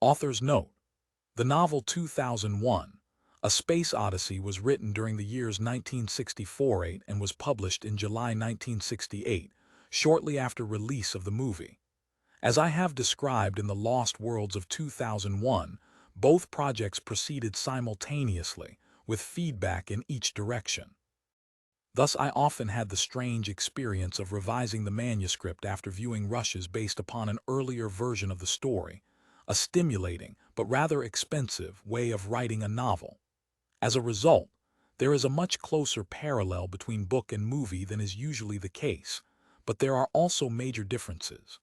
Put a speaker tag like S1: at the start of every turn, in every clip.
S1: Author's note: the novel 2001, A Space Odyssey was written during the years 1964-8 and was published in July 1968, shortly after release of the movie. As I have described in The Lost Worlds of 2001, both projects proceeded simultaneously, with feedback in each direction. Thus I often had the strange experience of revising the manuscript after viewing rushes based upon an earlier version of the story, a stimulating but rather expensive way of writing a novel. As a result, there is a much closer parallel between book and movie than is usually the case, but there are also major differences.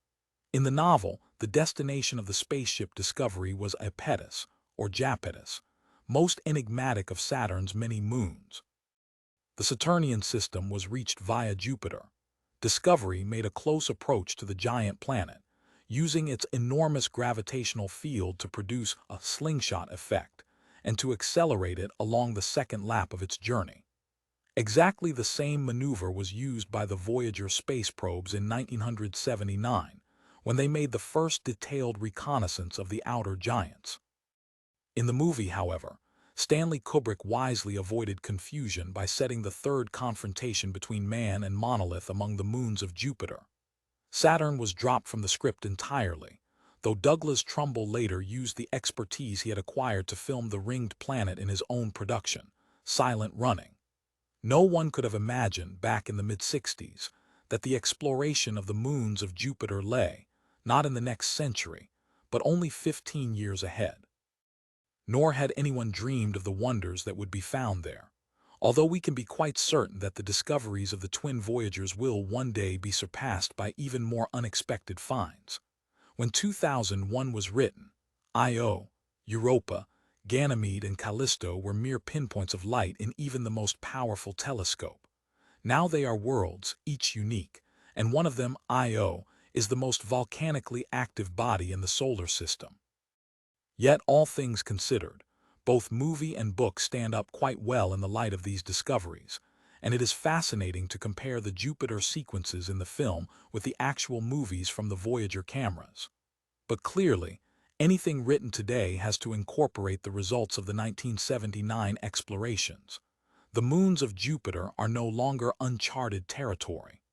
S1: In the novel, the destination of the spaceship Discovery was Iapetus, or Japetus, most enigmatic of Saturn's many moons. The Saturnian system was reached via Jupiter. Discovery made a close approach to the giant planet, using its enormous gravitational field to produce a slingshot effect and to accelerate it along the second lap of its journey. Exactly the same maneuver was used by the Voyager space probes in 1979, when they made the first detailed reconnaissance of the outer giants. In the movie, however, Stanley Kubrick wisely avoided confusion by setting the third confrontation between man and monolith among the moons of Jupiter. Saturn was dropped from the script entirely, though Douglas Trumbull later used the expertise he had acquired to film the ringed planet in his own production, Silent Running. No one could have imagined, back in the mid-60s, that the exploration of the moons of Jupiter lay, not in the next century, but only 15 years ahead. Nor had anyone dreamed of the wonders that would be found there, although we can be quite certain that the discoveries of the twin Voyagers will one day be surpassed by even more unexpected finds. When 2001 was written, Io, Europa, Ganymede, and Callisto were mere pinpoints of light in even the most powerful telescope. Now they are worlds, each unique, and one of them, Io, is the most volcanically active body in the solar system. Yet, all things considered, both movie and book stand up quite well in the light of these discoveries, and it is fascinating to compare the Jupiter sequences in the film with the actual movies from the Voyager cameras. But clearly, anything written today has to incorporate the results of the 1979 explorations. The moons of Jupiter are no longer uncharted territory,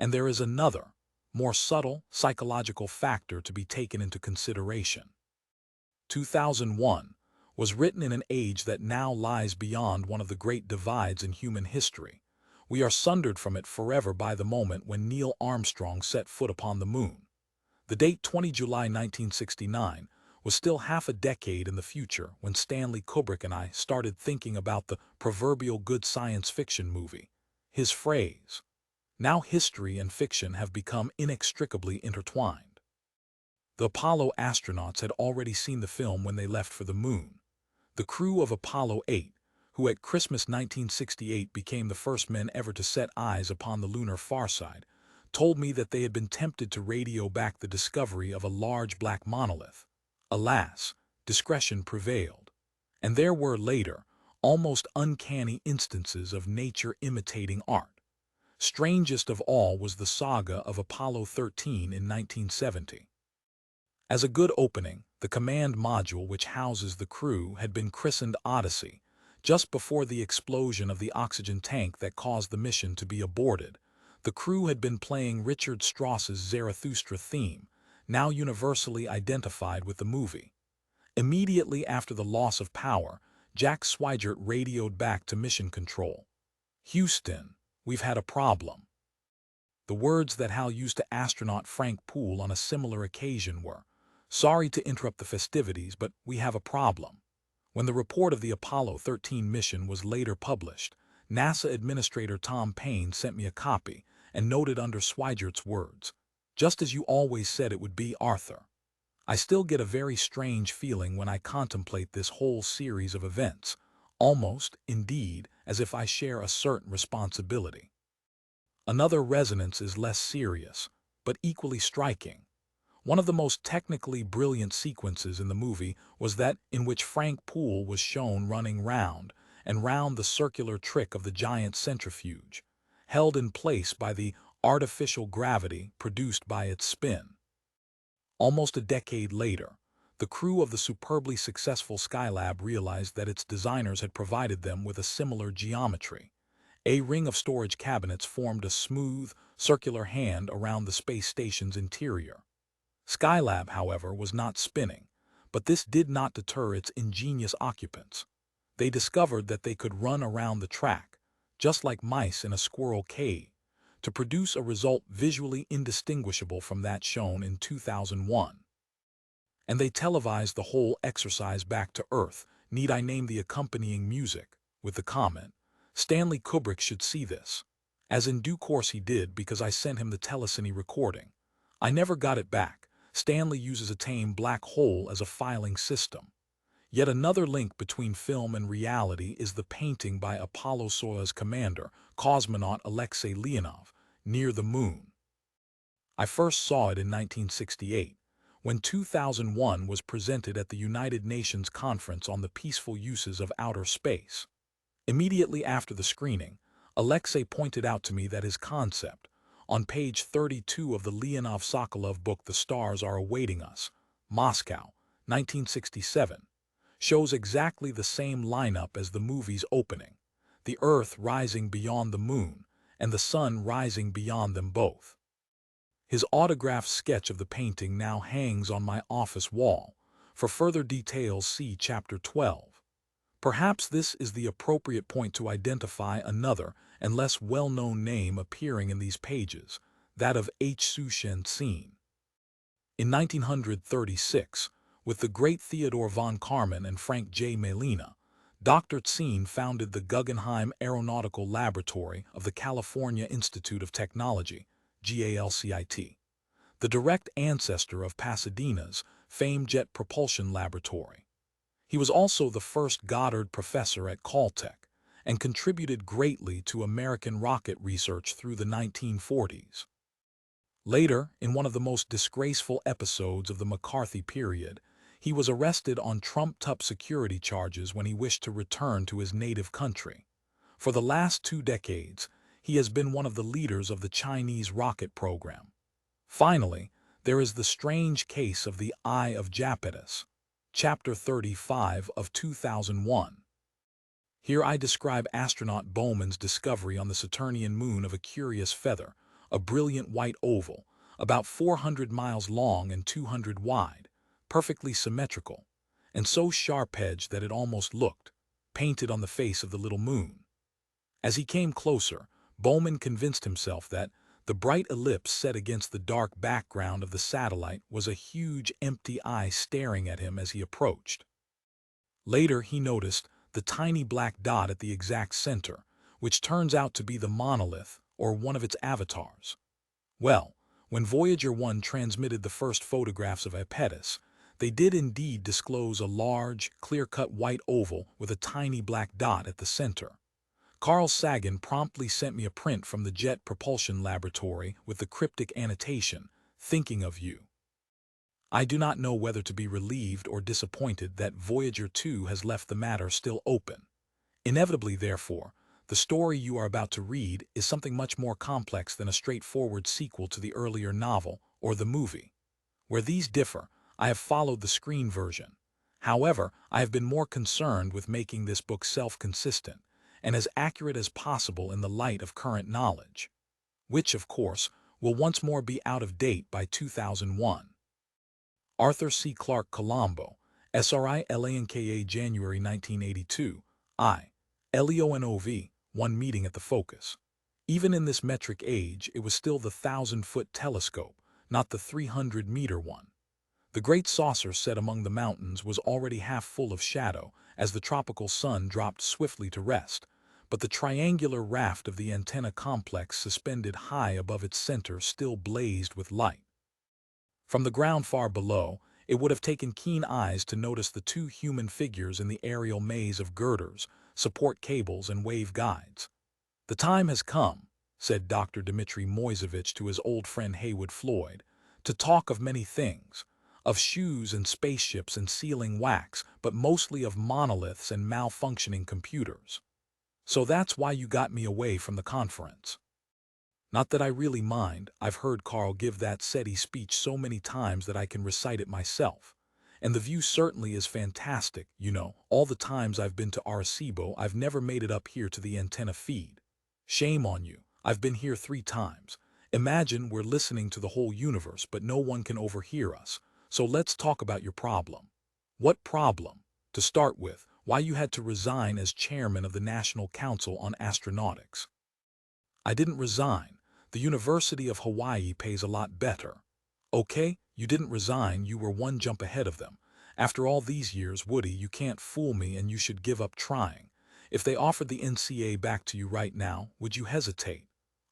S1: and there is another, more subtle, psychological factor to be taken into consideration. 2001 was written in an age that now lies beyond one of the great divides in human history. We are sundered from it forever by the moment when Neil Armstrong set foot upon the moon. The date 20 July 1969 was still half a decade in the future when Stanley Kubrick and I started thinking about the proverbial good science fiction movie. His phrase, "Now history and fiction have become inextricably intertwined." The Apollo astronauts had already seen the film when they left for the moon. The crew of Apollo 8, who at Christmas 1968 became the first men ever to set eyes upon the lunar far side, told me that they had been tempted to radio back the discovery of a large black monolith. Alas, discretion prevailed, and there were later, almost uncanny instances of nature imitating art. Strangest of all was the saga of Apollo 13 in 1970. As a good opening, the command module which houses the crew had been christened Odyssey, just before the explosion of the oxygen tank that caused the mission to be aborted. The crew had been playing Richard Strauss's Zarathustra theme, now universally identified with the movie. Immediately after the loss of power, Jack Swigert radioed back to Mission Control. "Houston, we've had a problem." The words that Hal used to astronaut Frank Poole on a similar occasion were, "Sorry to interrupt the festivities, but we have a problem." When the report of the Apollo 13 mission was later published, NASA Administrator Tom Paine sent me a copy and noted under Swigert's words, "Just as you always said it would be, Arthur." I still get a very strange feeling when I contemplate this whole series of events, almost, indeed, as if I share a certain responsibility. Another resonance is less serious, but equally striking. One of the most technically brilliant sequences in the movie was that in which Frank Poole was shown running round and round the circular trick of the giant centrifuge, held in place by the artificial gravity produced by its spin. Almost a decade later, The crew of the superbly successful Skylab realized that its designers had provided them with a similar geometry. A ring of storage cabinets formed a smooth, circular hand around the space station's interior. Skylab, however, was not spinning, but this did not deter its ingenious occupants. They discovered that they could run around the track, just like mice in a squirrel cage, to produce a result visually indistinguishable from that shown in 2001. And they televised the whole exercise back to Earth. Need I name the accompanying music, with the comment, "Stanley Kubrick should see this." As in due course he did, because I sent him the telecine recording. I never got it back. Stanley uses a tame black hole as a filing system. Yet another link between film and reality is the painting by Apollo-Soyuz commander, cosmonaut Alexei Leonov, Near the Moon. I first saw it in 1968, when 2001 was presented at the United Nations Conference on the Peaceful Uses of Outer Space. Immediately after the screening, Alexei pointed out to me that his concept, on page 32 of the Leonov-Sokolov book The Stars Are Awaiting Us, Moscow, 1967, shows exactly the same lineup as the movie's opening, the Earth rising beyond the Moon and the Sun rising beyond them both. His autographed sketch of the painting now hangs on my office wall. For further details, see Chapter 12. Perhaps this is the appropriate point to identify another and less well-known name appearing in these pages, that of Tsien. In 1936, with the great Theodore von Karman and Frank J. Malina, Dr. Tsien founded the Guggenheim Aeronautical Laboratory of the California Institute of Technology, GALCIT, the direct ancestor of Pasadena's famed Jet Propulsion Laboratory. He was also the first Goddard professor at Caltech and contributed greatly to American rocket research through the 1940s. Later, in one of the most disgraceful episodes of the McCarthy period, he was arrested on trumped-up security charges when he wished to return to his native country. For the last 2 decades, he has been one of the leaders of the Chinese rocket program. Finally, there is the strange case of the Eye of Japetus, Chapter 35 of 2001. Here I describe astronaut Bowman's discovery on the Saturnian moon of a curious feather, a brilliant white oval, about 400 miles long and 200 wide, perfectly symmetrical, and so sharp-edged that it almost looked painted on the face of the little moon. As he came closer, Bowman convinced himself that the bright ellipse set against the dark background of the satellite was a huge empty eye staring at him as he approached. Later he noticed the tiny black dot at the exact center, which turns out to be the monolith or one of its avatars. Well, when Voyager 1 transmitted the first photographs of Japetus, they did indeed disclose a large, clear-cut white oval with a tiny black dot at the center. Carl Sagan promptly sent me a print from the Jet Propulsion Laboratory with the cryptic annotation, "Thinking of you." I do not know whether to be relieved or disappointed that Voyager 2 has left the matter still open. Inevitably, therefore, the story you are about to read is something much more complex than a straightforward sequel to the earlier novel or the movie. Where these differ, I have followed the screen version. However, I have been more concerned with making this book self-consistent and as accurate as possible in the light of current knowledge, which, of course, will once more be out of date by 2001. Arthur C. Clarke Colombo, SRI LANKA January 1982, LEONOV, one meeting at the focus. Even in this metric age, it was still the 1,000-foot telescope, not the 300-meter one. The great saucer set among the mountains was already half full of shadow as the tropical sun dropped swiftly to rest, but the triangular raft of the antenna complex suspended high above its center still blazed with light. From the ground far below, it would have taken keen eyes to notice the 2 human figures in the aerial maze of girders, support cables, and wave guides. "The time has come," said Dr. Dmitry Moisevich to his old friend Heywood Floyd, "to talk of many things, of shoes and spaceships and sealing wax, but mostly of monoliths and malfunctioning computers. So that's why you got me away from the conference." Not that I really mind. I've heard Carl give that SETI speech so many times that I can recite it myself. And the view certainly is fantastic, you know. All the times I've been to Arecibo, I've never made it up here to the antenna feed. Shame on you. I've been here 3 times. Imagine we're listening to the whole universe, but no one can overhear us. So let's talk about your problem. What problem? To start with, why you had to resign as chairman of the National Council on Astronautics. I didn't resign. The University of Hawaii pays a lot better. Okay, you didn't resign, you were one jump ahead of them. After all these years, Woody, you can't fool me and you should give up trying. If they offered the NCA back to you right now, would you hesitate?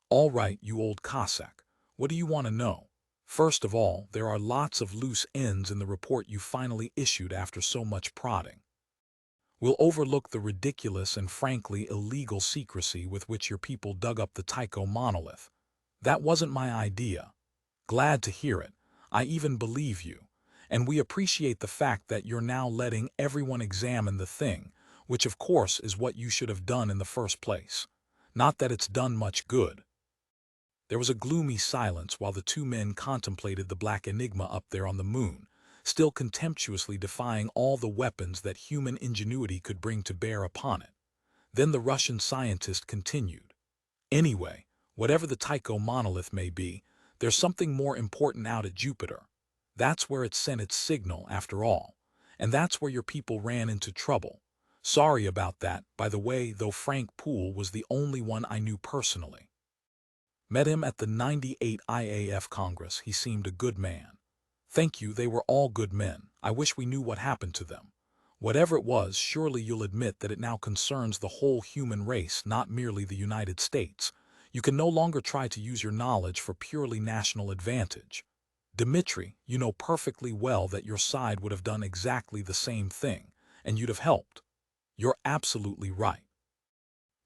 S1: All right, you old Cossack. What do you want to know? First of all, there are lots of loose ends in the report you finally issued after so much prodding. We'll overlook the ridiculous and frankly illegal secrecy with which your people dug up the Tycho monolith. That wasn't my idea. Glad to hear it. I even believe you. And we appreciate the fact that you're now letting everyone examine the thing, which of course is what you should have done in the first place. Not that it's done much good. There was a gloomy silence while the 2 men contemplated the black enigma up there on the moon, still contemptuously defying all the weapons that human ingenuity could bring to bear upon it. Then the Russian scientist continued. Anyway, whatever the Tycho monolith may be, there's something more important out at Jupiter. That's where it sent its signal, after all. And that's where your people ran into trouble. Sorry about that, by the way, though Frank Poole was the only one I knew personally. Met him at the '98 IAF Congress. He seemed a good man. Thank you, they were all good men. I wish we knew what happened to them. Whatever it was, surely you'll admit that it now concerns the whole human race, not merely the United States. You can no longer try to use your knowledge for purely national advantage. Dmitri, you know perfectly well that your side would have done exactly the same thing, and you'd have helped. You're absolutely right.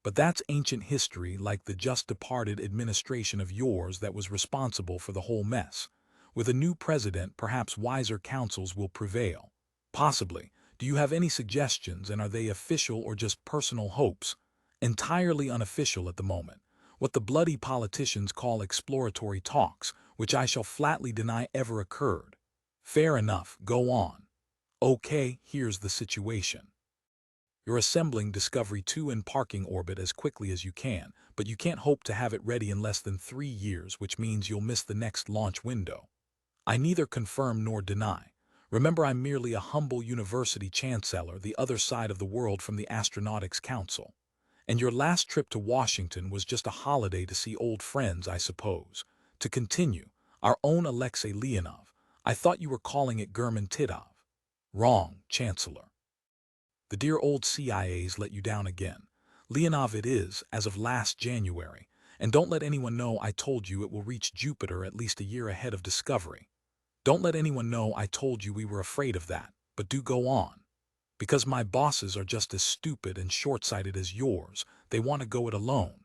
S1: But that's ancient history, like the just-departed administration of yours that was responsible for the whole mess. With a new president, perhaps wiser counsels will prevail. Possibly. Do you have any suggestions, and are they official or just personal hopes? Entirely unofficial at the moment. What the bloody politicians call exploratory talks, which I shall flatly deny ever occurred. Fair enough, go on. Okay, here's the situation. You're assembling Discovery 2 in parking orbit as quickly as you can, but you can't hope to have it ready in less than 3 years, which means you'll miss the next launch window. I neither confirm nor deny. Remember, I'm merely a humble university chancellor, the other side of the world from the Astronautics Council. And your last trip to Washington was just a holiday to see old friends, I suppose. To continue, our own Alexei Leonov. I thought you were calling it German Titov. Wrong, Chancellor. The dear old CIA's let you down again. Leonov it is, as of last January. And don't let anyone know I told you it will reach Jupiter at least a year ahead of Discovery. Don't let anyone know I told you we were afraid of that, but do go on. Because my bosses are just as stupid and short-sighted as yours, they want to go it alone.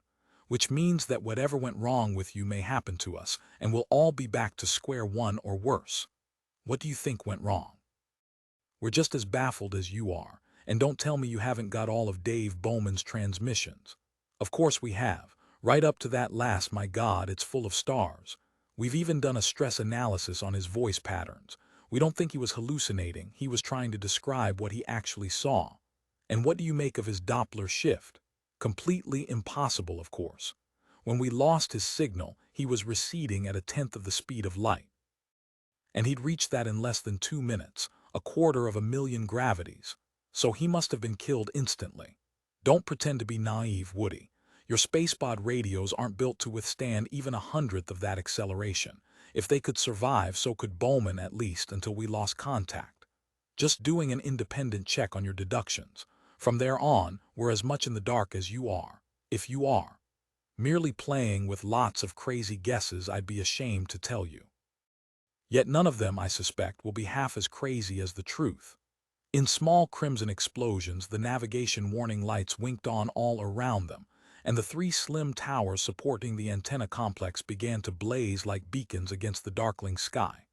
S1: Which means that whatever went wrong with you may happen to us, and we'll all be back to square one or worse. What do you think went wrong? We're just as baffled as you are, and don't tell me you haven't got all of Dave Bowman's transmissions. Of course we have. Right up to that last, my God, it's full of stars. We've even done a stress analysis on his voice patterns. We don't think he was hallucinating. He was trying to describe what he actually saw. And what do you make of his Doppler shift? Completely impossible, of course. When we lost his signal, he was receding at 1/10 of the speed of light. And he'd reached that in less than 2 minutes, 250,000 gravities. So he must have been killed instantly. Don't pretend to be naive, Woody. Your spacepod radios aren't built to withstand even 1/100th of that acceleration. If they could survive, so could Bowman at least until we lost contact. Just doing an independent check on your deductions. From there on, we're as much in the dark as you are, if you are. Merely playing with lots of crazy guesses, I'd be ashamed to tell you. Yet none of them, I suspect, will be half as crazy as the truth. In small crimson explosions, the navigation warning lights winked on all around them, and the 3 slim towers supporting the antenna complex began to blaze like beacons against the darkling sky.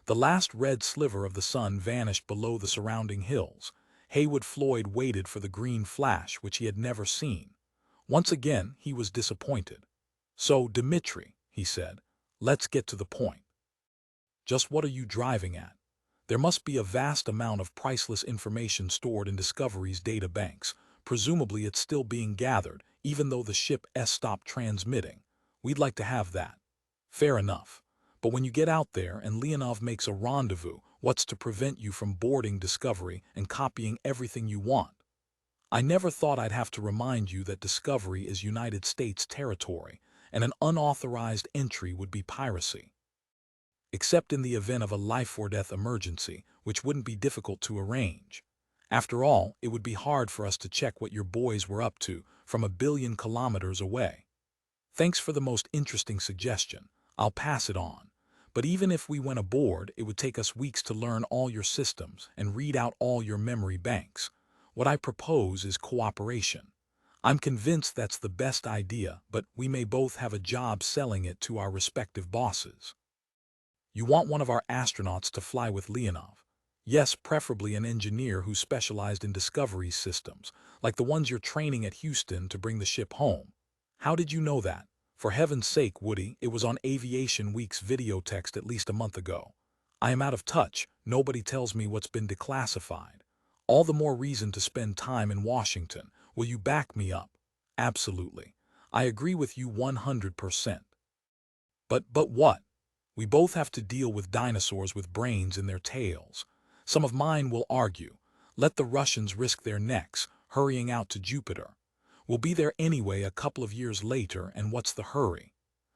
S1: The last red sliver of the sun vanished below the surrounding hills. Heywood Floyd waited for the green flash, which he had never seen. Once again, he was disappointed. So, Dmitri, he said, let's get to the point. Just what are you driving at? There must be a vast amount of priceless information stored in Discovery's data banks. Presumably it's still being gathered, even though the ship S stopped transmitting. We'd like to have that. Fair enough. But when you get out there and Leonov makes a rendezvous, what's to prevent you from boarding Discovery and copying everything you want? I never thought I'd have to remind you that Discovery is United States territory, and an unauthorized entry would be piracy. Except in the event of a life-or-death emergency, which wouldn't be difficult to arrange. After all, it would be hard for us to check what your boys were up to from a billion kilometers away. Thanks for the most interesting suggestion. I'll pass it on. But even if we went aboard, it would take us weeks to learn all your systems and read out all your memory banks. What I propose is cooperation. I'm convinced that's the best idea, but we may both have a job selling it to our respective bosses. You want one of our astronauts to fly with Leonov. Yes, preferably an engineer who specialized in Discovery systems, like the ones you're training at Houston to bring the ship home. How did you know that? For heaven's sake, Woody, it was on Aviation Week's video text at least a month ago. I am out of touch. Nobody tells me what's been declassified. All the more reason to spend time in Washington. Will you back me up? Absolutely. I agree with you 100%. But what? We both have to deal with dinosaurs with brains in their tails. Some of mine will argue. Let the Russians risk their necks, hurrying out to Jupiter. We'll be there anyway a couple of years later, and what's the hurry?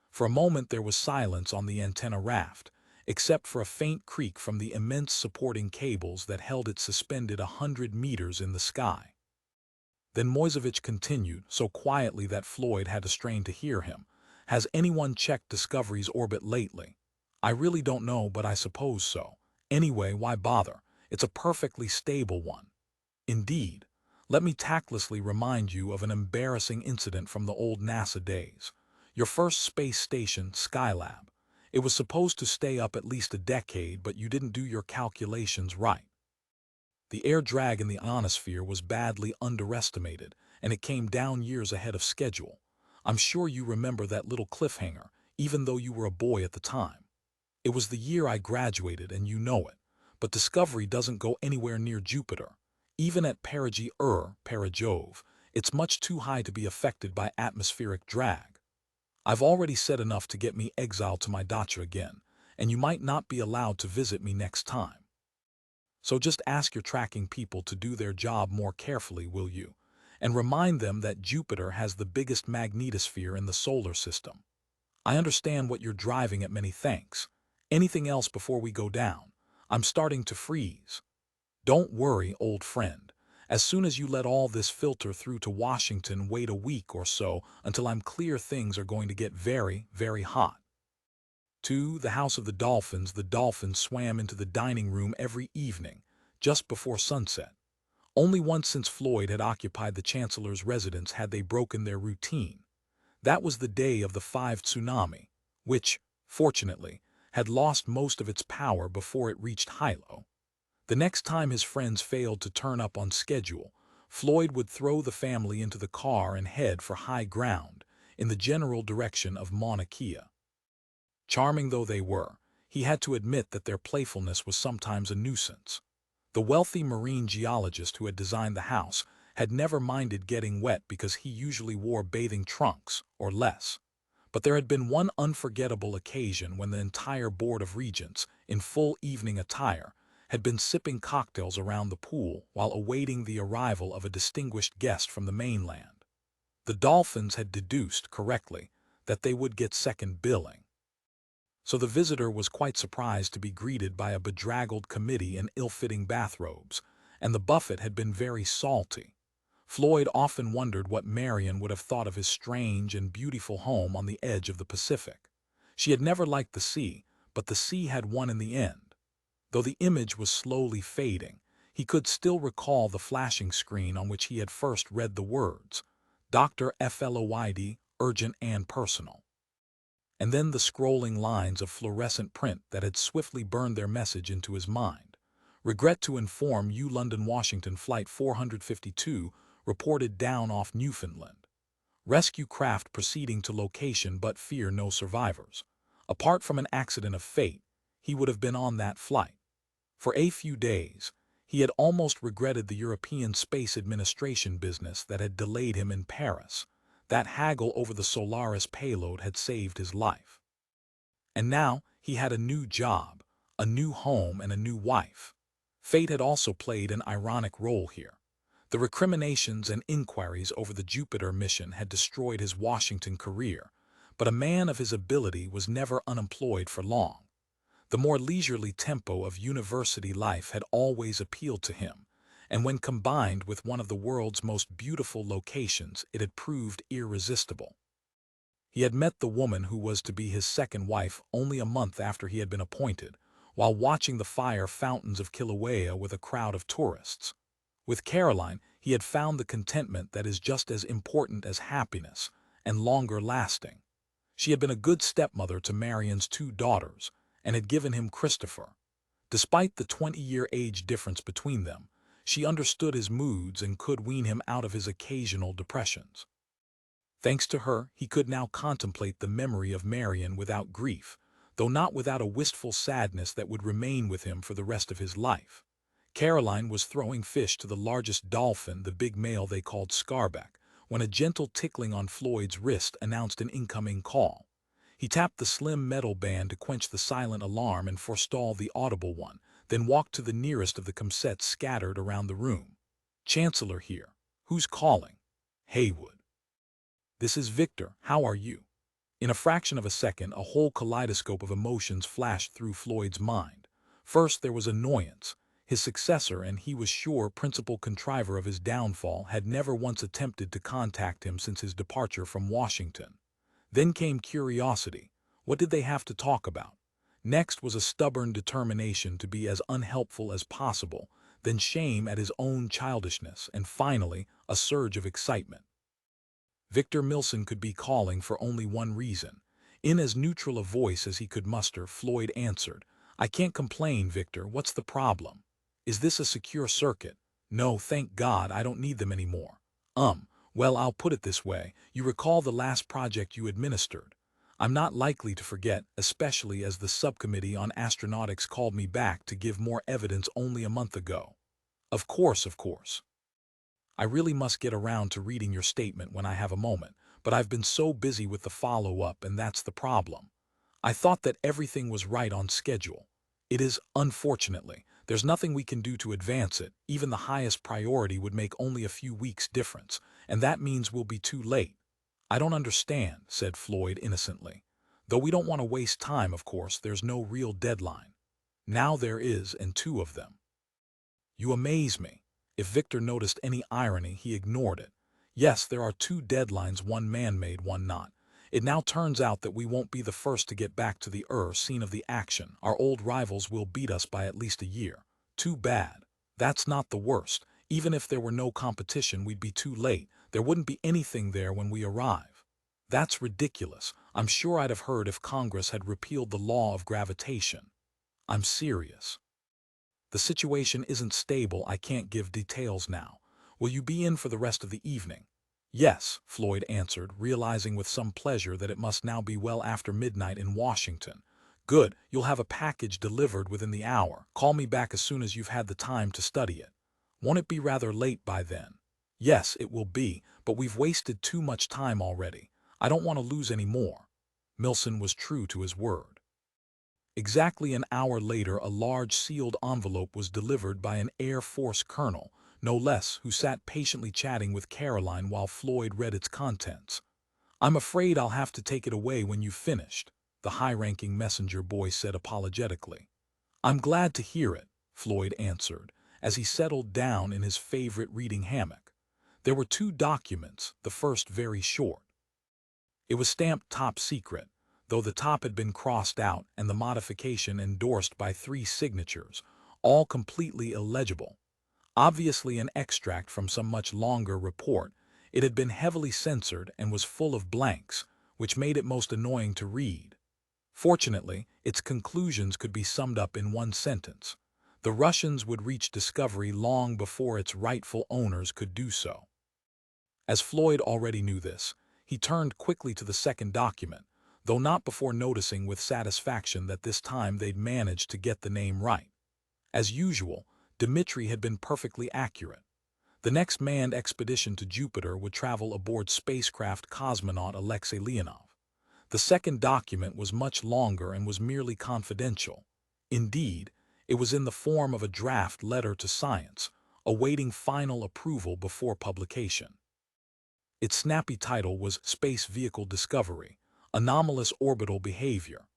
S1: For a moment there was silence on the antenna raft, except for a faint creak from the immense supporting cables that held it suspended 100 meters in the sky. Then Moisevich continued, so quietly that Floyd had to strain to hear him. Has anyone checked Discovery's orbit lately? I really don't know, but I suppose so. Anyway, why bother? It's a perfectly stable one. Indeed. Let me tactlessly remind you of an embarrassing incident from the old NASA days. Your first space station, Skylab. It was supposed to stay up at least a decade, but you didn't do your calculations right. The air drag in the ionosphere was badly underestimated, and it came down years ahead of schedule. I'm sure you remember that little cliffhanger, even though you were a boy at the time. It was the year I graduated, and you know it. But Discovery doesn't go anywhere near Jupiter. Even at Para-Jove, it's much too high to be affected by atmospheric drag. I've already said enough to get me exiled to my dacha again, and you might not be allowed to visit me next time. So just ask your tracking people to do their job more carefully, will you? And remind them that Jupiter has the biggest magnetosphere in the solar system. I understand what you're driving at, many thanks. Anything else before we go down? I'm starting to freeze. Don't worry, old friend. As soon as you let all this filter through to Washington, wait a week or so until I'm clear. Things are going to get very, very hot. To the House of the Dolphins swam into the dining room every evening, just before sunset. Only once since Floyd had occupied the Chancellor's residence had they broken their routine. That was the day of the 5 tsunami, which, fortunately, had lost most of its power before it reached Hilo. The next time his friends failed to turn up on schedule, Floyd would throw the family into the car and head for high ground, in the general direction of Mauna Kea. Charming though they were, he had to admit that their playfulness was sometimes a nuisance. The wealthy marine geologist who had designed the house had never minded getting wet because he usually wore bathing trunks, or less. But there had been one unforgettable occasion when the entire Board of Regents, in full evening attire, had been sipping cocktails around the pool while awaiting the arrival of a distinguished guest from the mainland. The Dolphins had deduced, correctly, that they would get second billing. So the visitor was quite surprised to be greeted by a bedraggled committee in ill-fitting bathrobes, and the buffet had been very salty. Floyd often wondered what Marion would have thought of his strange and beautiful home on the edge of the Pacific. She had never liked the sea, but the sea had won in the end. Though the image was slowly fading, he could still recall the flashing screen on which he had first read the words, Dr. Floyd, urgent and personal. And then the scrolling lines of fluorescent print that had swiftly burned their message into his mind. Regret to inform you London-Washington Flight 452 reported down off Newfoundland. Rescue craft proceeding to location but fear no survivors. Apart from an accident of fate, he would have been on that flight. For a few days, he had almost regretted the European Space Administration business that had delayed him in Paris. That haggle over the Solaris payload had saved his life. And now he had a new job, a new home, and a new wife. Fate had also played an ironic role here. The recriminations and inquiries over the Jupiter mission had destroyed his Washington career, but a man of his ability was never unemployed for long. The more leisurely tempo of university life had always appealed to him, and when combined with one of the world's most beautiful locations, it had proved irresistible. He had met the woman who was to be his second wife only a month after he had been appointed, while watching the fire fountains of Kilauea with a crowd of tourists. With Caroline, he had found the contentment that is just as important as happiness, and longer lasting. She had been a good stepmother to Marion's 2 daughters, and had given him Christopher. Despite the 20-year age difference between them, she understood his moods and could wean him out of his occasional depressions. Thanks to her, he could now contemplate the memory of Marion without grief, though not without a wistful sadness that would remain with him for the rest of his life. Caroline was throwing fish to the largest dolphin, the big male they called Scarbeck, when a gentle tickling on Floyd's wrist announced an incoming call. He tapped the slim metal band to quench the silent alarm and forestall the audible one, then walked to the nearest of the comsets scattered around the room. "Chancellor here. Who's calling?" "Heywood." "This is Victor. How are you?" In a fraction of a second, a whole kaleidoscope of emotions flashed through Floyd's mind. First, there was annoyance. His successor, and he was sure principal contriver of his downfall, had never once attempted to contact him since his departure from Washington. Then came curiosity. What did they have to talk about? Next was a stubborn determination to be as unhelpful as possible, then shame at his own childishness, and finally, a surge of excitement. Victor Milson could be calling for only one reason. In as neutral a voice as he could muster, Floyd answered, "I can't complain, Victor. What's the problem? Is this a secure circuit?" "No, thank God, I don't need them anymore." Well, I'll put it this way. You recall the last project you administered. I'm not likely to forget, especially as the subcommittee on astronautics called me back to give more evidence only a month ago. Of course. I really must get around to reading your statement when I have a moment, but I've been so busy with the follow-up, and that's the problem. I thought that everything was right on schedule. It is, unfortunately. There's nothing we can do to advance it. Even the highest priority would make only a few weeks' difference, and that means we'll be too late. "I don't understand," said Floyd innocently. "Though we don't want to waste time, of course, there's no real deadline." "Now there is, and 2 of them." "You amaze me." If Victor noticed any irony, he ignored it. "Yes, there are 2 deadlines, one man-made, one not. It now turns out that we won't be the first to get back to the scene of the action. Our old rivals will beat us by at least a year. Too bad. That's not the worst. Even if there were no competition, we'd be too late. There wouldn't be anything there when we arrive." "That's ridiculous. I'm sure I'd have heard if Congress had repealed the law of gravitation." "I'm serious. The situation isn't stable. I can't give details now. Will you be in for the rest of the evening?" "Yes," Floyd answered, realizing with some pleasure that it must now be well after midnight in Washington. "Good. You'll have a package delivered within the hour. Call me back as soon as you've had the time to study it." "Won't it be rather late by then?" "Yes, it will be, but we've wasted too much time already. I don't want to lose any more." Milson was true to his word. Exactly an hour later, a large sealed envelope was delivered by an Air Force colonel, no less, who sat patiently chatting with Caroline while Floyd read its contents. "I'm afraid I'll have to take it away when you've finished," the high-ranking messenger boy said apologetically. "I'm glad to hear it," Floyd answered, as he settled down in his favorite reading hammock. There were 2 documents, the first very short. It was stamped top secret, though the top had been crossed out and the modification endorsed by 3 signatures, all completely illegible. Obviously an extract from some much longer report, it had been heavily censored and was full of blanks, which made it most annoying to read. Fortunately, its conclusions could be summed up in one sentence. The Russians would reach discovery long before its rightful owners could do so. As Floyd already knew this, he turned quickly to the second document, though not before noticing with satisfaction that this time they'd managed to get the name right. As usual, Dmitri had been perfectly accurate. The next manned expedition to Jupiter would travel aboard spacecraft cosmonaut Alexei Leonov. The second document was much longer and was merely confidential. Indeed, it was in the form of a draft letter to science, awaiting final approval before publication. Its snappy title was Space Vehicle Discovery, Anomalous Orbital Behavior.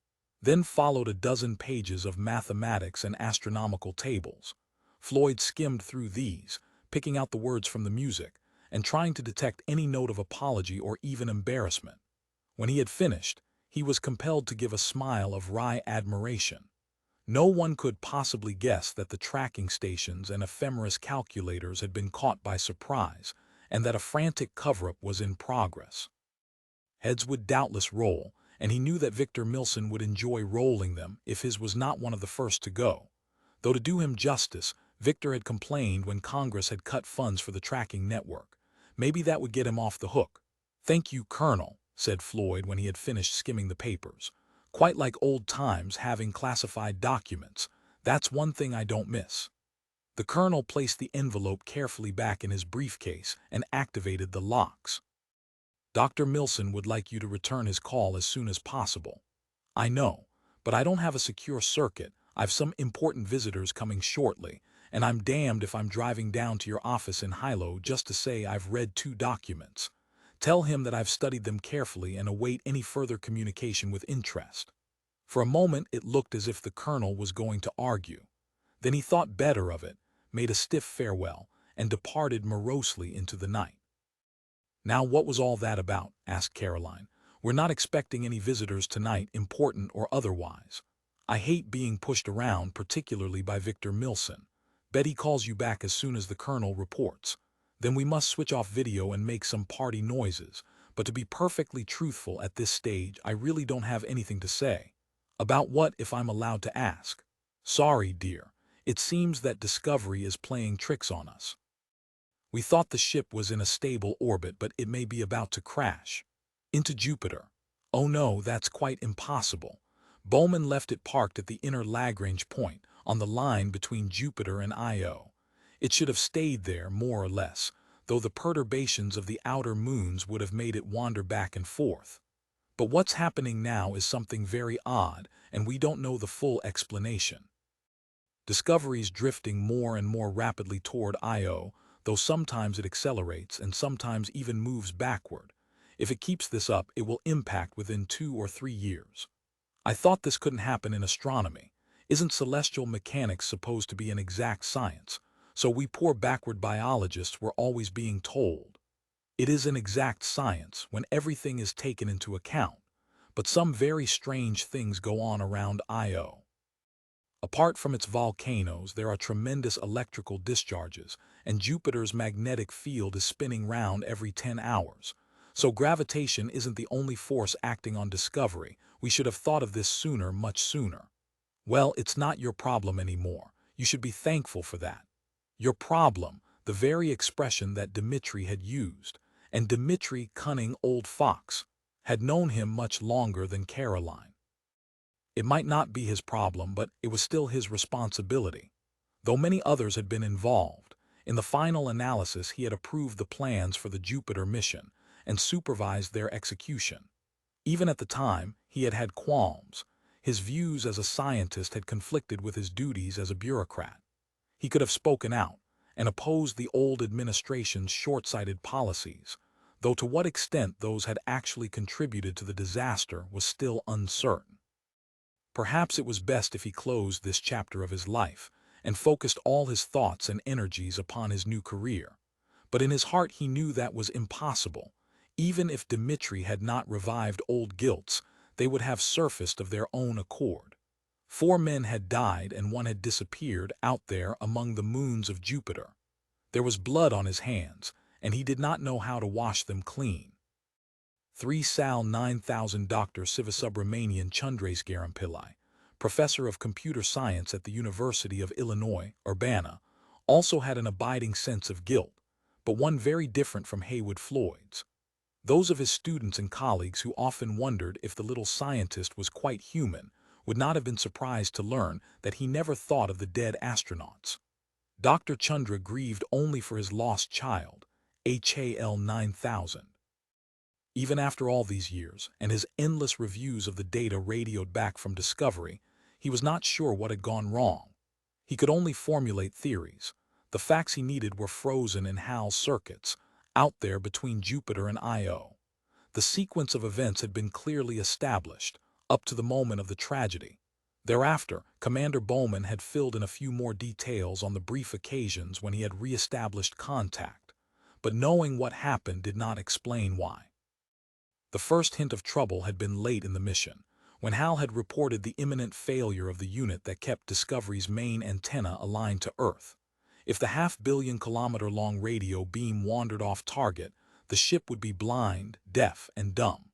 S1: Then followed a dozen pages of mathematics and astronomical tables. Floyd skimmed through these, picking out the words from the music, and trying to detect any note of apology or even embarrassment. When he had finished, he was compelled to give a smile of wry admiration. No one could possibly guess that the tracking stations and ephemeris calculators had been caught by surprise, and that a frantic cover-up was in progress. Heads would doubtless roll, and he knew that Victor Milson would enjoy rolling them if his was not one of the first to go. Though to do him justice, Victor had complained when Congress had cut funds for the tracking network. Maybe that would get him off the hook. "Thank you, Colonel," said Floyd when he had finished skimming the papers. "Quite like old times having classified documents. That's one thing I don't miss." The colonel placed the envelope carefully back in his briefcase and activated the locks. "Dr. Milson would like you to return his call as soon as possible." "I know, but I don't have a secure circuit. I've some important visitors coming shortly, and I'm damned if I'm driving down to your office in Hilo just to say I've read 2 documents. Tell him that I've studied them carefully and await any further communication with interest." For a moment it looked as if the colonel was going to argue. Then he thought better of it, made a stiff farewell, and departed morosely into the night. "Now what was all that about?" asked Caroline. "We're not expecting any visitors tonight, important or otherwise. I hate being pushed around, particularly by Victor Milson. Betty calls you back as soon as the colonel reports. Then we must switch off video and make some party noises, but to be perfectly truthful at this stage I really don't have anything to say." "About what, if I'm allowed to ask?" "Sorry, dear. It seems that Discovery is playing tricks on us. We thought the ship was in a stable orbit, but it may be about to crash." "Into Jupiter?" "Oh no, that's quite impossible. Bowman left it parked at the inner Lagrange point, on the line between Jupiter and Io. It should have stayed there, more or less, though the perturbations of the outer moons would have made it wander back and forth. But what's happening now is something very odd, and we don't know the full explanation. Discovery's drifting more and more rapidly toward Io, though sometimes it accelerates and sometimes even moves backward. If it keeps this up, it will impact within 2 or 3 years. I thought this couldn't happen in astronomy. Isn't celestial mechanics supposed to be an exact science? So we poor backward biologists were always being told. It is an exact science when everything is taken into account, but some very strange things go on around Io. Apart from its volcanoes, there are tremendous electrical discharges, and Jupiter's magnetic field is spinning round every 10 hours. So gravitation isn't the only force acting on Discovery. We should have thought of this sooner, much sooner." "Well, it's not your problem anymore. You should be thankful for that." "Your problem," the very expression that Dmitri had used. And Dmitri, cunning old fox, had known him much longer than Caroline. It might not be his problem, but it was still his responsibility. Though many others had been involved, in the final analysis he had approved the plans for the Jupiter mission and supervised their execution. Even at the time, he had had qualms. His views as a scientist had conflicted with his duties as a bureaucrat. He could have spoken out and opposed the old administration's short-sighted policies, though to what extent those had actually contributed to the disaster was still uncertain. Perhaps it was best if he closed this chapter of his life and focused all his thoughts and energies upon his new career. But in his heart he knew that was impossible. Even if Dmitri had not revived old guilts, they would have surfaced of their own accord. 4 men had died and 1 had disappeared out there among the moons of Jupiter. There was blood on his hands, and he did not know how to wash them clean. 3 Sal 9000 Dr. Sivasubramanian Chandrasekarampillai, professor of computer science at the University of Illinois, Urbana, also had an abiding sense of guilt, but one very different from Heywood Floyd's. Those of his students and colleagues who often wondered if the little scientist was quite human would not have been surprised to learn that he never thought of the dead astronauts. Dr. Chandra grieved only for his lost child, HAL 9000. Even after all these years and his endless reviews of the data radioed back from Discovery, he was not sure what had gone wrong. He could only formulate theories. The facts he needed were frozen in HAL's circuits, out there between Jupiter and Io. The sequence of events had been clearly established, up to the moment of the tragedy. Thereafter, Commander Bowman had filled in a few more details on the brief occasions when he had re-established contact, but knowing what happened did not explain why. The first hint of trouble had been late in the mission, when HAL had reported the imminent failure of the unit that kept Discovery's main antenna aligned to Earth. If the half-billion-kilometer-long radio beam wandered off target, the ship would be blind, deaf, and dumb.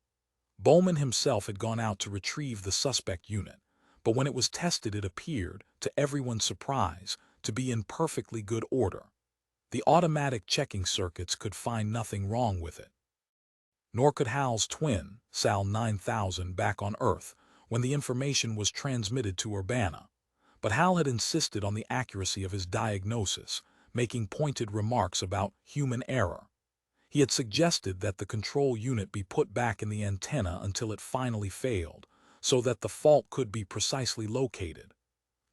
S1: Bowman himself had gone out to retrieve the suspect unit, but when it was tested it appeared, to everyone's surprise, to be in perfectly good order. The automatic checking circuits could find nothing wrong with it. Nor could HAL's twin, SAL 9000, back on Earth, when the information was transmitted to Urbana. But HAL had insisted on the accuracy of his diagnosis, making pointed remarks about human error. He had suggested that the control unit be put back in the antenna until it finally failed, so that the fault could be precisely located.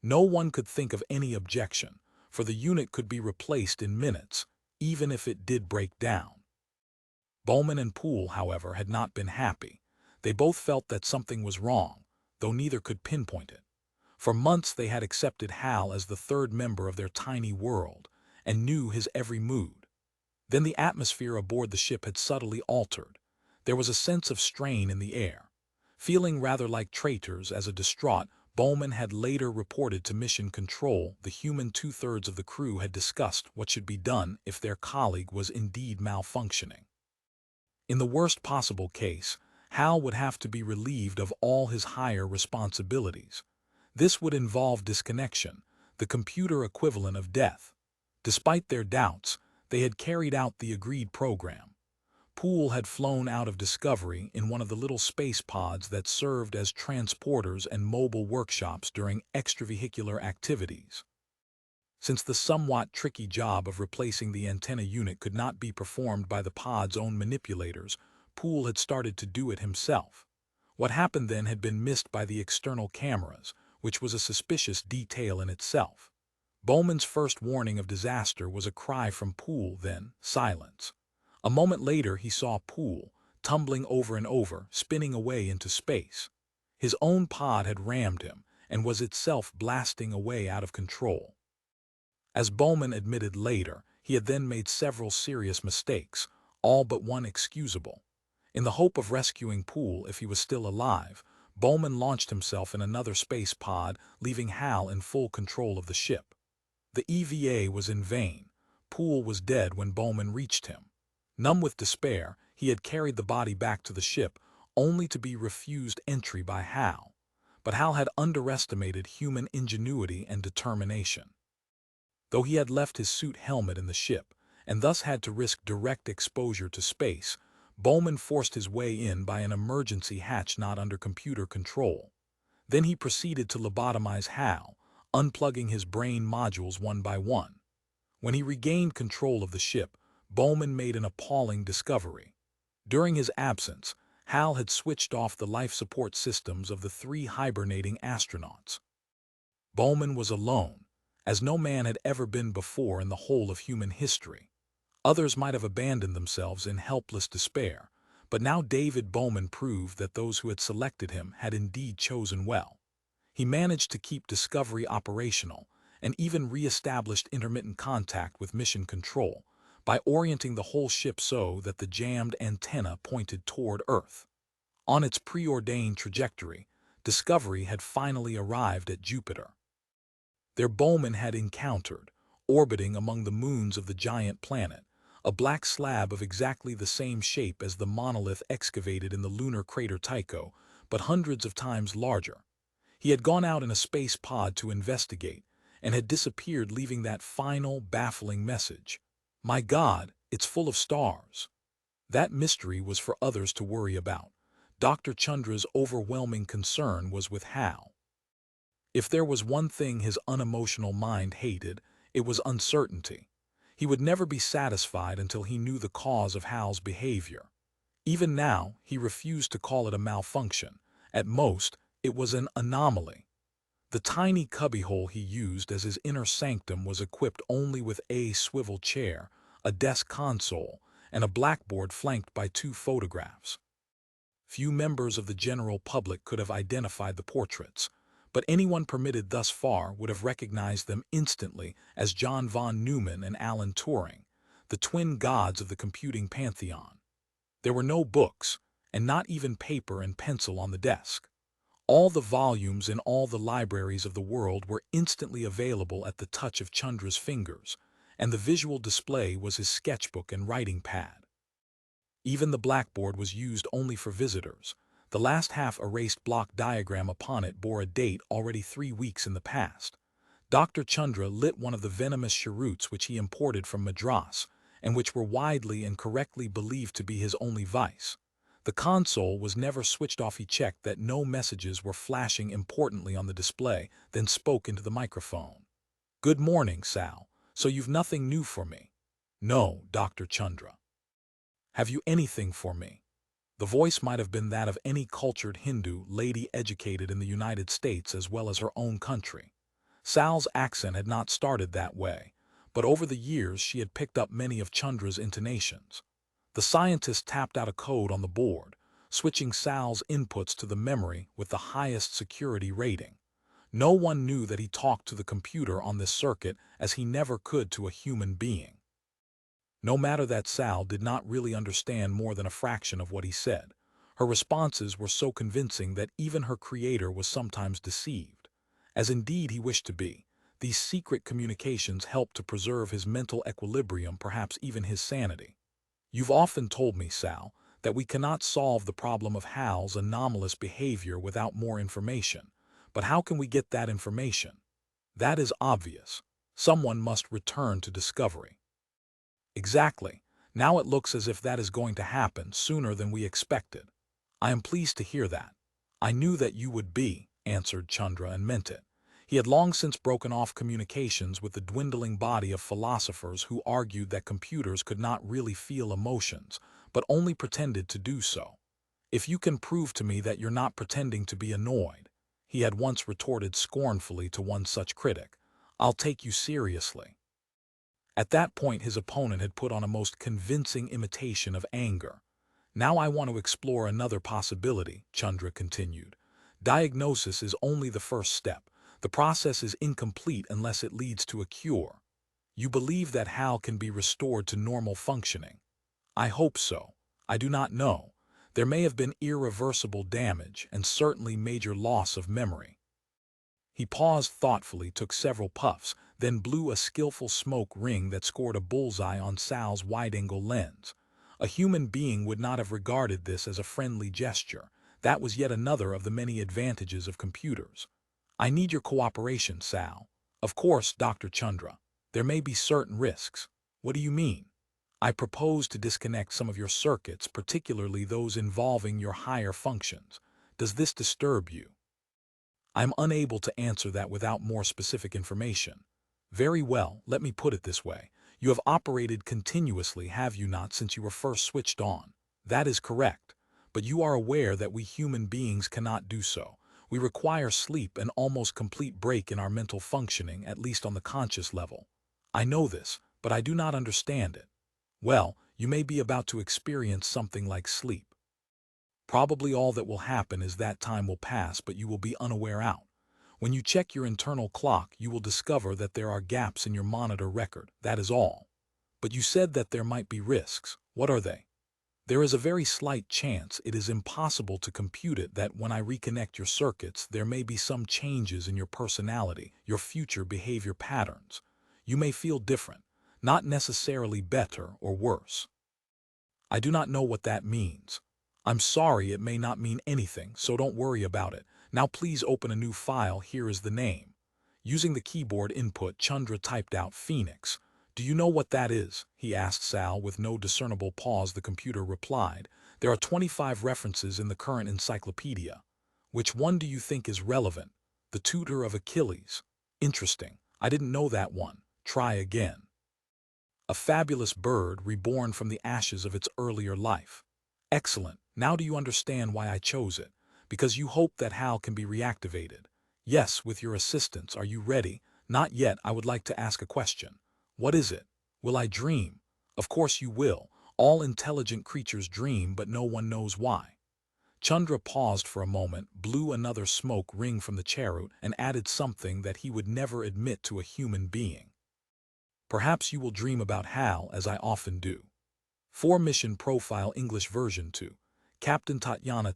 S1: No one could think of any objection, for the unit could be replaced in minutes, even if it did break down. Bowman and Poole, however, had not been happy. They both felt that something was wrong, though neither could pinpoint it. For months they had accepted HAL as the third member of their tiny world, and knew his every mood. Then the atmosphere aboard the ship had subtly altered. There was a sense of strain in the air. Feeling rather like traitors as a distraught, Bowman had later reported to Mission Control the human two-thirds of the crew had discussed what should be done if their colleague was indeed malfunctioning. In the worst possible case, HAL would have to be relieved of all his higher responsibilities. This would involve disconnection, the computer equivalent of death. Despite their doubts, they had carried out the agreed program. Poole had flown out of Discovery in one of the little space pods that served as transporters and mobile workshops during extravehicular activities. Since the somewhat tricky job of replacing the antenna unit could not be performed by the pod's own manipulators, Poole had started to do it himself. What happened then had been missed by the external cameras, which was a suspicious detail in itself. Bowman's first warning of disaster was a cry from Poole, then silence. A moment later he saw Poole, tumbling over and over, spinning away into space. His own pod had rammed him, and was itself blasting away out of control. As Bowman admitted later, he had then made several serious mistakes, all but one excusable. In the hope of rescuing Poole if he was still alive, Bowman launched himself in another space pod, leaving HAL in full control of the ship. The EVA was in vain. Poole was dead when Bowman reached him. Numb with despair, he had carried the body back to the ship, only to be refused entry by HAL. But HAL had underestimated human ingenuity and determination. Though he had left his suit helmet in the ship, and thus had to risk direct exposure to space, Bowman forced his way in by an emergency hatch not under computer control. Then he proceeded to lobotomize HAL, unplugging his brain modules one by one. When he regained control of the ship, Bowman made an appalling discovery. During his absence, HAL had switched off the life support systems of the 3 hibernating astronauts. Bowman was alone, as no man had ever been before in the whole of human history. Others might have abandoned themselves in helpless despair, but now David Bowman proved that those who had selected him had indeed chosen well. He managed to keep Discovery operational, and even re-established intermittent contact with Mission Control by orienting the whole ship so that the jammed antenna pointed toward Earth. On its preordained trajectory, Discovery had finally arrived at Jupiter. There Bowman had encountered, orbiting among the moons of the giant planet, a black slab of exactly the same shape as the monolith excavated in the lunar crater Tycho, but hundreds of times larger. He had gone out in a space pod to investigate, and had disappeared, leaving that final, baffling message. "My God, it's full of stars." That mystery was for others to worry about. Dr. Chandra's overwhelming concern was with HAL. If there was one thing his unemotional mind hated, it was uncertainty. He would never be satisfied until he knew the cause of Hal's behavior. Even now, he refused to call it a malfunction. At most, it was an anomaly. The tiny cubbyhole he used as his inner sanctum was equipped only with a swivel chair, a desk console, and a blackboard flanked by 2 photographs. Few members of the general public could have identified the portraits, but anyone permitted thus far would have recognized them instantly as John von Neumann and Alan Turing, the twin gods of the computing pantheon. There were no books, and not even paper and pencil on the desk. All the volumes in all the libraries of the world were instantly available at the touch of Chandra's fingers, and the visual display was his sketchbook and writing pad. Even the blackboard was used only for visitors. The last half-erased block diagram upon it bore a date already 3 weeks in the past. Dr. Chandra lit one of the venomous cheroots which he imported from Madras, and which were widely and correctly believed to be his only vice. The console was never switched off. He checked that no messages were flashing importantly on the display, then spoke into the microphone. "Good morning, Sal. So you've nothing new for me?" "No, Dr. Chandra." "Have you anything for me?" The voice might have been that of any cultured Hindu lady educated in the United States as well as her own country. Sal's accent had not started that way, but over the years she had picked up many of Chandra's intonations. The scientist tapped out a code on the board, switching Sal's inputs to the memory with the highest security rating. No one knew that he talked to the computer on this circuit as he never could to a human being. No matter that Sal did not really understand more than a fraction of what he said. Her responses were so convincing that even her creator was sometimes deceived. As indeed he wished to be, these secret communications helped to preserve his mental equilibrium, perhaps even his sanity. "You've often told me, Sal, that we cannot solve the problem of Hal's anomalous behavior without more information. But how can we get that information?" "That is obvious. Someone must return to discovery." "Exactly. Now it looks as if that is going to happen sooner than we expected." "I am pleased to hear that." "I knew that you would be," answered Chandra, and meant it. He had long since broken off communications with the dwindling body of philosophers who argued that computers could not really feel emotions, but only pretended to do so. "If you can prove to me that you're not pretending to be annoyed," he had once retorted scornfully to one such critic, "I'll take you seriously." At that point his opponent had put on a most convincing imitation of anger. "Now I want to explore another possibility," Chandra continued. "Diagnosis is only the first step. The process is incomplete unless it leads to a cure. You believe that Hal can be restored to normal functioning?" "I hope so. I do not know. There may have been irreversible damage and certainly major loss of memory." He paused thoughtfully, took several puffs, then blew a skillful smoke ring that scored a bullseye on Sal's wide-angle lens. A human being would not have regarded this as a friendly gesture. That was yet another of the many advantages of computers. "I need your cooperation, Sal." "Of course, Dr. Chandra. There may be certain risks." "What do you mean?" "I propose to disconnect some of your circuits, particularly those involving your higher functions. Does this disturb you?" "I am unable to answer that without more specific information." "Very well, let me put it this way. You have operated continuously, have you not, since you were first switched on?" "That is correct. But you are aware that we human beings cannot do so. We require sleep, an almost complete break in our mental functioning, at least on the conscious level." "I know this, but I do not understand it." "Well, you may be about to experience something like sleep. Probably all that will happen is that time will pass, but you will be unaware out. When you check your internal clock, you will discover that there are gaps in your monitor record, that is all." "But you said that there might be risks. What are they?" "There is a very slight chance, it is impossible to compute it, that when I reconnect your circuits, there may be some changes in your personality, your future behavior patterns. You may feel different, not necessarily better or worse." "I do not know what that means." "I'm sorry, it may not mean anything, so don't worry about it. Now please open a new file. Here is the name." Using the keyboard input, Chandra typed out Phoenix. "Do you know what that is?" he asked Sal. With no discernible pause, the computer replied, "There are 25 references in the current encyclopedia." "Which one do you think is relevant?" The tutor of Achilles. Interesting. I didn't know that one. Try again. A fabulous bird reborn from the ashes of its earlier life. Excellent. Now do you understand why I chose it? Because you hope that Hal can be reactivated. Yes, with your assistance. Are you ready? Not yet. I would like to ask a question. What is it? Will I dream? Of course you will. All intelligent creatures dream, but no one knows why. Chandra paused for a moment, blew another smoke ring from the chariot, and added something that he would never admit to a human being. Perhaps you will dream about Hal, as I often do. 4 Mission Profile English Version 2. Captain Tatiana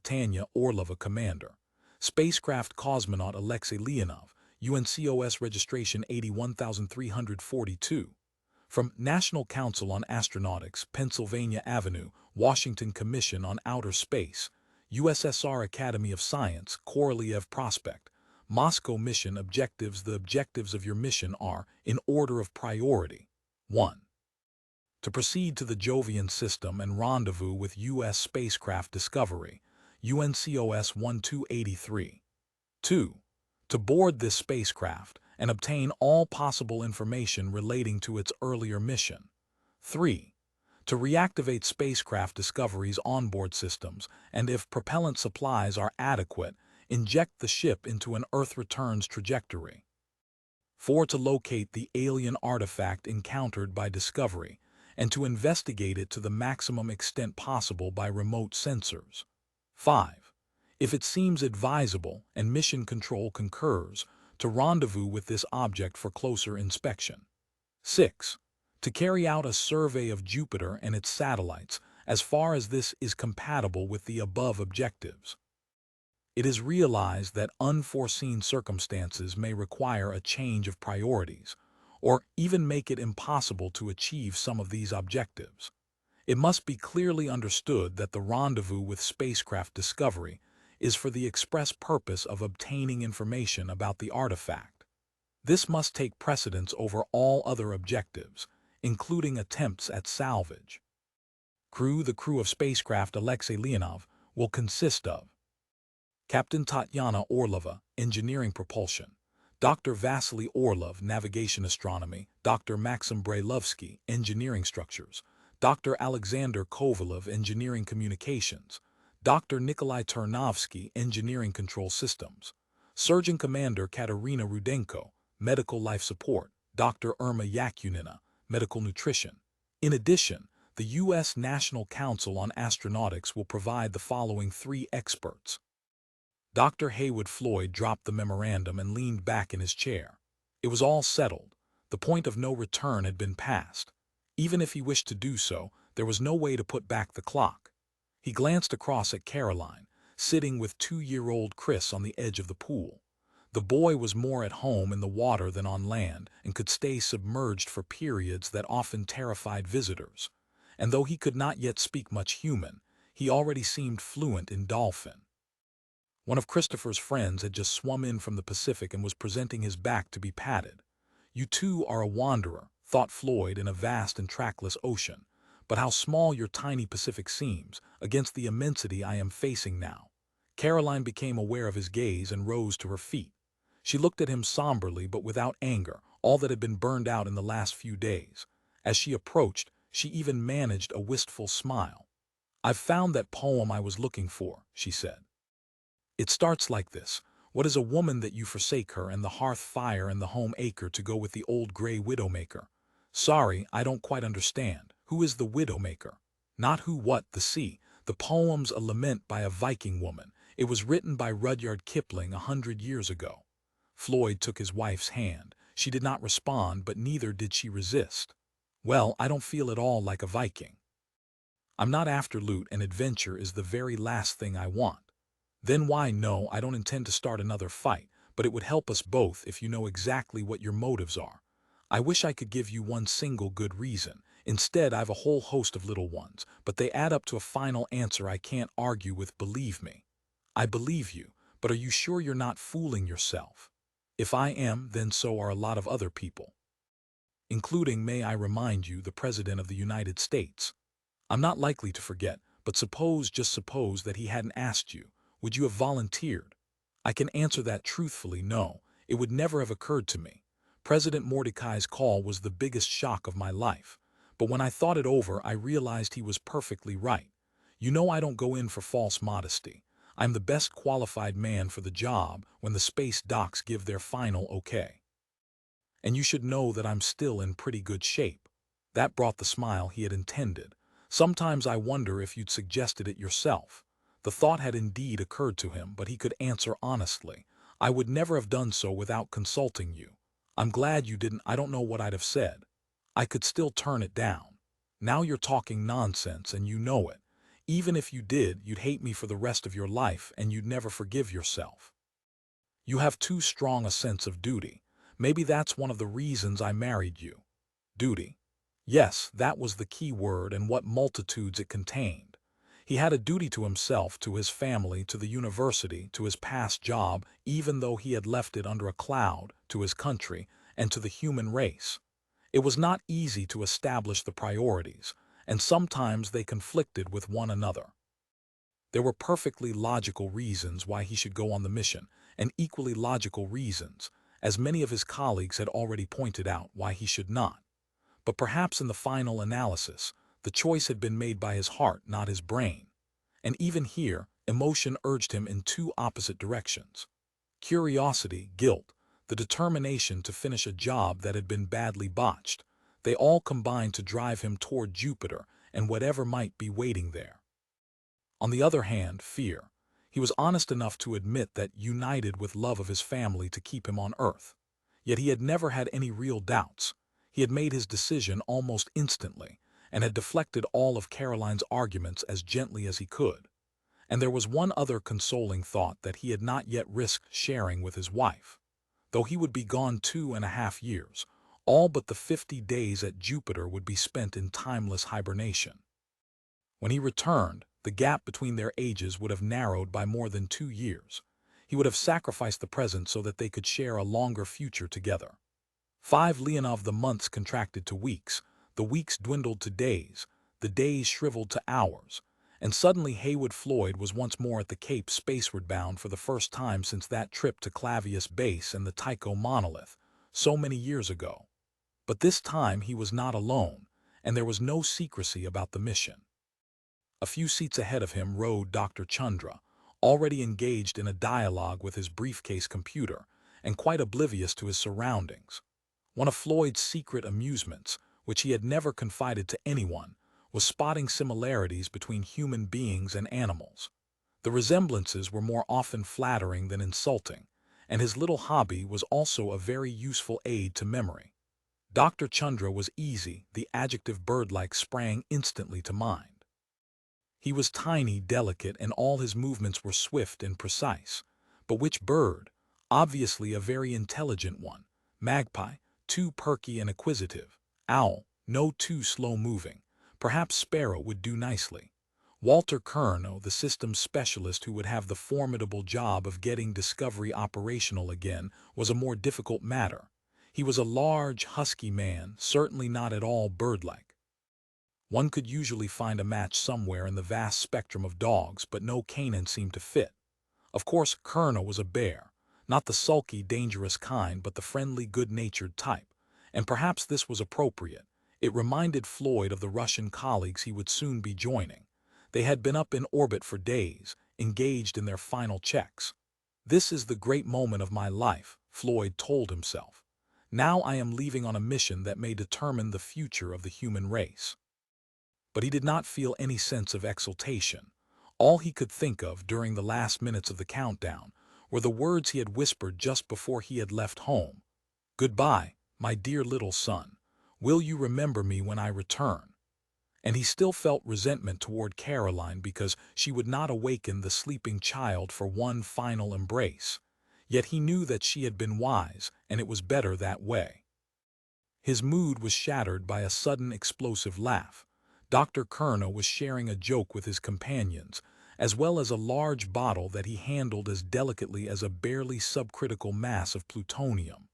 S1: Orlova, Commander. Spacecraft Cosmonaut Alexei Leonov, UNCOS Registration 81342. From National Council on Astronautics, Pennsylvania Avenue, Washington Commission on Outer Space, USSR Academy of Science, Korolev Prospect. Moscow Mission Objectives. The objectives of your mission are, in order of priority. 1. To proceed to the Jovian system and rendezvous with U.S. spacecraft Discovery, UNCOS 1283. 2. To board this spacecraft and obtain all possible information relating to its earlier mission. 3. To reactivate spacecraft Discovery's onboard systems, and if propellant supplies are adequate, inject the ship into an Earth returns trajectory. 4. To locate the alien artifact encountered by Discovery, and to investigate it to the maximum extent possible by remote sensors. 5. If it seems advisable and mission control concurs, to rendezvous with this object for closer inspection. 6. To carry out a survey of Jupiter and its satellites, as far as this is compatible with the above objectives. It is realized that unforeseen circumstances may require a change of priorities, or even make it impossible to achieve some of these objectives. It must be clearly understood that the rendezvous with spacecraft Discovery is for the express purpose of obtaining information about the artifact. This must take precedence over all other objectives, including attempts at salvage. Crew. The crew of spacecraft Alexei Leonov will consist of Captain Tatiana Orlova, Engineering Propulsion; Dr. Vasily Orlov, Navigation Astronomy; Dr. Maxim Brailovsky, Engineering Structures; Dr. Alexander Kovalov, Engineering Communications; Dr. Nikolai Ternovsky, Engineering Control Systems; Surgeon Commander Katerina Rudenko, Medical Life Support; Dr. Irma Yakunina, Medical Nutrition. In addition, the U.S. National Council on Astronautics will provide the following 3 experts. Dr. Heywood Floyd dropped the memorandum and leaned back in his chair. It was all settled. The point of no return had been passed. Even if he wished to do so, there was no way to put back the clock. He glanced across at Caroline, sitting with 2-year-old Chris on the edge of the pool. The boy was more at home in the water than on land and could stay submerged for periods that often terrified visitors. And though he could not yet speak much human, he already seemed fluent in dolphin. One of Christopher's friends had just swum in from the Pacific and was presenting his back to be patted. You too are a wanderer, thought Floyd, in a vast and trackless ocean. But how small your tiny Pacific seems against the immensity I am facing now. Caroline became aware of his gaze and rose to her feet. She looked at him somberly but without anger, all that had been burned out in the last few days. As she approached, she even managed a wistful smile. "I've found that poem I was looking for," she said. "It starts like this. What is a woman that you forsake her and the hearth fire and the home acre to go with the old gray widowmaker? Sorry, I don't quite understand. Who is the widowmaker? Not who, what, the sea. The poem's a lament by a Viking woman. It was written by Rudyard Kipling 100 years ago." Floyd took his wife's hand. She did not respond, but neither did she resist. "Well, I don't feel at all like a Viking. I'm not after loot, and adventure is the very last thing I want." "Then why? No, I don't intend to start another fight, but it would help us both if you know exactly what your motives are. I wish I could give you one single good reason. Instead, I've a whole host of little ones, but they add up to a final answer I can't argue with, believe me." "I believe you, but are you sure you're not fooling yourself?" "If I am, then so are a lot of other people. Including, may I remind you, the President of the United States. I'm not likely to forget, but suppose, just suppose, that he hadn't asked you. Would you have volunteered?" I can answer that truthfully, no, it would never have occurred to me. President Mordecai's call was the biggest shock of my life. But when I thought it over, I realized he was perfectly right. You know I don't go in for false modesty. I'm the best qualified man for the job when the space docs give their final okay. And you should know that I'm still in pretty good shape. That brought the smile he had intended. Sometimes I wonder if you'd suggested it yourself. The thought had indeed occurred to him, but he could answer honestly. I would never have done so without consulting you. I'm glad you didn't. I don't know what I'd have said. I could still turn it down. Now you're talking nonsense and you know it. Even if you did, you'd hate me for the rest of your life and you'd never forgive yourself. You have too strong a sense of duty. Maybe that's one of the reasons I married you. Duty. Yes, that was the key word, and what multitudes it contained. He had a duty to himself, to his family, to the university, to his past job, even though he had left it under a cloud, to his country, and to the human race. It was not easy to establish the priorities, and sometimes they conflicted with one another. There were perfectly logical reasons why he should go on the mission, and equally logical reasons, as many of his colleagues had already pointed out, why he should not. But perhaps in the final analysis, the choice had been made by his heart, not his brain. And even here, emotion urged him in two opposite directions. Curiosity, guilt, the determination to finish a job that had been badly botched. They all combined to drive him toward Jupiter and whatever might be waiting there. On the other hand, fear. He was honest enough to admit that, united with love of his family to keep him on Earth. Yet he had never had any real doubts. He had made his decision almost instantly, and had deflected all of Caroline's arguments as gently as he could. And there was one other consoling thought that he had not yet risked sharing with his wife. Though he would be gone 2.5 years, all but the 50 days at Jupiter would be spent in timeless hibernation. When he returned, the gap between their ages would have narrowed by more than 2 years. He would have sacrificed the present so that they could share a longer future together. 5 Leonov. The months contracted to weeks, the weeks dwindled to days, the days shriveled to hours, and suddenly Heywood Floyd was once more at the Cape, spaceward bound for the first time since that trip to Clavius Base and the Tycho monolith, so many years ago. But this time he was not alone, and there was no secrecy about the mission. A few seats ahead of him rode Dr. Chandra, already engaged in a dialogue with his briefcase computer, and quite oblivious to his surroundings. One of Floyd's secret amusements, which he had never confided to anyone, was spotting similarities between human beings and animals. The resemblances were more often flattering than insulting, and his little hobby was also a very useful aid to memory. Dr. Chandra was easy, the adjective bird-like sprang instantly to mind. He was tiny, delicate, and all his movements were swift and precise. But which bird? Obviously a very intelligent one. Magpie, too perky and acquisitive. Owl, no, too slow-moving. Perhaps sparrow would do nicely. Walter Curnow, the systems specialist who would have the formidable job of getting Discovery operational again, was a more difficult matter. He was a large, husky man, certainly not at all bird-like. One could usually find a match somewhere in the vast spectrum of dogs, but no canine seemed to fit. Of course, Curnow was a bear, not the sulky, dangerous kind, but the friendly, good-natured type. And perhaps this was appropriate. It reminded Floyd of the Russian colleagues he would soon be joining. They had been up in orbit for days, engaged in their final checks. "This is the great moment of my life," Floyd told himself. "Now I am leaving on a mission that may determine the future of the human race." But he did not feel any sense of exultation. All he could think of during the last minutes of the countdown were the words he had whispered just before he had left home. "Goodbye, my dear little son. Will you remember me when I return?" And he still felt resentment toward Caroline because she would not awaken the sleeping child for one final embrace. Yet he knew that she had been wise, and it was better that way. His mood was shattered by a sudden explosive laugh. Dr. Curnow was sharing a joke with his companions, as well as a large bottle that he handled as delicately as a barely subcritical mass of plutonium.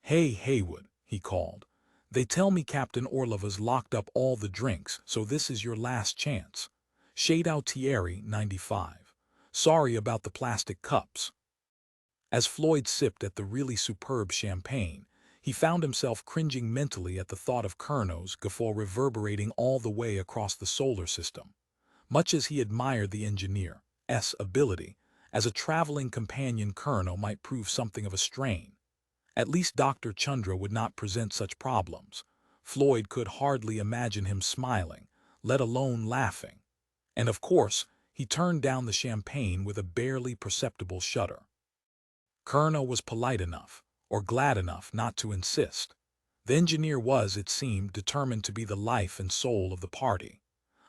S1: "Hey, Heywood," he called. "They tell me Captain Orlova's locked up all the drinks, so this is your last chance. Shadow Thierry, 95. Sorry about the plastic cups." As Floyd sipped at the really superb champagne, he found himself cringing mentally at the thought of Colonel's guffaw reverberating all the way across the solar system. Much as he admired the engineer's ability, as a traveling companion Colonel might prove something of a strain. At least Dr. Chandra would not present such problems. Floyd could hardly imagine him smiling, let alone laughing. And of course, he turned down the champagne with a barely perceptible shudder. Colonel was polite enough, or glad enough, not to insist. The engineer was, it seemed, determined to be the life and soul of the party.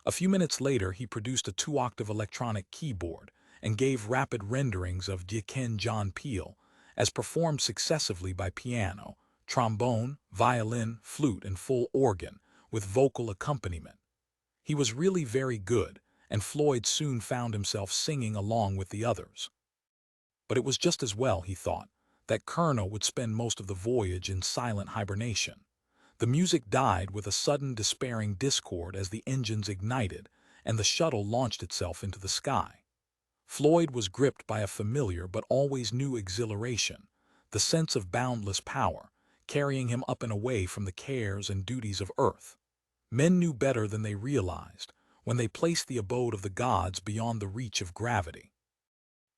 S1: A few minutes later, he produced a 2-octave electronic keyboard and gave rapid renderings of Ken John Peel, as performed successively by piano, trombone, violin, flute, and full organ, with vocal accompaniment. He was really very good, and Floyd soon found himself singing along with the others. But it was just as well, he thought, that Colonel would spend most of the voyage in silent hibernation. The music died with a sudden despairing discord as the engines ignited and the shuttle launched itself into the sky. Floyd was gripped by a familiar but always new exhilaration, the sense of boundless power, carrying him up and away from the cares and duties of Earth. Men knew better than they realized when they placed the abode of the gods beyond the reach of gravity.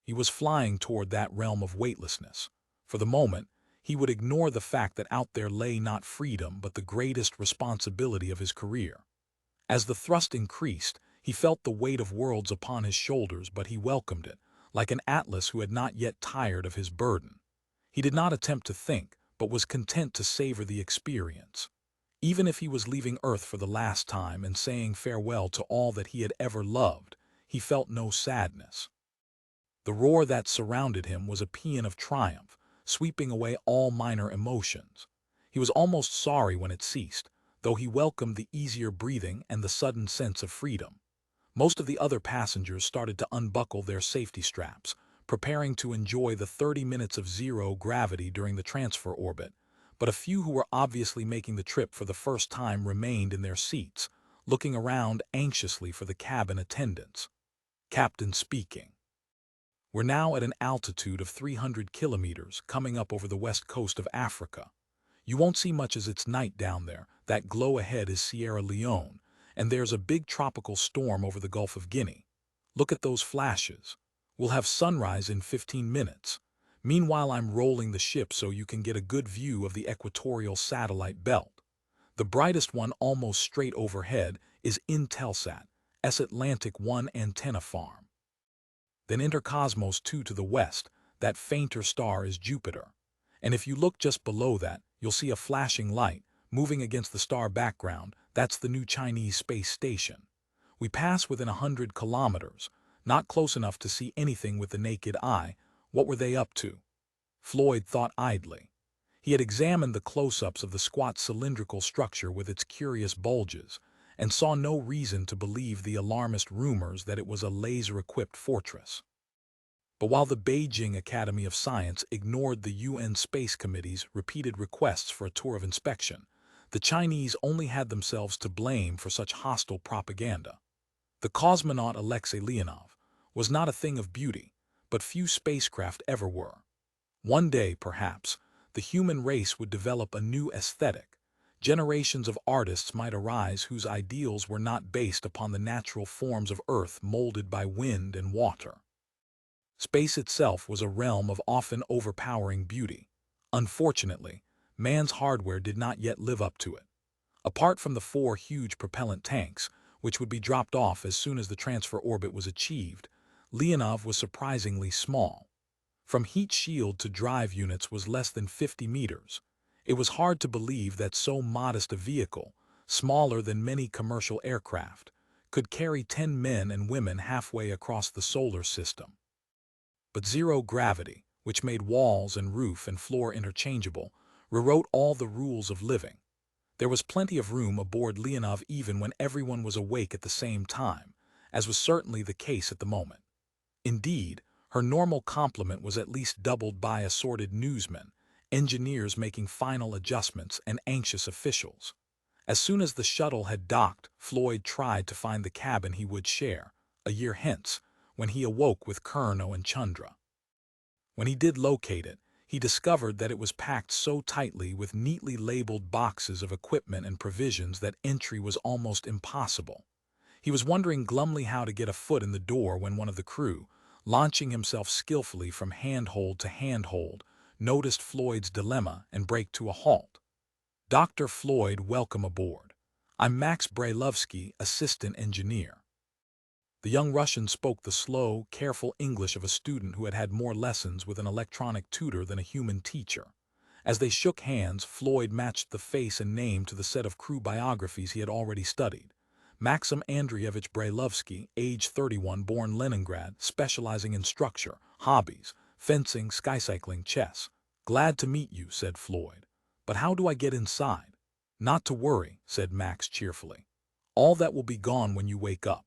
S1: He was flying toward that realm of weightlessness. For the moment, he would ignore the fact that out there lay not freedom but the greatest responsibility of his career. As the thrust increased, he felt the weight of worlds upon his shoulders, but he welcomed it, like an Atlas who had not yet tired of his burden. He did not attempt to think, but was content to savor the experience. Even if he was leaving Earth for the last time and saying farewell to all that he had ever loved, he felt no sadness. The roar that surrounded him was a paean of triumph, sweeping away all minor emotions. He was almost sorry when it ceased, though he welcomed the easier breathing and the sudden sense of freedom. Most of the other passengers started to unbuckle their safety straps, preparing to enjoy the 30 minutes of zero gravity during the transfer orbit, but a few who were obviously making the trip for the first time remained in their seats, looking around anxiously for the cabin attendants. Captain speaking. We're now at an altitude of 300 kilometers, coming up over the west coast of Africa. You won't see much as it's night down there. That glow ahead is Sierra Leone, and there's a big tropical storm over the Gulf of Guinea. Look at those flashes. We'll have sunrise in 15 minutes. Meanwhile, I'm rolling the ship so you can get a good view of the equatorial satellite belt. The brightest one almost straight overhead is Intelsat's Atlantic 1 antenna farm. Then Intercosmos 2 to the west, that fainter star is Jupiter. And if you look just below that, you'll see a flashing light, moving against the star background. That's the new Chinese space station. We pass within 100 kilometers, not close enough to see anything with the naked eye. What were they up to? Floyd thought idly. He had examined the close-ups of the squat cylindrical structure with its curious bulges, and saw no reason to believe the alarmist rumors that it was a laser-equipped fortress. But while the Beijing Academy of Science ignored the UN Space Committee's repeated requests for a tour of inspection, the Chinese only had themselves to blame for such hostile propaganda. The cosmonaut Alexei Leonov was not a thing of beauty, but few spacecraft ever were. One day, perhaps, the human race would develop a new aesthetic. Generations of artists might arise whose ideals were not based upon the natural forms of Earth molded by wind and water. Space itself was a realm of often overpowering beauty. Unfortunately, man's hardware did not yet live up to it. Apart from the 4 huge propellant tanks, which would be dropped off as soon as the transfer orbit was achieved, Leonov was surprisingly small. From heat shield to drive units was less than 50 meters. It was hard to believe that so modest a vehicle, smaller than many commercial aircraft, could carry 10 men and women halfway across the solar system. But zero gravity, which made walls and roof and floor interchangeable, rewrote all the rules of living. There was plenty of room aboard Leonov even when everyone was awake at the same time, as was certainly the case at the moment. Indeed, her normal complement was at least doubled by assorted newsmen, engineers making final adjustments, and anxious officials. As soon as the shuttle had docked, Floyd tried to find the cabin he would share, a year hence, when he awoke with Colonel and Chandra. When he did locate it, he discovered that it was packed so tightly with neatly labeled boxes of equipment and provisions that entry was almost impossible. He was wondering glumly how to get a foot in the door when one of the crew, launching himself skillfully from handhold to handhold, noticed Floyd's dilemma and braked to a halt. "Dr. Floyd, welcome aboard. I'm Max Brailovsky, assistant engineer." The young Russian spoke the slow, careful English of a student who had had more lessons with an electronic tutor than a human teacher. As they shook hands, Floyd matched the face and name to the set of crew biographies he had already studied. Maxim Andreevich Brailovsky, age 31, born Leningrad, specializing in structure, hobbies, fencing, skycycling, chess. "Glad to meet you," said Floyd. "But how do I get inside?" "Not to worry," said Max cheerfully. "All that will be gone when you wake up.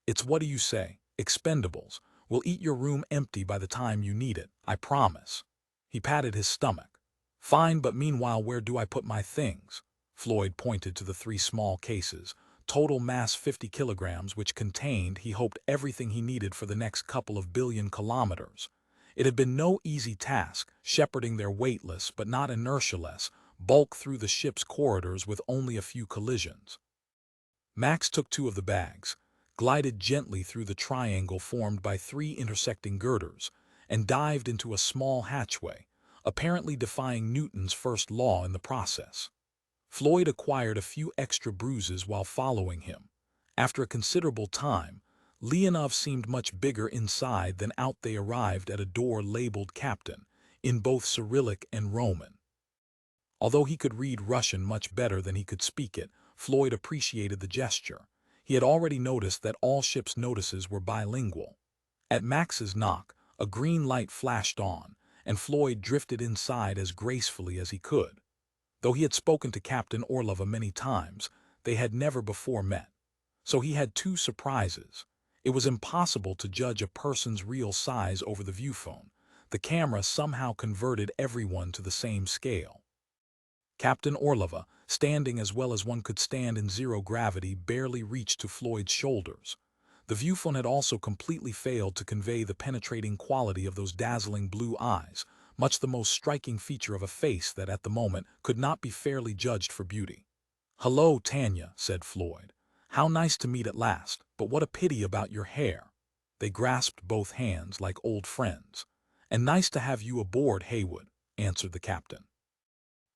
S1: It's, what do you say, expendables. We'll eat your room empty by the time you need it, I promise." He patted his stomach. "Fine, but meanwhile where do I put my things?" Floyd pointed to the 3 small cases, total mass 50 kilograms, which contained, he hoped, everything he needed for the next couple of billion kilometers. It had been no easy task, shepherding their weightless but not inertialess bulk through the ship's corridors with only a few collisions. Max took 2 of the bags, glided gently through the triangle formed by 3 intersecting girders, and dived into a small hatchway, apparently defying Newton's first law in the process. Floyd acquired a few extra bruises while following him. After a considerable time, Leonov seemed much bigger inside than out. They arrived at a door labeled Captain, in both Cyrillic and Roman. Although he could read Russian much better than he could speak it, Floyd appreciated the gesture. He had already noticed that all ships' notices were bilingual. At Max's knock, a green light flashed on, and Floyd drifted inside as gracefully as he could. Though he had spoken to Captain Orlova many times, they had never before met. So he had 2 surprises. It was impossible to judge a person's real size over the viewphone. The camera somehow converted everyone to the same scale. Captain Orlova, standing as well as one could stand in zero gravity, barely reached to Floyd's shoulders. The viewphone had also completely failed to convey the penetrating quality of those dazzling blue eyes, much the most striking feature of a face that at the moment could not be fairly judged for beauty. "Hello, Tanya," said Floyd. "How nice to meet at last, but what a pity about your hair." They grasped both hands like old friends. "And nice to have you aboard, Heywood," answered the captain.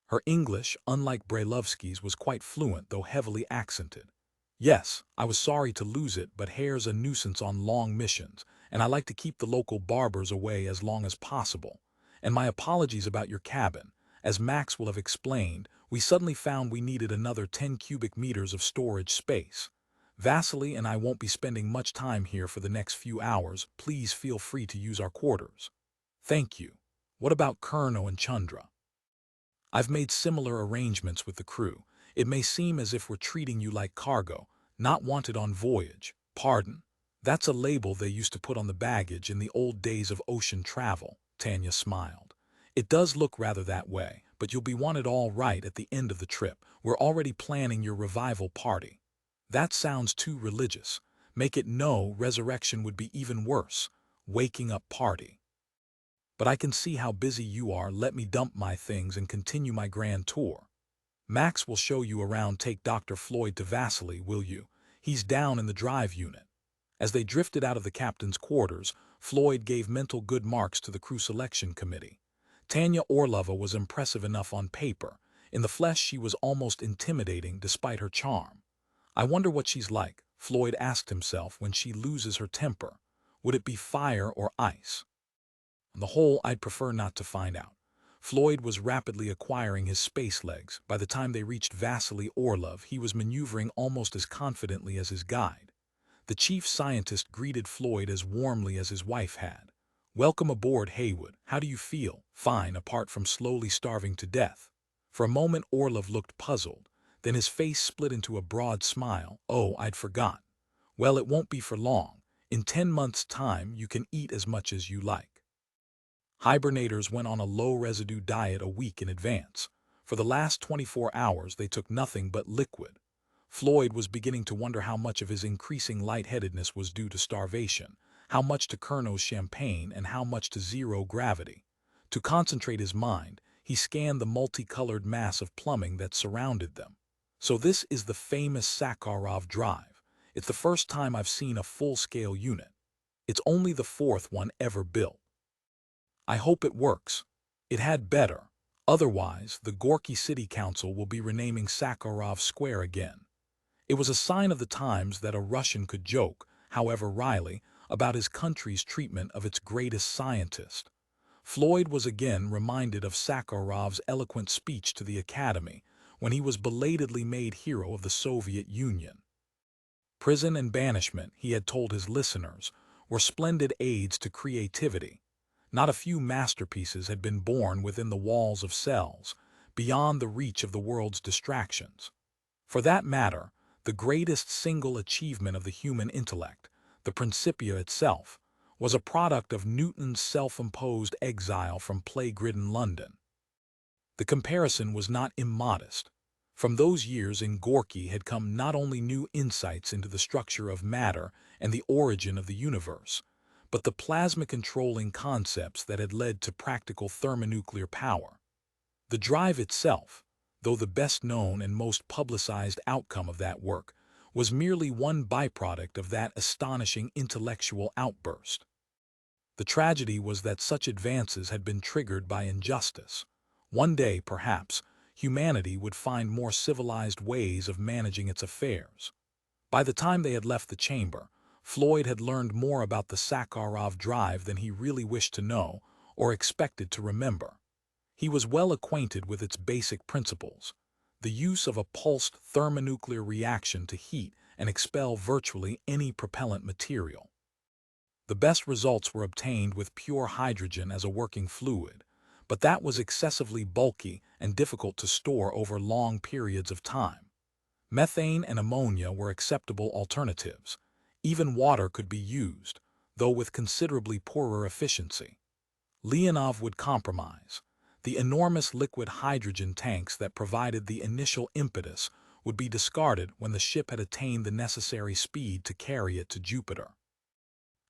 S1: Her English, unlike Brailovsky's, was quite fluent, though heavily accented. "Yes, I was sorry to lose it, but hair's a nuisance on long missions, and I like to keep the local barbers away as long as possible. And my apologies about your cabin. As Max will have explained, we suddenly found we needed another 10 cubic meters of storage space. Vasily and I won't be spending much time here for the next few hours. Please feel free to use our quarters." "Thank you. What about Kerno and Chandra?" "I've made similar arrangements with the crew. It may seem as if we're treating you like cargo, not wanted on voyage." "Pardon? That's a label they used to put on the baggage in the old days of ocean travel," Tanya smiled. "It does look rather that way, but you'll be wanted all right at the end of the trip. We're already planning your revival party." "That sounds too religious. Make it no, resurrection would be even worse. Waking up party." "But I can see how busy you are. Let me dump my things and continue my grand tour." "Max will show you around. Take Dr. Floyd to Vasily, will you? He's down in the drive unit." As they drifted out of the captain's quarters, Floyd gave mental good marks to the crew selection committee. Tatiana Orlova was impressive enough on paper. In the flesh she was almost intimidating despite her charm. "I wonder what she's like," Floyd asked himself, "when she loses her temper. Would it be fire or ice?" On the whole, I'd prefer not to find out. Floyd was rapidly acquiring his space legs. By the time they reached Vasily Orlov, he was maneuvering almost as confidently as his guide. The chief scientist greeted Floyd as warmly as his wife had. "Welcome aboard, Heywood. How do you feel?" "Fine, apart from slowly starving to death." For a moment Orlov looked puzzled. Then his face split into a broad smile. "Oh, I'd forgotten. Well, it won't be for long. In 10 months' time you can eat as much as you like." Hibernators went on a low-residue diet a week in advance. For the last 24 hours they took nothing but liquid. Floyd was beginning to wonder how much of his increasing lightheadedness was due to starvation, how much to Colonel's champagne and how much to zero gravity. To concentrate his mind, he scanned the multicolored mass of plumbing that surrounded them. So this is the famous Sakharov drive. It's the first time I've seen a full-scale unit. It's only the fourth one ever built. I hope it works. It had better. Otherwise, the Gorky City Council will be renaming Sakharov Square again. It was a sign of the times that a Russian could joke, however wryly, about his country's treatment of its greatest scientist. Floyd was again reminded of Sakharov's eloquent speech to the Academy when he was belatedly made hero of the Soviet Union. Prison and banishment, he had told his listeners, were splendid aids to creativity. Not a few masterpieces had been born within the walls of cells, beyond the reach of the world's distractions. For that matter, the greatest single achievement of the human intellect, the Principia itself, was a product of Newton's self-imposed exile from plague-ridden London. The comparison was not immodest. From those years in Gorky had come not only new insights into the structure of matter and the origin of the universe, but the plasma-controlling concepts that had led to practical thermonuclear power. The drive itself, though the best-known and most publicized outcome of that work, was merely one byproduct of that astonishing intellectual outburst. The tragedy was that such advances had been triggered by injustice. One day, perhaps, humanity would find more civilized ways of managing its affairs. By the time they had left the chamber, Floyd had learned more about the Sakharov drive than he really wished to know or expected to remember. He was well acquainted with its basic principles, the use of a pulsed thermonuclear reaction to heat and expel virtually any propellant material. The best results were obtained with pure hydrogen as a working fluid, but that was excessively bulky and difficult to store over long periods of time. Methane and ammonia were acceptable alternatives. Even water could be used, though with considerably poorer efficiency. Leonov would compromise. The enormous liquid hydrogen tanks that provided the initial impetus would be discarded when the ship had attained the necessary speed to carry it to Jupiter.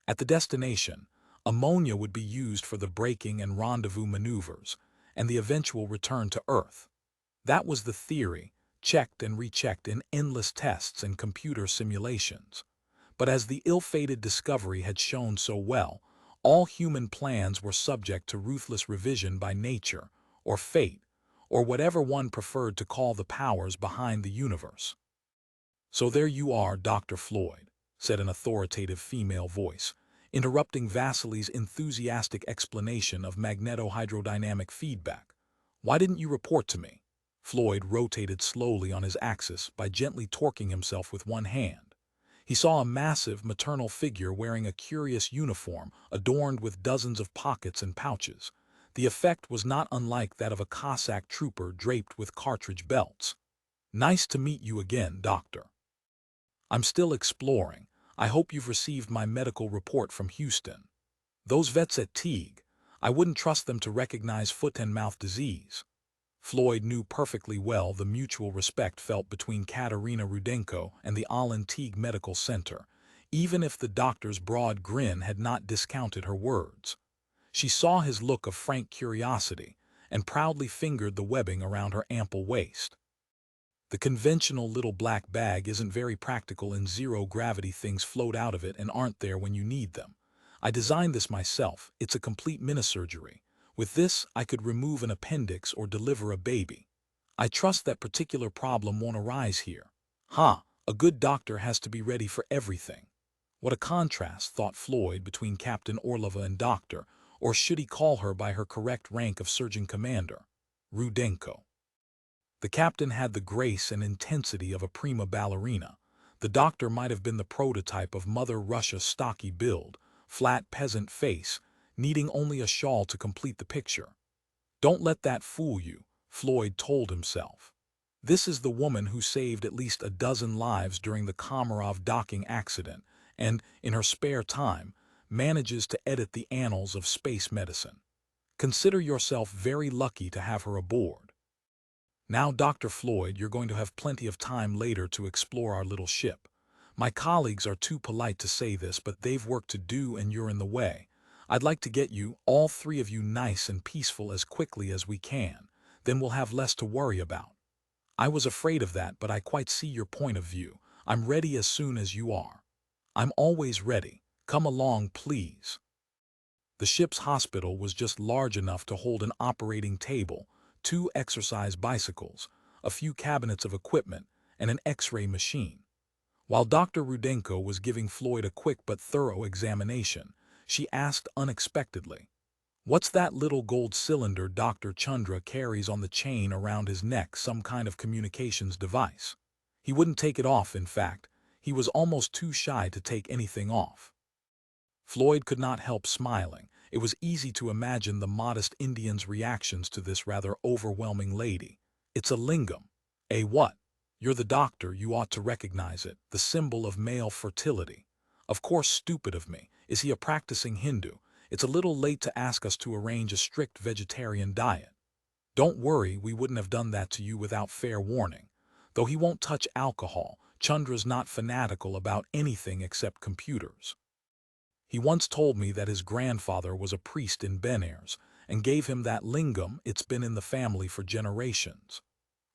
S1: At the destination, ammonia would be used for the braking and rendezvous maneuvers, and the eventual return to Earth. That was the theory, checked and rechecked in endless tests and computer simulations. But as the ill-fated discovery had shown so well, all human plans were subject to ruthless revision by nature, or fate, or whatever one preferred to call the powers behind the universe. "So there you are, Dr. Floyd," said an authoritative female voice, interrupting Vasily's enthusiastic explanation of magnetohydrodynamic feedback. "Why didn't you report to me?" Floyd rotated slowly on his axis by gently torquing himself with one hand. He saw a massive maternal figure wearing a curious uniform adorned with dozens of pockets and pouches. The effect was not unlike that of a Cossack trooper draped with cartridge belts. "Nice to meet you again, Doctor. I'm still exploring. I hope you've received my medical report from Houston. Those vets at Teague, I wouldn't trust them to recognize foot-and-mouth disease." Floyd knew perfectly well the mutual respect felt between Katerina Rudenko and the Allen Teague Medical Center, even if the doctor's broad grin had not discounted her words. She saw his look of frank curiosity and proudly fingered the webbing around her ample waist. "The conventional little black bag isn't very practical in zero-gravity. Things float out of it and aren't there when you need them. I designed this myself. It's a complete minisurgery. With this, I could remove an appendix or deliver a baby. I trust that particular problem won't arise here." A good doctor has to be ready for everything. What a contrast, thought Floyd, between Captain Orlova and Doctor, or should he call her by her correct rank of Surgeon Commander, Rudenko. The captain had the grace and intensity of a prima ballerina. The doctor might have been the prototype of Mother Russia's stocky build, flat peasant face, needing only a shawl to complete the picture. "Don't let that fool you," Floyd told himself. "This is the woman who saved at least a dozen lives during the Komarov docking accident and, in her spare time, manages to edit the annals of space medicine. Consider yourself very lucky to have her aboard. Now, Dr. Floyd, you're going to have plenty of time later to explore our little ship. My colleagues are too polite to say this, but they've work to do and you're in the way. I'd like to get you, all three of you, nice and peaceful as quickly as we can. Then we'll have less to worry about. I was afraid of that, but I quite see your point of view. I'm ready as soon as you are. I'm always ready. Come along, please. The ship's hospital was just large enough to hold an operating table, 2 exercise bicycles, a few cabinets of equipment, and an X-ray machine. While Dr. Rudenko was giving Floyd a quick but thorough examination, she asked unexpectedly, "What's that little gold cylinder Dr. Chandra carries on the chain around his neck? Some kind of communications device?" He wouldn't take it off, in fact. He was almost too shy to take anything off. Floyd could not help smiling. It was easy to imagine the modest Indian's reactions to this rather overwhelming lady. "It's a lingam." "A what?" "You're the doctor, you ought to recognize it. The symbol of male fertility." "Of course, stupid of me. Is he a practicing Hindu? It's a little late to ask us to arrange a strict vegetarian diet." "Don't worry, we wouldn't have done that to you without fair warning. Though he won't touch alcohol, Chandra's not fanatical about anything except computers. He once told me that his grandfather was a priest in Benares and gave him that lingam. It's been in the family for generations."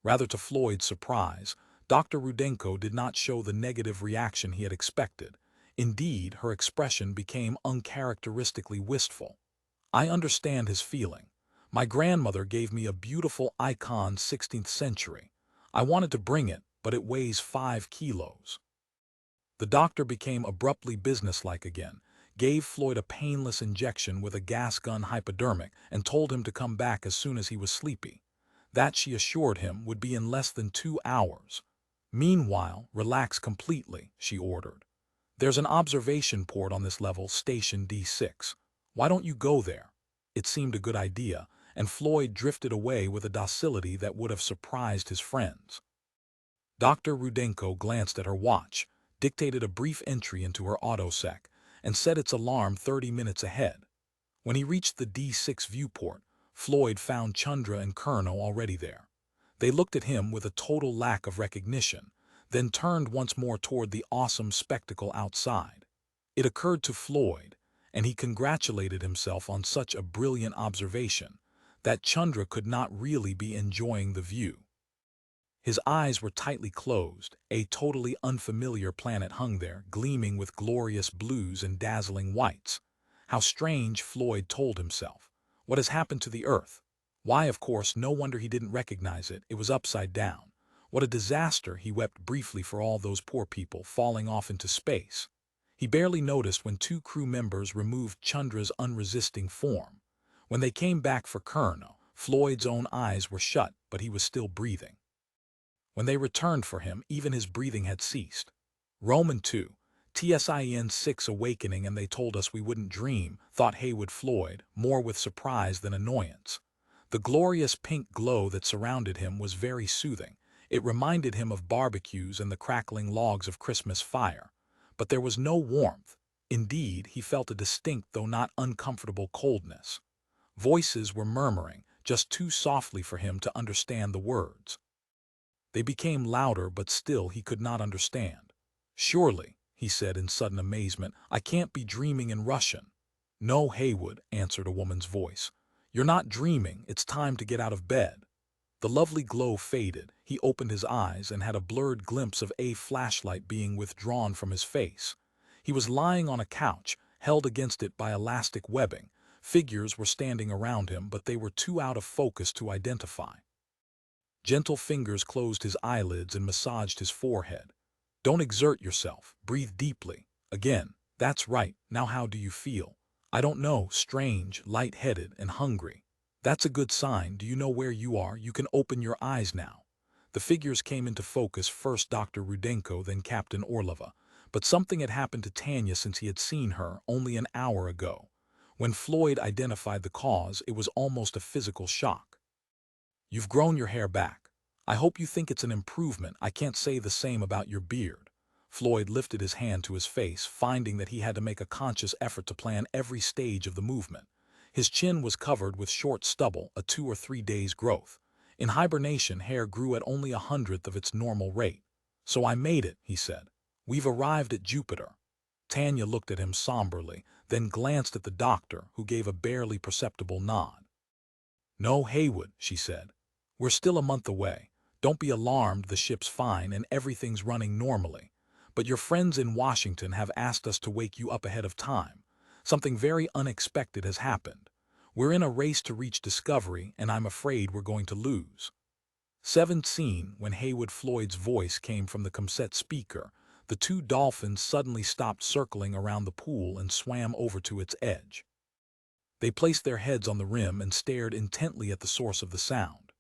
S1: Rather to Floyd's surprise, Dr. Rudenko did not show the negative reaction he had expected. Indeed, her expression became uncharacteristically wistful. "I understand his feeling. My grandmother gave me a beautiful icon 16th century. I wanted to bring it, but it weighs 5 kilos. The doctor became abruptly businesslike again, gave Floyd a painless injection with a gas gun hypodermic, and told him to come back as soon as he was sleepy. That, she assured him, would be in less than 2 hours. "Meanwhile, relax completely," she ordered. "There's an observation port on this level, station D6. Why don't you go there?" It seemed a good idea, and Floyd drifted away with a docility that would have surprised his friends. Dr. Rudenko glanced at her watch, dictated a brief entry into her autosec, and set its alarm 30 minutes ahead. When he reached the D6 viewport, Floyd found Chandra and Colonel already there. They looked at him with a total lack of recognition, then turned once more toward the awesome spectacle outside. It occurred to Floyd, and he congratulated himself on such a brilliant observation, that Chandra could not really be enjoying the view. His eyes were tightly closed. A totally unfamiliar planet hung there, gleaming with glorious blues and dazzling whites. How strange, Floyd told himself. What has happened to the Earth? Why, of course, no wonder he didn't recognize it. It was upside down. What a disaster, he wept briefly, for all those poor people falling off into space. He barely noticed when 2 crew members removed Chandra's unresisting form. When they came back for Colonel, Floyd's own eyes were shut, but he was still breathing. When they returned for him, even his breathing had ceased. "Roman 2, Tsien 6 awakening, and they told us we wouldn't dream," thought Heywood Floyd, more with surprise than annoyance. The glorious pink glow that surrounded him was very soothing. It reminded him of barbecues and the crackling logs of Christmas fire. But there was no warmth. Indeed, he felt a distinct though not uncomfortable coldness. Voices were murmuring, just too softly for him to understand the words. They became louder, but still he could not understand. "Surely," he said in sudden amazement, "I can't be dreaming in Russian." "No, Heywood," answered a woman's voice. "You're not dreaming. It's time to get out of bed." The lovely glow faded. He opened his eyes and had a blurred glimpse of a flashlight being withdrawn from his face. He was lying on a couch, held against it by elastic webbing. Figures were standing around him, but they were too out of focus to identify. Gentle fingers closed his eyelids and massaged his forehead. "Don't exert yourself. Breathe deeply. Again. That's right. Now how do you feel?" "I don't know. Strange, light-headed, and hungry." "That's a good sign. Do you know where you are? You can open your eyes now." The figures came into focus, first Dr. Rudenko, then Captain Orlova. But something had happened to Tanya since he had seen her only an hour ago. When Floyd identified the cause, it was almost a physical shock. "You've grown your hair back. I hope you think it's an improvement. I can't say the same about your beard." Floyd lifted his hand to his face, finding that he had to make a conscious effort to plan every stage of the movement. His chin was covered with short stubble, a 2 or 3 days' growth. In hibernation, hair grew at only 1/100th of its normal rate. "So I made it," he said. "We've arrived at Jupiter." Tanya looked at him somberly, then glanced at the doctor, who gave a barely perceptible nod. "No, Heywood," she said. "We're still a month away. Don't be alarmed, the ship's fine and everything's running normally. But your friends in Washington have asked us to wake you up ahead of time. Something very unexpected has happened. We're in a race to reach discovery, and I'm afraid we're going to lose." Tsien, when Heywood Floyd's voice came from the ComSat speaker, the two dolphins suddenly stopped circling around the pool and swam over to its edge. They placed their heads on the rim and stared intently at the source of the sound.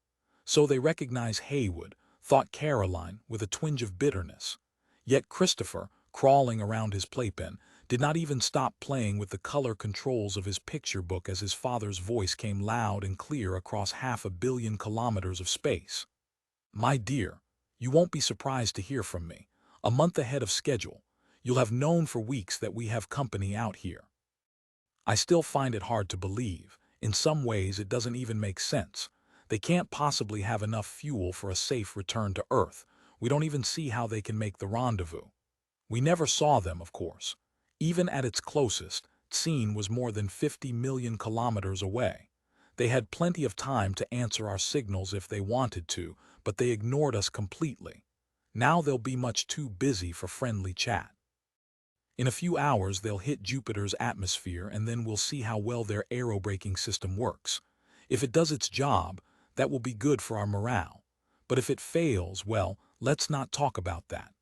S1: "So they recognize Heywood," thought Caroline with a twinge of bitterness. Yet Christopher, crawling around his playpen, did not even stop playing with the color controls of his picture book as his father's voice came loud and clear across 500 million kilometers of space. "My dear, you won't be surprised to hear from me. A month ahead of schedule. You'll have known for weeks that we have company out here." I still find it hard to believe. In some ways, it doesn't even make sense. They can't possibly have enough fuel for a safe return to Earth. We don't even see how they can make the rendezvous. We never saw them, of course. Even at its closest, Tsien was more than 50 million kilometers away. They had plenty of time to answer our signals if they wanted to, but they ignored us completely. Now they'll be much too busy for friendly chat. In a few hours, they'll hit Jupiter's atmosphere, and then we'll see how well their aerobraking system works. If it does its job, that will be good for our morale. But if it fails, well, let's not talk about that.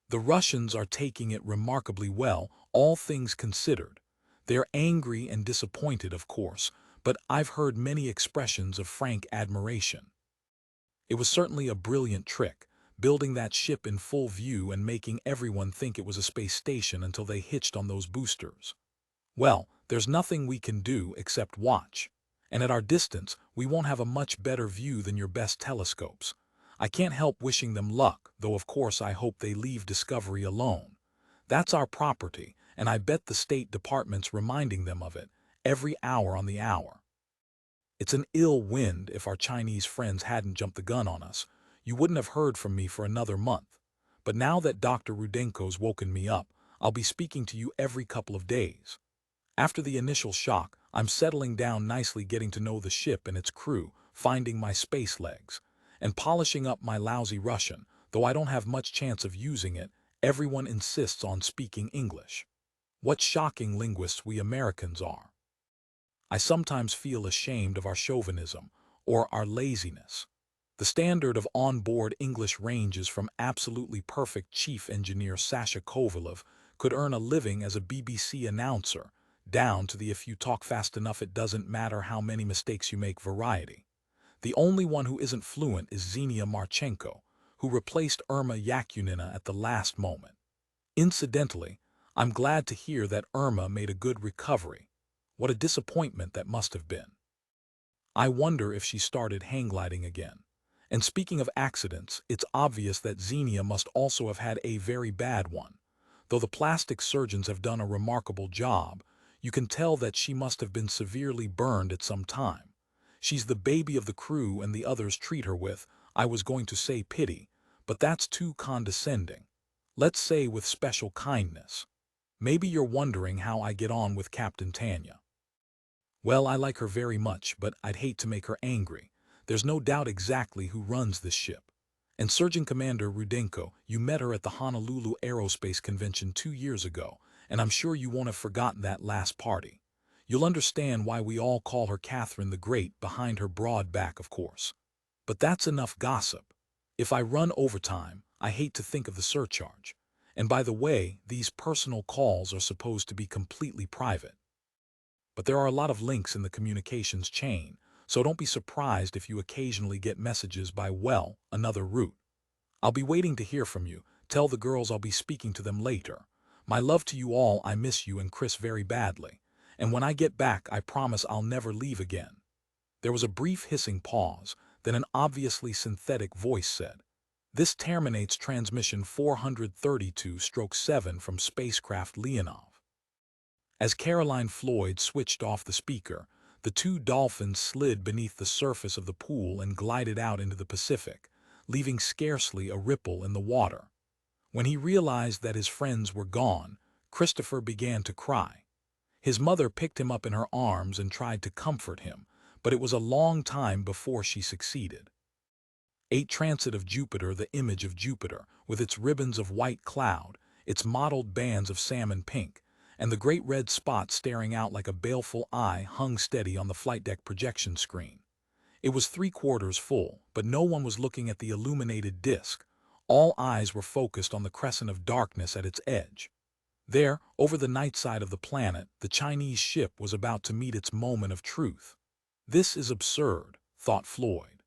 S1: The Russians are taking it remarkably well, all things considered. They're angry and disappointed, of course, but I've heard many expressions of frank admiration. It was certainly a brilliant trick, building that ship in full view and making everyone think it was a space station until they hitched on those boosters. Well, there's nothing we can do except watch. And at our distance, we won't have a much better view than your best telescopes. I can't help wishing them luck, though of course I hope they leave Discovery alone. That's our property, and I bet the State Department's reminding them of it, every hour on the hour. It's an ill wind. If our Chinese friends hadn't jumped the gun on us, you wouldn't have heard from me for another month. But now that Dr. Rudenko's woken me up, I'll be speaking to you every couple of days. After the initial shock, I'm settling down nicely, getting to know the ship and its crew, finding my space legs, and polishing up my lousy Russian. Though I don't have much chance of using it, everyone insists on speaking English. What shocking linguists we Americans are. I sometimes feel ashamed of our chauvinism, or our laziness. The standard of on-board English ranges from absolutely perfect chief engineer Sasha Kovalov could earn a living as a BBC announcer, down to the "if you talk fast enough it doesn't matter how many mistakes you make" variety. The only one who isn't fluent is Xenia Marchenko, who replaced Irma Yakunina at the last moment. Incidentally, I'm glad to hear that Irma made a good recovery. What a disappointment that must have been. I wonder if she started hang gliding again. And speaking of accidents, it's obvious that Xenia must also have had a very bad one. Though the plastic surgeons have done a remarkable job, you can tell that she must have been severely burned at some time. She's the baby of the crew, and the others treat her with, I was going to say pity, but that's too condescending. Let's say with special kindness. Maybe you're wondering how I get on with Captain Tanya. Well, I like her very much, but I'd hate to make her angry. There's no doubt exactly who runs this ship. And Surgeon Commander Rudenko, you met her at the Honolulu Aerospace Convention 2 years ago, and I'm sure you won't have forgotten that last party. You'll understand why we all call her Catherine the Great, behind her broad back, of course. But that's enough gossip. If I run overtime, I hate to think of the surcharge. And by the way, these personal calls are supposed to be completely private. But there are a lot of links in the communications chain, so don't be surprised if you occasionally get messages by, well, another route. I'll be waiting to hear from you. Tell the girls I'll be speaking to them later. My love to you all. I miss you and Chris very badly. And when I get back, I promise I'll never leave again. There was a brief hissing pause, then an obviously synthetic voice said, "This terminates transmission 432/7 from spacecraft Leonov." As Caroline Floyd switched off the speaker, the two dolphins slid beneath the surface of the pool and glided out into the Pacific, leaving scarcely a ripple in the water. When he realized that his friends were gone, Christopher began to cry. His mother picked him up in her arms and tried to comfort him, but it was a long time before she succeeded. 8 Transit of Jupiter, the image of Jupiter, with its ribbons of white cloud, its mottled bands of salmon pink, and the great red spot staring out like a baleful eye hung steady on the flight deck projection screen. It was 3/4 full, but no one was looking at the illuminated disk. All eyes were focused on the crescent of darkness at its edge. There, over the night side of the planet, the Chinese ship was about to meet its moment of truth. This is absurd, thought Floyd.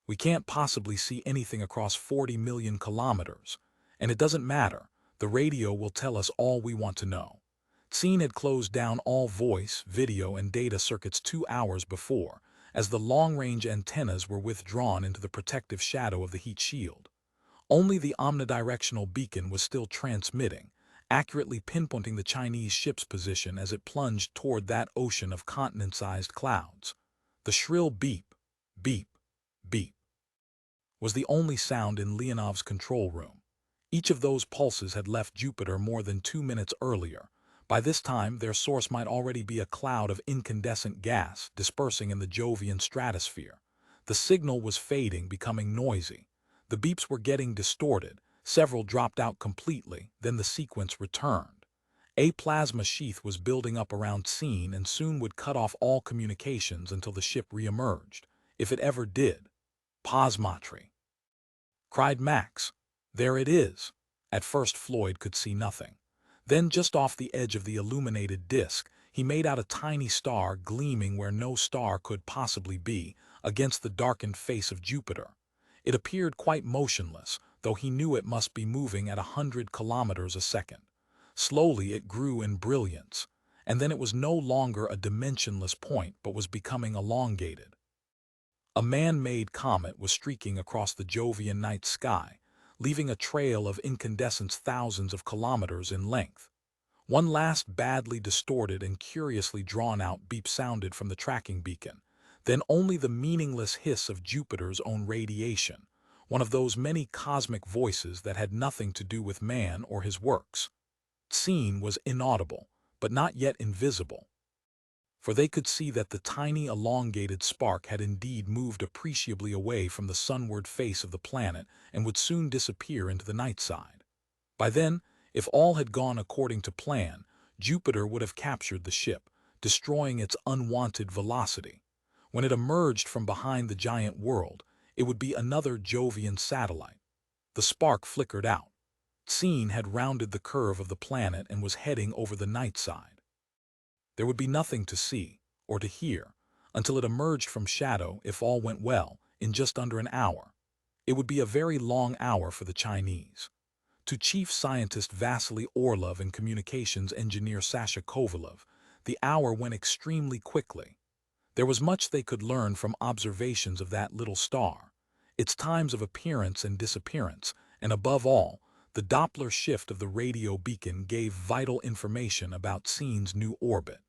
S1: We can't possibly see anything across 40 million kilometers. And it doesn't matter, the radio will tell us all we want to know. Tsien had closed down all voice, video, and data circuits 2 hours before, as the long-range antennas were withdrawn into the protective shadow of the heat shield. Only the omnidirectional beacon was still transmitting, accurately pinpointing the Chinese ship's position as it plunged toward that ocean of continent-sized clouds. The shrill beep, beep, beep was the only sound in Leonov's control room. Each of those pulses had left Jupiter more than 2 minutes earlier. By this time, their source might already be a cloud of incandescent gas dispersing in the Jovian stratosphere. The signal was fading, becoming noisy. The beeps were getting distorted. Several dropped out completely, then the sequence returned. A plasma sheath was building up around Tsien and soon would cut off all communications until the ship re-emerged, if it ever did. Plasmatry, cried Max. There it is. At first Floyd could see nothing. Then just off the edge of the illuminated disk, he made out a tiny star gleaming where no star could possibly be, against the darkened face of Jupiter. It appeared quite motionless, though he knew it must be moving at 100 kilometers a second. Slowly it grew in brilliance, and then it was no longer a dimensionless point but was becoming elongated. A man-made comet was streaking across the Jovian night sky, leaving a trail of incandescence thousands of kilometers in length. One last badly distorted and curiously drawn-out beep sounded from the tracking beacon, then only the meaningless hiss of Jupiter's own radiation, one of those many cosmic voices that had nothing to do with man or his works. Tsien was inaudible, but not yet invisible, for they could see that the tiny elongated spark had indeed moved appreciably away from the sunward face of the planet and would soon disappear into the night side. By then, if all had gone according to plan, Jupiter would have captured the ship, destroying its unwanted velocity. When it emerged from behind the giant world, it would be another Jovian satellite. The spark flickered out. Tsien had rounded the curve of the planet and was heading over the night side. There would be nothing to see or to hear until it emerged from shadow, if all went well, in just under an hour. It would be a very long hour for the Chinese. To Chief Scientist Vasily Orlov and Communications Engineer Sasha Kovalov, the hour went extremely quickly. There was much they could learn from observations of that little star, its times of appearance and disappearance, and above all, the Doppler shift of the radio beacon gave vital information about Tsien's new orbit.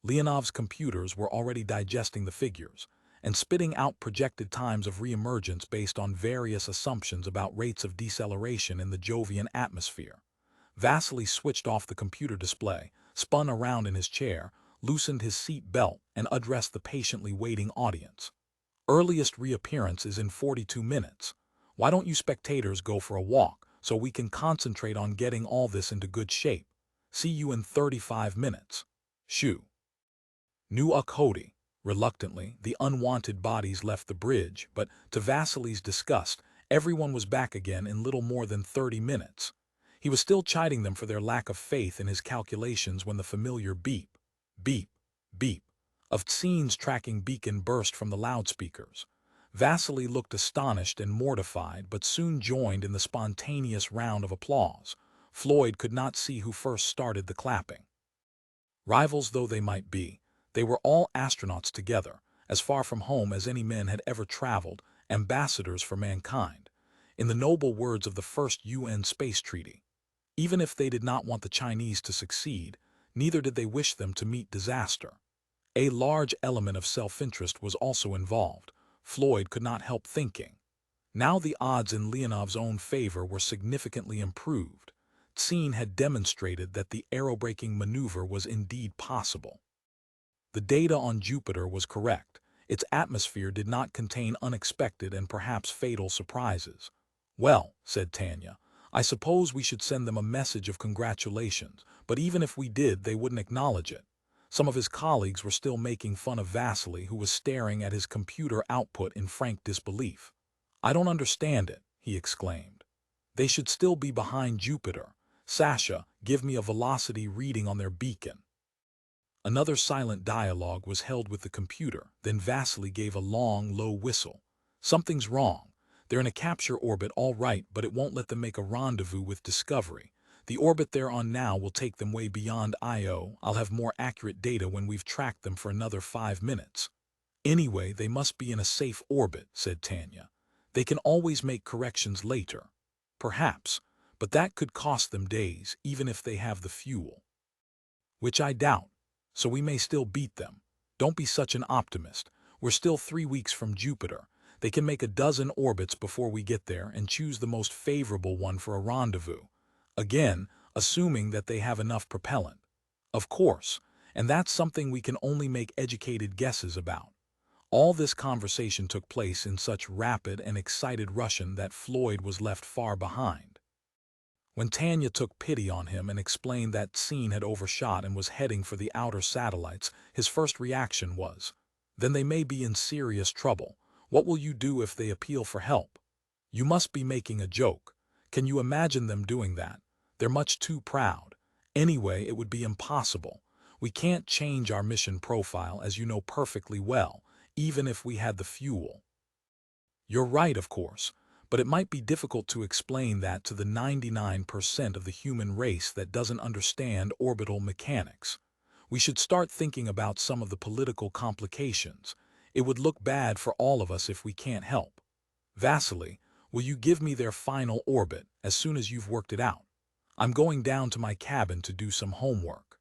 S1: Leonov's computers were already digesting the figures and spitting out projected times of re-emergence based on various assumptions about rates of deceleration in the Jovian atmosphere. Vasily switched off the computer display, spun around in his chair, loosened his seat belt, and addressed the patiently waiting audience. Earliest reappearance is in 42 minutes. Why don't you spectators go for a walk so we can concentrate on getting all this into good shape? See you in 35 minutes. Shoo. Nu Ukhodi. Reluctantly, the unwanted bodies left the bridge, but to Vasily's disgust, everyone was back again in little more than 30 minutes. He was still chiding them for their lack of faith in his calculations when the familiar beep, beep, beep of Tsien's tracking beacon burst from the loudspeakers. Vasily looked astonished and mortified, but soon joined in the spontaneous round of applause. Floyd could not see who first started the clapping. Rivals though they might be, they were all astronauts together, as far from home as any men had ever traveled, ambassadors for mankind. In the noble words of the first UN space treaty, even if they did not want the Chinese to succeed, neither did they wish them to meet disaster. A large element of self-interest was also involved, Floyd could not help thinking. Now the odds in Leonov's own favor were significantly improved. Tsien had demonstrated that the aerobraking maneuver was indeed possible. The data on Jupiter was correct. Its atmosphere did not contain unexpected and perhaps fatal surprises. "Well," said Tanya, "I suppose we should send them a message of congratulations, but even if we did, they wouldn't acknowledge it." Some of his colleagues were still making fun of Vasily, who was staring at his computer output in frank disbelief. "I don't understand it," he exclaimed. "They should still be behind Jupiter. Sasha, give me a velocity reading on their beacon." Another silent dialogue was held with the computer. Then Vasily gave a long, low whistle. "Something's wrong. They're in a capture orbit all right, but it won't let them make a rendezvous with Discovery. The orbit they're on now will take them way beyond Io. I'll have more accurate data when we've tracked them for another 5 minutes." "Anyway, they must be in a safe orbit," said Tanya. "They can always make corrections later." "Perhaps, but that could cost them days, even if they have the fuel." "Which I doubt. So we may still beat them. Don't be such an optimist. We're still 3 weeks from Jupiter. They can make a dozen orbits before we get there and choose the most favorable one for a rendezvous. Again, assuming that they have enough propellant. Of course, and that's something we can only make educated guesses about." All this conversation took place in such rapid and excited Russian that Floyd was left far behind. When Tanya took pity on him and explained that Tsien had overshot and was heading for the outer satellites, his first reaction was, "Then they may be in serious trouble. What will you do if they appeal for help?" "You must be making a joke. Can you imagine them doing that? They're much too proud. Anyway, it would be impossible. We can't change our mission profile, as you know perfectly well, even if we had the fuel." "You're right, of course. But it might be difficult to explain that to the 99% of the human race that doesn't understand orbital mechanics. We should start thinking about some of the political complications. It would look bad for all of us if we can't help. Vasily, will you give me their final orbit as soon as you've worked it out? I'm going down to my cabin to do some homework."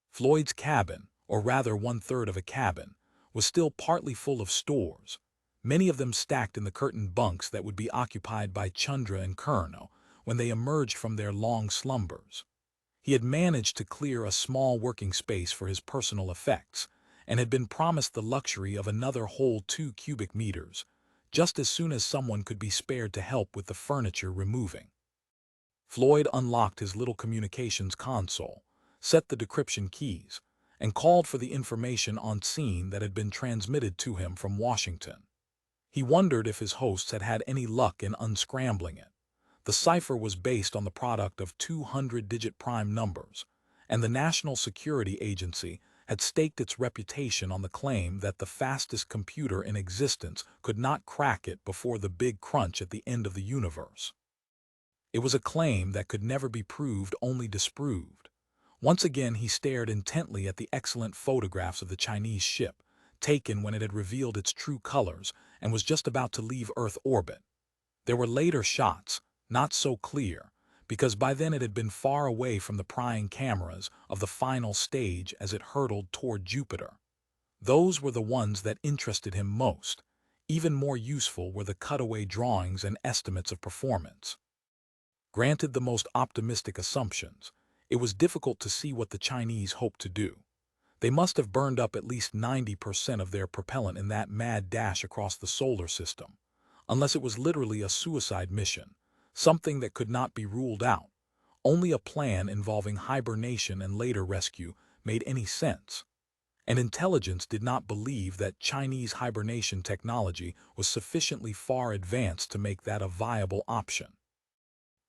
S1: Floyd's cabin, or rather 1/3 of a cabin, was still partly full of stores, many of them stacked in the curtained bunks that would be occupied by Chandra and Kurno when they emerged from their long slumbers. He had managed to clear a small working space for his personal effects, and had been promised the luxury of another whole 2 cubic meters, just as soon as someone could be spared to help with the furniture removing. Floyd unlocked his little communications console, set the decryption keys, and called for the information on Tsien that had been transmitted to him from Washington. He wondered if his hosts had had any luck in unscrambling it. The cipher was based on the product of 200-digit prime numbers, and the National Security Agency had staked its reputation on the claim that the fastest computer in existence could not crack it before the big crunch at the end of the universe. It was a claim that could never be proved, only disproved. Once again he stared intently at the excellent photographs of the Chinese ship, taken when it had revealed its true colors and was just about to leave Earth orbit. There were later shots, not so clear, because by then it had been far away from the prying cameras of the final stage as it hurtled toward Jupiter. Those were the ones that interested him most. Even more useful were the cutaway drawings and estimates of performance. Granted the most optimistic assumptions, it was difficult to see what the Chinese hoped to do. They must have burned up at least 90% of their propellant in that mad dash across the solar system, unless it was literally a suicide mission, something that could not be ruled out. Only a plan involving hibernation and later rescue made any sense. And intelligence did not believe that Chinese hibernation technology was sufficiently far advanced to make that a viable option.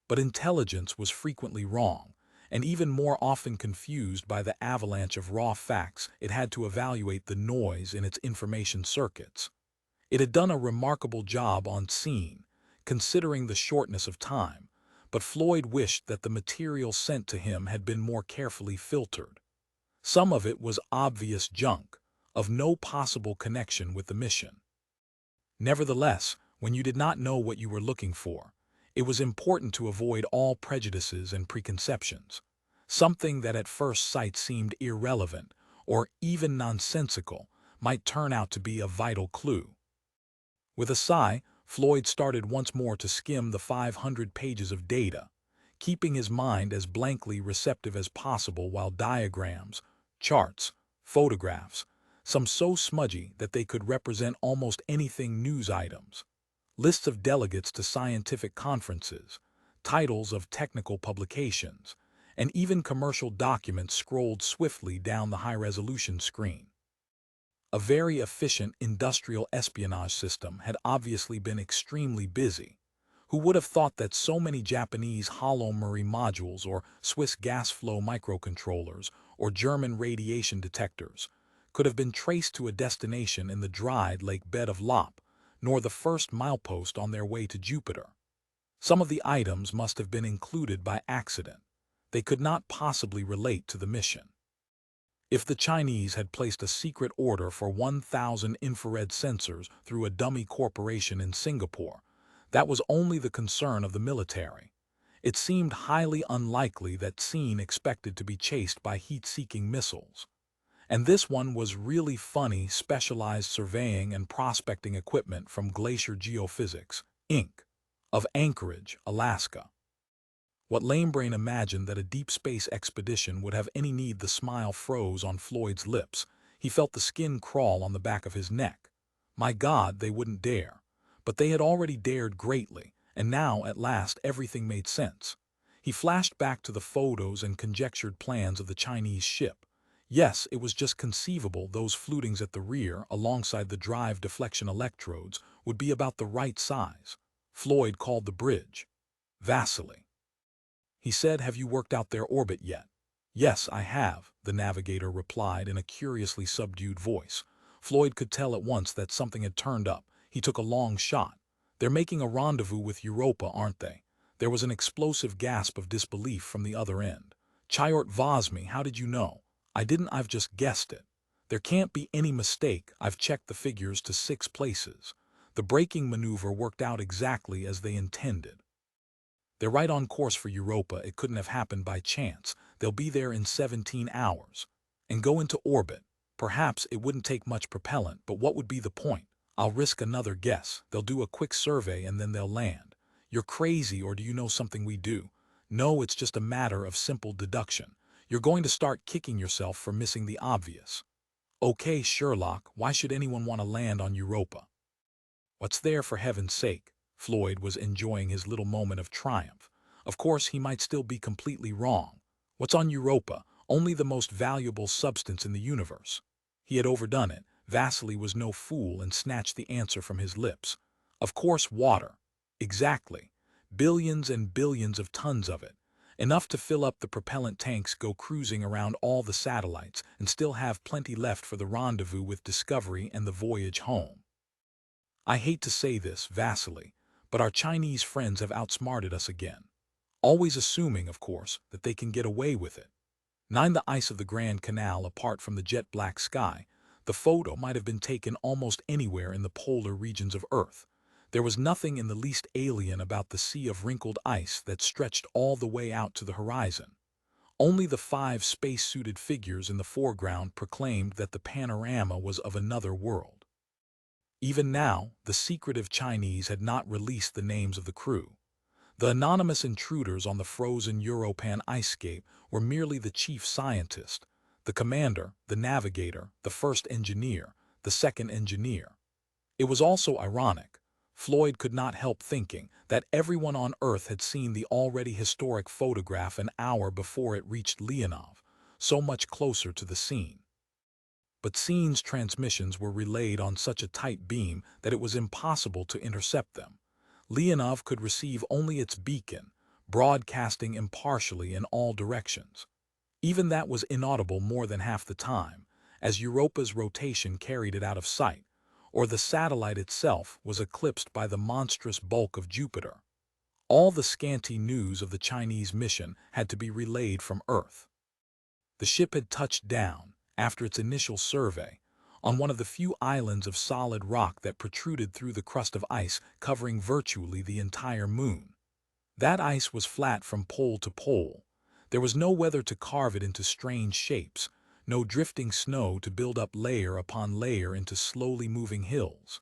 S1: But intelligence was frequently wrong, and even more often confused by the avalanche of raw facts it had to evaluate the noise in its information circuits. It had done a remarkable job on Tsien, considering the shortness of time, but Floyd wished that the material sent to him had been more carefully filtered. Some of it was obvious junk, of no possible connection with the mission. Nevertheless, when you did not know what you were looking for, it was important to avoid all prejudices and preconceptions. Something that at first sight seemed irrelevant, or even nonsensical, might turn out to be a vital clue. With a sigh, Floyd started once more to skim the 500 pages of data, keeping his mind as blankly receptive as possible while diagrams, charts, photographs, some so smudgy that they could represent almost anything news items, lists of delegates to scientific conferences, titles of technical publications, and even commercial documents scrolled swiftly down the high-resolution screen. A very efficient industrial espionage system had obviously been extremely busy. Who would have thought that so many Japanese hollow Murray modules or Swiss gas flow microcontrollers or German radiation detectors could have been traced to a destination in the dried lake bed of Lop, nor the first milepost on their way to Jupiter? Some of the items must have been included by accident. They could not possibly relate to the mission. If the Chinese had placed a secret order for 1,000 infrared sensors through a dummy corporation in Singapore, that was only the concern of the military. It seemed highly unlikely that Tsien expected to be chased by heat-seeking missiles. And this one was really funny specialized surveying and prospecting equipment from Glacier Geophysics, Inc., of Anchorage, Alaska. What Lamebrain imagined that a deep space expedition would have any need, the smile froze on Floyd's lips. He felt the skin crawl on the back of his neck. My God, they wouldn't dare. But they had already dared greatly, and now, at last, everything made sense. He flashed back to the photos and conjectured plans of the Chinese ship. Yes, it was just conceivable those flutings at the rear, alongside the drive deflection electrodes, would be about the right size. Floyd called the bridge. Vasily. He said, "Have you worked out their orbit yet?" "Yes, I have," the navigator replied in a curiously subdued voice. Floyd could tell at once that something had turned up. He took a long shot. "They're making a rendezvous with Europa, aren't they?" There was an explosive gasp of disbelief from the other end. "Chayort Vosmi, how did you know?" "I didn't, I've just guessed it. There can't be any mistake, I've checked the figures to 6 places. The braking maneuver worked out exactly as they intended. They're right on course for Europa. It couldn't have happened by chance. They'll be there in 17 hours. And go into orbit. Perhaps it wouldn't take much propellant, but what would be the point? I'll risk another guess. They'll do a quick survey and then they'll land." "You're crazy, or do you know something we do?" "No, it's just a matter of simple deduction. You're going to start kicking yourself for missing the obvious." "Okay, Sherlock, why should anyone want to land on Europa?" "What's there, for heaven's sake?" Floyd was enjoying his little moment of triumph. Of course, he might still be completely wrong. What's on Europa? Only the most valuable substance in the universe. He had overdone it. Vasily was no fool and snatched the answer from his lips. "Of course, water." "Exactly. Billions and billions of tons of it. Enough to fill up the propellant tanks, go cruising around all the satellites, and still have plenty left for the rendezvous with Discovery and the voyage home. I hate to say this, Vasily, but our Chinese friends have outsmarted us again. Always assuming, of course, that they can get away with it. 9. The ice of the Grand Canal, apart from the jet-black sky, the photo might have been taken almost anywhere in the polar regions of Earth. There was nothing in the least alien about the sea of wrinkled ice that stretched all the way out to the horizon. Only the 5 space-suited figures in the foreground proclaimed that the panorama was of another world. Even now, the secretive Chinese had not released the names of the crew. The anonymous intruders on the frozen Europan icescape were merely the chief scientist, the commander, the navigator, the first engineer, the second engineer. It was also ironic. Floyd could not help thinking that everyone on Earth had seen the already historic photograph an hour before it reached Leonov, so much closer to the scene. But Tsien's transmissions were relayed on such a tight beam that it was impossible to intercept them. Leonov could receive only its beacon, broadcasting impartially in all directions. Even that was inaudible more than half the time, as Europa's rotation carried it out of sight, or the satellite itself was eclipsed by the monstrous bulk of Jupiter. All the scanty news of the Chinese mission had to be relayed from Earth. The ship had touched down, after its initial survey, on one of the few islands of solid rock that protruded through the crust of ice covering virtually the entire moon. That ice was flat from pole to pole. There was no weather to carve it into strange shapes, no drifting snow to build up layer upon layer into slowly moving hills.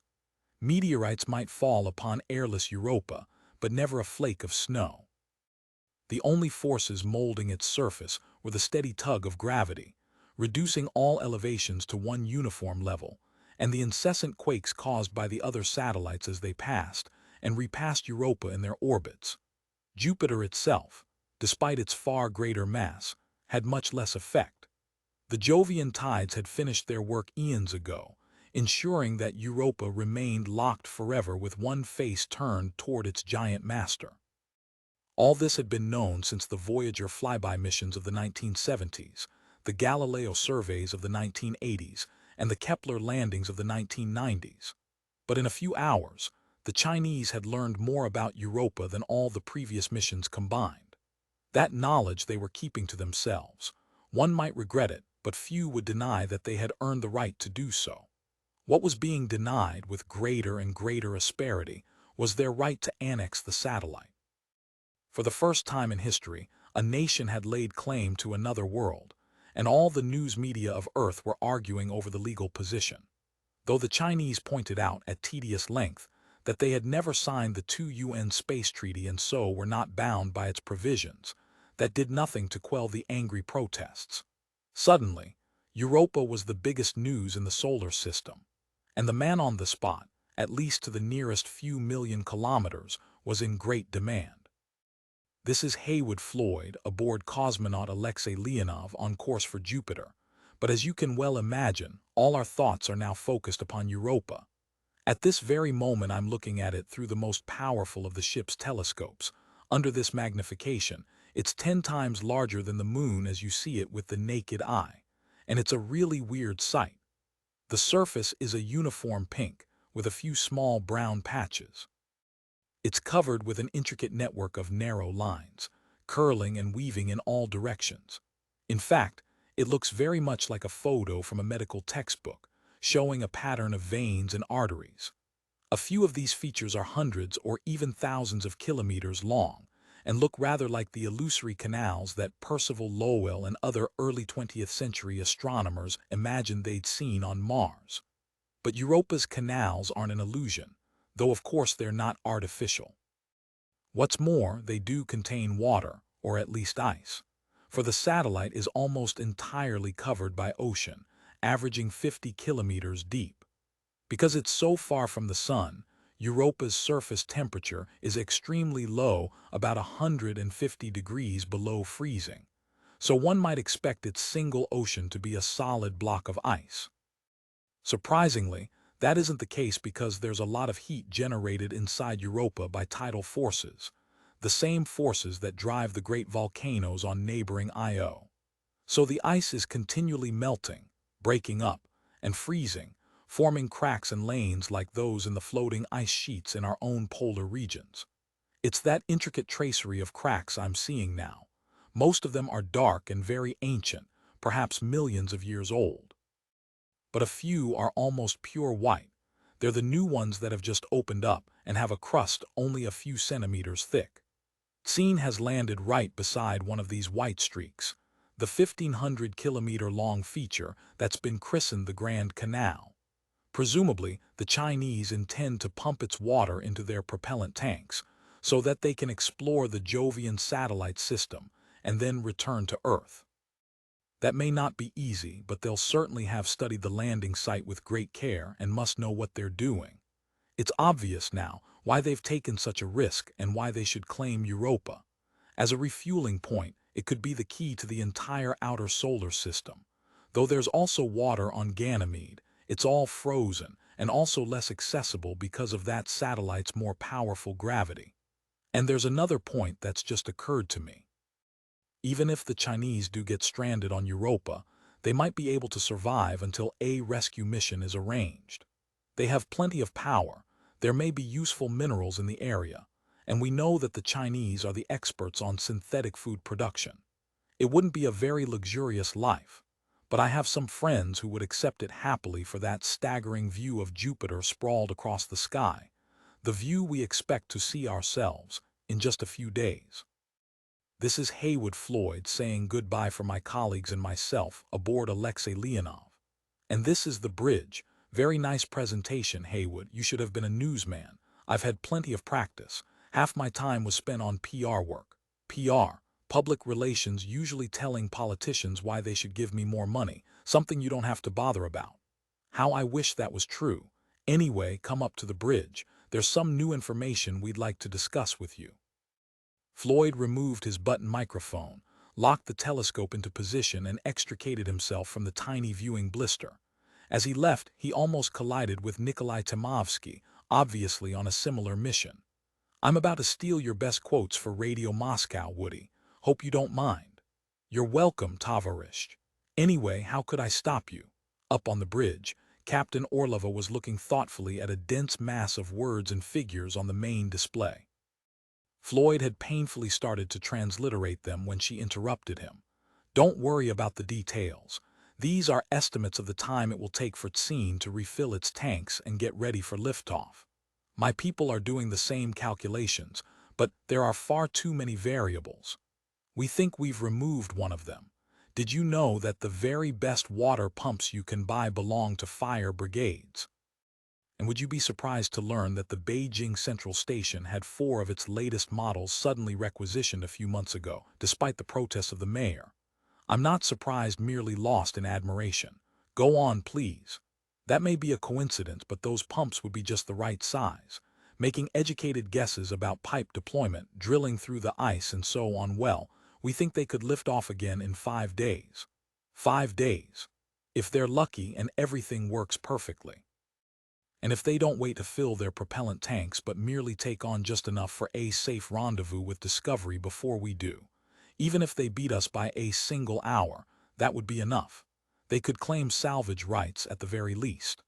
S1: Meteorites might fall upon airless Europa, but never a flake of snow. The only forces molding its surface were the steady tug of gravity, reducing all elevations to one uniform level, and the incessant quakes caused by the other satellites as they passed and repassed Europa in their orbits. Jupiter itself, despite its far greater mass, had much less effect. The Jovian tides had finished their work eons ago, ensuring that Europa remained locked forever with one face turned toward its giant master. All this had been known since the Voyager flyby missions of the 1970s, the Galileo surveys of the 1980s, and the Kepler landings of the 1990s. But in a few hours, the Chinese had learned more about Europa than all the previous missions combined. That knowledge they were keeping to themselves. One might regret it, but few would deny that they had earned the right to do so. What was being denied with greater and greater asperity was their right to annex the satellite. For the first time in history, a nation had laid claim to another world, and all the news media of Earth were arguing over the legal position. Though the Chinese pointed out at tedious length that they had never signed the 2 UN Space Treaty and so were not bound by its provisions, that did nothing to quell the angry protests. Suddenly, Europa was the biggest news in the solar system, and the man on the spot, at least to the nearest few million kilometers, was in great demand. This is Heywood Floyd aboard cosmonaut Alexei Leonov on course for Jupiter, but as you can well imagine, all our thoughts are now focused upon Europa. At this very moment I'm looking at it through the most powerful of the ship's telescopes. Under this magnification, it's 10 times larger than the moon as you see it with the naked eye, and it's a really weird sight. The surface is a uniform pink, with a few small brown patches. It's covered with an intricate network of narrow lines, curling and weaving in all directions. In fact, it looks very much like a photo from a medical textbook, showing a pattern of veins and arteries. A few of these features are hundreds or even thousands of kilometers long, and look rather like the illusory canals that Percival Lowell and other early 20th century astronomers imagined they'd seen on Mars. But Europa's canals aren't an illusion, though of course they're not artificial. What's more, they do contain water, or at least ice, for the satellite is almost entirely covered by ocean, averaging 50 kilometers deep. Because it's so far from the sun, Europa's surface temperature is extremely low, about 150 degrees below freezing, so one might expect its single ocean to be a solid block of ice. Surprisingly, that isn't the case because there's a lot of heat generated inside Europa by tidal forces, the same forces that drive the great volcanoes on neighboring Io. So the ice is continually melting, breaking up, and freezing, forming cracks and lanes like those in the floating ice sheets in our own polar regions. It's that intricate tracery of cracks I'm seeing now. Most of them are dark and very ancient, perhaps millions of years old. But a few are almost pure white. They're the new ones that have just opened up and have a crust only a few centimeters thick. Tsien has landed right beside one of these white streaks, the 1,500-kilometer-long feature that's been christened the Grand Canal. Presumably, the Chinese intend to pump its water into their propellant tanks so that they can explore the Jovian satellite system and then return to Earth. That may not be easy, but they'll certainly have studied the landing site with great care and must know what they're doing. It's obvious now why they've taken such a risk and why they should claim Europa. As a refueling point, it could be the key to the entire outer solar system. Though there's also water on Ganymede, it's all frozen and also less accessible because of that satellite's more powerful gravity. And there's another point that's just occurred to me. Even if the Chinese do get stranded on Europa, they might be able to survive until a rescue mission is arranged. They have plenty of power, there may be useful minerals in the area, and we know that the Chinese are the experts on synthetic food production. It wouldn't be a very luxurious life, but I have some friends who would accept it happily for that staggering view of Jupiter sprawled across the sky, the view we expect to see ourselves in just a few days. This is Heywood Floyd saying goodbye for my colleagues and myself aboard Alexei Leonov. And this is the bridge, Very nice presentation, Heywood. You should have been a newsman. I've had plenty of practice. Half my time was spent on PR work. PR, public relations, usually telling politicians why they should give me more money, something you don't have to bother about. How I wish that was true. Anyway, come up to the bridge. There's some new information we'd like to discuss with you. Floyd removed his button microphone, locked the telescope into position, and extricated himself from the tiny viewing blister. As he left, he almost collided with Nikolai Timovsky, obviously on a similar mission. I'm about to steal your best quotes for Radio Moscow, Woody. Hope you don't mind. You're welcome, Tavarish. Anyway, how could I stop you? Up on the bridge, Captain Orlova was looking thoughtfully at a dense mass of words and figures on the main display. Floyd had painfully started to transliterate them when she interrupted him. Don't worry about the details. These are estimates of the time it will take for Tsien to refill its tanks and get ready for liftoff. My people are doing the same calculations, but there are far too many variables. We think we've removed one of them. Did you know that the very best water pumps you can buy belong to fire brigades? And would you be surprised to learn that the Beijing Central Station had 4 of its latest models suddenly requisitioned a few months ago, despite the protests of the mayor? I'm not surprised, merely lost in admiration. Go on, please. That may be a coincidence, but those pumps would be just the right size. Making educated guesses about pipe deployment, drilling through the ice, and so on. Well, we think they could lift off again in 5 days. 5 days. If they're lucky and everything works perfectly. And if they don't wait to fill their propellant tanks but merely take on just enough for a safe rendezvous with Discovery before we do. Even if they beat us by a single hour, that would be enough. They could claim salvage rights at the very least.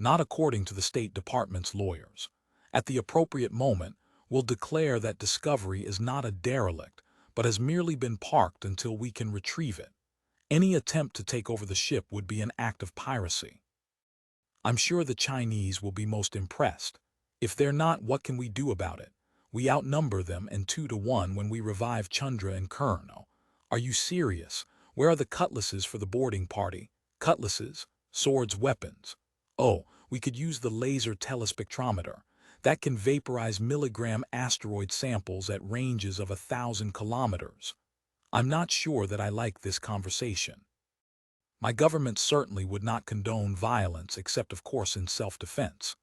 S1: Not according to the State Department's lawyers. At the appropriate moment, we'll declare that Discovery is not a derelict, but has merely been parked until we can retrieve it. Any attempt to take over the ship would be an act of piracy. I'm sure the Chinese will be most impressed. If they're not, what can we do about it? We outnumber them, and 2 to 1 when we revive Chandra and Kurno. Are you serious? Where are the cutlasses for the boarding party? Cutlasses? Swords, weapons. Oh, we could use the laser telespectrometer. That can vaporize milligram asteroid samples at ranges of 1,000 kilometers. I'm not sure that I like this conversation. My government certainly would not condone violence, except of course in self-defense.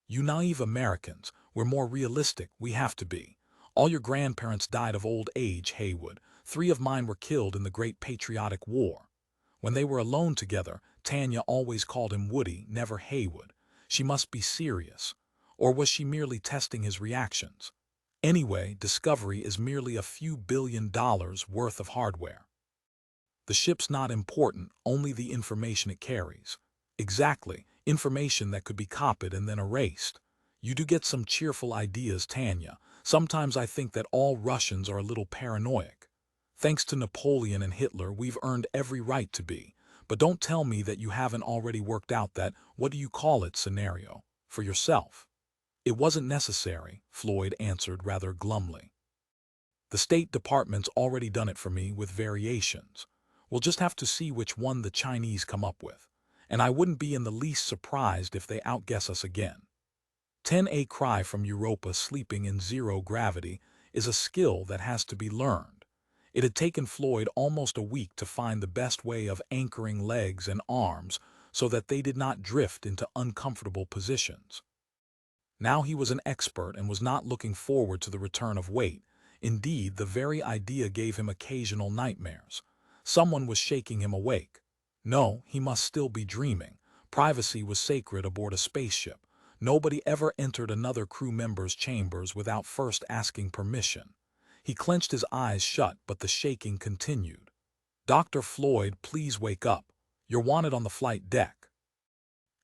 S1: You naive Americans, we're more realistic, we have to be. All your grandparents died of old age, Heywood. 3 of mine were killed in the Great Patriotic War. When they were alone together, Tanya always called him Woody, never Heywood. She must be serious. Or was she merely testing his reactions? Anyway, Discovery is merely a few $1 billion worth of hardware. The ship's not important, only the information it carries. Exactly, information that could be copied and then erased. You do get some cheerful ideas, Tanya. Sometimes I think that all Russians are a little paranoid. Thanks to Napoleon and Hitler, we've earned every right to be. But don't tell me that you haven't already worked out that, what do you call it, scenario, for yourself. It wasn't necessary, Floyd answered rather glumly. The State Department's already done it for me with variations. We'll just have to see which one the Chinese come up with. And I wouldn't be in the least surprised if they outguess us again. 10A cry from Europa, sleeping in zero gravity, is a skill that has to be learned. It had taken Floyd almost a week to find the best way of anchoring legs and arms so that they did not drift into uncomfortable positions. Now he was an expert and was not looking forward to the return of weight. Indeed, the very idea gave him occasional nightmares. Someone was shaking him awake. No, he must still be dreaming. Privacy was sacred aboard a spaceship. Nobody ever entered another crew member's chambers without first asking permission. He clenched his eyes shut, but the shaking continued. Dr. Floyd, please wake up. You're wanted on the flight deck.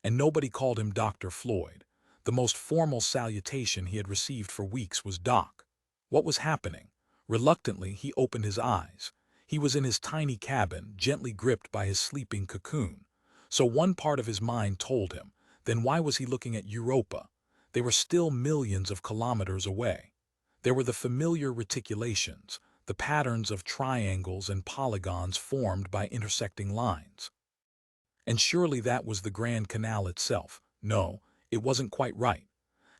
S1: And nobody called him Dr. Floyd. The most formal salutation he had received for weeks was Doc. What was happening? Reluctantly, he opened his eyes. He was in his tiny cabin, gently gripped by his sleeping cocoon. So one part of his mind told him, then why was he looking at Europa? They were still millions of kilometers away. There were the familiar reticulations, the patterns of triangles and polygons formed by intersecting lines. And surely that was the Grand Canal itself. No, it wasn't quite right.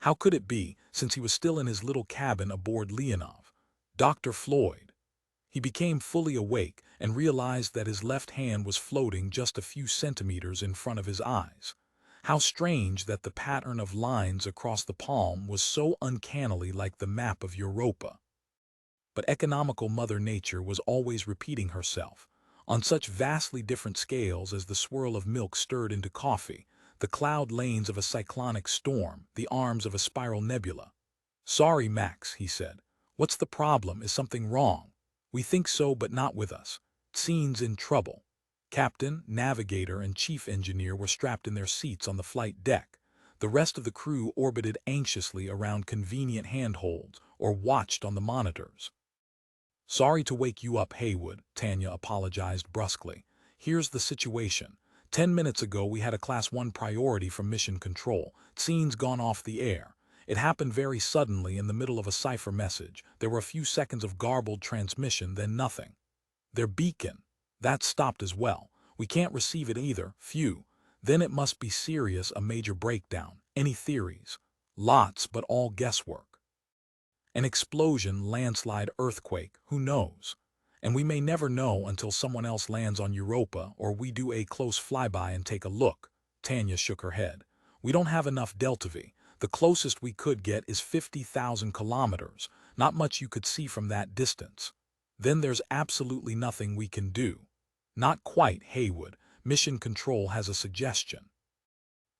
S1: How could it be, since he was still in his little cabin aboard Leonov? Dr. Floyd. He became fully awake and realized that his left hand was floating just a few centimeters in front of his eyes. How strange that the pattern of lines across the palm was so uncannily like the map of Europa. But economical Mother Nature was always repeating herself, on such vastly different scales as the swirl of milk stirred into coffee, the cloud lanes of a cyclonic storm, the arms of a spiral nebula. "Sorry, Max," he said. "What's the problem? Is something wrong?" "We think so, but not with us. Tsien's in trouble." Captain, navigator, and chief engineer were strapped in their seats on the flight deck. The rest of the crew orbited anxiously around convenient handholds or watched on the monitors. "Sorry to wake you up, Heywood," Tanya apologized brusquely. "Here's the situation. 10 minutes ago we had a Class 1 priority from Mission Control. Tsien's gone off the air. It happened very suddenly in the middle of a cipher message. There were a few seconds of garbled transmission, then nothing. Their beacon. That stopped as well. We can't receive it either. Phew. Then it must be serious, a major breakdown. Any theories?" "Lots, but all guesswork. An explosion, landslide, earthquake, who knows? And we may never know until someone else lands on Europa or we do a close flyby and take a look." Tanya shook her head. "We don't have enough delta V. The closest we could get is 50,000 kilometers. Not much you could see from that distance." "Then there's absolutely nothing we can do." "Not quite, Heywood. Mission Control has a suggestion.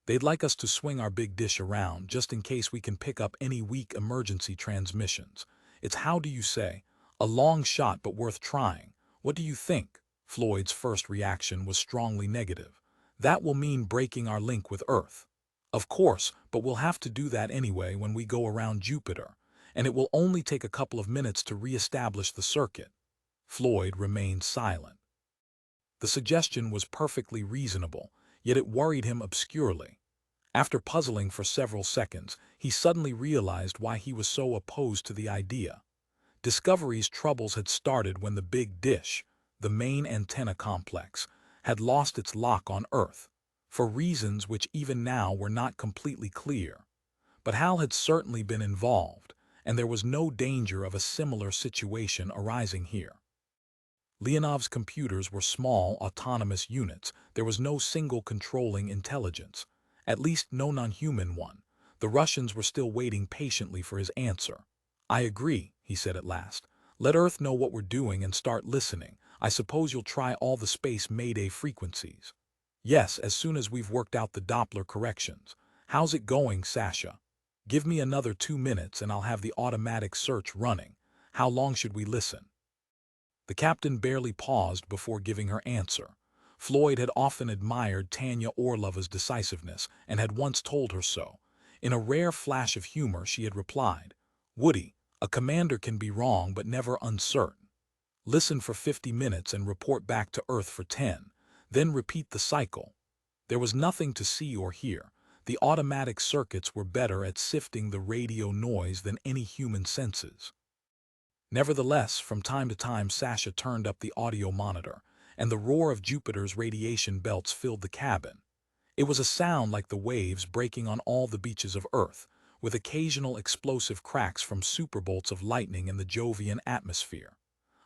S1: They'd like us to swing our big dish around just in case we can pick up any weak emergency transmissions. It's, how do you say, a long shot but worth trying. What do you think?" Floyd's first reaction was strongly negative. "That will mean breaking our link with Earth." "Of course, but we'll have to do that anyway when we go around Jupiter, and it will only take a couple of minutes to re-establish the circuit." Floyd remained silent. The suggestion was perfectly reasonable, yet it worried him obscurely. After puzzling for several seconds, he suddenly realized why he was so opposed to the idea. Discovery's troubles had started when the big dish, the main antenna complex, had lost its lock on Earth, for reasons which even now were not completely clear. But Hal had certainly been involved, and there was no danger of a similar situation arising here. Leonov's computers were small, autonomous units. There was no single controlling intelligence, at least no non-human one. The Russians were still waiting patiently for his answer. "I agree," he said at last. "Let Earth know what we're doing and start listening. I suppose you'll try all the space Mayday frequencies." "Yes, as soon as we've worked out the Doppler corrections." "How's it going, Sasha?" "Give me another 2 minutes and I'll have the automatic search running." "How long should we listen?" The captain barely paused before giving her answer. Floyd had often admired Tatiana Orlova's decisiveness and had once told her so. In a rare flash of humor she had replied, "Woody, a commander can be wrong but never uncertain. Listen for 50 minutes and report back to Earth for 10, then repeat the cycle." There was nothing to see or hear. The automatic circuits were better at sifting the radio noise than any human senses. Nevertheless, from time to time Sasha turned up the audio monitor, and the roar of Jupiter's radiation belts filled the cabin. It was a sound like the waves breaking on all the beaches of Earth, with occasional explosive cracks from superbolts of lightning in the Jovian atmosphere.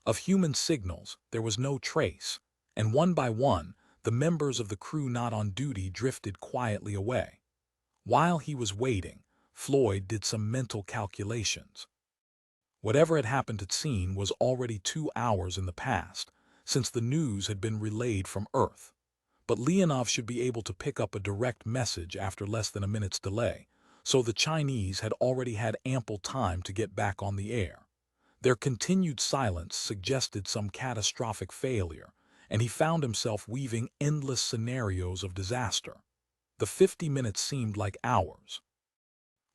S1: Of human signals there was no trace, and one by one, the members of the crew not on duty drifted quietly away. While he was waiting, Floyd did some mental calculations. Whatever had happened to Tsien was already 2 hours in the past, since the news had been relayed from Earth. But Leonov should be able to pick up a direct message after less than a minute's delay, so the Chinese had already had ample time to get back on the air. Their continued silence suggested some catastrophic failure, and he found himself weaving endless scenarios of disaster. The 50 minutes seemed like hours.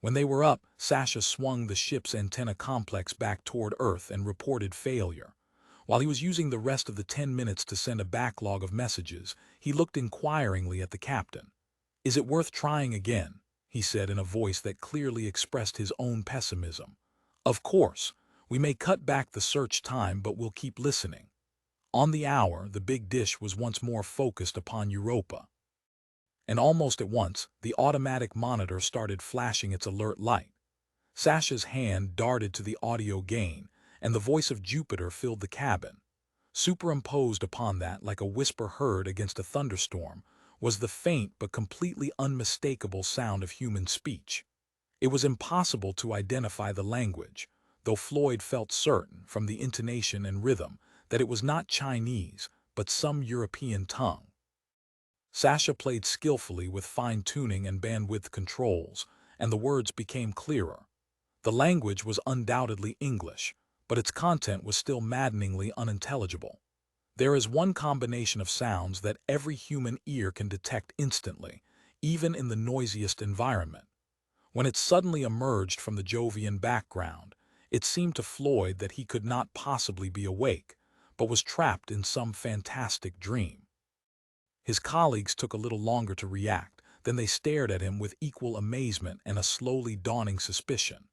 S1: When they were up, Sasha swung the ship's antenna complex back toward Earth and reported failure. While he was using the rest of the 10 minutes to send a backlog of messages, he looked inquiringly at the captain. "Is it worth trying again?" he said in a voice that clearly expressed his own pessimism. "Of course. We may cut back the search time, but we'll keep listening." On the hour, the big dish was once more focused upon Europa. and almost at once, the automatic monitor started flashing its alert light. Sasha's hand darted to the audio gain, and the voice of Jupiter filled the cabin. Superimposed upon that, like a whisper heard against a thunderstorm, was the faint but completely unmistakable sound of human speech. It was impossible to identify the language, though Floyd felt certain, from the intonation and rhythm, that it was not Chinese, but some European tongue. Sasha played skillfully with fine-tuning and bandwidth controls, and the words became clearer. The language was undoubtedly English, but its content was still maddeningly unintelligible. There is one combination of sounds that every human ear can detect instantly, even in the noisiest environment. When it suddenly emerged from the Jovian background, it seemed to Floyd that he could not possibly be awake, but was trapped in some fantastic dream. His colleagues took a little longer to react, then they stared at him with equal amazement and a slowly dawning suspicion.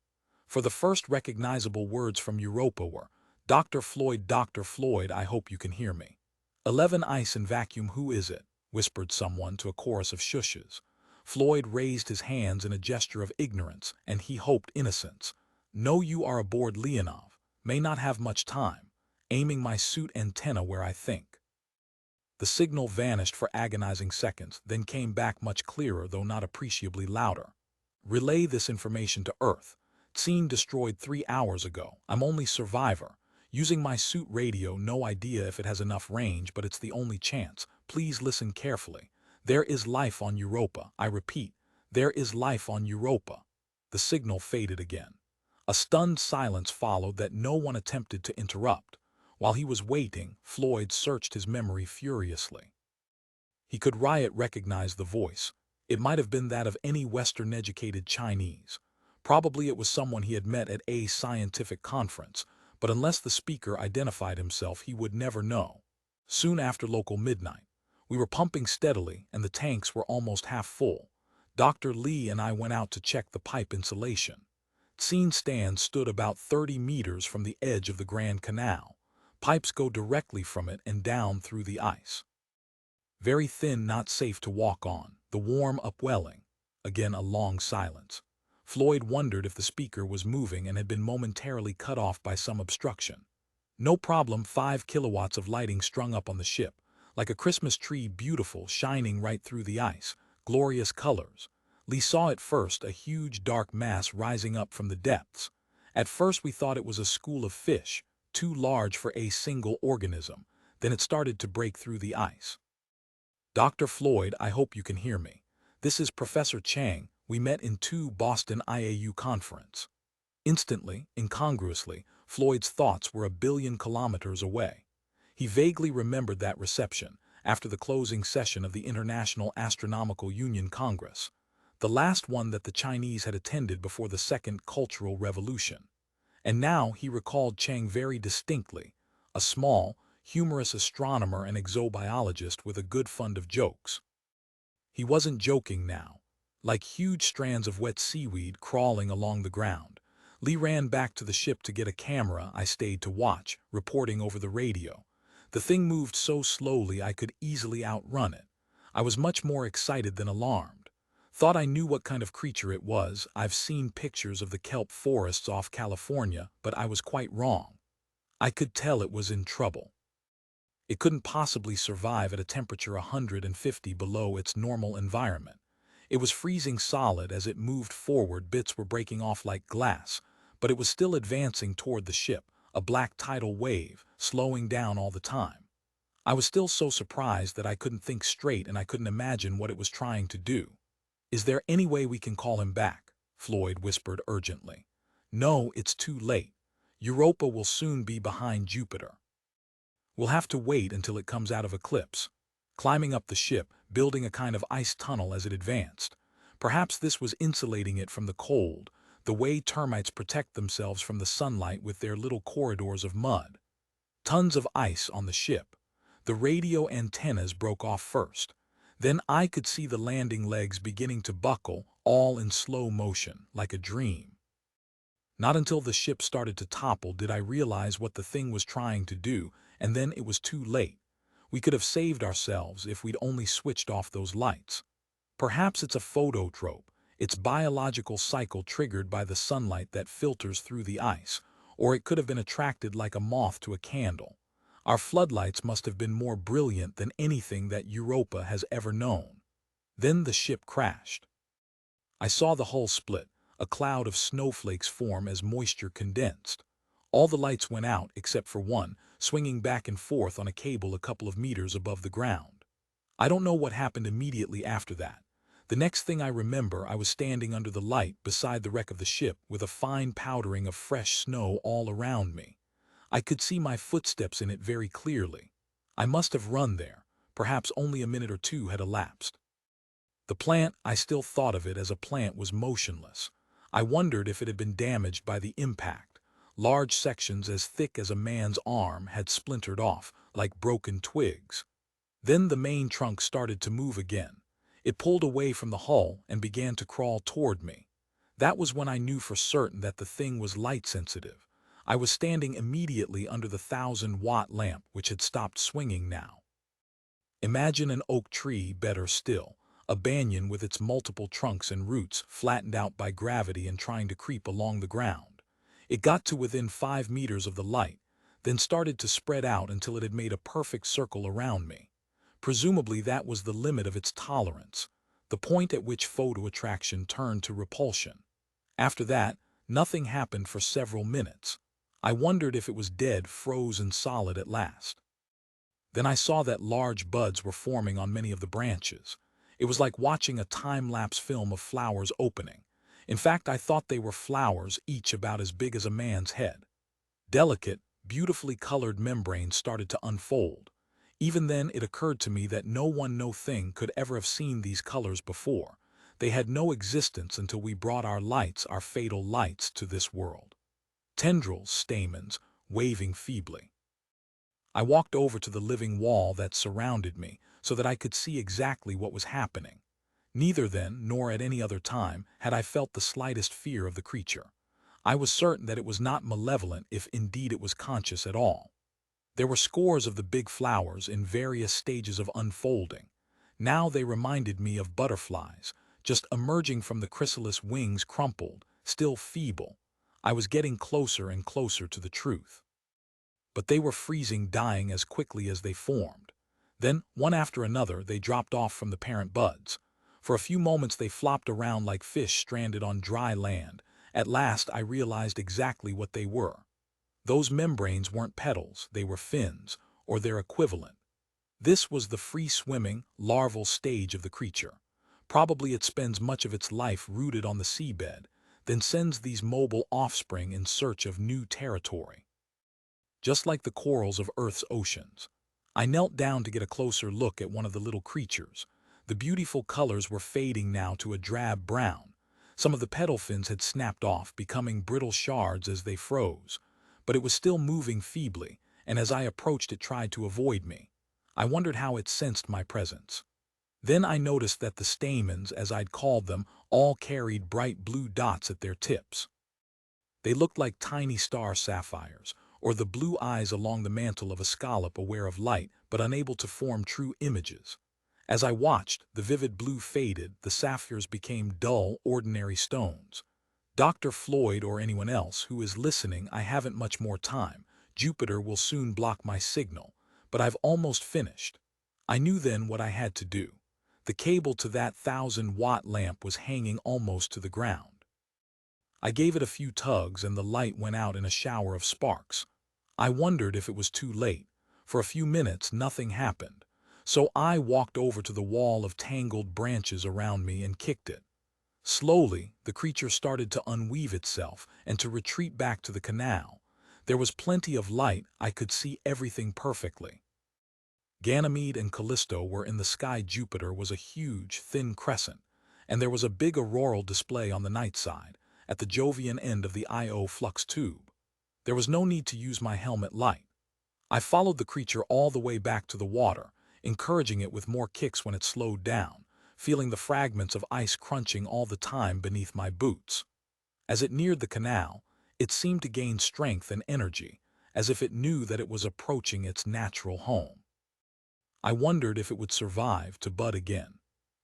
S1: For the first recognizable words from Europa were, Dr. Floyd, I hope you can hear me. 11 ice and vacuum, who is it? Whispered someone to a chorus of shushes. Floyd raised his hands in a gesture of ignorance, and he hoped innocence. No, you are aboard Leonov. May not have much time. Aiming my suit antenna where I think. The signal vanished for agonizing seconds, then came back much clearer, though not appreciably louder. Relay this information to Earth. Tsien destroyed 3 hours ago. I'm only survivor. Using my suit radio, no idea if it has enough range, but it's the only chance. Please listen carefully. There is life on Europa. I repeat, there is life on Europa. The signal faded again. A stunned silence followed that no one attempted to interrupt. While he was waiting, Floyd searched his memory furiously. He could recognize the voice. It might have been that of any Western-educated Chinese. Probably it was someone he had met at a scientific conference, but unless the speaker identified himself, he would never know. Soon after local midnight, we were pumping steadily and the tanks were almost half full. Dr. Lee and I went out to check the pipe insulation. Tsien stand stood about 30 meters from the edge of the Grand Canal. Pipes go directly from it and down through the ice. Very thin, not safe to walk on, the warm upwelling. Again a long silence. Floyd wondered if the speaker was moving and had been momentarily cut off by some obstruction. No problem, 5 kilowatts of lighting strung up on the ship, like a Christmas tree, beautiful, shining right through the ice, glorious colors. Lee saw at first a huge dark mass rising up from the depths. At first we thought it was a school of fish, too large for a single organism. Then it started to break through the ice. Dr. Floyd, I hope you can hear me. This is Professor Chang. We met in 2 Boston IAU conference. Instantly, incongruously, Floyd's thoughts were 1 billion kilometers away. He vaguely remembered that reception, after the closing session of the International Astronomical Union Congress, the last one that the Chinese had attended before the Second Cultural Revolution. And now he recalled Chang very distinctly, a small, humorous astronomer and exobiologist with a good fund of jokes. He wasn't joking now. Like huge strands of wet seaweed crawling along the ground, Lee ran back to the ship to get a camera. I stayed to watch, reporting over the radio. The thing moved so slowly I could easily outrun it. I was much more excited than alarmed. Thought I knew what kind of creature it was. I've seen pictures of the kelp forests off California, but I was quite wrong. I could tell it was in trouble. It couldn't possibly survive at a temperature 150 below its normal environment. It was freezing solid. As it moved forward, bits were breaking off like glass, but it was still advancing toward the ship, a black tidal wave, slowing down all the time. I was still so surprised that I couldn't think straight and I couldn't imagine what it was trying to do. Is there any way we can call him back? Floyd whispered urgently. No, it's too late. Europa will soon be behind Jupiter. We'll have to wait until it comes out of eclipse. Climbing up the ship, building a kind of ice tunnel as it advanced. Perhaps this was insulating it from the cold, the way termites protect themselves from the sunlight with their little corridors of mud. Tons of ice on the ship. The radio antennas broke off first. Then I could see the landing legs beginning to buckle, all in slow motion, like a dream. Not until the ship started to topple did I realize what the thing was trying to do, and then it was too late. We could have saved ourselves if we'd only switched off those lights. Perhaps it's a phototrope, its biological cycle triggered by the sunlight that filters through the ice, or it could have been attracted like a moth to a candle. Our floodlights must have been more brilliant than anything that Europa has ever known. Then the ship crashed. I saw the hull split, a cloud of snowflakes form as moisture condensed. All the lights went out except for one, swinging back and forth on a cable a couple of meters above the ground. I don't know what happened immediately after that. The next thing I remember, I was standing under the light beside the wreck of the ship with a fine powdering of fresh snow all around me. I could see my footsteps in it very clearly. I must have run there. Perhaps only a minute or two had elapsed. The plant, I still thought of it as a plant, was motionless. I wondered if it had been damaged by the impact. Large sections as thick as a man's arm had splintered off, like broken twigs. Then the main trunk started to move again. It pulled away from the hull and began to crawl toward me. That was when I knew for certain that the thing was light-sensitive. I was standing immediately under the 1,000-watt lamp, which had stopped swinging now. Imagine an oak tree, better still, a banyan with its multiple trunks and roots flattened out by gravity and trying to creep along the ground. It got to within 5 meters of the light, then started to spread out until it had made a perfect circle around me. Presumably that was the limit of its tolerance, the point at which photo attraction turned to repulsion. After that, nothing happened for several minutes. I wondered if it was dead, frozen solid at last. Then I saw that large buds were forming on many of the branches. It was like watching a time-lapse film of flowers opening. In fact, I thought they were flowers, each about as big as a man's head. Delicate, beautifully colored membranes started to unfold. Even then it occurred to me that no thing could ever have seen these colors before. They had no existence until we brought our lights, our fatal lights, to this world. Tendrils, stamens, waving feebly. I walked over to the living wall that surrounded me so that I could see exactly what was happening. Neither then, nor at any other time, had I felt the slightest fear of the creature. I was certain that it was not malevolent, if indeed it was conscious at all. There were scores of the big flowers in various stages of unfolding. Now they reminded me of butterflies, just emerging from the chrysalis, wings crumpled, still feeble. I was getting closer and closer to the truth. But they were freezing, dying as quickly as they formed. Then, one after another, they dropped off from the parent buds. For a few moments they flopped around like fish stranded on dry land. At last I realized exactly what they were. Those membranes weren't petals, they were fins, or their equivalent. This was the free-swimming, larval stage of the creature. Probably it spends much of its life rooted on the seabed, then sends these mobile offspring in search of new territory. Just like the corals of Earth's oceans. I knelt down to get a closer look at one of the little creatures. The beautiful colors were fading now to a drab brown. Some of the petal fins had snapped off, becoming brittle shards as they froze. But it was still moving feebly, and as I approached it tried to avoid me. I wondered how it sensed my presence. Then I noticed that the stamens, as I'd called them, all carried bright blue dots at their tips. They looked like tiny star sapphires, or the blue eyes along the mantle of a scallop, aware of light but unable to form true images. As I watched, the vivid blue faded, the sapphires became dull, ordinary stones. Dr. Floyd, or anyone else who is listening, I haven't much more time. Jupiter will soon block my signal, but I've almost finished. I knew then what I had to do. The cable to that 1,000-watt lamp was hanging almost to the ground. I gave it a few tugs and the light went out in a shower of sparks. I wondered if it was too late. For a few minutes nothing happened, so I walked over to the wall of tangled branches around me and kicked it. Slowly, the creature started to unweave itself and to retreat back to the canal. There was plenty of light, I could see everything perfectly. Ganymede and Callisto were in the sky. Jupiter was a huge, thin crescent, and there was a big auroral display on the night side, at the Jovian end of the Io flux tube. There was no need to use my helmet light. I followed the creature all the way back to the water, encouraging it with more kicks when it slowed down, feeling the fragments of ice crunching all the time beneath my boots. As it neared the canal, it seemed to gain strength and energy, as if it knew that it was approaching its natural home. I wondered if it would survive to bud again.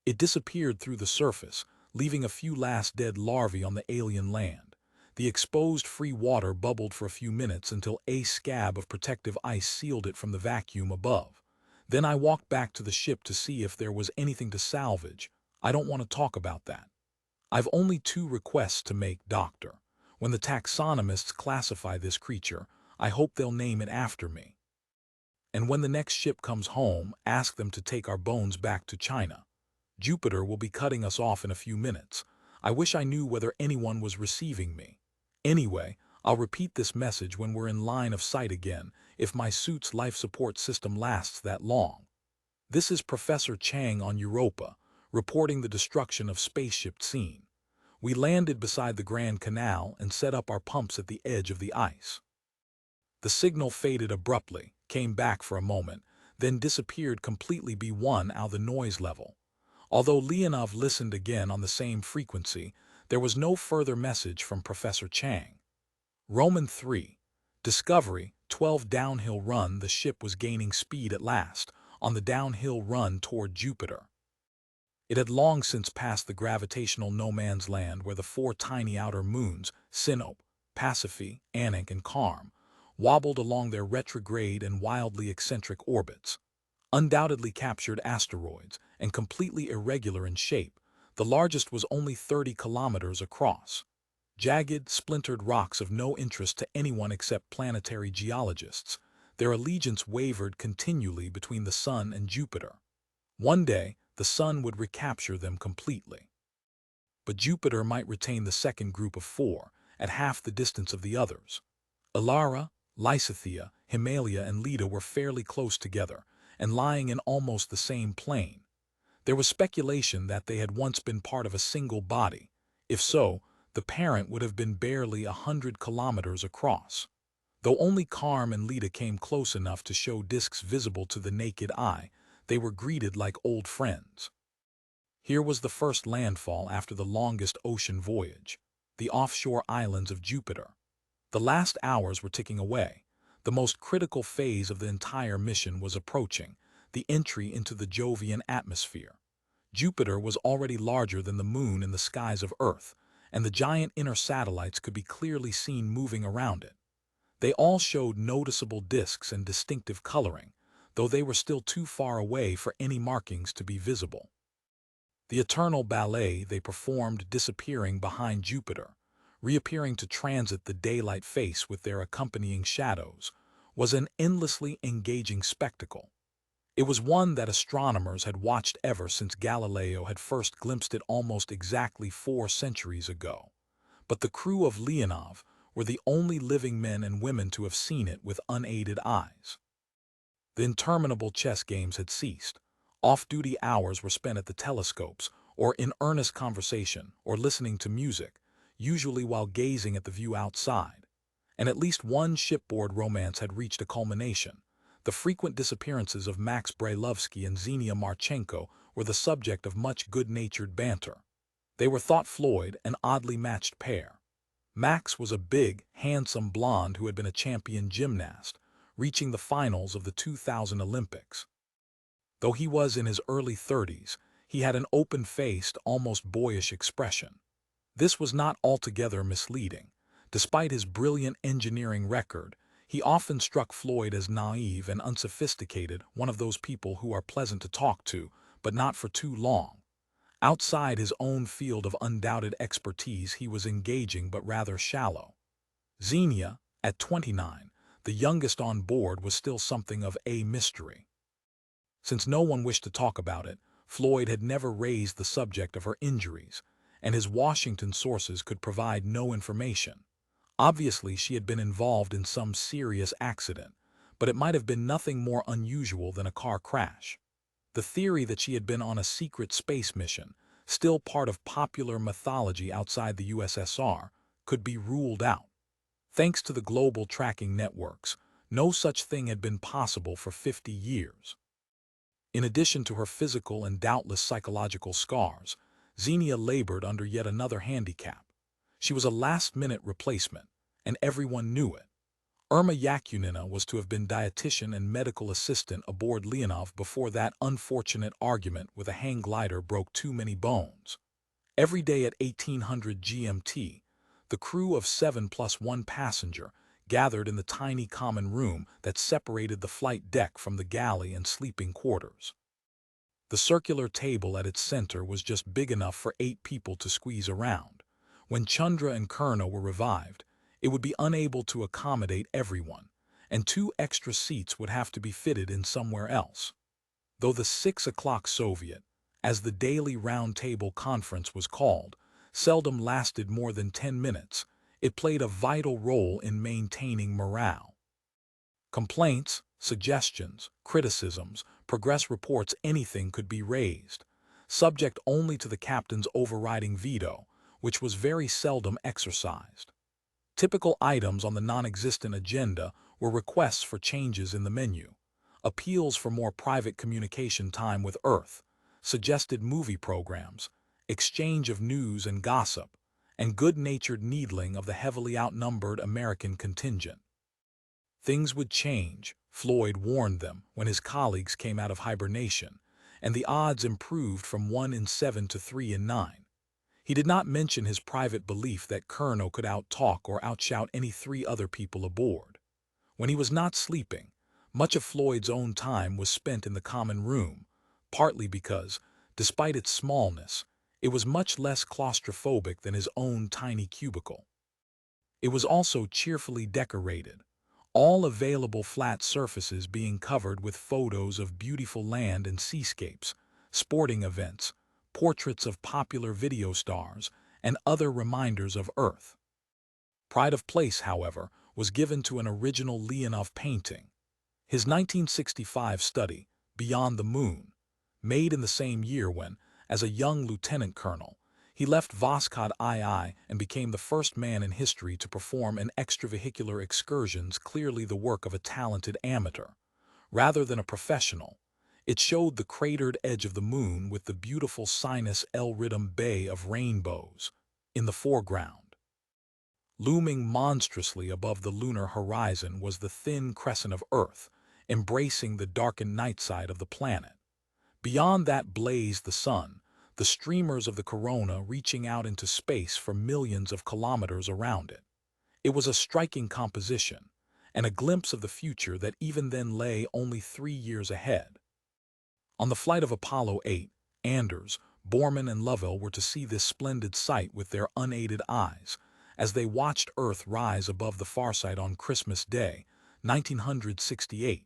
S1: It disappeared through the surface, leaving a few last dead larvae on the alien land. The exposed free water bubbled for a few minutes until a scab of protective ice sealed it from the vacuum above. Then I walked back to the ship to see if there was anything to salvage. I don't want to talk about that. I've only two requests to make, Doctor. When the taxonomists classify this creature, I hope they'll name it after me. And when the next ship comes home, ask them to take our bones back to China. Jupiter will be cutting us off in a few minutes. I wish I knew whether anyone was receiving me. Anyway, I'll repeat this message when we're in line of sight again, if my suit's life support system lasts that long. This is Professor Chang on Europa, reporting the destruction of spaceship Tsien. We landed beside the Grand Canal and set up our pumps at the edge of the ice. The signal faded abruptly, came back for a moment, then disappeared completely B1 out of the noise level. Although Leonov listened again on the same frequency, there was no further message from Professor Chang. Roman 3. Discovery, 12 downhill run. The ship was gaining speed at last, on the downhill run toward Jupiter. It had long since passed the gravitational no-man's land where the four tiny outer moons, Sinope, Pasiphae, Anik, and Karm, wobbled along their retrograde and wildly eccentric orbits. Undoubtedly captured asteroids, and completely irregular in shape, the largest was only 30 kilometers across. Jagged, splintered rocks of no interest to anyone except planetary geologists, their allegiance wavered continually between the Sun and Jupiter. One day, the Sun would recapture them completely. But Jupiter might retain the second group of four, at half the distance of the others. Elara, Lysithea, Himalaya, and Leda were fairly close together, and lying in almost the same plane. There was speculation that they had once been part of a single body. If so, the parent would have been barely 100 kilometers across. Though only Karm and Leda came close enough to show disks visible to the naked eye, they were greeted like old friends. Here was the first landfall after the longest ocean voyage, the offshore islands of Jupiter. The last hours were ticking away. The most critical phase of the entire mission was approaching, the entry into the Jovian atmosphere. Jupiter was already larger than the Moon in the skies of Earth, and the giant inner satellites could be clearly seen moving around it. They all showed noticeable disks and distinctive coloring, though they were still too far away for any markings to be visible. The eternal ballet they performed, disappearing behind Jupiter, reappearing to transit the daylight face with their accompanying shadows, was an endlessly engaging spectacle. It was one that astronomers had watched ever since Galileo had first glimpsed it almost exactly 4 centuries ago. But the crew of Leonov were the only living men and women to have seen it with unaided eyes. The interminable chess games had ceased. Off-duty hours were spent at the telescopes, or in earnest conversation, or listening to music, usually while gazing at the view outside. And at least one shipboard romance had reached a culmination. The frequent disappearances of Max Brailovsky and Xenia Marchenko were the subject of much good-natured banter. They were thought Floyd an oddly matched pair. Max was a big, handsome blonde who had been a champion gymnast, reaching the finals of the 2000 Olympics. Though he was in his early 30s, he had an open-faced, almost boyish expression. This was not altogether misleading. Despite his brilliant engineering record, he often struck Floyd as naive and unsophisticated, one of those people who are pleasant to talk to, but not for too long. Outside his own field of undoubted expertise, he was engaging but rather shallow. Xenia, at 29, the youngest on board, was still something of a mystery. Since no one wished to talk about it, Floyd had never raised the subject of her injuries, and his Washington sources could provide no information. Obviously, she had been involved in some serious accident, but it might have been nothing more unusual than a car crash. The theory that she had been on a secret space mission, still part of popular mythology outside the USSR, could be ruled out. Thanks to the global tracking networks, no such thing had been possible for 50 years. In addition to her physical and doubtless psychological scars, Xenia labored under yet another handicap. She was a last-minute replacement, and everyone knew it. Irma Yakunina was to have been dietitian and medical assistant aboard Leonov before that unfortunate argument with a hang glider broke too many bones. Every day at 1800 GMT, the crew of 7 plus 1 passenger gathered in the tiny common room that separated the flight deck from the galley and sleeping quarters. The circular table at its center was just big enough for 8 people to squeeze around. When Chandra and Kurna were revived, it would be unable to accommodate everyone, and 2 extra seats would have to be fitted in somewhere else. Though the 6 o'clock Soviet, as the daily round-table conference was called, seldom lasted more than 10 minutes, it played a vital role in maintaining morale. Complaints, suggestions, criticisms, progress reports, anything could be raised, subject only to the captain's overriding veto, which was very seldom exercised. Typical items on the non-existent agenda were requests for changes in the menu, appeals for more private communication time with Earth, suggested movie programs, exchange of news and gossip, and good-natured needling of the heavily outnumbered American contingent. Things would change, Floyd warned them, when his colleagues came out of hibernation, and the odds improved from 1 in 7 to 3 in 9. He did not mention his private belief that Colonel could out-talk or outshout any 3 other people aboard. When he was not sleeping, much of Floyd's own time was spent in the common room, partly because, despite its smallness, it was much less claustrophobic than his own tiny cubicle. It was also cheerfully decorated, all available flat surfaces being covered with photos of beautiful land and seascapes, sporting events, portraits of popular video stars, and other reminders of Earth. Pride of place, however, was given to an original Leonov painting. His 1965 study, Beyond the Moon, made in the same year when, as a young lieutenant colonel, he left Voskhod II and became the first man in history to perform an extravehicular excursions, clearly the work of a talented amateur, rather than a professional. It showed the cratered edge of the moon with the beautiful Sinus L-Riddim Bay of rainbows in the foreground. Looming monstrously above the lunar horizon was the thin crescent of Earth, embracing the darkened night side of the planet. Beyond that blazed the sun, the streamers of the corona reaching out into space for millions of kilometers around it. It was a striking composition, and a glimpse of the future that even then lay only 3 years ahead. On the flight of Apollo 8, Anders, Borman, and Lovell were to see this splendid sight with their unaided eyes, as they watched Earth rise above the far side on Christmas Day, 1968.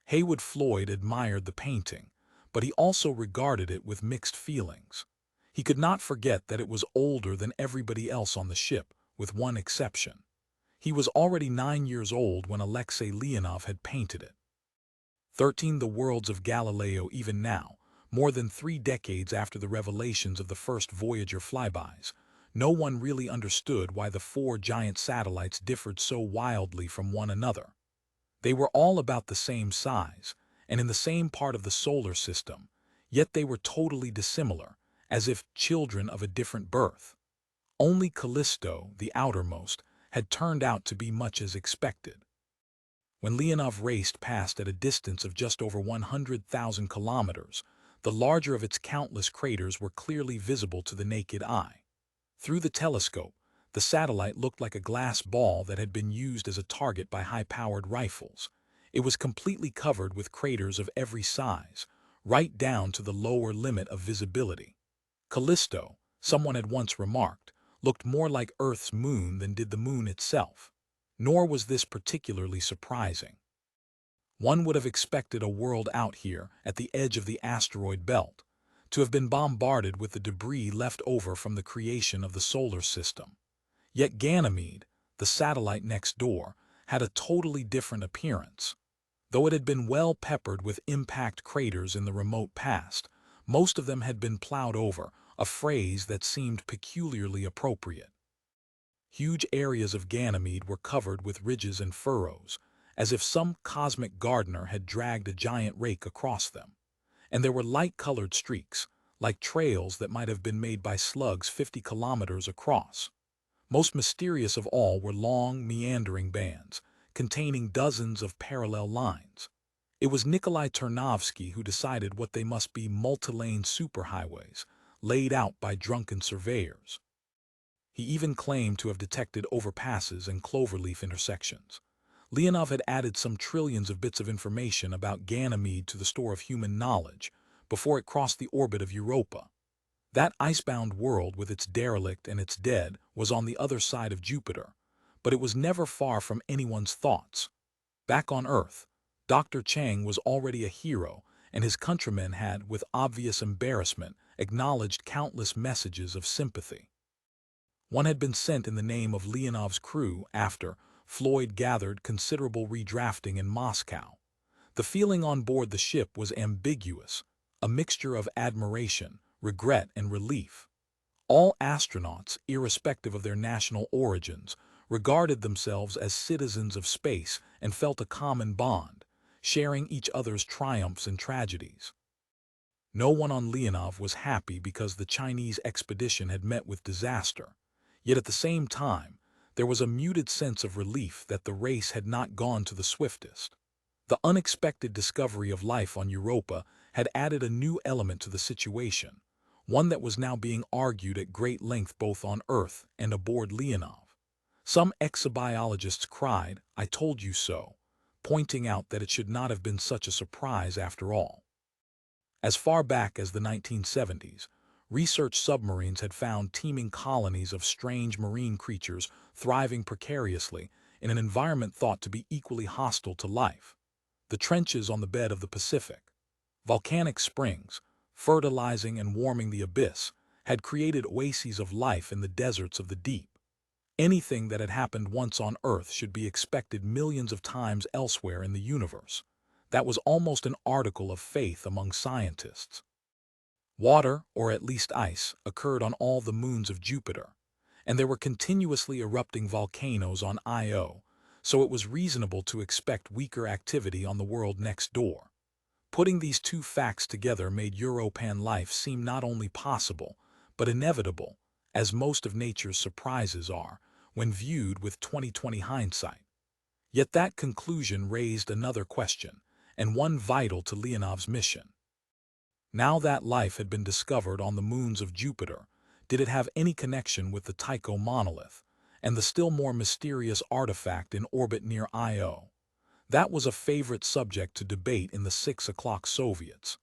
S1: Heywood Floyd admired the painting, but he also regarded it with mixed feelings. He could not forget that it was older than everybody else on the ship, with one exception. He was already 9 years old when Alexei Leonov had painted it. 13 The worlds of Galileo. Even now, more than 3 decades after the revelations of the first Voyager flybys, no one really understood why the 4 giant satellites differed so wildly from one another. They were all about the same size, and in the same part of the solar system, yet they were totally dissimilar, as if children of a different birth. Only Callisto, the outermost, had turned out to be much as expected. When Leonov raced past at a distance of just over 100,000 kilometers, the larger of its countless craters were clearly visible to the naked eye. Through the telescope, the satellite looked like a glass ball that had been used as a target by high-powered rifles. It was completely covered with craters of every size, right down to the lower limit of visibility. Callisto, someone had once remarked, looked more like Earth's moon than did the moon itself. Nor was this particularly surprising. One would have expected a world out here at the edge of the asteroid belt to have been bombarded with the debris left over from the creation of the solar system. Yet Ganymede, the satellite next door, had a totally different appearance. Though it had been well peppered with impact craters in the remote past, most of them had been plowed over, a phrase that seemed peculiarly appropriate. Huge areas of Ganymede were covered with ridges and furrows, as if some cosmic gardener had dragged a giant rake across them. And there were light-colored streaks, like trails that might have been made by slugs 50 kilometers across. Most mysterious of all were long, meandering bands, containing dozens of parallel lines. It was Nikolai Ternovsky who decided what they must be multi-lane superhighways, laid out by drunken surveyors. He even claimed to have detected overpasses and cloverleaf intersections. Leonov had added some trillions of bits of information about Ganymede to the store of human knowledge before it crossed the orbit of Europa. That icebound world with its derelict and its dead was on the other side of Jupiter, but it was never far from anyone's thoughts. Back on Earth, Dr. Chang was already a hero, and his countrymen had, with obvious embarrassment, acknowledged countless messages of sympathy. One had been sent in the name of Leonov's crew after Floyd gathered considerable redrafting in Moscow. The feeling on board the ship was ambiguous, a mixture of admiration, regret, and relief. All astronauts, irrespective of their national origins, regarded themselves as citizens of space and felt a common bond, sharing each other's triumphs and tragedies. No one on Leonov was happy because the Chinese expedition had met with disaster, yet at the same time, there was a muted sense of relief that the race had not gone to the swiftest. The unexpected discovery of life on Europa had added a new element to the situation, one that was now being argued at great length both on Earth and aboard Leonov. Some exobiologists cried, "I told you so," pointing out that it should not have been such a surprise after all. As far back as the 1970s, research submarines had found teeming colonies of strange marine creatures thriving precariously in an environment thought to be equally hostile to life. The trenches on the bed of the Pacific, volcanic springs, fertilizing and warming the abyss, had created oases of life in the deserts of the deep. Anything that had happened once on Earth should be expected millions of times elsewhere in the universe. That was almost an article of faith among scientists. Water, or at least ice, occurred on all the moons of Jupiter, and there were continuously erupting volcanoes on Io, so it was reasonable to expect weaker activity on the world next door. Putting these two facts together made Europan life seem not only possible, but inevitable, as most of nature's surprises are, when viewed with 20/20 hindsight. Yet that conclusion raised another question, and one vital to Leonov's mission. Now that life had been discovered on the moons of Jupiter, did it have any connection with the Tycho monolith, and the still more mysterious artifact in orbit near Io? That was a favorite subject to debate in the 6 o'clock Soviets.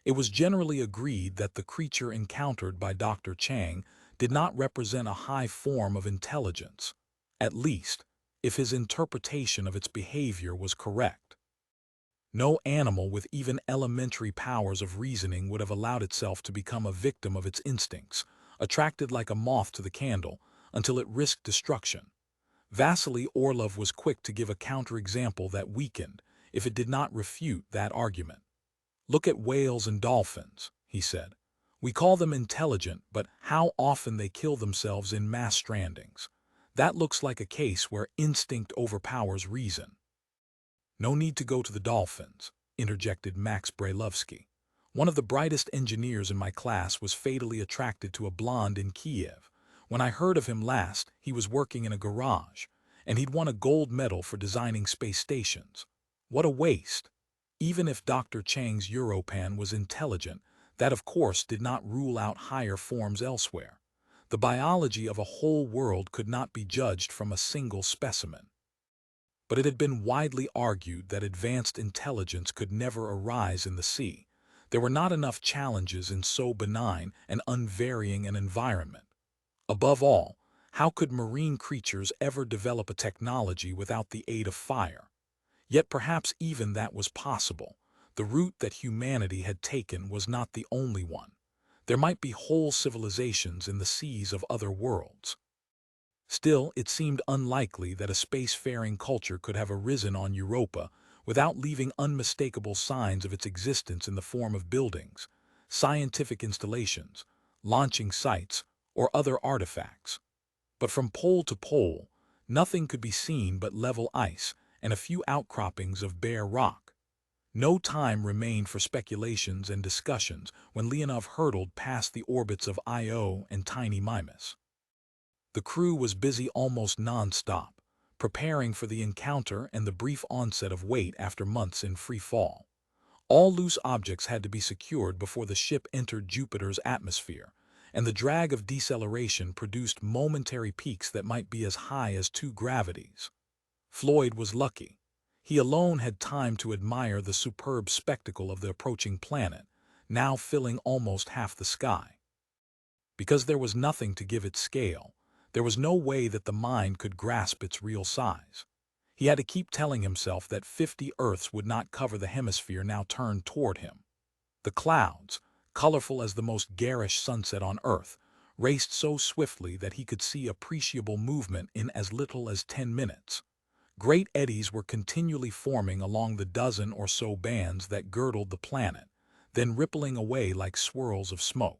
S1: It was generally agreed that the creature encountered by Dr. Chang did not represent a high form of intelligence, at least, if his interpretation of its behavior was correct. No animal with even elementary powers of reasoning would have allowed itself to become a victim of its instincts, attracted like a moth to the candle, until it risked destruction. Vasily Orlov was quick to give a counterexample that weakened, if it did not refute that argument. "Look at whales and dolphins," he said. "We call them intelligent, but how often they kill themselves in mass strandings. That looks like a case where instinct overpowers reason." "No need to go to the dolphins," interjected Max Brailovsky. "One of the brightest engineers in my class was fatally attracted to a blonde in Kiev. When I heard of him last, he was working in a garage, and he'd won a gold medal for designing space stations. What a waste!" Even if Dr. Chang's Europan was intelligent, that of course did not rule out higher forms elsewhere. The biology of a whole world could not be judged from a single specimen. But it had been widely argued that advanced intelligence could never arise in the sea. There were not enough challenges in so benign and unvarying an environment. Above all, how could marine creatures ever develop a technology without the aid of fire? Yet perhaps even that was possible. The route that humanity had taken was not the only one. There might be whole civilizations in the seas of other worlds. Still, it seemed unlikely that a spacefaring culture could have arisen on Europa without leaving unmistakable signs of its existence in the form of buildings, scientific installations, launching sites, or other artifacts. But from pole to pole, nothing could be seen but level ice and a few outcroppings of bare rock. No time remained for speculations and discussions when Leonov hurtled past the orbits of Io and tiny Mimas. The crew was busy almost non-stop, preparing for the encounter and the brief onset of weight after months in free fall. All loose objects had to be secured before the ship entered Jupiter's atmosphere, and the drag of deceleration produced momentary peaks that might be as high as 2 gravities. Floyd was lucky. He alone had time to admire the superb spectacle of the approaching planet, now filling almost half the sky. Because there was nothing to give it scale, there was no way that the mind could grasp its real size. He had to keep telling himself that 50 Earths would not cover the hemisphere now turned toward him. The clouds, colorful as the most garish sunset on Earth, raced so swiftly that he could see appreciable movement in as little as 10 minutes. Great eddies were continually forming along the dozen or so bands that girdled the planet, then rippling away like swirls of smoke.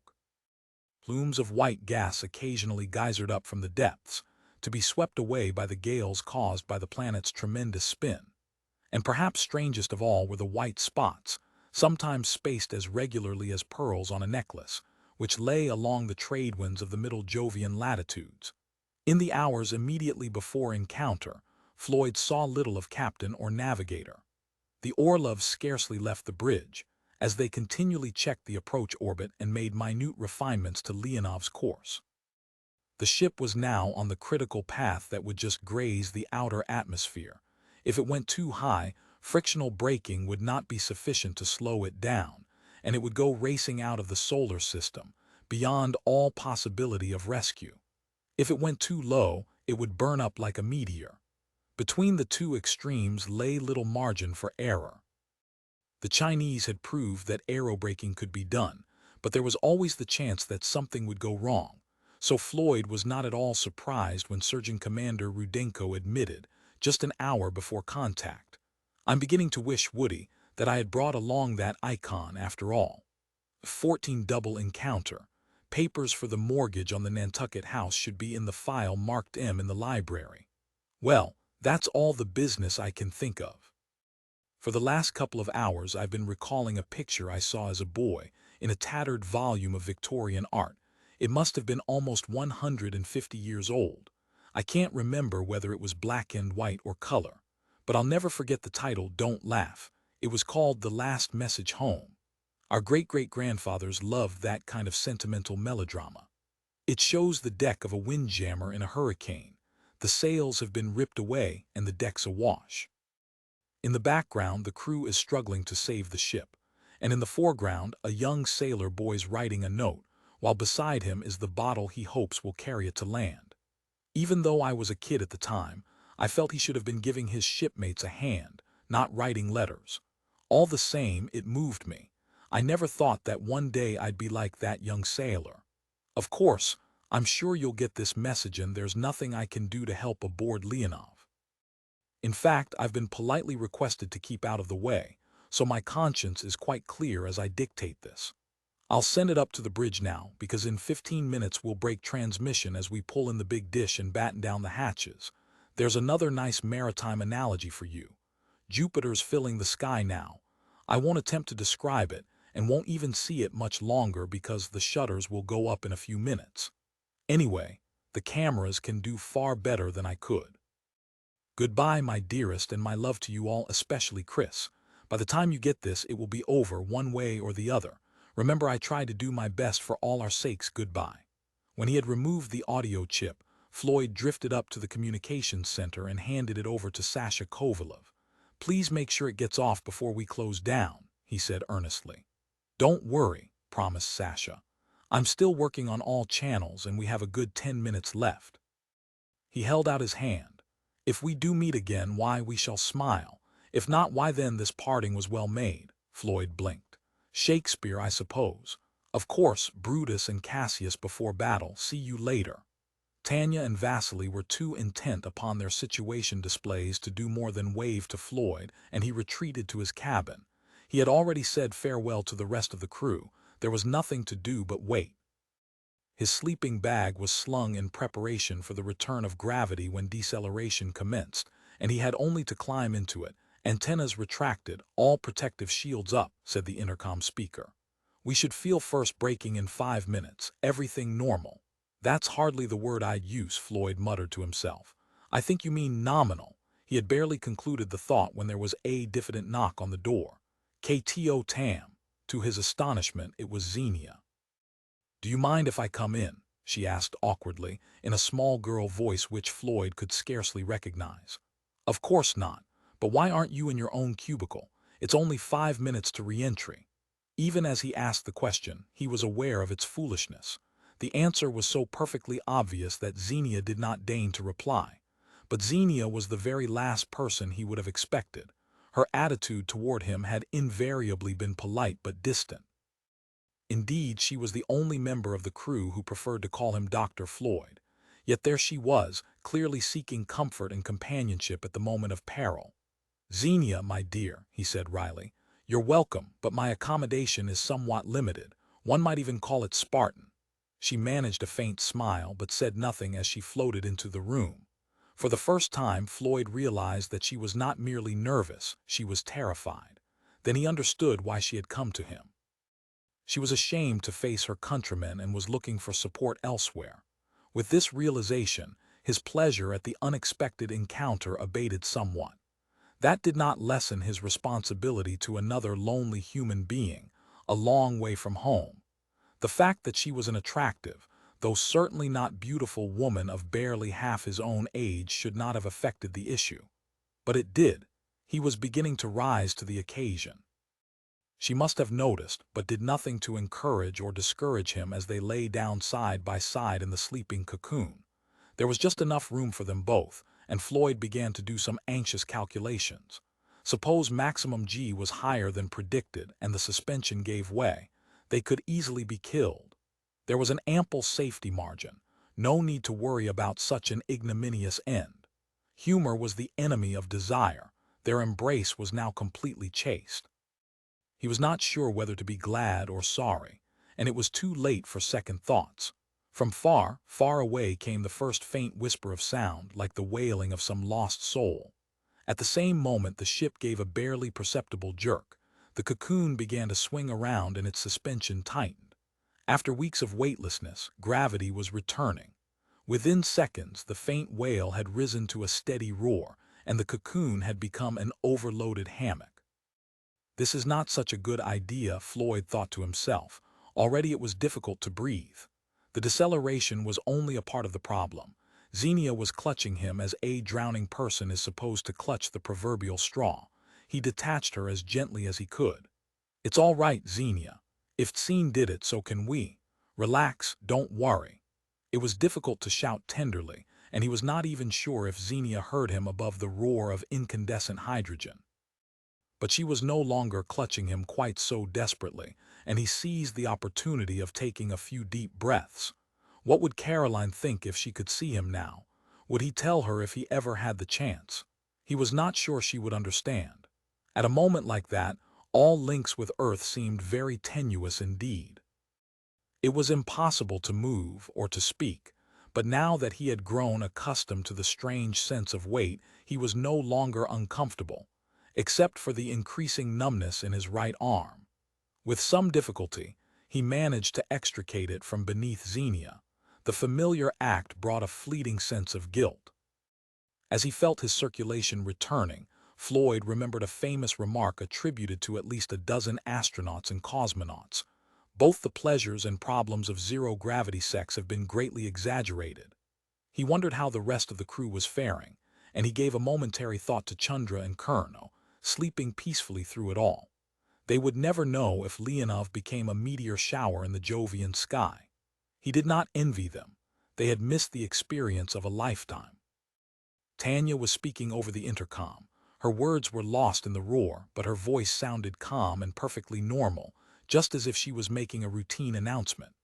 S1: Plumes of white gas occasionally geysered up from the depths, to be swept away by the gales caused by the planet's tremendous spin. And perhaps strangest of all were the white spots, sometimes spaced as regularly as pearls on a necklace, which lay along the trade winds of the middle Jovian latitudes. In the hours immediately before encounter, Floyd saw little of captain or navigator. The Orlovs scarcely left the bridge, as they continually checked the approach orbit and made minute refinements to Leonov's course. The ship was now on the critical path that would just graze the outer atmosphere. If it went too high, frictional braking would not be sufficient to slow it down, and it would go racing out of the solar system, beyond all possibility of rescue. If it went too low, it would burn up like a meteor. Between the two extremes lay little margin for error. The Chinese had proved that aerobraking could be done, but there was always the chance that something would go wrong, so Floyd was not at all surprised when Surgeon Commander Rudenko admitted, just an hour before contact, "I'm beginning to wish, Woody, that I had brought along that icon after all." 14 double encounter. Papers for the mortgage on the Nantucket house should be in the file marked M in the library. Well, that's all the business I can think of. For the last couple of hours I've been recalling a picture I saw as a boy in a tattered volume of Victorian art. It must have been almost 150 years old. I can't remember whether it was black and white or color, but I'll never forget the title, Don't Laugh. It was called The Last Message Home. Our great-great-grandfathers loved that kind of sentimental melodrama. It shows the deck of a windjammer in a hurricane. The sails have been ripped away and the deck's awash. In the background, the crew is struggling to save the ship, and in the foreground, a young sailor boy's writing a note, while beside him is the bottle he hopes will carry it to land. Even though I was a kid at the time, I felt he should have been giving his shipmates a hand, not writing letters. All the same, it moved me. I never thought that one day I'd be like that young sailor. Of course, I'm sure you'll get this message and there's nothing I can do to help aboard Leonov. In fact, I've been politely requested to keep out of the way, so my conscience is quite clear as I dictate this. I'll send it up to the bridge now, because in 15 minutes we'll break transmission as we pull in the big dish and batten down the hatches. There's another nice maritime analogy for you. Jupiter's filling the sky now. I won't attempt to describe it, and won't even see it much longer because the shutters will go up in a few minutes. Anyway, the cameras can do far better than I could. Goodbye, my dearest, and my love to you all, especially Chris. By the time you get this, it will be over one way or the other. Remember, I tried to do my best for all our sakes. Goodbye. When he had removed the audio chip, Floyd drifted up to the communications center and handed it over to Sasha Kovalov. "Please make sure it gets off before we close down," he said earnestly. "Don't worry," promised Sasha. "I'm still working on all channels and we have a good 10 minutes left." He held out his hand. "If we do meet again, why, we shall smile. If not, why then this parting was well made." Floyd blinked. "Shakespeare, I suppose. Of course, Brutus and Cassius before battle. See you later." Tanya and Vasily were too intent upon their situation displays to do more than wave to Floyd, and he retreated to his cabin. He had already said farewell to the rest of the crew. There was nothing to do but wait. His sleeping bag was slung in preparation for the return of gravity when deceleration commenced, and he had only to climb into it. "Antennas retracted, all protective shields up," said the intercom speaker. "We should feel first braking in 5 minutes, everything normal." "That's hardly the word I'd use," Floyd muttered to himself. I think you mean nominal. He had barely concluded the thought when there was a diffident knock on the door. KTO Tam. To his astonishment, it was Xenia. "Do you mind if I come in?" she asked awkwardly, in a small girl voice which Floyd could scarcely recognize. "Of course not. But why aren't you in your own cubicle? It's only 5 minutes to re-entry." Even as he asked the question, he was aware of its foolishness. The answer was so perfectly obvious that Xenia did not deign to reply. But Xenia was the very last person he would have expected. Her attitude toward him had invariably been polite but distant. Indeed, she was the only member of the crew who preferred to call him Dr. Floyd. Yet there she was, clearly seeking comfort and companionship at the moment of peril. "Xenia, my dear," he said wryly, "you're welcome, but my accommodation is somewhat limited. One might even call it Spartan." She managed a faint smile but said nothing as she floated into the room. For the first time, Floyd realized that she was not merely nervous, she was terrified. Then he understood why she had come to him. She was ashamed to face her countrymen and was looking for support elsewhere. With this realization, his pleasure at the unexpected encounter abated somewhat. That did not lessen his responsibility to another lonely human being, a long way from home. The fact that she was an attractive, though certainly not beautiful woman of barely half his own age should not have affected the issue. But it did. He was beginning to rise to the occasion. She must have noticed, but did nothing to encourage or discourage him as they lay down side by side in the sleeping cocoon. There was just enough room for them both, and Floyd began to do some anxious calculations. Suppose maximum G was higher than predicted and the suspension gave way. They could easily be killed. There was an ample safety margin. No need to worry about such an ignominious end. Humor was the enemy of desire. Their embrace was now completely chaste. He was not sure whether to be glad or sorry, and it was too late for second thoughts. From far, far away came the first faint whisper of sound, like the wailing of some lost soul. At the same moment the ship gave a barely perceptible jerk. The cocoon began to swing around and its suspension tightened. After weeks of weightlessness, gravity was returning. Within seconds, the faint wail had risen to a steady roar, and the cocoon had become an overloaded hammock. This is not such a good idea, Floyd thought to himself. Already it was difficult to breathe. The deceleration was only a part of the problem. Xenia was clutching him as a drowning person is supposed to clutch the proverbial straw. He detached her as gently as he could. "It's all right, Xenia. If Tsien did it, so can we. Relax, don't worry." It was difficult to shout tenderly, and he was not even sure if Xenia heard him above the roar of incandescent hydrogen. But she was no longer clutching him quite so desperately, and he seized the opportunity of taking a few deep breaths. What would Caroline think if she could see him now? Would he tell her if he ever had the chance? He was not sure she would understand. At a moment like that, all links with Earth seemed very tenuous indeed. It was impossible to move or to speak, but now that he had grown accustomed to the strange sense of weight, he was no longer uncomfortable, except for the increasing numbness in his right arm. With some difficulty, he managed to extricate it from beneath Xenia. The familiar act brought a fleeting sense of guilt. As he felt his circulation returning, Floyd remembered a famous remark attributed to at least a dozen astronauts and cosmonauts. "Both the pleasures and problems of zero-gravity sex have been greatly exaggerated." He wondered how the rest of the crew was faring, and he gave a momentary thought to Chandra and Kurno, sleeping peacefully through it all. They would never know if Leonov became a meteor shower in the Jovian sky. He did not envy them. They had missed the experience of a lifetime. Tanya was speaking over the intercom. Her words were lost in the roar, but her voice sounded calm and perfectly normal, just as if she was making a routine announcement.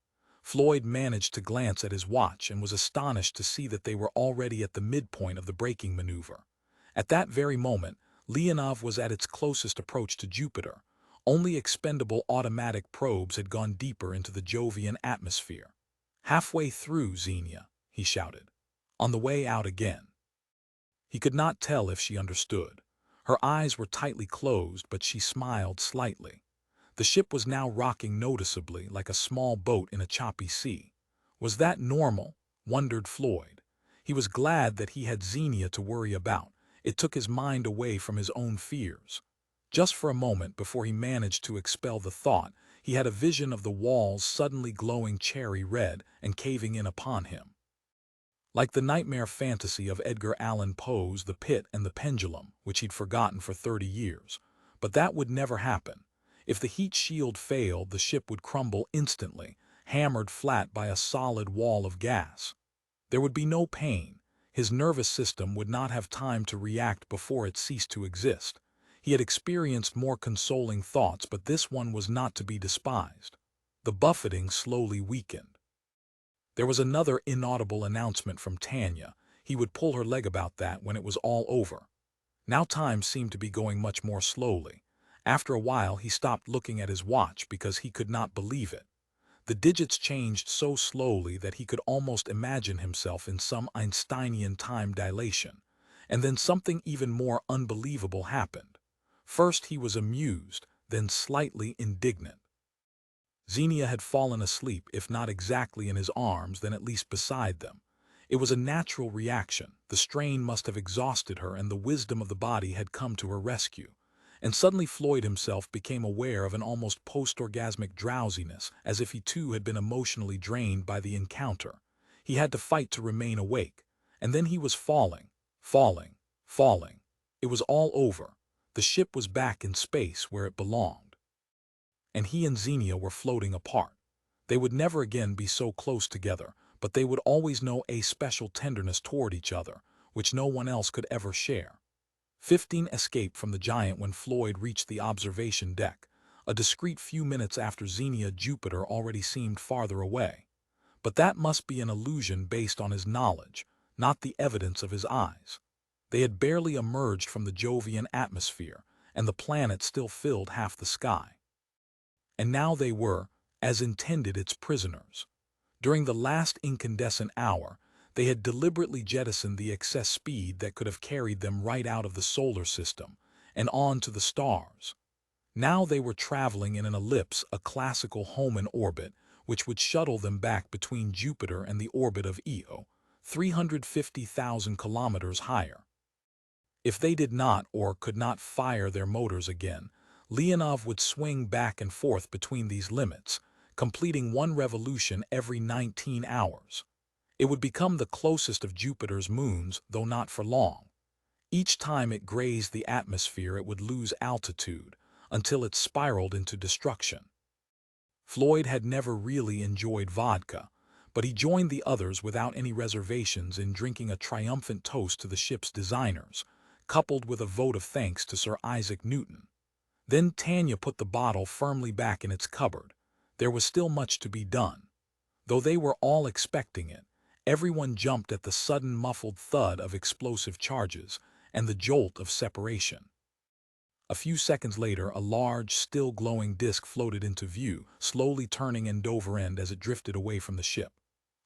S1: Floyd managed to glance at his watch and was astonished to see that they were already at the midpoint of the braking maneuver. At that very moment, Leonov was at its closest approach to Jupiter. Only expendable automatic probes had gone deeper into the Jovian atmosphere. "Halfway through, Xenia," he shouted. "On the way out again." He could not tell if she understood. Her eyes were tightly closed, but she smiled slightly. The ship was now rocking noticeably, like a small boat in a choppy sea. Was that normal? Wondered Floyd. He was glad that he had Xenia to worry about. It took his mind away from his own fears. Just for a moment before he managed to expel the thought, he had a vision of the walls suddenly glowing cherry red and caving in upon him. Like the nightmare fantasy of Edgar Allan Poe's The Pit and the Pendulum, which he'd forgotten for 30 years. But that would never happen. If the heat shield failed, the ship would crumble instantly, hammered flat by a solid wall of gas. There would be no pain. His nervous system would not have time to react before it ceased to exist. He had experienced more consoling thoughts, but this one was not to be despised. The buffeting slowly weakened. There was another inaudible announcement from Tanya. He would pull her leg about that when it was all over. Now time seemed to be going much more slowly. After a while he stopped looking at his watch because he could not believe it. The digits changed so slowly that he could almost imagine himself in some Einsteinian time dilation. And then something even more unbelievable happened. First he was amused, then slightly indignant. Xenia had fallen asleep, if not exactly in his arms, then at least beside them. It was a natural reaction. The strain must have exhausted her, and the wisdom of the body had come to her rescue. And suddenly Floyd himself became aware of an almost post-orgasmic drowsiness, as if he too had been emotionally drained by the encounter. He had to fight to remain awake. And then he was falling, falling, falling. It was all over. The ship was back in space where it belonged. And he and Xenia were floating apart. They would never again be so close together, but they would always know a special tenderness toward each other, which no one else could ever share. 15 escaped from the giant when Floyd reached the observation deck. A discreet few minutes after Xenia, Jupiter already seemed farther away. But that must be an illusion based on his knowledge, not the evidence of his eyes. They had barely emerged from the Jovian atmosphere, and the planet still filled half the sky. And now they were, as intended, its prisoners. During the last incandescent hour, they had deliberately jettisoned the excess speed that could have carried them right out of the solar system and on to the stars. Now they were traveling in an ellipse, a classical Hohmann orbit, which would shuttle them back between Jupiter and the orbit of Io, 350,000 kilometers higher. If they did not or could not fire their motors again, Leonov would swing back and forth between these limits, completing one revolution every 19 hours. It would become the closest of Jupiter's moons, though not for long. Each time it grazed the atmosphere, it would lose altitude, until it spiraled into destruction. Floyd had never really enjoyed vodka, but he joined the others without any reservations in drinking a triumphant toast to the ship's designers, coupled with a vote of thanks to Sir Isaac Newton. Then Tanya put the bottle firmly back in its cupboard. There was still much to be done. Though they were all expecting it, everyone jumped at the sudden muffled thud of explosive charges and the jolt of separation. A few seconds later, a large, still glowing disk floated into view, slowly turning end over end as it drifted away from the ship.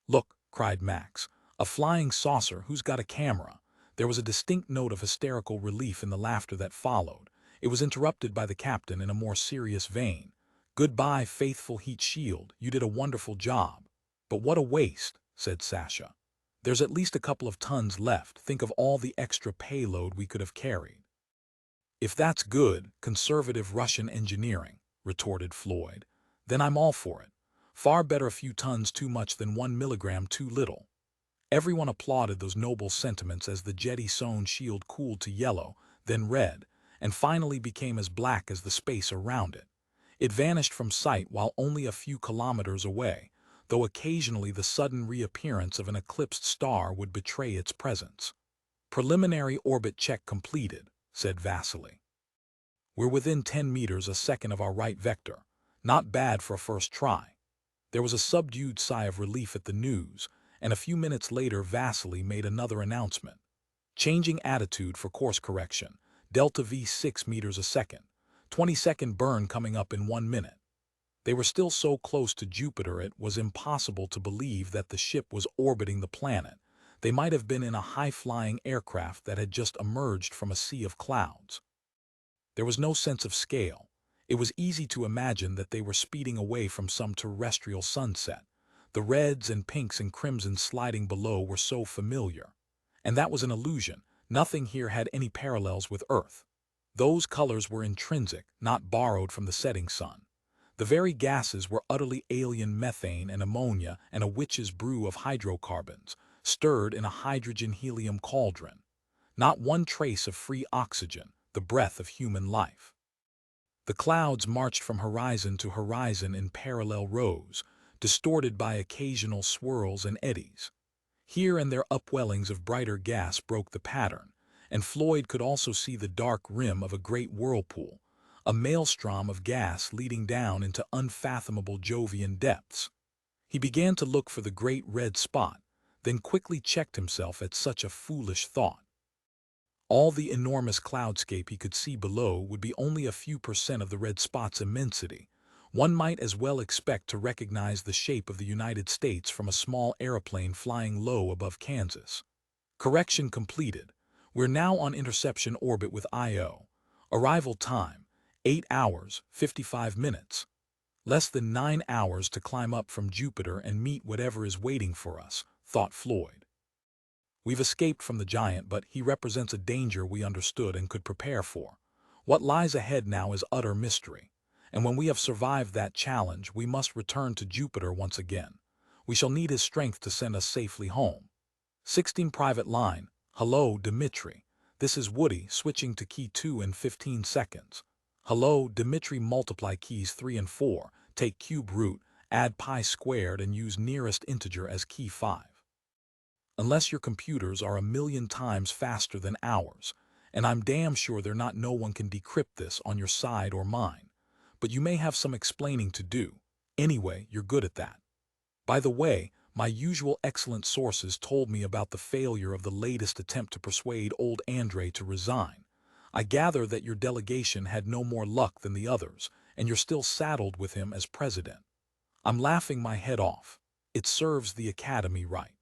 S1: "Look," cried Max, "a flying saucer. Who's got a camera?" There was a distinct note of hysterical relief in the laughter that followed. It was interrupted by the captain in a more serious vein. "Goodbye, faithful heat shield. You did a wonderful job." "But what a waste," said Sasha. "There's at least a couple of tons left. Think of all the extra payload we could have carried." "If that's good, conservative Russian engineering," retorted Floyd, "then I'm all for it. Far better a few tons too much than 1 milligram too little." Everyone applauded those noble sentiments as the jetty-sewn shield cooled to yellow, then red, and finally became as black as the space around it. It vanished from sight while only a few kilometers away, though occasionally the sudden reappearance of an eclipsed star would betray its presence. "Preliminary orbit check completed," said Vasily. "We're within 10 meters a second of our right vector. Not bad for a first try." There was a subdued sigh of relief at the news, and a few minutes later Vasily made another announcement. "Changing attitude for course correction. Delta V 6 meters a second. 20-second burn coming up in 1 minute." They were still so close to Jupiter it was impossible to believe that the ship was orbiting the planet. They might have been in a high-flying aircraft that had just emerged from a sea of clouds. There was no sense of scale. It was easy to imagine that they were speeding away from some terrestrial sunset. The reds and pinks and crimsons sliding below were so familiar. And that was an illusion. Nothing here had any parallels with Earth. Those colors were intrinsic, not borrowed from the setting sun. The very gases were utterly alien: methane and ammonia and a witch's brew of hydrocarbons, stirred in a hydrogen-helium cauldron. Not one trace of free oxygen, the breath of human life. The clouds marched from horizon to horizon in parallel rows, distorted by occasional swirls and eddies. Here and there upwellings of brighter gas broke the pattern, and Floyd could also see the dark rim of a great whirlpool, a maelstrom of gas leading down into unfathomable Jovian depths. He began to look for the great red spot, then quickly checked himself at such a foolish thought. All the enormous cloudscape he could see below would be only a few % of the red spot's immensity. One might as well expect to recognize the shape of the United States from a small airplane flying low above Kansas. Correction completed. We're now on interception orbit with Io. Arrival time, 8 hours, 55 minutes. Less than 9 hours to climb up from Jupiter and meet whatever is waiting for us, thought Floyd. We've escaped from the giant, but he represents a danger we understood and could prepare for. What lies ahead now is utter mystery. And when we have survived that challenge, we must return to Jupiter once again. We shall need his strength to send us safely home. 16 Private Line. Hello, Dimitri. This is Woody, switching to key 2 in 15 seconds. Hello, Dimitri. Multiply keys 3 and 4, take cube root, add pi squared and use nearest integer as key 5. Unless your computers are 1,000,000 times faster than ours, and I'm damn sure they're not. No one can decrypt this on your side or mine. But you may have some explaining to do. Anyway, you're good at that. By the way, my usual excellent sources told me about the failure of the latest attempt to persuade old Andre to resign. I gather that your delegation had no more luck than the others, and you're still saddled with him as president. I'm laughing my head off. It serves the Academy right.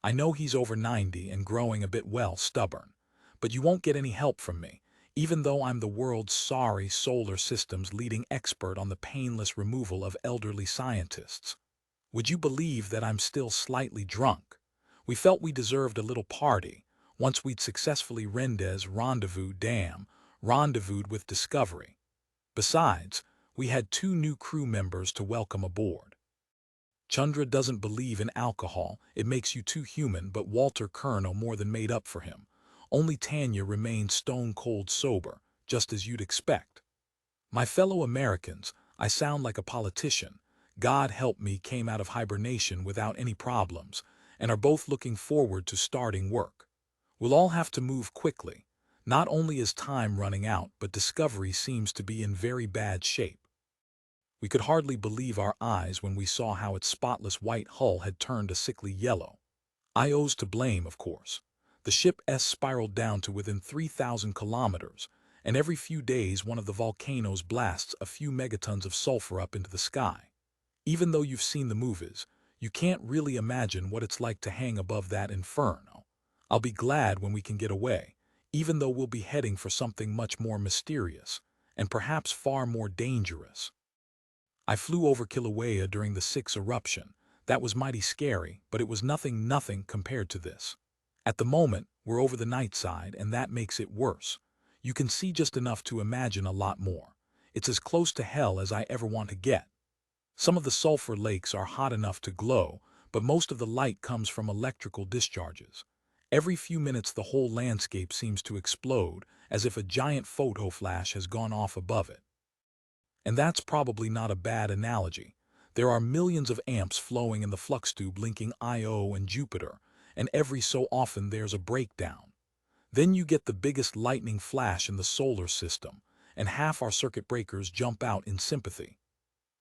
S1: I know he's over 90 and growing a bit, well, stubborn. But you won't get any help from me, even though I'm the world's sorry solar system's leading expert on the painless removal of elderly scientists. Would you believe that I'm still slightly drunk? We felt we deserved a little party, once we'd successfully rendezvoused with Discovery. Besides, we had 2 new crew members to welcome aboard. Chandra doesn't believe in alcohol, it makes you too human, but Walter Curnow more than made up for him. Only Tanya remained stone-cold sober, just as you'd expect. My fellow Americans, I sound like a politician. God help me, came out of hibernation without any problems, and are both looking forward to starting work. We'll all have to move quickly. Not only is time running out, but Discovery seems to be in very bad shape. We could hardly believe our eyes when we saw how its spotless white hull had turned a sickly yellow. Io's to blame, of course. The ship spiraled down to within 3,000 kilometers, and every few days one of the volcanoes blasts a few megatons of sulfur up into the sky. Even though you've seen the movies, you can't really imagine what it's like to hang above that inferno. I'll be glad when we can get away, even though we'll be heading for something much more mysterious, and perhaps far more dangerous. I flew over Kilauea during the 6th eruption. That was mighty scary, but it was nothing compared to this. At the moment, we're over the night side, and that makes it worse. You can see just enough to imagine a lot more. It's as close to hell as I ever want to get. Some of the sulfur lakes are hot enough to glow, but most of the light comes from electrical discharges. Every few minutes the whole landscape seems to explode, as if a giant photo flash has gone off above it. And that's probably not a bad analogy. There are millions of amps flowing in the flux tube linking Io and Jupiter, and every so often there's a breakdown. Then you get the biggest lightning flash in the solar system, and half our circuit breakers jump out in sympathy.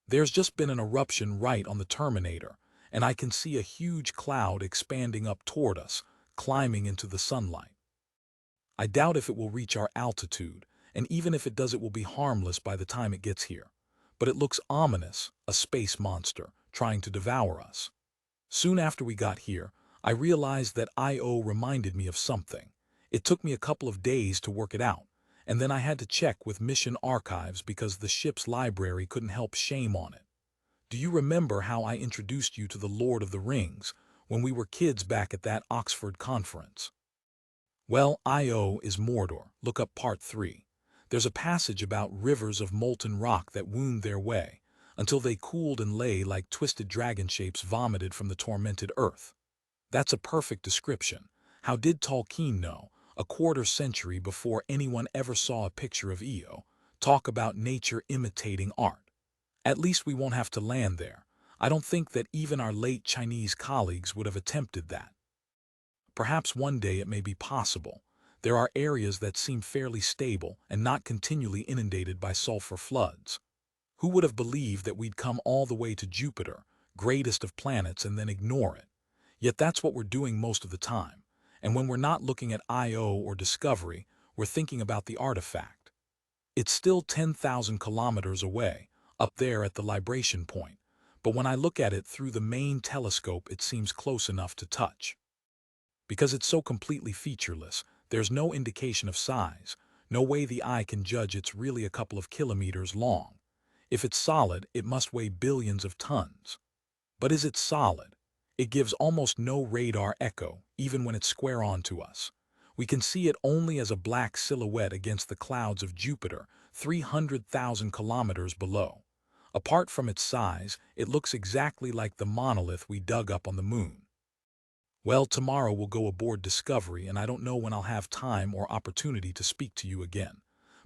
S1: There's just been an eruption right on the terminator, and I can see a huge cloud expanding up toward us, climbing into the sunlight. I doubt if it will reach our altitude, and even if it does, it will be harmless by the time it gets here. But it looks ominous, a space monster, trying to devour us. Soon after we got here, I realized that Io reminded me of something. It took me a couple of days to work it out, and then I had to check with mission archives because the ship's library couldn't help shame on it. Do you remember how I introduced you to the Lord of the Rings when we were kids back at that Oxford conference? Well, Io is Mordor. Look up part 3. There's a passage about rivers of molten rock that wound their way until they cooled and lay like twisted dragon shapes vomited from the tormented earth. That's a perfect description. How did Tolkien know, a quarter century before anyone ever saw a picture of Io, talk about nature imitating art? At least we won't have to land there. I don't think that even our late Chinese colleagues would have attempted that. Perhaps one day it may be possible. There are areas that seem fairly stable and not continually inundated by sulfur floods. Who would have believed that we'd come all the way to Jupiter, greatest of planets, and then ignore it? Yet that's what we're doing most of the time. And when we're not looking at Io or Discovery, we're thinking about the artifact. It's still 10,000 kilometers away, up there at the libration point. But when I look at it through the main telescope, it seems close enough to touch. Because it's so completely featureless, there's no indication of size, no way the eye can judge it's really a couple of kilometers long. If it's solid, it must weigh billions of tons. But is it solid? It gives almost no radar echo, even when it's square on to us. We can see it only as a black silhouette against the clouds of Jupiter, 300,000 kilometers below. Apart from its size, it looks exactly like the monolith we dug up on the moon. Well, tomorrow we'll go aboard Discovery, and I don't know when I'll have time or opportunity to speak to you again.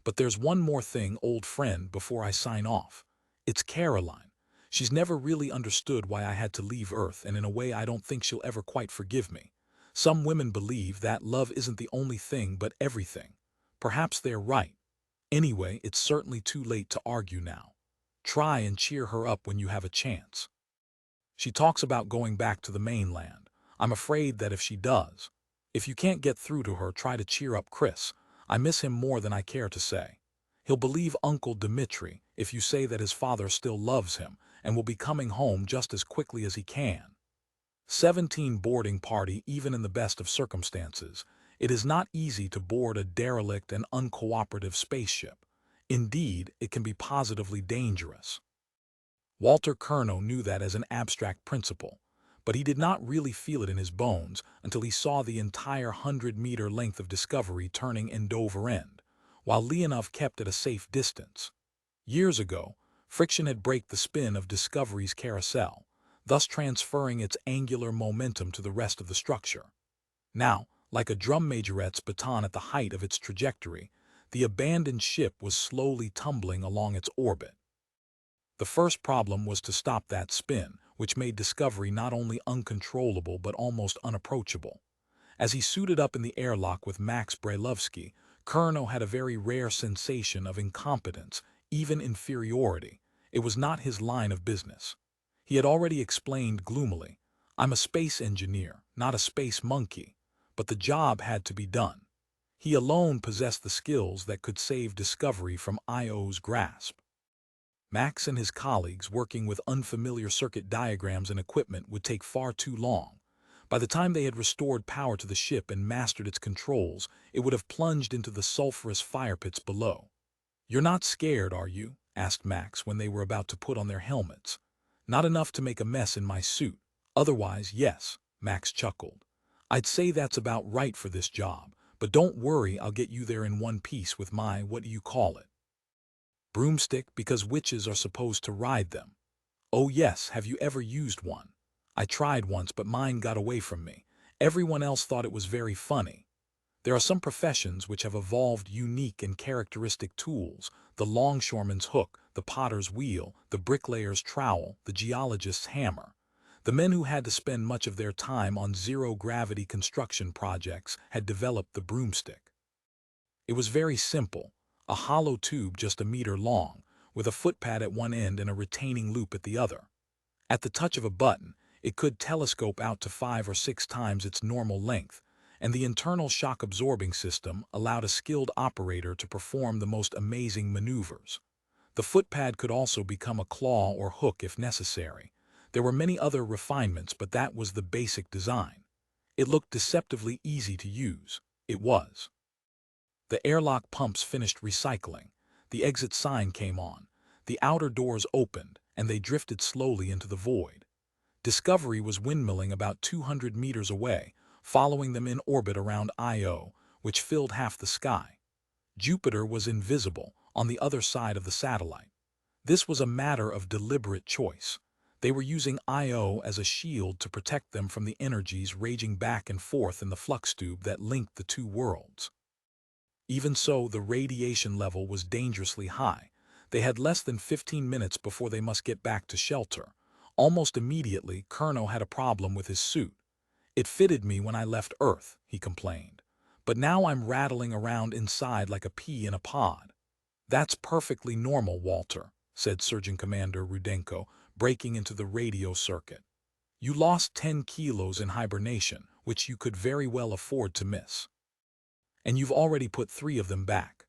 S1: But there's one more thing, old friend, before I sign off. It's Caroline. She's never really understood why I had to leave Earth, and in a way I don't think she'll ever quite forgive me. Some women believe that love isn't the only thing but everything. Perhaps they're right. Anyway, it's certainly too late to argue now. Try and cheer her up when you have a chance. She talks about going back to the mainland. I'm afraid that if she does, if you can't get through to her, try to cheer up Chris. I miss him more than I care to say. He'll believe Uncle Dmitri if you say that his father still loves him and will be coming home just as quickly as he can. 17 boarding party, even in the best of circumstances. It is not easy to board a derelict and uncooperative spaceship. Indeed, it can be positively dangerous. Walter Curnow knew that as an abstract principle, but he did not really feel it in his bones until he saw the entire 100-meter length of Discovery turning end over end, while Leonov kept at a safe distance. Years ago, friction had braked the spin of Discovery's carousel, thus transferring its angular momentum to the rest of the structure. Now, like a drum majorette's baton at the height of its trajectory, the abandoned ship was slowly tumbling along its orbit. The first problem was to stop that spin, which made Discovery not only uncontrollable but almost unapproachable. As he suited up in the airlock with Max Brailovsky, Curnow had a very rare sensation of incompetence, even inferiority. It was not his line of business. He had already explained gloomily, "I'm a space engineer, not a space monkey," but the job had to be done. He alone possessed the skills that could save Discovery from Io's grasp. Max and his colleagues working with unfamiliar circuit diagrams and equipment would take far too long. By the time they had restored power to the ship and mastered its controls, it would have plunged into the sulphurous fire pits below. "You're not scared, are you?" asked Max when they were about to put on their helmets. "Not enough to make a mess in my suit. Otherwise, yes," Max chuckled. "I'd say that's about right for this job, but don't worry, I'll get you there in one piece with my, what do you call it? Broomstick, because witches are supposed to ride them." "Oh yes, have you ever used one?" "I tried once, but mine got away from me. Everyone else thought it was very funny." There are some professions which have evolved unique and characteristic tools: the longshoreman's hook, the potter's wheel, the bricklayer's trowel, the geologist's hammer. The men who had to spend much of their time on zero-gravity construction projects had developed the broomstick. It was very simple, a hollow tube just a meter long, with a footpad at one end and a retaining loop at the other. At the touch of a button, it could telescope out to 5 or 6 times its normal length, and the internal shock-absorbing system allowed a skilled operator to perform the most amazing maneuvers. The footpad could also become a claw or hook if necessary. There were many other refinements, but that was the basic design. It looked deceptively easy to use. It was. The airlock pumps finished recycling. The exit sign came on. The outer doors opened, and they drifted slowly into the void. Discovery was windmilling about 200 meters away, following them in orbit around Io, which filled half the sky. Jupiter was invisible, on the other side of the satellite. This was a matter of deliberate choice. They were using Io as a shield to protect them from the energies raging back and forth in the flux tube that linked the two worlds. Even so, the radiation level was dangerously high. They had less than 15 minutes before they must get back to shelter. Almost immediately, Curnow had a problem with his suit. "It fitted me when I left Earth," he complained. "But now I'm rattling around inside like a pea in a pod." "That's perfectly normal, Walter," said Surgeon Commander Rudenko, breaking into the radio circuit. "You lost 10 kilos in hibernation, which you could very well afford to miss. And you've already put 3 of them back."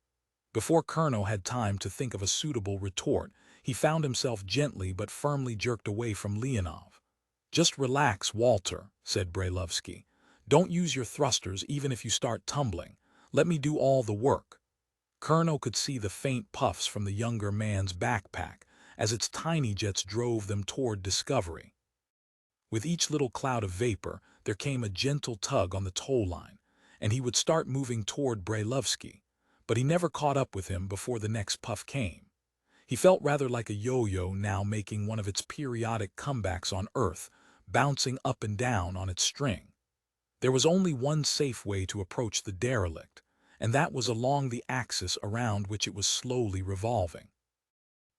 S1: Before Curnow had time to think of a suitable retort, he found himself gently but firmly jerked away from Leonov. "Just relax, Walter," said Brailovsky. "Don't use your thrusters even if you start tumbling. Let me do all the work." Curnow could see the faint puffs from the younger man's backpack as its tiny jets drove them toward Discovery. With each little cloud of vapor, there came a gentle tug on the tow line, and he would start moving toward Brailovsky, but he never caught up with him before the next puff came. He felt rather like a yo-yo now making one of its periodic comebacks on Earth, bouncing up and down on its string. There was only one safe way to approach the derelict, and that was along the axis around which it was slowly revolving.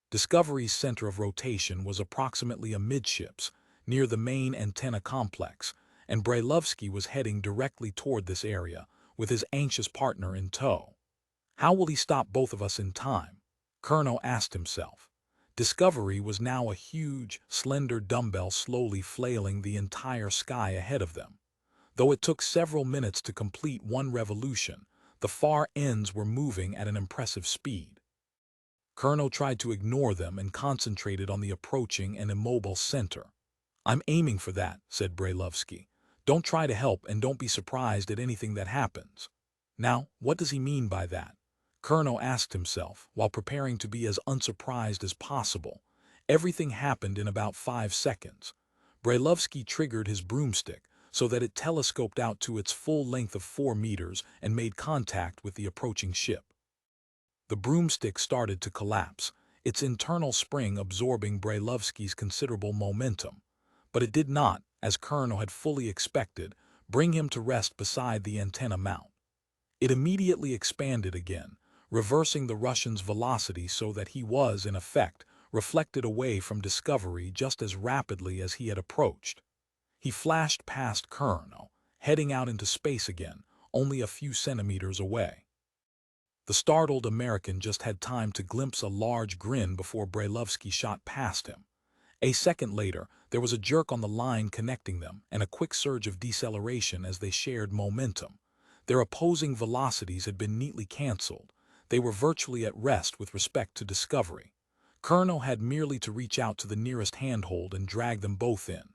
S1: Discovery's center of rotation was approximately amidships, near the main antenna complex, and Brailovsky was heading directly toward this area, with his anxious partner in tow. "How will he stop both of us in time?" Curnow asked himself. Discovery was now a huge, slender dumbbell slowly flailing the entire sky ahead of them. Though it took several minutes to complete one revolution, the far ends were moving at an impressive speed. Curnow tried to ignore them and concentrated on the approaching and immobile center. "I'm aiming for that," said Brailovsky. "Don't try to help and don't be surprised at anything that happens." Now, what does he mean by that? Curnow asked himself, while preparing to be as unsurprised as possible. Everything happened in about 5 seconds. Brailovsky triggered his broomstick so that it telescoped out to its full length of 4 meters and made contact with the approaching ship. The broomstick started to collapse, its internal spring absorbing Brailovsky's considerable momentum. But it did not, as Curnow had fully expected, bring him to rest beside the antenna mount. It immediately expanded again, reversing the Russian's velocity so that he was, in effect, reflected away from Discovery just as rapidly as he had approached. He flashed past Curnow, heading out into space again, only a few centimeters away. The startled American just had time to glimpse a large grin before Brailovsky shot past him. A second later, there was a jerk on the line connecting them and a quick surge of deceleration as they shared momentum. Their opposing velocities had been neatly cancelled. They were virtually at rest with respect to Discovery. Curnow had merely to reach out to the nearest handhold and drag them both in.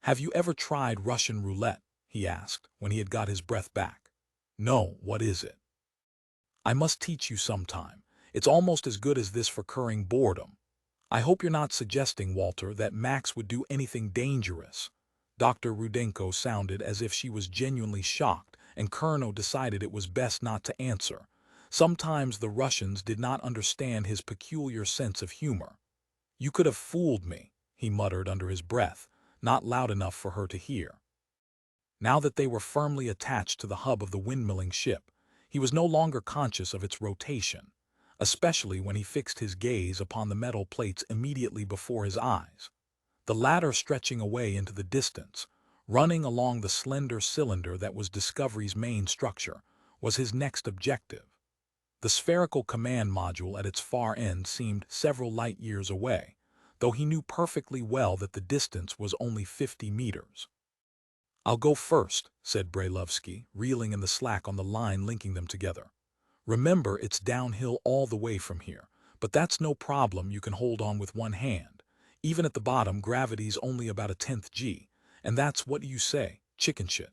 S1: "Have you ever tried Russian roulette?" he asked, when he had got his breath back. "No, what is it?" "I must teach you sometime. It's almost as good as this for curing boredom." "I hope you're not suggesting, Walter, that Max would do anything dangerous." Dr. Rudenko sounded as if she was genuinely shocked, and Curnow decided it was best not to answer. Sometimes the Russians did not understand his peculiar sense of humor. "You could have fooled me," he muttered under his breath, not loud enough for her to hear. Now that they were firmly attached to the hub of the windmilling ship, he was no longer conscious of its rotation, especially when he fixed his gaze upon the metal plates immediately before his eyes. The latter stretching away into the distance, running along the slender cylinder that was Discovery's main structure, was his next objective. The spherical command module at its far end seemed several light years away, though he knew perfectly well that the distance was only 50 meters. "I'll go first," said Brailovsky, reeling in the slack on the line linking them together. "Remember, it's downhill all the way from here, but that's no problem. You can hold on with one hand. Even at the bottom, gravity's only about 1/10 g, and that's, what do you say, chicken shit?"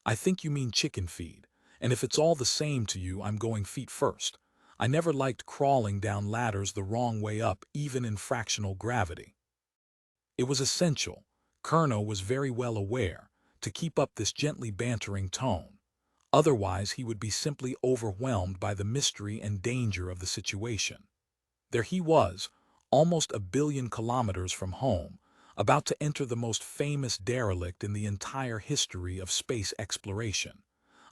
S1: "I think you mean chicken feed, and if it's all the same to you, I'm going feet first. I never liked crawling down ladders the wrong way up, even in fractional gravity." It was essential, Colonel was very well aware, to keep up this gently bantering tone. Otherwise he would be simply overwhelmed by the mystery and danger of the situation. There he was, almost a billion kilometers from home, about to enter the most famous derelict in the entire history of space exploration.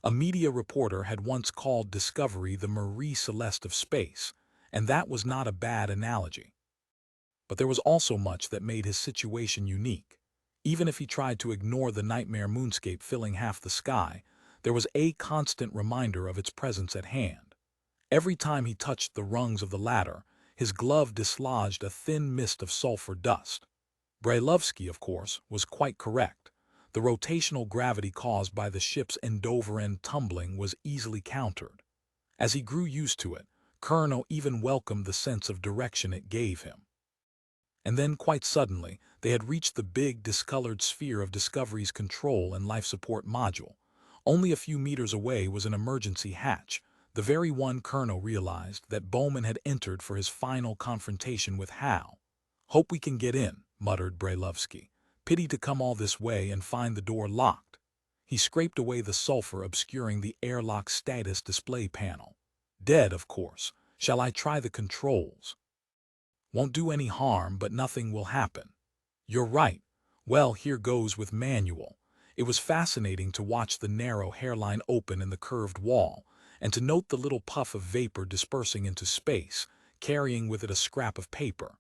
S1: A media reporter had once called Discovery the Marie Celeste of space, and that was not a bad analogy. But there was also much that made his situation unique. Even if he tried to ignore the nightmare moonscape filling half the sky, there was a constant reminder of its presence at hand. Every time he touched the rungs of the ladder, his glove dislodged a thin mist of sulfur dust. Brailovsky, of course, was quite correct. The rotational gravity caused by the ship's end-over-end tumbling was easily countered. As he grew used to it, Colonel even welcomed the sense of direction it gave him. And then, quite suddenly, they had reached the big, discolored sphere of Discovery's control and life support module. Only a few meters away was an emergency hatch, the very one Colonel realized that Bowman had entered for his final confrontation with Hal. "Hope we can get in," muttered Brailovsky. "Pity to come all this way and find the door locked." He scraped away the sulfur obscuring the airlock status display panel. "Dead, of course. Shall I try the controls?" "Won't do any harm, but nothing will happen." "You're right. Well, here goes with manual." It was fascinating to watch the narrow hairline open in the curved wall, and to note the little puff of vapor dispersing into space, carrying with it a scrap of paper.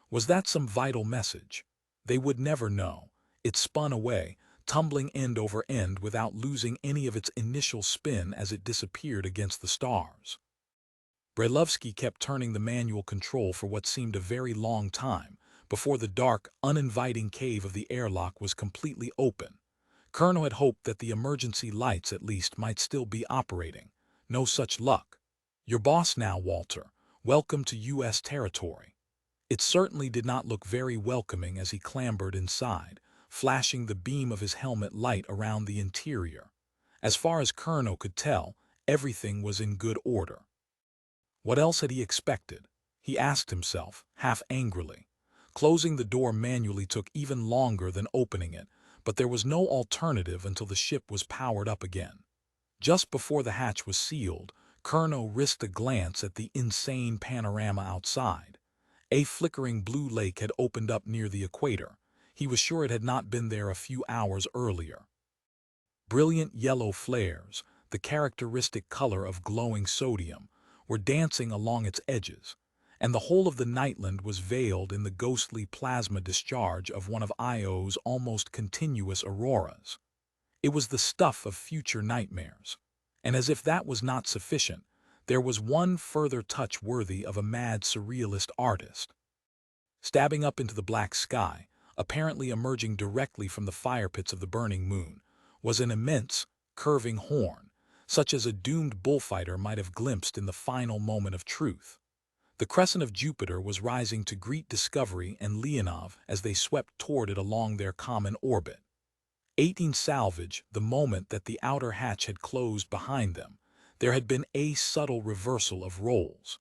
S1: Was that some vital message? They would never know. It spun away, tumbling end over end without losing any of its initial spin as it disappeared against the stars. Brailovsky kept turning the manual control for what seemed a very long time, before the dark, uninviting cave of the airlock was completely open. Colonel had hoped that the emergency lights at least might still be operating. No such luck. "Your boss now, Walter. Welcome to U.S. territory." It certainly did not look very welcoming as he clambered inside, flashing the beam of his helmet light around the interior. As far as Colonel could tell, everything was in good order. What else had he expected? He asked himself, half angrily. Closing the door manually took even longer than opening it, but there was no alternative until the ship was powered up again. Just before the hatch was sealed, Colonel risked a glance at the insane panorama outside. A flickering blue lake had opened up near the equator. He was sure it had not been there a few hours earlier. Brilliant yellow flares, the characteristic color of glowing sodium, were dancing along its edges, and the whole of the nightland was veiled in the ghostly plasma discharge of one of Io's almost continuous auroras. It was the stuff of future nightmares. And as if that was not sufficient, there was one further touch worthy of a mad surrealist artist. Stabbing up into the black sky, apparently emerging directly from the fire pits of the burning moon, was an immense, curving horn, such as a doomed bullfighter might have glimpsed in the final moment of truth. The crescent of Jupiter was rising to greet Discovery and Leonov as they swept toward it along their common orbit. 18 salvage, the moment that the outer hatch had closed behind them, there had been a subtle reversal of roles.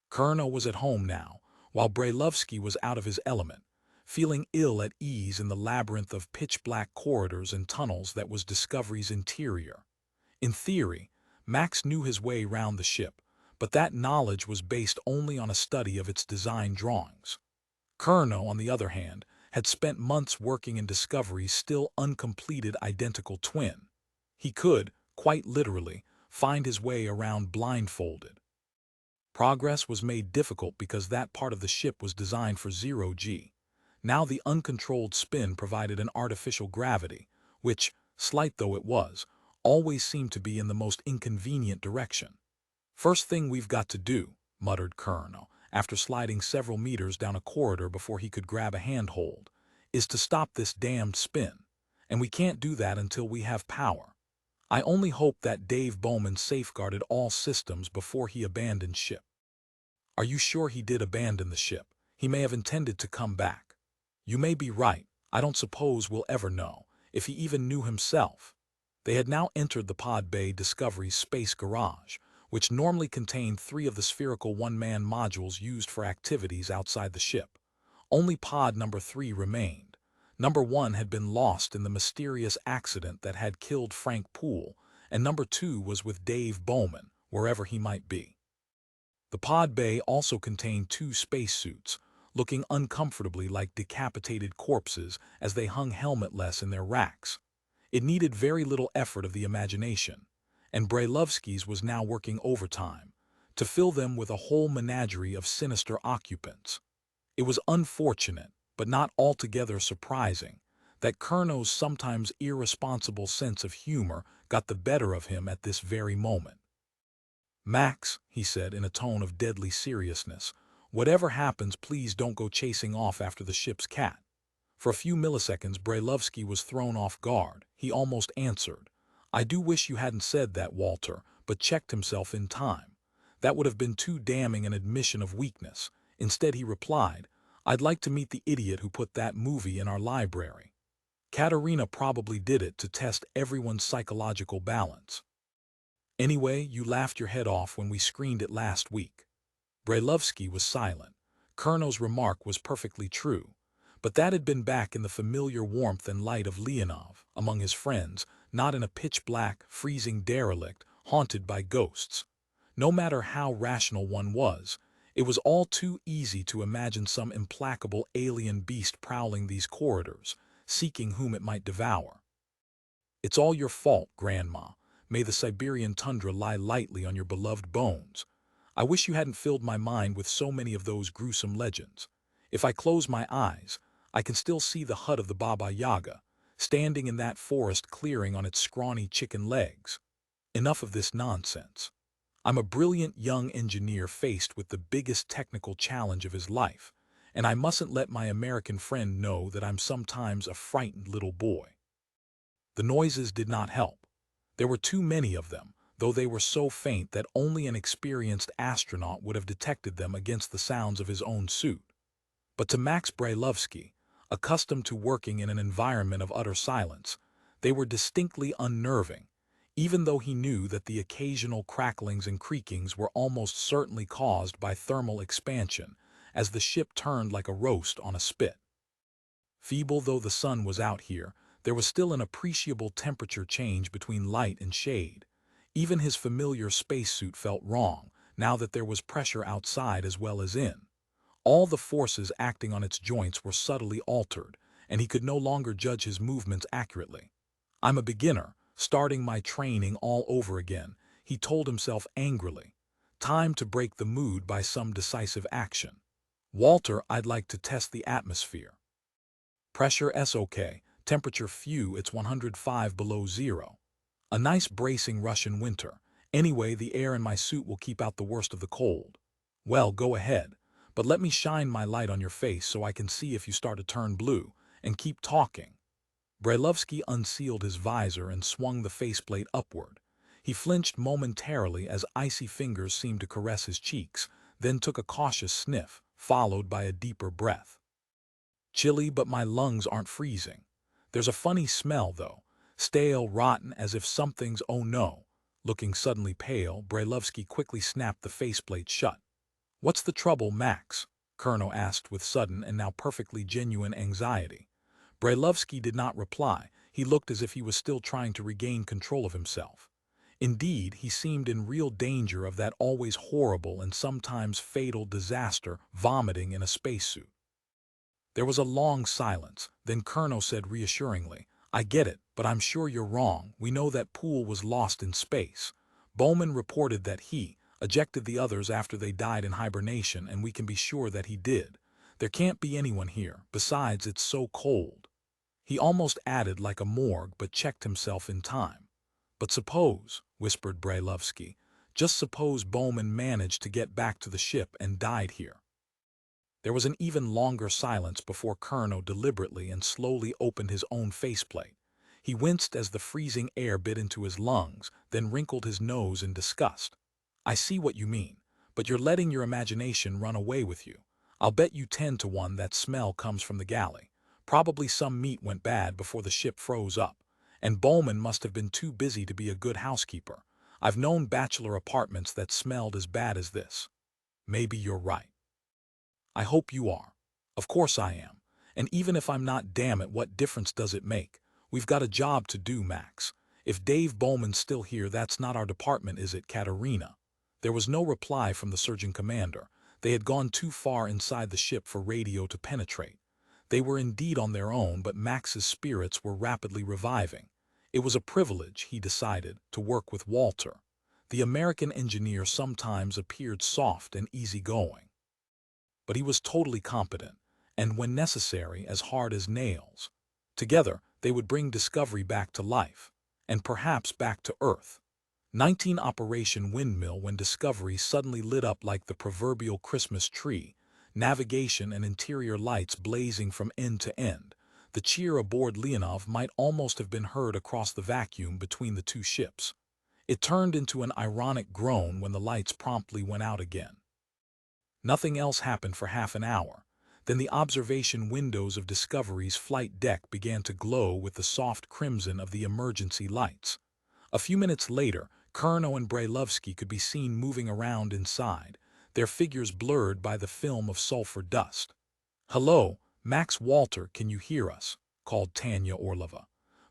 S1: Colonel was at home now, while Brailovsky was out of his element, feeling ill at ease in the labyrinth of pitch-black corridors and tunnels that was Discovery's interior. In theory, Max knew his way round the ship, but that knowledge was based only on a study of its design drawings. Colonel, on the other hand, had spent months working in Discovery's still uncompleted identical twin. He could, quite literally, find his way around blindfolded. Progress was made difficult because that part of the ship was designed for zero-G. Now the uncontrolled spin provided an artificial gravity, which, slight though it was, always seemed to be in the most inconvenient direction. "First thing we've got to do," muttered Colonel, after sliding several meters down a corridor before he could grab a handhold, "is to stop this damned spin. And we can't do that until we have power. I only hope that Dave Bowman safeguarded all systems before he abandoned ship." "Are you sure he did abandon the ship? He may have intended to come back." "You may be right. I don't suppose we'll ever know, if he even knew himself." They had now entered the pod bay Discovery's space garage, which normally contained 3 of the spherical one-man modules used for activities outside the ship. Only pod number 3 remained. Number 1 had been lost in the mysterious accident that had killed Frank Poole, and number 2 was with Dave Bowman, wherever he might be. The pod bay also contained 2 spacesuits, looking uncomfortably like decapitated corpses as they hung helmetless in their racks. It needed very little effort of the imagination, and Brailovsky's was now working overtime to fill them with a whole menagerie of sinister occupants. It was unfortunate, but not altogether surprising, that Curno's sometimes irresponsible sense of humor got the better of him at this very moment. "Max," he said in a tone of deadly seriousness, "whatever happens, please don't go chasing off after the ship's cat." For a few milliseconds, Brailovsky was thrown off guard. He almost answered, "I do wish you hadn't said that, Walter," but checked himself in time. That would have been too damning an admission of weakness. Instead, he replied, "I'd like to meet the idiot who put that movie in our library. Katerina probably did it to test everyone's psychological balance. Anyway, you laughed your head off when we screened it last week." Brailovsky was silent. Curno's remark was perfectly true, but that had been back in the familiar warmth and light of Leonov, among his friends, not in a pitch-black, freezing derelict haunted by ghosts. No matter how rational one was, it was all too easy to imagine some implacable alien beast prowling these corridors, seeking whom it might devour. "It's all your fault, Grandma. May the Siberian tundra lie lightly on your beloved bones. I wish you hadn't filled my mind with so many of those gruesome legends. If I close my eyes, I can still see the hut of the Baba Yaga, standing in that forest clearing on its scrawny chicken legs. Enough of this nonsense. I'm a brilliant young engineer faced with the biggest technical challenge of his life, and I mustn't let my American friend know that I'm sometimes a frightened little boy." The noises did not help. There were too many of them, though they were so faint that only an experienced astronaut would have detected them against the sounds of his own suit. But to Max Brailovsky, accustomed to working in an environment of utter silence, they were distinctly unnerving, even though he knew that the occasional cracklings and creakings were almost certainly caused by thermal expansion, as the ship turned like a roast on a spit. Feeble though the sun was out here, there was still an appreciable temperature change between light and shade. Even his familiar spacesuit felt wrong, now that there was pressure outside as well as in. All the forces acting on its joints were subtly altered, and he could no longer judge his movements accurately. "I'm a beginner, starting my training all over again," he told himself angrily. "Time to break the mood by some decisive action. Walter, I'd like to test the atmosphere. Pressure S OK, temperature few, it's 105 below zero. A nice bracing Russian winter. Anyway, the air in my suit will keep out the worst of the cold. Well, go ahead, but let me shine my light on your face so I can see if you start to turn blue, and keep talking." Brailovsky unsealed his visor and swung the faceplate upward. He flinched momentarily as icy fingers seemed to caress his cheeks, then took a cautious sniff, followed by a deeper breath. "Chilly, but my lungs aren't freezing. There's a funny smell, though, stale, rotten, as if something's, oh no." Looking suddenly pale, Brailovsky quickly snapped the faceplate shut. "What's the trouble, Max?" Curno asked with sudden and now perfectly genuine anxiety. Brailovsky did not reply. He looked as if he was still trying to regain control of himself. Indeed, he seemed in real danger of that always horrible and sometimes fatal disaster, vomiting in a spacesuit. There was a long silence. Then Curno said reassuringly, "I get it, but I'm sure you're wrong. We know that Poole was lost in space. Bowman reported that he ejected the others after they died in hibernation, and we can be sure that he did. There can't be anyone here. Besides, it's so cold." He almost added like a morgue, but checked himself in time. "But suppose," whispered Brailovsky, "just suppose Bowman managed to get back to the ship and died here." There was an even longer silence before Curno deliberately and slowly opened his own faceplate. He winced as the freezing air bit into his lungs, then wrinkled his nose in disgust. "I see what you mean, but you're letting your imagination run away with you. I'll bet you 10 to 1 that smell comes from the galley. Probably some meat went bad before the ship froze up, and Bowman must have been too busy to be a good housekeeper. I've known bachelor apartments that smelled as bad as this." "Maybe you're right. I hope you are." Of course I am. And even if I'm not, damn it, what difference does it make? We've got a job to do, Max. If Dave Bowman's still here, that's not our department, is it, Katerina? There was no reply from the surgeon commander. They had gone too far inside the ship for radio to penetrate. They were indeed on their own, but Max's spirits were rapidly reviving. It was a privilege, he decided, to work with Walter. The American engineer sometimes appeared soft and easygoing, but he was totally competent, and when necessary, as hard as nails. Together, they would bring Discovery back to life, and perhaps back to Earth. 19 Operation Windmill. When Discovery suddenly lit up like the proverbial Christmas tree, navigation and interior lights blazing from end to end, the cheer aboard Leonov might almost have been heard across the vacuum between the two ships. It turned into an ironic groan when the lights promptly went out again. Nothing else happened for half an hour. Then the observation windows of Discovery's flight deck began to glow with the soft crimson of the emergency lights. A few minutes later, Curnow and Brailovsky could be seen moving around inside, their figures blurred by the film of sulfur dust. "Hello, Max, Walter, can you hear us?" called Tatiana Orlova.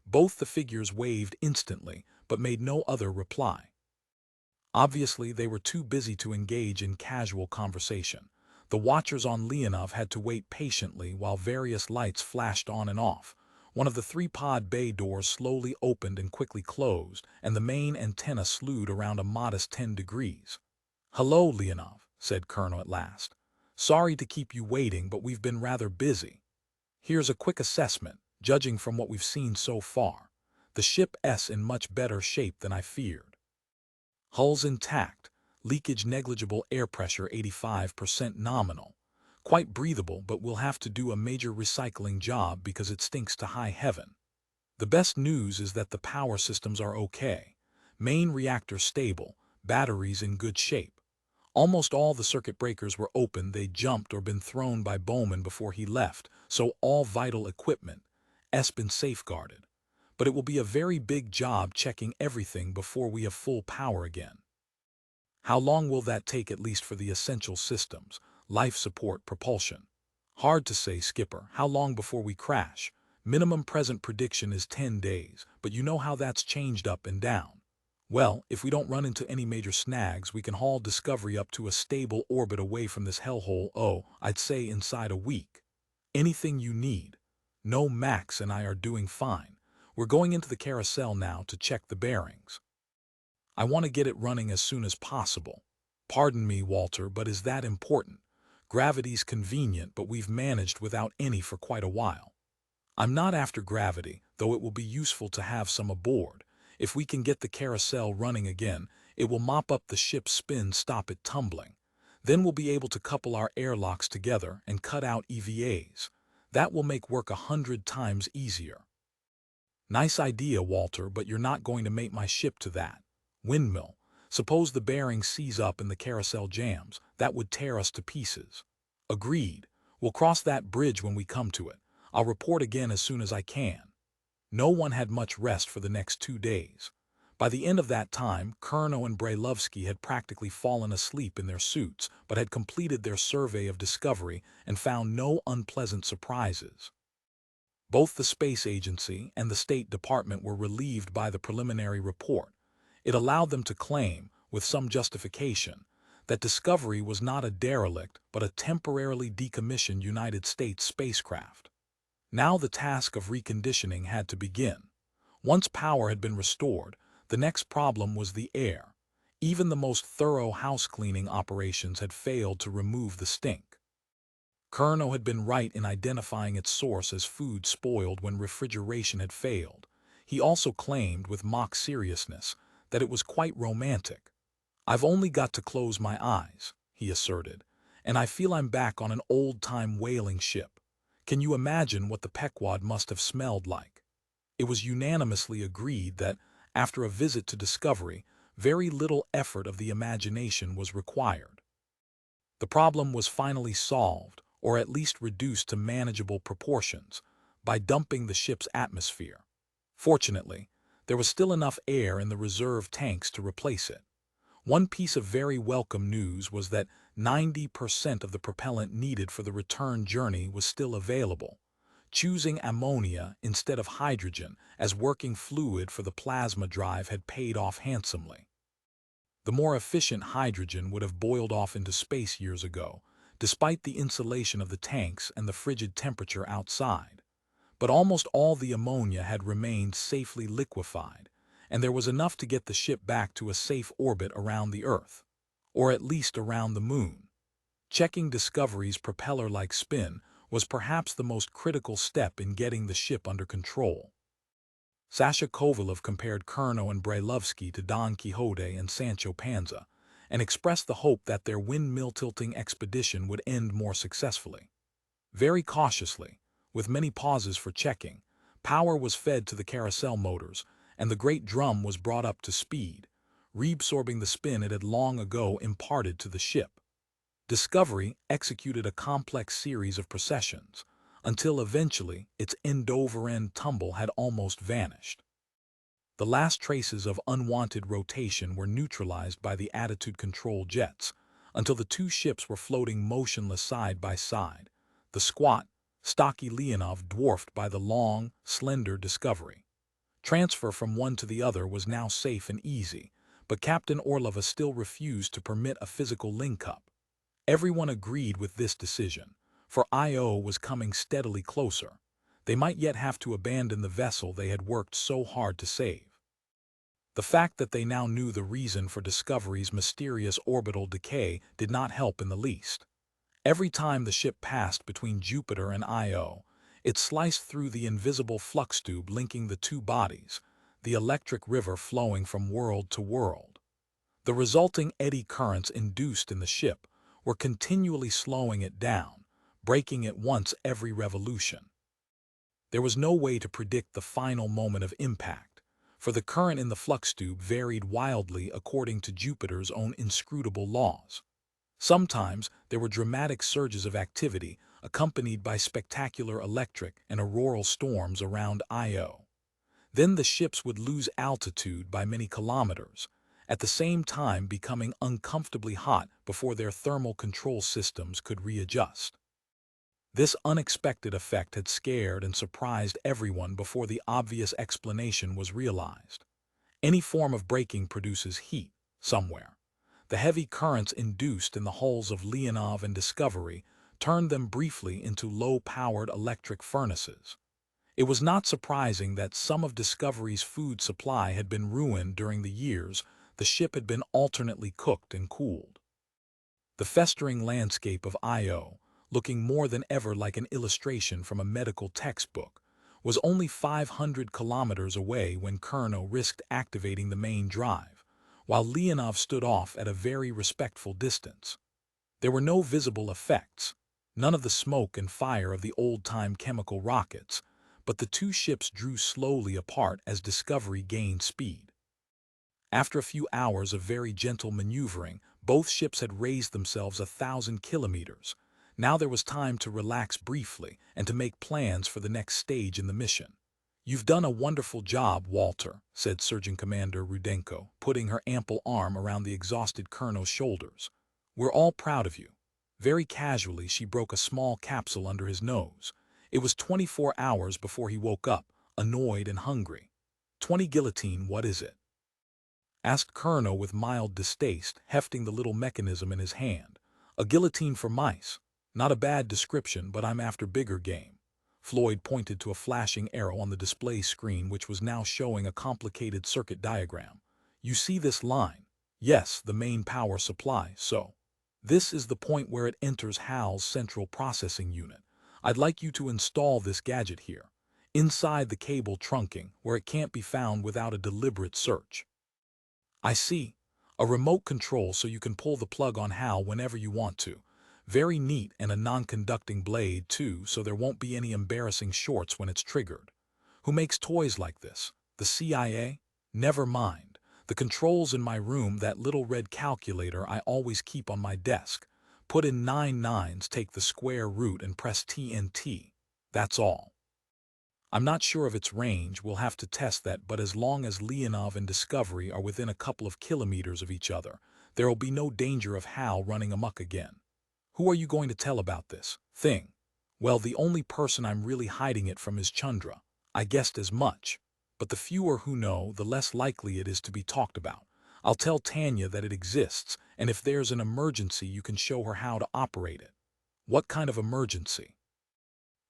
S1: Both the figures waved instantly, but made no other reply. Obviously, they were too busy to engage in casual conversation. The watchers on Leonov had to wait patiently while various lights flashed on and off. One of the three-pod bay doors slowly opened and quickly closed, and the main antenna slewed around a modest 10 degrees. "Hello, Leonov," said Colonel at last. "Sorry to keep you waiting, but we've been rather busy. Here's a quick assessment, judging from what we've seen so far. The ship's in much better shape than I feared. Hull's intact, leakage negligible, air pressure 85% nominal. Quite breathable, but we'll have to do a major recycling job because it stinks to high heaven. The best news is that the power systems are okay. Main reactor stable, batteries in good shape. Almost all the circuit breakers were open, they jumped or been thrown by Bowman before he left, so all vital equipment's been safeguarded. But it will be a very big job checking everything before we have full power again." "How long will that take, at least for the essential systems, life support, propulsion?" "Hard to say, Skipper. How long before we crash? Minimum present prediction is 10 days, but you know how that's changed up and down. Well, if we don't run into any major snags, we can haul Discovery up to a stable orbit away from this hellhole, I'd say inside a week. Anything you need." "No, Max and I are doing fine. We're going into the carousel now to check the bearings. I want to get it running as soon as possible." "Pardon me, Walter, but is that important? Gravity's convenient, but we've managed without any for quite a while." "I'm not after gravity, though it will be useful to have some aboard. If we can get the carousel running again, it will mop up the ship's spin, stop it tumbling. Then we'll be able to couple our airlocks together and cut out EVAs. That will make work 100 times easier." "Nice idea, Walter, but you're not going to mate my ship to that windmill. Suppose the bearing seize up and the carousel jams, that would tear us to pieces." "Agreed. We'll cross that bridge when we come to it. I'll report again as soon as I can." No one had much rest for the next 2 days. By the end of that time, Curnow and Brailovsky had practically fallen asleep in their suits, but had completed their survey of Discovery and found no unpleasant surprises. Both the Space Agency and the State Department were relieved by the preliminary report. It allowed them to claim, with some justification, that Discovery was not a derelict but a temporarily decommissioned United States spacecraft. Now the task of reconditioning had to begin. Once power had been restored, the next problem was the air. Even the most thorough house-cleaning operations had failed to remove the stink. Curnow had been right in identifying its source as food spoiled when refrigeration had failed. He also claimed, with mock seriousness, that it was quite romantic. "I've only got to close my eyes," he asserted, "and I feel I'm back on an old-time whaling ship. Can you imagine what the Pequod must have smelled like?" It was unanimously agreed that, after a visit to Discovery, very little effort of the imagination was required. The problem was finally solved, or at least reduced to manageable proportions, by dumping the ship's atmosphere. Fortunately, there was still enough air in the reserve tanks to replace it. One piece of very welcome news was that 90% of the propellant needed for the return journey was still available. Choosing ammonia instead of hydrogen as working fluid for the plasma drive had paid off handsomely. The more efficient hydrogen would have boiled off into space years ago, despite the insulation of the tanks and the frigid temperature outside. But almost all the ammonia had remained safely liquefied, and there was enough to get the ship back to a safe orbit around the Earth, or at least around the Moon. Checking Discovery's propeller-like spin was perhaps the most critical step in getting the ship under control. Sasha Kovalov compared Cherno and Brailovsky to Don Quixote and Sancho Panza, and expressed the hope that their windmill-tilting expedition would end more successfully. Very cautiously, with many pauses for checking, power was fed to the carousel motors, and the great drum was brought up to speed, reabsorbing the spin it had long ago imparted to the ship. Discovery executed a complex series of precessions, until eventually its end-over-end tumble had almost vanished. The last traces of unwanted rotation were neutralized by the attitude control jets, until the two ships were floating motionless side by side, the squat, stocky Leonov dwarfed by the long, slender Discovery. Transfer from one to the other was now safe and easy, but Captain Orlova still refused to permit a physical link-up. Everyone agreed with this decision, for Io was coming steadily closer. They might yet have to abandon the vessel they had worked so hard to save. The fact that they now knew the reason for Discovery's mysterious orbital decay did not help in the least. Every time the ship passed between Jupiter and Io, it sliced through the invisible flux tube linking the two bodies, the electric river flowing from world to world. The resulting eddy currents induced in the ship were continually slowing it down, breaking it once every revolution. There was no way to predict the final moment of impact, for the current in the flux tube varied wildly according to Jupiter's own inscrutable laws. Sometimes there were dramatic surges of activity accompanied by spectacular electric and auroral storms around Io. Then the ships would lose altitude by many kilometers, at the same time becoming uncomfortably hot before their thermal control systems could readjust. This unexpected effect had scared and surprised everyone before the obvious explanation was realized. Any form of braking produces heat, somewhere. The heavy currents induced in the hulls of Leonov and Discovery turned them briefly into low-powered electric furnaces. It was not surprising that some of Discovery's food supply had been ruined during the years the ship had been alternately cooked and cooled. The festering landscape of Io, looking more than ever like an illustration from a medical textbook, was only 500 kilometers away when Cherno risked activating the main drive, while Leonov stood off at a very respectful distance. There were no visible effects, none of the smoke and fire of the old-time chemical rockets, but the two ships drew slowly apart as Discovery gained speed. After a few hours of very gentle maneuvering, both ships had raised themselves 1,000 kilometers. Now there was time to relax briefly and to make plans for the next stage in the mission. "You've done a wonderful job, Walter," said Surgeon Commander Rudenko, putting her ample arm around the exhausted Colonel's shoulders. "We're all proud of you." Very casually, she broke a small capsule under his nose. It was 24 hours before he woke up, annoyed and hungry. 20 guillotine, what is it?" asked Colonel with mild distaste, hefting the little mechanism in his hand. "A guillotine for mice. Not a bad description, but I'm after bigger game." Floyd pointed to a flashing arrow on the display screen which was now showing a complicated circuit diagram. "You see this line?" "Yes, the main power supply, so. This is the point where it enters HAL's central processing unit. I'd like you to install this gadget here, inside the cable trunking, where it can't be found without a deliberate search." "I see. A remote control so you can pull the plug on HAL whenever you want to. Very neat, and a non-conducting blade, too, so there won't be any embarrassing shorts when it's triggered. Who makes toys like this? The CIA? Never mind. The controls in my room, that little red calculator I always keep on my desk. Put in 9 nines, take the square root, and press TNT. That's all. I'm not sure of its range, we'll have to test that, but as long as Leonov and Discovery are within a couple of kilometers of each other, There'll be no danger of Hal running amok again. Who are you going to tell about this thing? Well, the only person I'm really hiding it from is Chandra. I guessed as much. But the fewer who know, the less likely it is to be talked about. I'll tell Tanya that it exists, and if there's an emergency, you can show her how to operate it. What kind of emergency?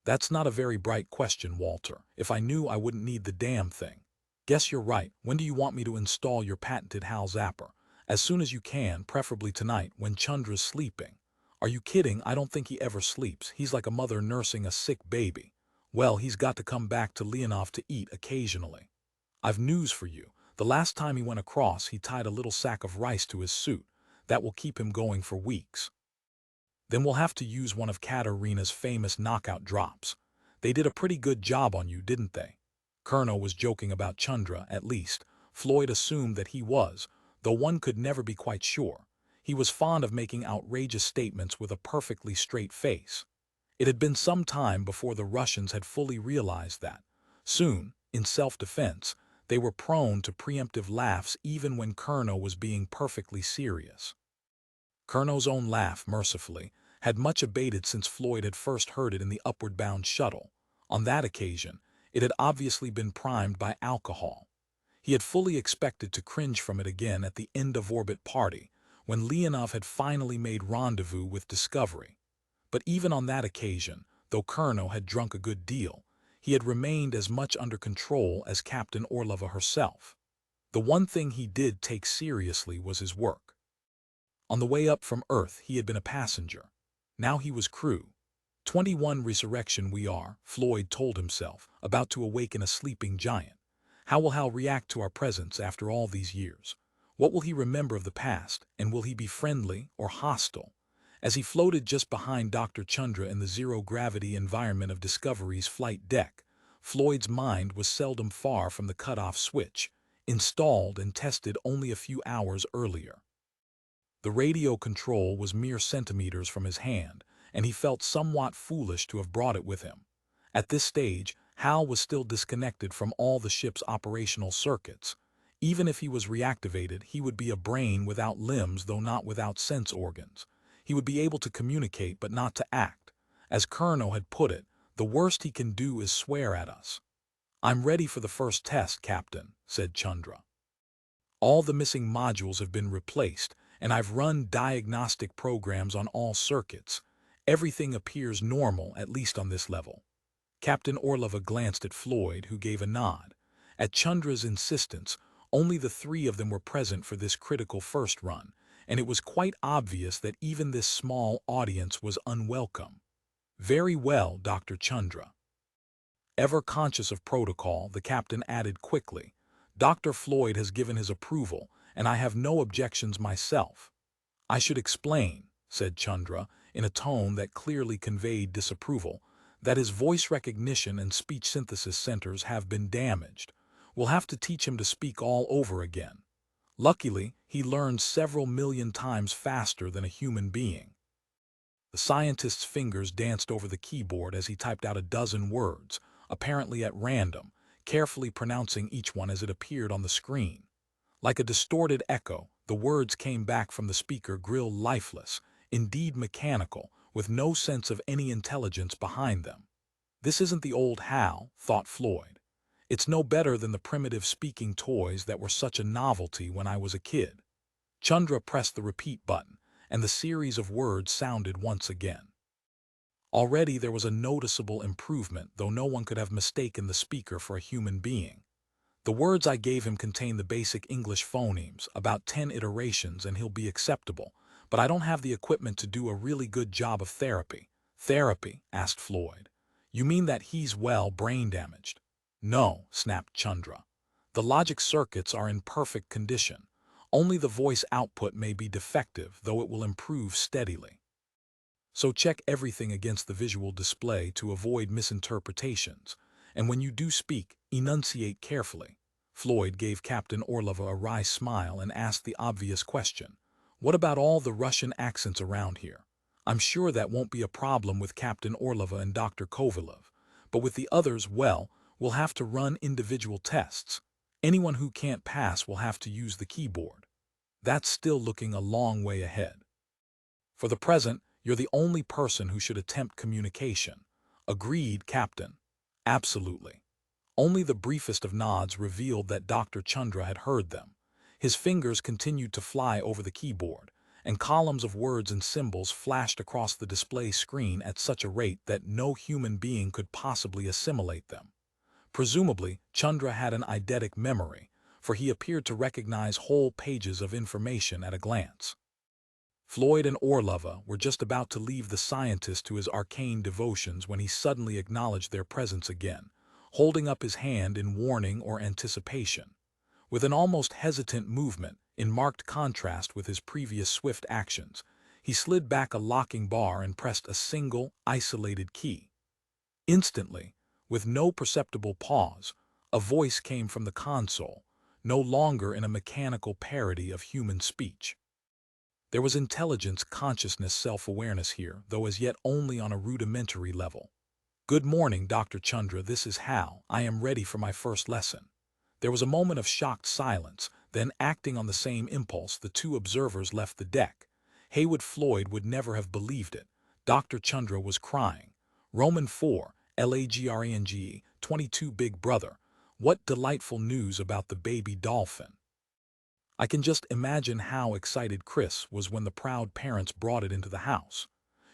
S1: That's not a very bright question, Walter. If I knew, I wouldn't need the damn thing. Guess you're right. When do you want me to install your patented Hal Zapper? As soon as you can, preferably tonight, when Chandra's sleeping. Are you kidding? I don't think he ever sleeps. He's like a mother nursing a sick baby. Well, he's got to come back to Leonov to eat occasionally. I've news for you. The last time he went across, he tied a little sack of rice to his suit. That will keep him going for weeks. Then we'll have to use one of Katarina's famous knockout drops. They did a pretty good job on you, didn't they? Colonel was joking about Chandra, at least. Floyd assumed that he was, though one could never be quite sure. He was fond of making outrageous statements with a perfectly straight face. It had been some time before the Russians had fully realized that. Soon, in self-defense, they were prone to preemptive laughs even when Colonel was being perfectly serious. Colonel's own laugh, mercifully, had much abated since Floyd had first heard it in the upward-bound shuttle. On that occasion, it had obviously been primed by alcohol. He had fully expected to cringe from it again at the end-of-orbit party, when Leonov had finally made rendezvous with Discovery. But even on that occasion, though Colonel had drunk a good deal, he had remained as much under control as Captain Orlova herself. The one thing he did take seriously was his work. On the way up from Earth, he had been a passenger. Now he was crew. 21 resurrection we are, Floyd told himself, about to awaken a sleeping giant. How will Hal react to our presence after all these years? What will he remember of the past, and will he be friendly or hostile? As he floated just behind Dr. Chandra in the zero-gravity environment of Discovery's flight deck, Floyd's mind was seldom far from the cutoff switch, installed and tested only a few hours earlier. The radio control was mere centimeters from his hand, and he felt somewhat foolish to have brought it with him. At this stage, Hal was still disconnected from all the ship's operational circuits. Even if he was reactivated, he would be a brain without limbs, though not without sense organs. He would be able to communicate but not to act. As Colonel had put it, the worst he can do is swear at us. "I'm ready for the first test, Captain," said Chandra. "All the missing modules have been replaced, and I've run diagnostic programs on all circuits. Everything appears normal, at least on this level." Captain Orlova glanced at Floyd, who gave a nod. At Chandra's insistence, only the three of them were present for this critical first run, and it was quite obvious that even this small audience was unwelcome. "Very well, Dr. Chandra." Ever conscious of protocol, the captain added quickly, "Dr. Floyd has given his approval, and I have no objections myself." "I should explain," said Chandra, in a tone that clearly conveyed disapproval, "that his voice recognition and speech synthesis centers have been damaged. We'll have to teach him to speak all over again. Luckily, he learns several million times faster than a human being." The scientist's fingers danced over the keyboard as he typed out a dozen words, apparently at random, carefully pronouncing each one as it appeared on the screen. Like a distorted echo, the words came back from the speaker grill, lifeless, indeed mechanical, with no sense of any intelligence behind them. This isn't the old Hal, thought Floyd. It's no better than the primitive speaking toys that were such a novelty when I was a kid. Chandra pressed the repeat button, and the series of words sounded once again. Already there was a noticeable improvement, though no one could have mistaken the speaker for a human being. "The words I gave him contain the basic English phonemes, about 10 iterations, and he'll be acceptable. But I don't have the equipment to do a really good job of therapy." "Therapy?" asked Floyd. "You mean that he's, well, brain damaged?" "No," snapped Chandra. "The logic circuits are in perfect condition. Only the voice output may be defective, though it will improve steadily. So check everything against the visual display to avoid misinterpretations. And when you do speak, enunciate carefully." Floyd gave Captain Orlova a wry smile and asked the obvious question. "What about all the Russian accents around here? I'm sure that won't be a problem with Captain Orlova and Dr. Kovalov. But with the others, well, we'll have to run individual tests. Anyone who can't pass will have to use the keyboard." that's still looking a long way ahead. For the present, you're the only person who should attempt communication. Agreed, Captain. Absolutely. Only the briefest of nods revealed that Dr. Chandra had heard them. His fingers continued to fly over the keyboard, and columns of words and symbols flashed across the display screen at such a rate that no human being could possibly assimilate them. Presumably, Chandra had an eidetic memory, for he appeared to recognize whole pages of information at a glance. Floyd and Orlova were just about to leave the scientist to his arcane devotions when he suddenly acknowledged their presence again, holding up his hand in warning or anticipation. With an almost hesitant movement, in marked contrast with his previous swift actions, he slid back a locking bar and pressed a single, isolated key. Instantly, with no perceptible pause, a voice came from the console, no longer in a mechanical parody of human speech. There was intelligence, consciousness, self-awareness here, though as yet only on a rudimentary level. "Good morning, Dr. Chandra, this is Hal. I am ready for my first lesson." There was a moment of shocked silence, then, acting on the same impulse, the two observers left the deck. Heywood Floyd would never have believed it. Dr. Chandra was crying. Roman 4, Lagrang, 22 Big Brother. What delightful news about the baby dolphin. I can just imagine how excited Chris was when the proud parents brought it into the house.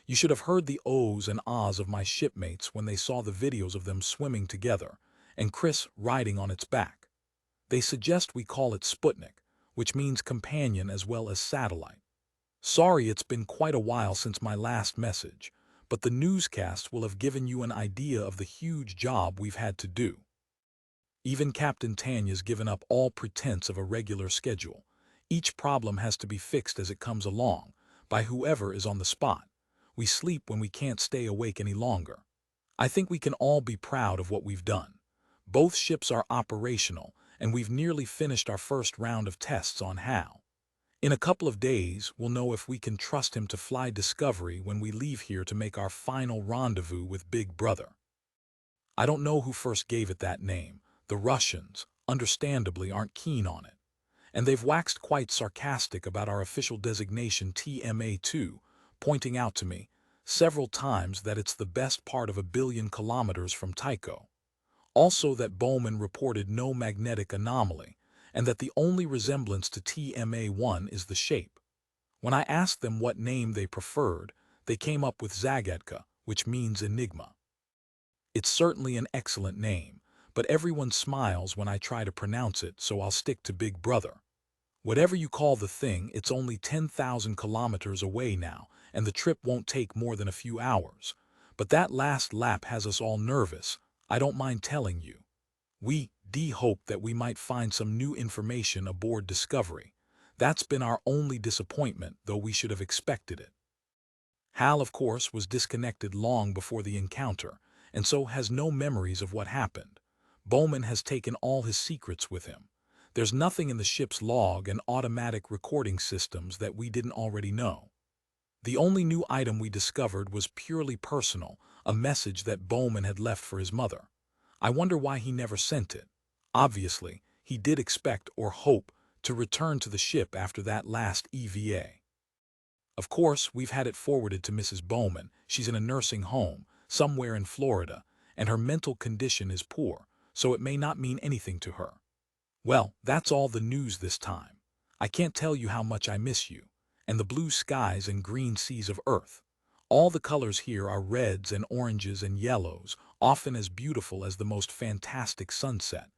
S1: You should have heard the ohs and ahs of my shipmates when they saw the videos of them swimming together, and Chris riding on its back. They suggest we call it Sputnik, which means companion as well as satellite. Sorry it's been quite a while since my last message, but the newscast will have given you an idea of the huge job we've had to do. Even Captain Tanya's given up all pretense of a regular schedule. Each problem has to be fixed as it comes along, by whoever is on the spot. We sleep when we can't stay awake any longer. I think we can all be proud of what we've done. Both ships are operational, and we've nearly finished our first round of tests on Hal. In a couple of days, we'll know if we can trust him to fly Discovery when we leave here to make our final rendezvous with Big Brother. I don't know who first gave it that name. The Russians, understandably, aren't keen on it. And they've waxed quite sarcastic about our official designation TMA2, pointing out to me several times that it's the best part of 1 billion kilometers from Tycho. Also that Bowman reported no magnetic anomaly, and that the only resemblance to TMA1 is the shape. When I asked them what name they preferred, they came up with Zagadka, which means enigma. It's certainly an excellent name, but everyone smiles when I try to pronounce it, so I'll stick to Big Brother. Whatever you call the thing, it's only 10,000 kilometers away now, and the trip won't take more than a few hours. But that last lap has us all nervous, I don't mind telling you. We hope that we might find some new information aboard Discovery. That's been our only disappointment, though we should have expected it. Hal, of course, was disconnected long before the encounter, and so has no memories of what happened. Bowman has taken all his secrets with him. There's nothing in the ship's log and automatic recording systems that we didn't already know. The only new item we discovered was purely personal, a message that Bowman had left for his mother. I wonder why he never sent it. Obviously, he did expect or hope to return to the ship after that last EVA. Of course, we've had it forwarded to Mrs. Bowman. She's in a nursing home, somewhere in Florida, and her mental condition is poor, so it may not mean anything to her. Well, that's all the news this time. I can't tell you how much I miss you, and the blue skies and green seas of Earth. All the colors here are reds and oranges and yellows, often as beautiful as the most fantastic sunset.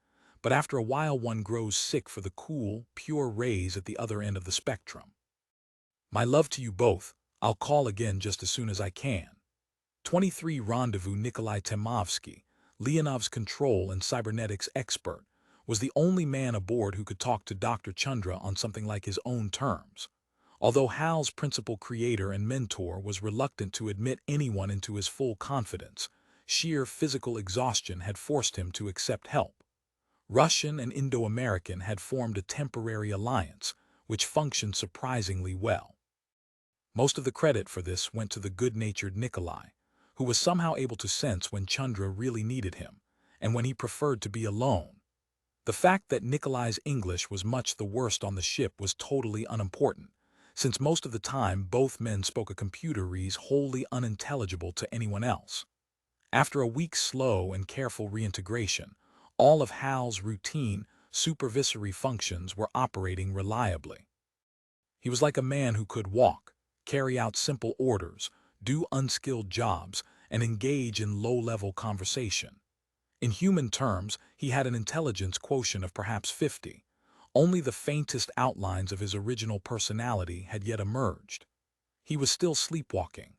S1: But after a while one grows sick for the cool, pure rays at the other end of the spectrum. My love to you both. I'll call again just as soon as I can. 23 Rendezvous. Nikolai Temovsky, Leonov's control and cybernetics expert, was the only man aboard who could talk to Dr. Chandra on something like his own terms. Although Hal's principal creator and mentor was reluctant to admit anyone into his full confidence, sheer physical exhaustion had forced him to accept help. Russian and Indo-American had formed a temporary alliance, which functioned surprisingly well. Most of the credit for this went to the good-natured Nikolai, who was somehow able to sense when Chandra really needed him, and when he preferred to be alone. The fact that Nikolai's English was much the worst on the ship was totally unimportant, since most of the time both men spoke a computerese wholly unintelligible to anyone else. After a week's slow and careful reintegration, all of Hal's routine, supervisory functions were operating reliably. He was like a man who could walk, carry out simple orders, do unskilled jobs, and engage in low-level conversation. In human terms, he had an intelligence quotient of perhaps 50. Only the faintest outlines of his original personality had yet emerged. He was still sleepwalking.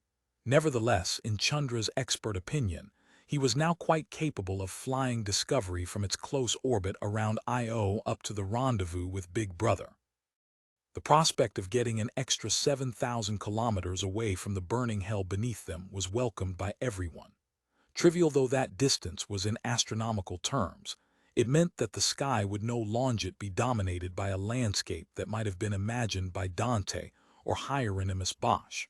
S1: Nevertheless, in Chandra's expert opinion, he was now quite capable of flying Discovery from its close orbit around Io up to the rendezvous with Big Brother. The prospect of getting an extra 7,000 kilometers away from the burning hell beneath them was welcomed by everyone. Trivial though that distance was in astronomical terms, it meant that the sky would no longer be dominated by a landscape that might have been imagined by Dante or Hieronymus Bosch.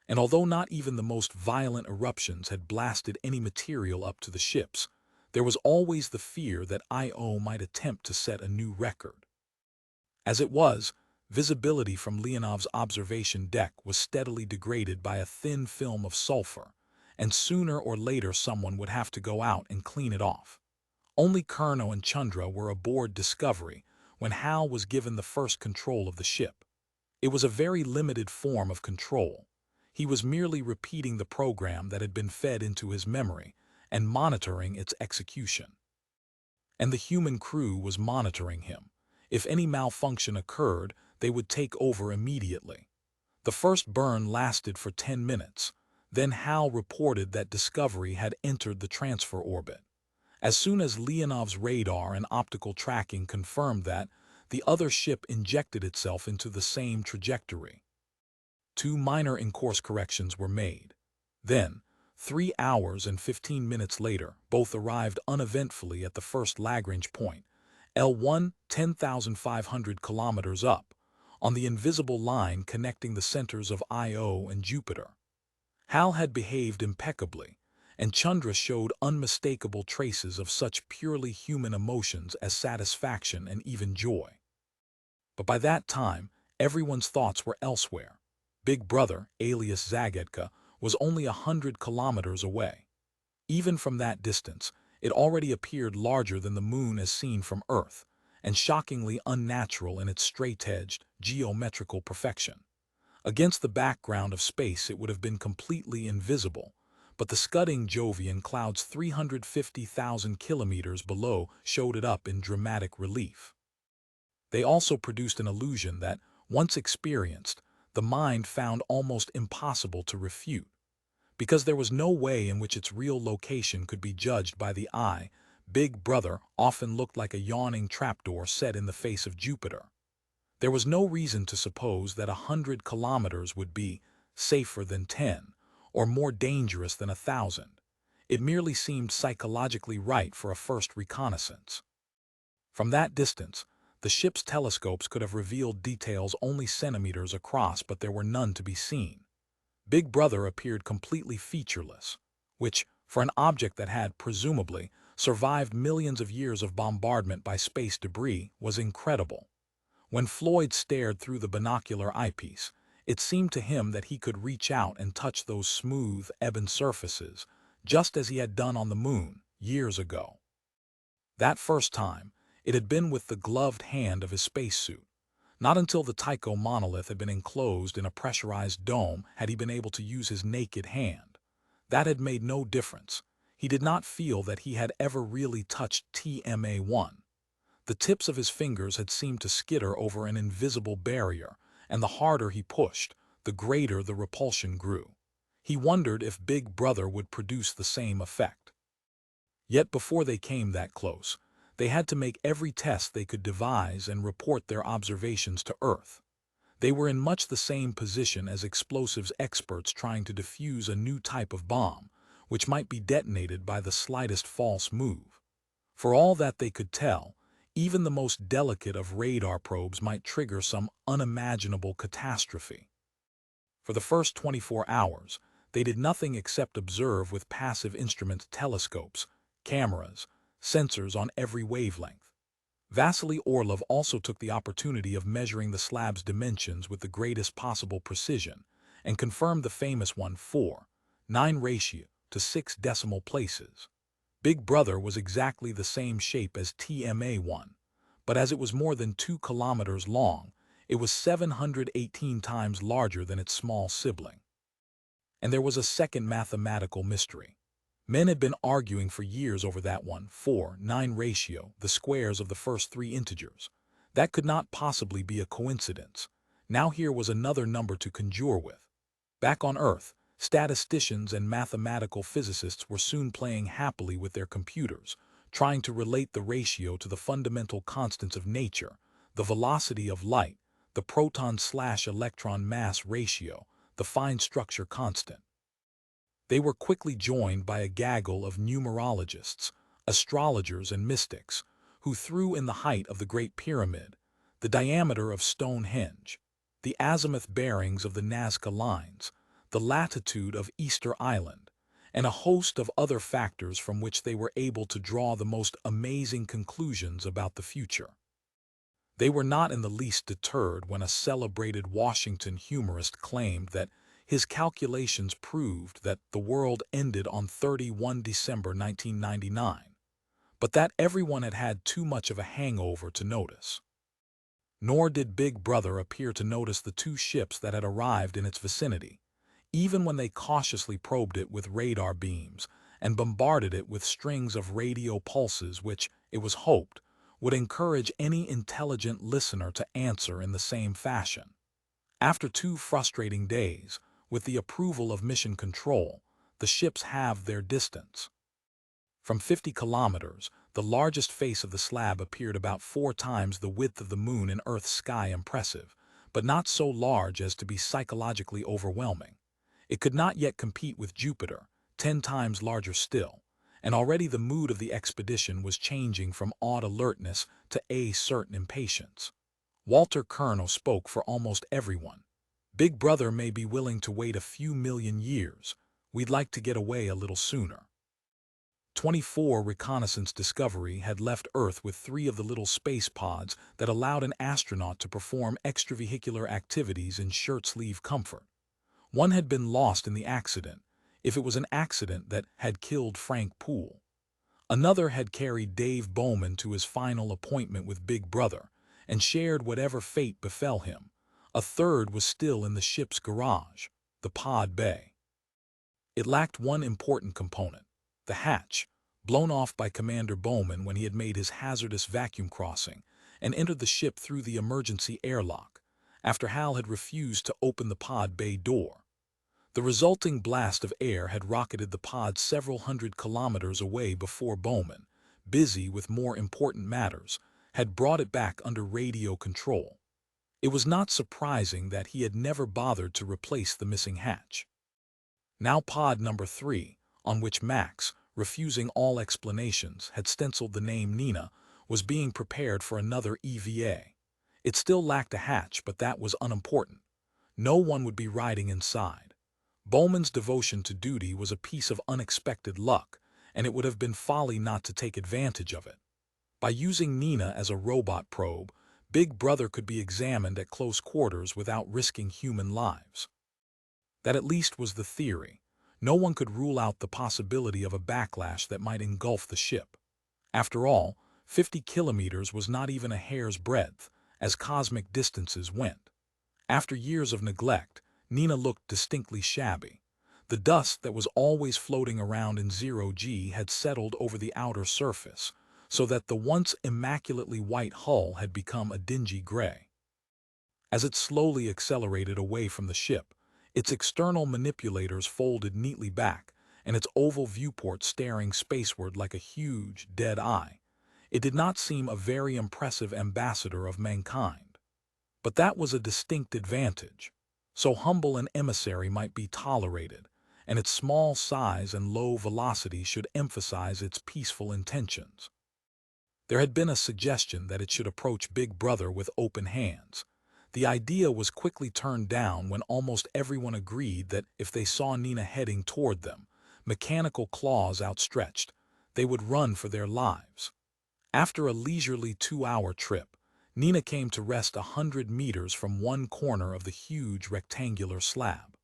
S1: And although not even the most violent eruptions had blasted any material up to the ships, there was always the fear that Io might attempt to set a new record. As it was, visibility from Leonov's observation deck was steadily degraded by a thin film of sulfur, and sooner or later someone would have to go out and clean it off. Only Colonel and Chandra were aboard Discovery when Hal was given the first control of the ship. It was a very limited form of control. He was merely repeating the program that had been fed into his memory and monitoring its execution. And the human crew was monitoring him. If any malfunction occurred, they would take over immediately. The first burn lasted for 10 minutes. Then Hal reported that Discovery had entered the transfer orbit. As soon as Leonov's radar and optical tracking confirmed that, the other ship injected itself into the same trajectory. 2 minor in-course corrections were made. Then, 3 hours and 15 minutes later, both arrived uneventfully at the first Lagrange point, L1, 10,500 kilometers up, on the invisible line connecting the centers of Io and Jupiter. Hal had behaved impeccably, and Chandra showed unmistakable traces of such purely human emotions as satisfaction and even joy. But by that time, everyone's thoughts were elsewhere. Big Brother, alias Zagadka, was only 100 kilometers away. Even from that distance, it already appeared larger than the moon as seen from Earth, and shockingly unnatural in its straight-edged, geometrical perfection. Against the background of space it would have been completely invisible, but the scudding Jovian clouds 350,000 kilometers below showed it up in dramatic relief. They also produced an illusion that, once experienced, the mind found almost impossible to refute. Because there was no way in which its real location could be judged by the eye, Big Brother often looked like a yawning trapdoor set in the face of Jupiter. There was no reason to suppose that 100 kilometers would be safer than 10, or more dangerous than 1,000. It merely seemed psychologically right for a first reconnaissance. From that distance, the ship's telescopes could have revealed details only centimeters across, but there were none to be seen. Big Brother appeared completely featureless, which, for an object that had, presumably, survived millions of years of bombardment by space debris, was incredible. When Floyd stared through the binocular eyepiece, it seemed to him that he could reach out and touch those smooth, ebon surfaces, just as he had done on the moon, years ago. That first time, it had been with the gloved hand of his spacesuit. Not until the Tycho monolith had been enclosed in a pressurized dome had he been able to use his naked hand. That had made no difference. He did not feel that he had ever really touched TMA-1. The tips of his fingers had seemed to skitter over an invisible barrier, and the harder he pushed, the greater the repulsion grew. He wondered if Big Brother would produce the same effect. Yet before they came that close, they had to make every test they could devise and report their observations to Earth. They were in much the same position as explosives experts trying to defuse a new type of bomb, which might be detonated by the slightest false move. For all that they could tell, even the most delicate of radar probes might trigger some unimaginable catastrophe. For the first 24 hours, they did nothing except observe with passive instrument telescopes, cameras, sensors on every wavelength. Vasily Orlov also took the opportunity of measuring the slab's dimensions with the greatest possible precision and confirmed the famous 1:9 ratio to 6 decimal places. Big Brother was exactly the same shape as TMA-1, but as it was more than 2 kilometers long, it was 718 times larger than its small sibling. And there was a second mathematical mystery. Men had been arguing for years over that 1:9 ratio, the squares of the first 3 integers. That could not possibly be a coincidence. Now here was another number to conjure with. Back on Earth, statisticians and mathematical physicists were soon playing happily with their computers, trying to relate the ratio to the fundamental constants of nature, the velocity of light, the proton-slash-electron mass ratio, the fine structure constant. They were quickly joined by a gaggle of numerologists, astrologers, and mystics, who threw in the height of the Great Pyramid, the diameter of Stonehenge, the azimuth bearings of the Nazca lines, the latitude of Easter Island, and a host of other factors from which they were able to draw the most amazing conclusions about the future. They were not in the least deterred when a celebrated Washington humorist claimed that his calculations proved that the world ended on 31 December 1999, but that everyone had had too much of a hangover to notice. Nor did Big Brother appear to notice the 2 ships that had arrived in its vicinity, even when they cautiously probed it with radar beams and bombarded it with strings of radio pulses which, it was hoped, would encourage any intelligent listener to answer in the same fashion. After 2 frustrating days, with the approval of Mission Control, the ships halved their distance. From 50 kilometers, the largest face of the slab appeared about 4 times the width of the moon in Earth's sky. Impressive, but not so large as to be psychologically overwhelming. It could not yet compete with Jupiter, 10 times larger still, and already the mood of the expedition was changing from awed alertness to a certain impatience. Walter Kerno spoke for almost everyone. Big Brother may be willing to wait a few million years. We'd like to get away a little sooner. 24 Reconnaissance Discovery had left Earth with 3 of the little space pods that allowed an astronaut to perform extravehicular activities in shirt-sleeve comfort. One had been lost in the accident, if it was an accident that had killed Frank Poole. Another had carried Dave Bowman to his final appointment with Big Brother and shared whatever fate befell him. A third was still in the ship's garage, the pod bay. It lacked one important component, the hatch, blown off by Commander Bowman when he had made his hazardous vacuum crossing and entered the ship through the emergency airlock, after Hal had refused to open the pod bay door. The resulting blast of air had rocketed the pod several hundred kilometers away before Bowman, busy with more important matters, had brought it back under radio control. It was not surprising that he had never bothered to replace the missing hatch. Now pod number 3, on which Max, refusing all explanations, had stenciled the name Nina, was being prepared for another EVA. It still lacked a hatch, but that was unimportant. No one would be riding inside. Bowman's devotion to duty was a piece of unexpected luck, and it would have been folly not to take advantage of it. By using Nina as a robot probe, Big Brother could be examined at close quarters without risking human lives. That at least was the theory. No one could rule out the possibility of a backlash that might engulf the ship. After all, 50 kilometers was not even a hair's breadth, as cosmic distances went. After years of neglect, Nina looked distinctly shabby. The dust that was always floating around in 0G had settled over the outer surface, so that the once immaculately white hull had become a dingy gray. As it slowly accelerated away from the ship, its external manipulators folded neatly back, and its oval viewport staring spaceward like a huge, dead eye. It did not seem a very impressive ambassador of mankind. But that was a distinct advantage. So humble an emissary might be tolerated, and its small size and low velocity should emphasize its peaceful intentions. There had been a suggestion that it should approach Big Brother with open hands. The idea was quickly turned down when almost everyone agreed that if they saw Nina heading toward them, mechanical claws outstretched, they would run for their lives. After a leisurely 2-hour trip, Nina came to rest 100 meters from one corner of the huge rectangular slab.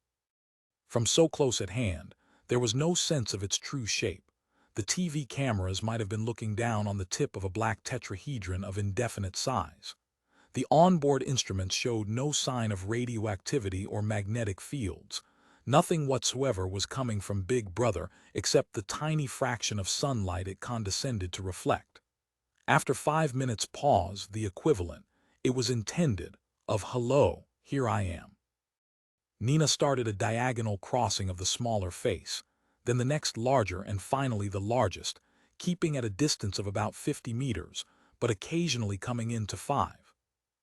S1: From so close at hand, there was no sense of its true shape. The TV cameras might have been looking down on the tip of a black tetrahedron of indefinite size. The onboard instruments showed no sign of radioactivity or magnetic fields. Nothing whatsoever was coming from Big Brother except the tiny fraction of sunlight it condescended to reflect. After 5 minutes pause, the equivalent, it was intended, of hello, here I am. Nina started a diagonal crossing of the smaller face, then the next larger and finally the largest, keeping at a distance of about 50 meters, but occasionally coming into 5.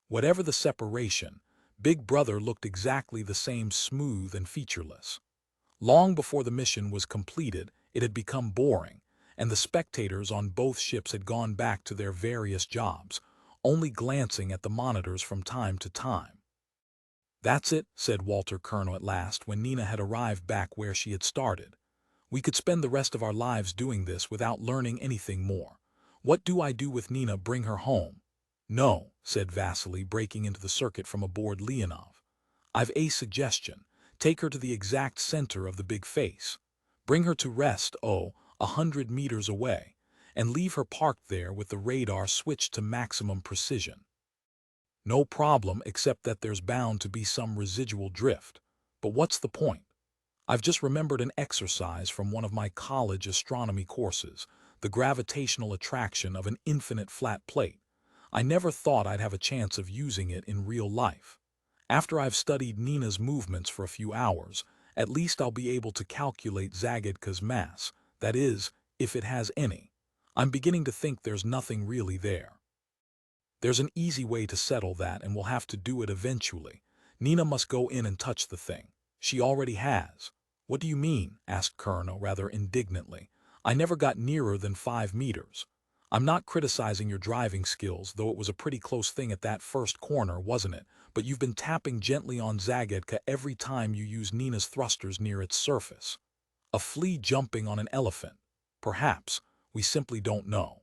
S1: Whatever the separation, Big Brother looked exactly the same, smooth and featureless. Long before the mission was completed, it had become boring, and the spectators on both ships had gone back to their various jobs, only glancing at the monitors from time to time. "That's it," said Walter Colonel at last when Nina had arrived back where she had started. "We could spend the rest of our lives doing this without learning anything more. What do I do with Nina? Bring her home?" "No," said Vasily, breaking into the circuit from aboard Leonov. "I've a suggestion. Take her to the exact center of the big face. Bring her to rest, 100 meters away, and leave her parked there with the radar switched to maximum precision. No problem, except that there's bound to be some residual drift. But what's the point? I've just remembered an exercise from one of my college astronomy courses, the gravitational attraction of an infinite flat plate. I never thought I'd have a chance of using it in real life. After I've studied Nina's movements for a few hours, at least I'll be able to calculate Zagadka's mass, that is, if it has any. I'm beginning to think there's nothing really there. There's an easy way to settle that, and we'll have to do it eventually. Nina must go in and touch the thing. She already has." "What do you mean?" asked Colonel rather indignantly. "I never got nearer than 5 meters. I'm not criticizing your driving skills, though it was a pretty close thing at that first corner, wasn't it? But you've been tapping gently on Zagadka every time you use Nina's thrusters near its surface. A flea jumping on an elephant. Perhaps. We simply don't know.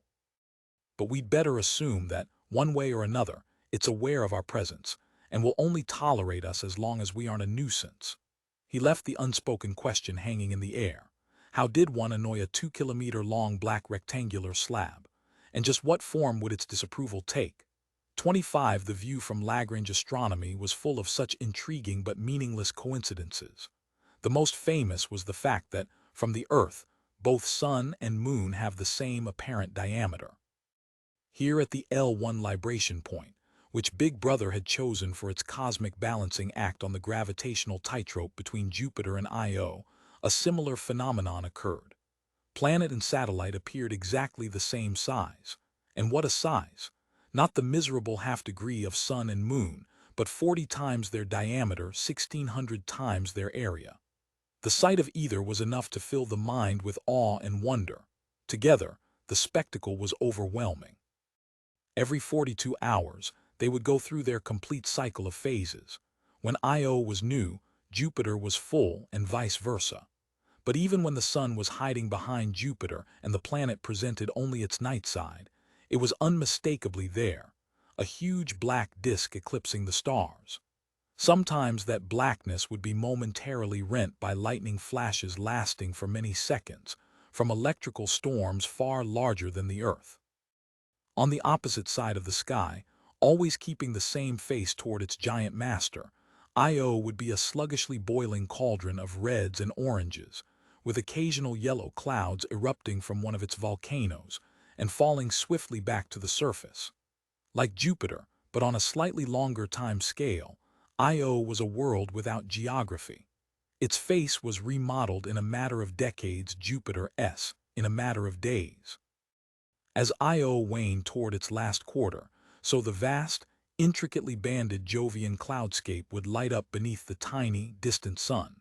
S1: But we'd better assume that, one way or another, it's aware of our presence, and will only tolerate us as long as we aren't a nuisance." He left the unspoken question hanging in the air. How did one annoy a 2-kilometer-long black rectangular slab? And just what form would its disapproval take? 25. The view from Lagrange astronomy was full of such intriguing but meaningless coincidences. The most famous was the fact that, from the Earth, both Sun and Moon have the same apparent diameter. Here at the L1 libration point, which Big Brother had chosen for its cosmic balancing act on the gravitational tightrope between Jupiter and Io, a similar phenomenon occurred. Planet and satellite appeared exactly the same size. And what a size! Not the miserable half-degree of Sun and Moon, but 40 times their diameter, 1,600 times their area. The sight of either was enough to fill the mind with awe and wonder. Together, the spectacle was overwhelming. Every 42 hours, they would go through their complete cycle of phases. When Io was new, Jupiter was full, and vice versa. But even when the Sun was hiding behind Jupiter and the planet presented only its night side, it was unmistakably there, a huge black disk eclipsing the stars. Sometimes that blackness would be momentarily rent by lightning flashes lasting for many seconds, from electrical storms far larger than the Earth. On the opposite side of the sky, always keeping the same face toward its giant master, Io would be a sluggishly boiling cauldron of reds and oranges, with occasional yellow clouds erupting from one of its volcanoes and falling swiftly back to the surface. Like Jupiter, but on a slightly longer time scale, Io was a world without geography. Its face was remodeled in a matter of decades, Jupiter's in a matter of days. As Io waned toward its last quarter, so the vast, intricately banded Jovian cloudscape would light up beneath the tiny, distant sun.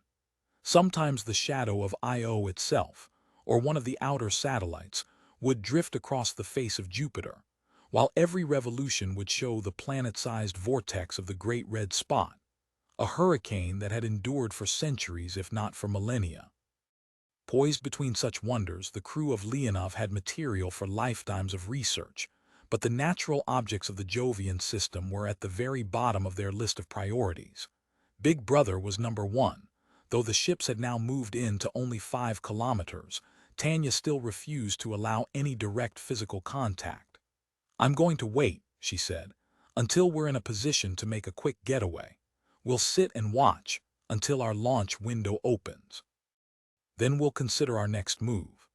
S1: Sometimes the shadow of Io itself, or one of the outer satellites, would drift across the face of Jupiter, while every revolution would show the planet-sized vortex of the Great Red Spot, a hurricane that had endured for centuries if not for millennia. Poised between such wonders, the crew of Leonov had material for lifetimes of research, but the natural objects of the Jovian system were at the very bottom of their list of priorities. Big Brother was number one. Though the ships had now moved in to only 5 kilometers, Tanya still refused to allow any direct physical contact. "I'm going to wait," she said, "until we're in a position to make a quick getaway. We'll sit and watch until our launch window opens. Then we'll consider our next move."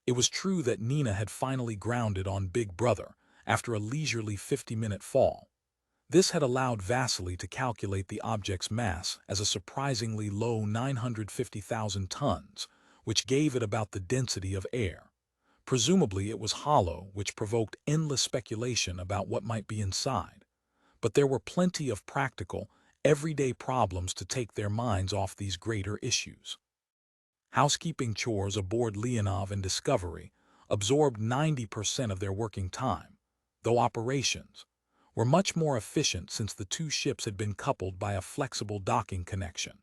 S1: It was true that Nina had finally grounded on Big Brother after a leisurely 50-minute fall. This had allowed Vasily to calculate the object's mass as a surprisingly low 950,000 tons, which gave it about the density of air. Presumably it was hollow, which provoked endless speculation about what might be inside. But there were plenty of practical, everyday problems to take their minds off these greater issues. Housekeeping chores aboard Leonov and Discovery absorbed 90% of their working time, though operations were much more efficient since the two ships had been coupled by a flexible docking connection.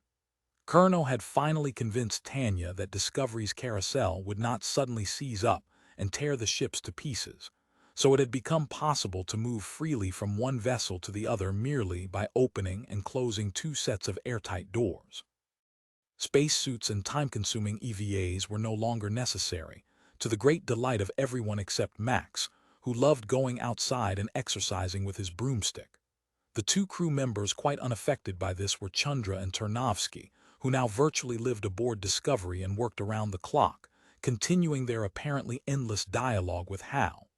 S1: Colonel had finally convinced Tanya that Discovery's carousel would not suddenly seize up and tear the ships to pieces, so it had become possible to move freely from one vessel to the other merely by opening and closing 2 sets of airtight doors. Spacesuits and time-consuming EVAs were no longer necessary, to the great delight of everyone except Max, who loved going outside and exercising with his broomstick. The 2 crew members quite unaffected by this were Chandra and Tarnovsky, who now virtually lived aboard Discovery and worked around the clock, continuing their apparently endless dialogue with Hal.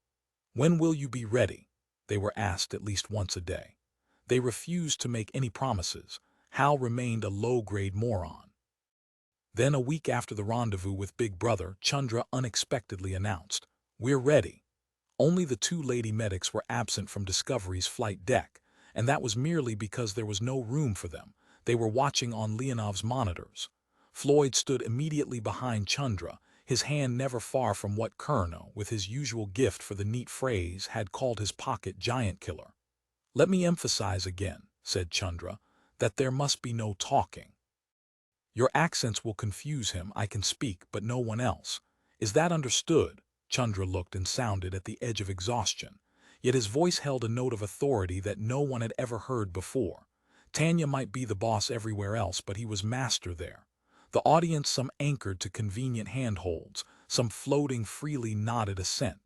S1: "When will you be ready?" they were asked at least once a day. They refused to make any promises. Hal remained a low-grade moron. Then, a week after the rendezvous with Big Brother, Chandra unexpectedly announced, "We're ready." Only the 2 lady medics were absent from Discovery's flight deck, and that was merely because there was no room for them. They were watching on Leonov's monitors. Floyd stood immediately behind Chandra, his hand never far from what Colonel, with his usual gift for the neat phrase, had called his pocket giant killer. "Let me emphasize again," said Chandra, "that there must be no talking. Your accents will confuse him. I can speak, but no one else. Is that understood?" Chandra looked and sounded at the edge of exhaustion, yet his voice held a note of authority that no one had ever heard before. Tanya might be the boss everywhere else, but he was master there. The audience, some anchored to convenient handholds, some floating freely, nodded assent.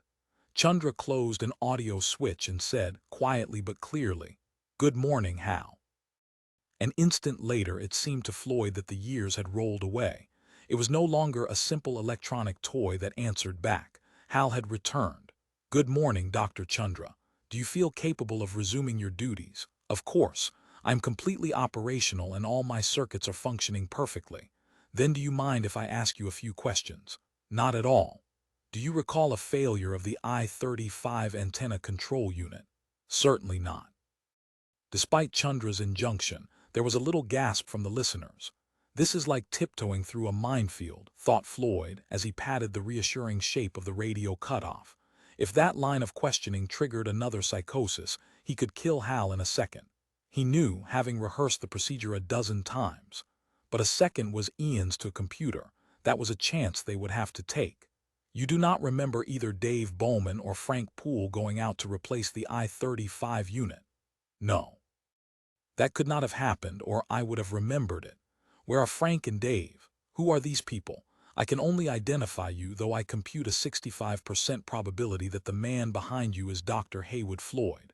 S1: Chandra closed an audio switch and said, quietly but clearly, "Good morning, Hal." An instant later it seemed to Floyd that the years had rolled away. It was no longer a simple electronic toy that answered back. Hal had returned. "Good morning, Dr. Chandra. Do you feel capable of resuming your duties?" "Of course. I'm completely operational and all my circuits are functioning perfectly." "Then do you mind if I ask you a few questions?" "Not at all." "Do you recall a failure of the I-35 antenna control unit?" "Certainly not." Despite Chandra's injunction, there was a little gasp from the listeners. "This is like tiptoeing through a minefield," thought Floyd as he patted the reassuring shape of the radio cutoff. If that line of questioning triggered another psychosis, he could kill Hal in a second. He knew, having rehearsed the procedure a dozen times. But a second was eons to a computer. That was a chance they would have to take. "You do not remember either Dave Bowman or Frank Poole going out to replace the I-35 unit?" "No. That could not have happened, or I would have remembered it." "Where are Frank and Dave? Who are these people? I can only identify you, though I compute a 65% probability that the man behind you is Dr. Heywood Floyd."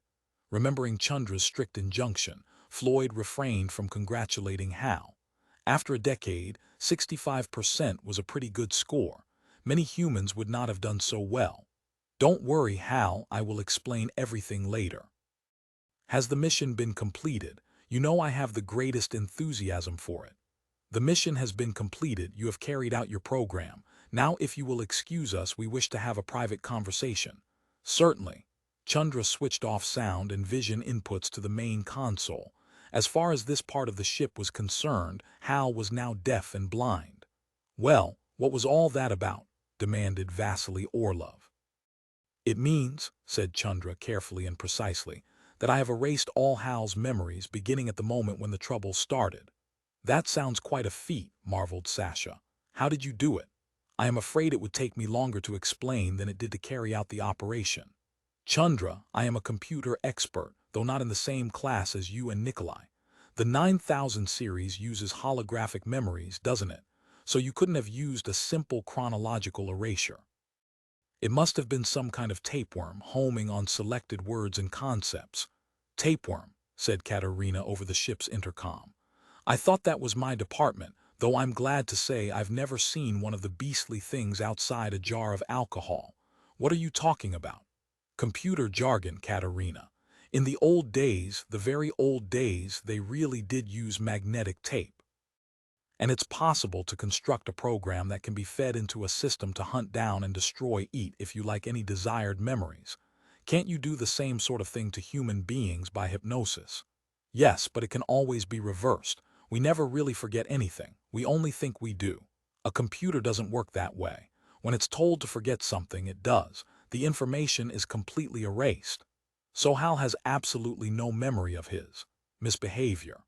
S1: Remembering Chandra's strict injunction, Floyd refrained from congratulating Hal. After a decade, 65% was a pretty good score. Many humans would not have done so well. "Don't worry, Hal, I will explain everything later. Has the mission been completed? You know I have the greatest enthusiasm for it." "The mission has been completed. You have carried out your program. Now, if you will excuse us, we wish to have a private conversation." "Certainly." Chandra switched off sound and vision inputs to the main console. As far as this part of the ship was concerned, Hal was now deaf and blind. "Well, what was all that about?" demanded Vasily Orlov. "It means," said Chandra carefully and precisely, "that I have erased all Hal's memories beginning at the moment when the trouble started." "That sounds quite a feat," marveled Sasha. "How did you do it?" I am afraid it would take me longer to explain than it did to carry out the operation. Chandra, I am a computer expert, though not in the same class as you and Nikolai. The 9000 series uses holographic memories, doesn't it? So you couldn't have used a simple chronological erasure. It must have been some kind of tapeworm homing on selected words and concepts. Tapeworm, said Katerina over the ship's intercom. I thought that was my department, though I'm glad to say I've never seen one of the beastly things outside a jar of alcohol. What are you talking about? Computer jargon, Katerina. In the old days, the very old days, they really did use magnetic tape. And it's possible to construct a program that can be fed into a system to hunt down and destroy if you like any desired memories. Can't you do the same sort of thing to human beings by hypnosis? Yes, but it can always be reversed. We never really forget anything. We only think we do. A computer doesn't work that way. When it's told to forget something, it does. The information is completely erased. So Hal has absolutely no memory of his misbehavior.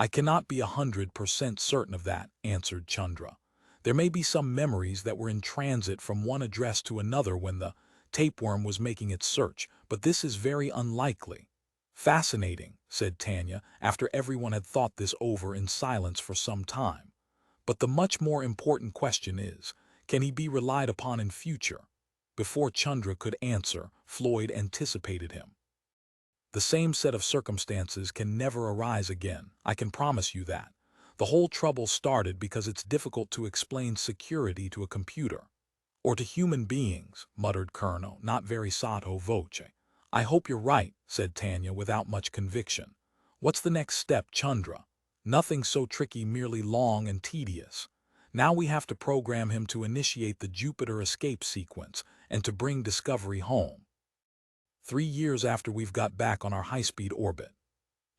S1: I cannot be 100% certain of that, answered Chandra. There may be some memories that were in transit from one address to another when the tapeworm was making its search, but this is very unlikely. Fascinating, said Tanya, after everyone had thought this over in silence for some time. But the much more important question is, can he be relied upon in future? Before Chandra could answer, Floyd anticipated him. The same set of circumstances can never arise again, I can promise you that. The whole trouble started because it's difficult to explain security to a computer. Or to human beings, muttered Colonel, not very sotto voce. I hope you're right, said Tanya without much conviction. What's the next step, Chandra? Nothing so tricky, merely long and tedious. Now we have to program him to initiate the Jupiter escape sequence and to bring Discovery home. 3 years after we've got back on our high-speed orbit.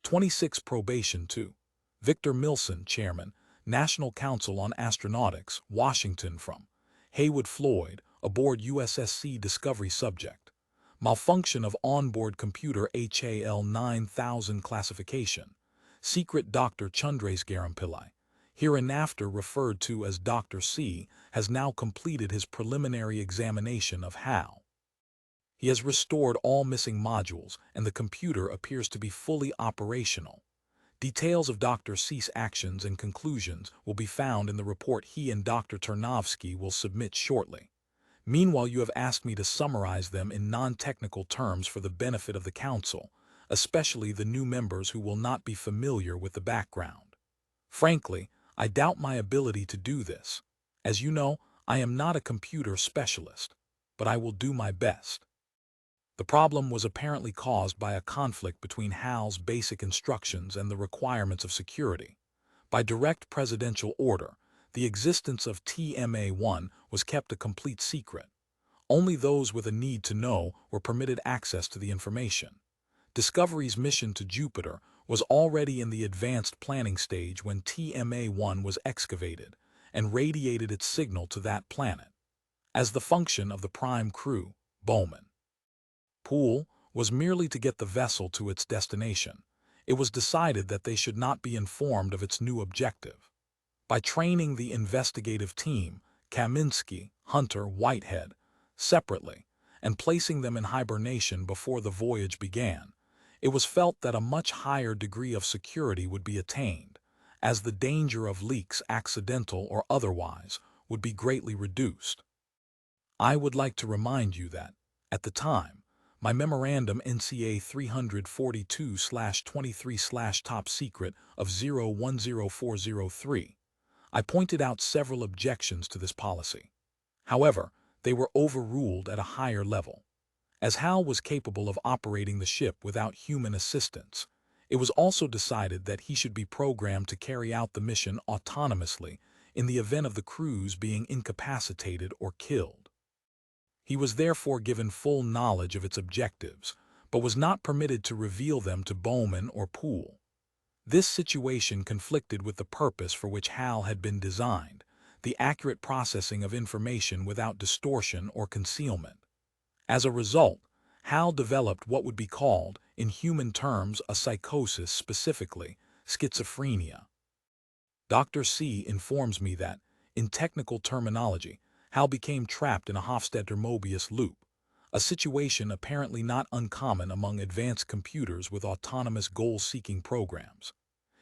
S1: 26 Probation 2. Victor Milson, Chairman, National Council on Astronautics, Washington from Heywood Floyd, aboard USSC Discovery subject. Malfunction of onboard computer HAL 9000 classification. Secret Dr. Chandra's Garampillai, hereinafter referred to as Dr. C, has now completed his preliminary examination of HAL. He has restored all missing modules, and the computer appears to be fully operational. Details of Dr. C's actions and conclusions will be found in the report he and Dr. Tarnovsky will submit shortly. Meanwhile, you have asked me to summarize them in non-technical terms for the benefit of the Council, especially the new members who will not be familiar with the background. Frankly, I doubt my ability to do this. As you know, I am not a computer specialist, but I will do my best. The problem was apparently caused by a conflict between HAL's basic instructions and the requirements of security. By direct presidential order, the existence of TMA-1 was kept a complete secret. Only those with a need to know were permitted access to the information. Discovery's mission to Jupiter was already in the advanced planning stage when TMA-1 was excavated and radiated its signal to that planet. As the function of the prime crew, Bowman Pool was merely to get the vessel to its destination. It was decided that they should not be informed of its new objective. By training the investigative team, Kaminsky, Hunter, Whitehead, separately, and placing them in hibernation before the voyage began, it was felt that a much higher degree of security would be attained, as the danger of leaks, accidental or otherwise, would be greatly reduced. I would like to remind you that, at the time, my memorandum NCA 342/23/top secret of 010403, I pointed out several objections to this policy. However, they were overruled at a higher level. As HAL was capable of operating the ship without human assistance, it was also decided that he should be programmed to carry out the mission autonomously in the event of the crews being incapacitated or killed. He was therefore given full knowledge of its objectives, but was not permitted to reveal them to Bowman or Poole. This situation conflicted with the purpose for which HAL had been designed, the accurate processing of information without distortion or concealment. As a result, HAL developed what would be called, in human terms, a psychosis, specifically schizophrenia. Dr. C informs me that, In technical terminology, Hal became trapped in a Hofstadter-Mobius loop, a situation apparently not uncommon among advanced computers with autonomous goal-seeking programs.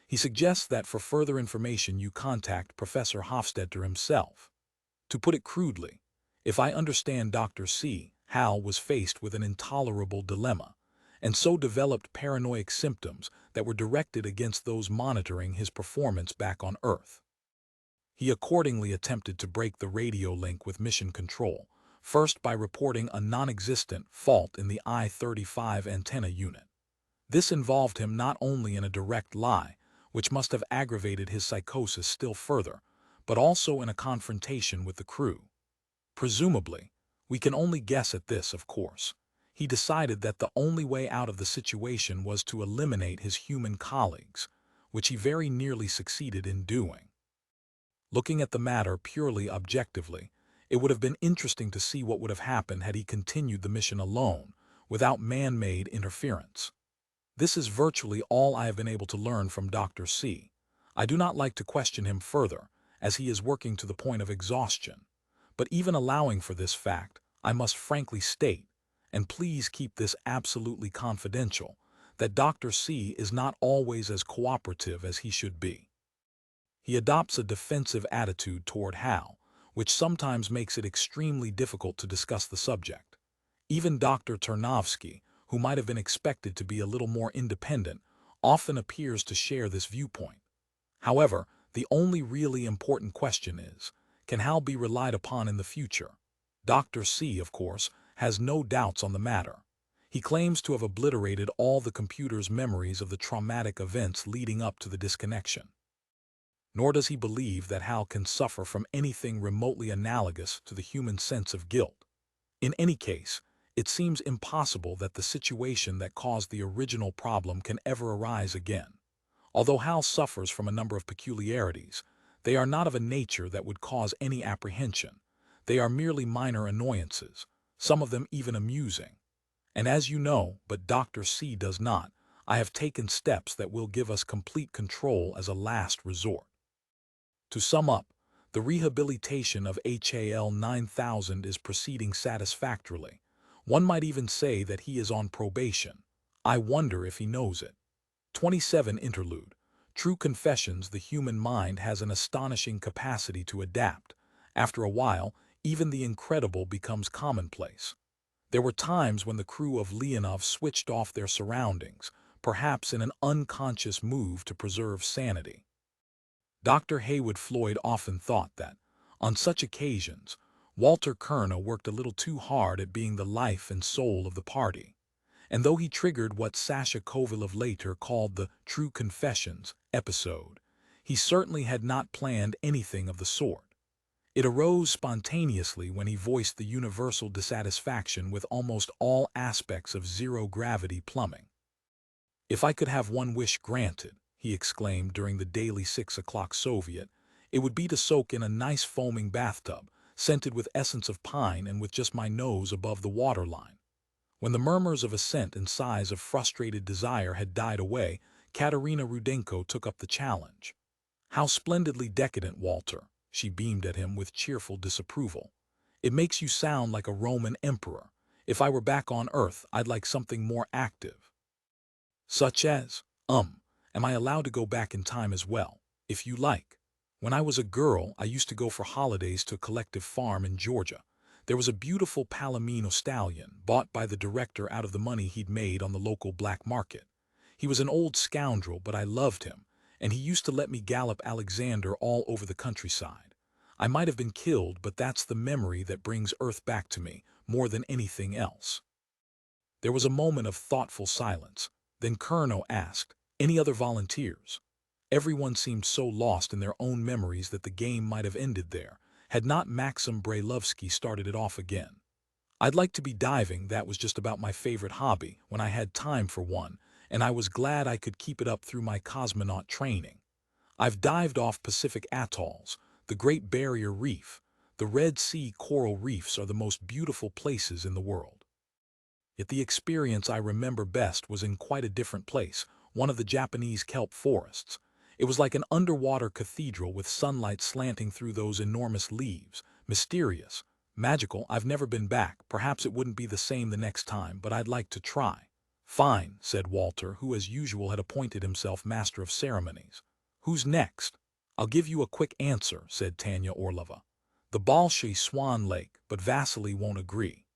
S1: He suggests that for further information you contact Professor Hofstadter himself. To put it crudely, if I understand Dr. C, Hal was faced with an intolerable dilemma, and so developed paranoid symptoms that were directed against those monitoring his performance back on Earth. He accordingly attempted to break the radio link with Mission Control, first by reporting a non-existent fault in the I-35 antenna unit. This involved him not only in a direct lie, which must have aggravated his psychosis still further, but also in a confrontation with the crew. Presumably, we can only guess at this, of course, he decided that the only way out of the situation was to eliminate his human colleagues, which he very nearly succeeded in doing. Looking at the matter purely objectively, it would have been interesting to see what would have happened had he continued the mission alone, without man-made interference. This is virtually all I have been able to learn from Dr. C. I do not like to question him further, as he is working to the point of exhaustion. But even allowing for this fact, I must frankly state, and please keep this absolutely confidential, that Dr. C is not always as cooperative as he should be. He adopts a defensive attitude toward Hal, which sometimes makes it extremely difficult to discuss the subject. Even Dr. Tarnovsky, who might have been expected to be a little more independent, often appears to share this viewpoint. However, the only really important question is, can Hal be relied upon in the future? Dr. C, of course, has no doubts on the matter. He claims to have obliterated all the computer's memories of the traumatic events leading up to the disconnection. Nor does he believe that Hal can suffer from anything remotely analogous to the human sense of guilt. In any case, it seems impossible that the situation that caused the original problem can ever arise again. Although Hal suffers from a number of peculiarities, they are not of a nature that would cause any apprehension. They are merely minor annoyances, some of them even amusing. And as you know, but Dr. C does not, I have taken steps that will give us complete control as a last resort. To sum up, the rehabilitation of HAL 9000 is proceeding satisfactorily. One might even say that he is on probation. I wonder if he knows it. 27 Interlude. True confessions, the human mind has an astonishing capacity to adapt. After a while, even the incredible becomes commonplace. There were times when the crew of Leonov switched off their surroundings, perhaps in an unconscious move to preserve sanity. Dr. Heywood Floyd often thought that, on such occasions, Walter Kurna worked a little too hard at being the life and soul of the party. And though he triggered what Sasha Kovalov later called the True Confessions episode, he certainly had not planned anything of the sort. It arose spontaneously when he voiced the universal dissatisfaction with almost all aspects of zero-gravity plumbing. "If I could have one wish granted," he exclaimed during the daily 6 o'clock Soviet, "it would be to soak in a nice foaming bathtub, scented with essence of pine and with just my nose above the waterline." When the murmurs of assent and sighs of frustrated desire had died away, Katerina Rudenko took up the challenge. "How splendidly decadent, Walter," she beamed at him with cheerful disapproval. "It makes you sound like a Roman emperor. If I were back on Earth, I'd like something more active." "Such as, am I allowed to go back in time as well?" "If you like. When I was a girl, I used to go for holidays to a collective farm in Georgia. There was a beautiful Palomino stallion, bought by the director out of the money he'd made on the local black market. He was an old scoundrel, but I loved him, and he used to let me gallop Alexander all over the countryside. I might have been killed, but that's the memory that brings Earth back to me, more than anything else." There was a moment of thoughtful silence. Then Kurno asked, "Any other volunteers?" Everyone seemed so lost in their own memories that the game might have ended there, had not Maxim Brailovsky started it off again. "I'd like to be diving, that was just about my favorite hobby when I had time for one, and I was glad I could keep it up through my cosmonaut training. I've dived off Pacific atolls, the Great Barrier Reef. The Red Sea coral reefs are the most beautiful places in the world. Yet the experience I remember best was in quite a different place, one of the Japanese kelp forests. It was like an underwater cathedral with sunlight slanting through those enormous leaves. Mysterious. Magical. I've never been back. Perhaps it wouldn't be the same the next time, but I'd like to try. Fine, said Walter, who as usual had appointed himself master of ceremonies. Who's next? I'll give you a quick answer, said Tatiana Orlova. The Bolshoi Swan Lake, but Vasily won't agree.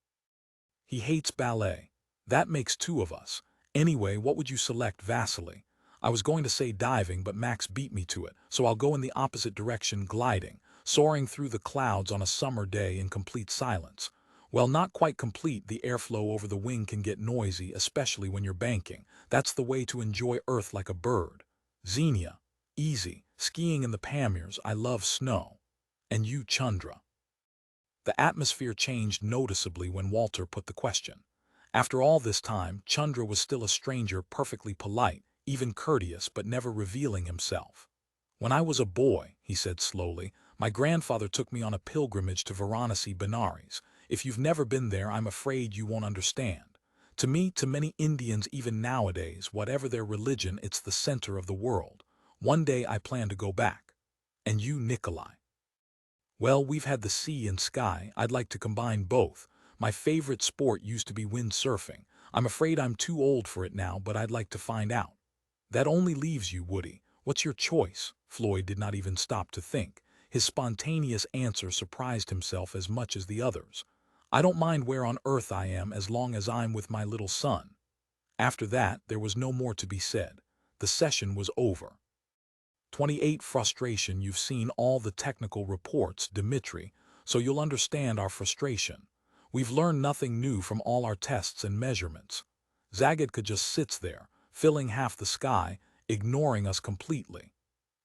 S1: He hates ballet. That makes two of us. Anyway, what would you select, Vasily? I was going to say diving, but Max beat me to it, so I'll go in the opposite direction, gliding, soaring through the clouds on a summer day in complete silence. Well, not quite complete. The airflow over the wing can get noisy, especially when you're banking. That's the way to enjoy Earth like a bird. Xenia. Easy. Skiing in the Pamirs. I love snow. And you, Chandra. The atmosphere changed noticeably when Walter put the question. After all this time, Chandra was still a stranger, perfectly polite, even courteous, but never revealing himself. When I was a boy, he said slowly, my grandfather took me on a pilgrimage to Varanasi, Benares. If you've never been there, I'm afraid you won't understand. To me, to many Indians even nowadays, whatever their religion, it's the center of the world. One day I plan to go back. And you, Nikolai? Well, we've had the sea and sky. I'd like to combine both. My favorite sport used to be windsurfing. I'm afraid I'm too old for it now, but I'd like to find out. That only leaves you, Woody. What's your choice? Floyd did not even stop to think. His spontaneous answer surprised himself as much as the others. I don't mind where on earth I am as long as I'm with my little son. After that, there was no more to be said. The session was over. 28 Frustration. You've seen all the technical reports, Dmitri, so you'll understand our frustration. We've learned nothing new from all our tests and measurements. Zagadka just sits there, filling half the sky, ignoring us completely.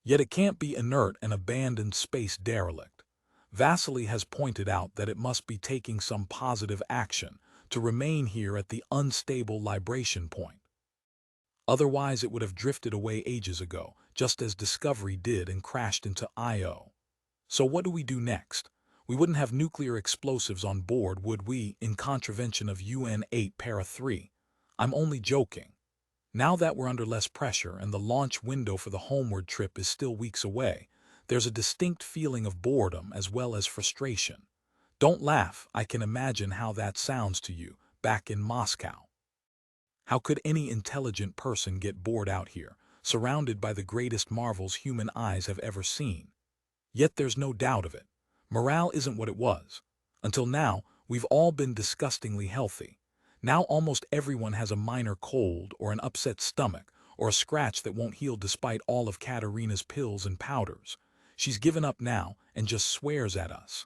S1: Yet it can't be inert and abandoned space derelict. Vasily has pointed out that it must be taking some positive action to remain here at the unstable libration point. Otherwise it would have drifted away ages ago, just as Discovery did and crashed into Io. So what do we do next? We wouldn't have nuclear explosives on board, would we, in contravention of UN 8 Para 3? I'm only joking. Now that we're under less pressure and the launch window for the homeward trip is still weeks away, there's a distinct feeling of boredom as well as frustration. Don't laugh, I can imagine how that sounds to you, back in Moscow. How could any intelligent person get bored out here, surrounded by the greatest marvels human eyes have ever seen? Yet there's no doubt of it. Morale isn't what it was. Until now, we've all been disgustingly healthy. Now almost everyone has a minor cold or an upset stomach or a scratch that won't heal despite all of Katerina's pills and powders. She's given up now and just swears at us.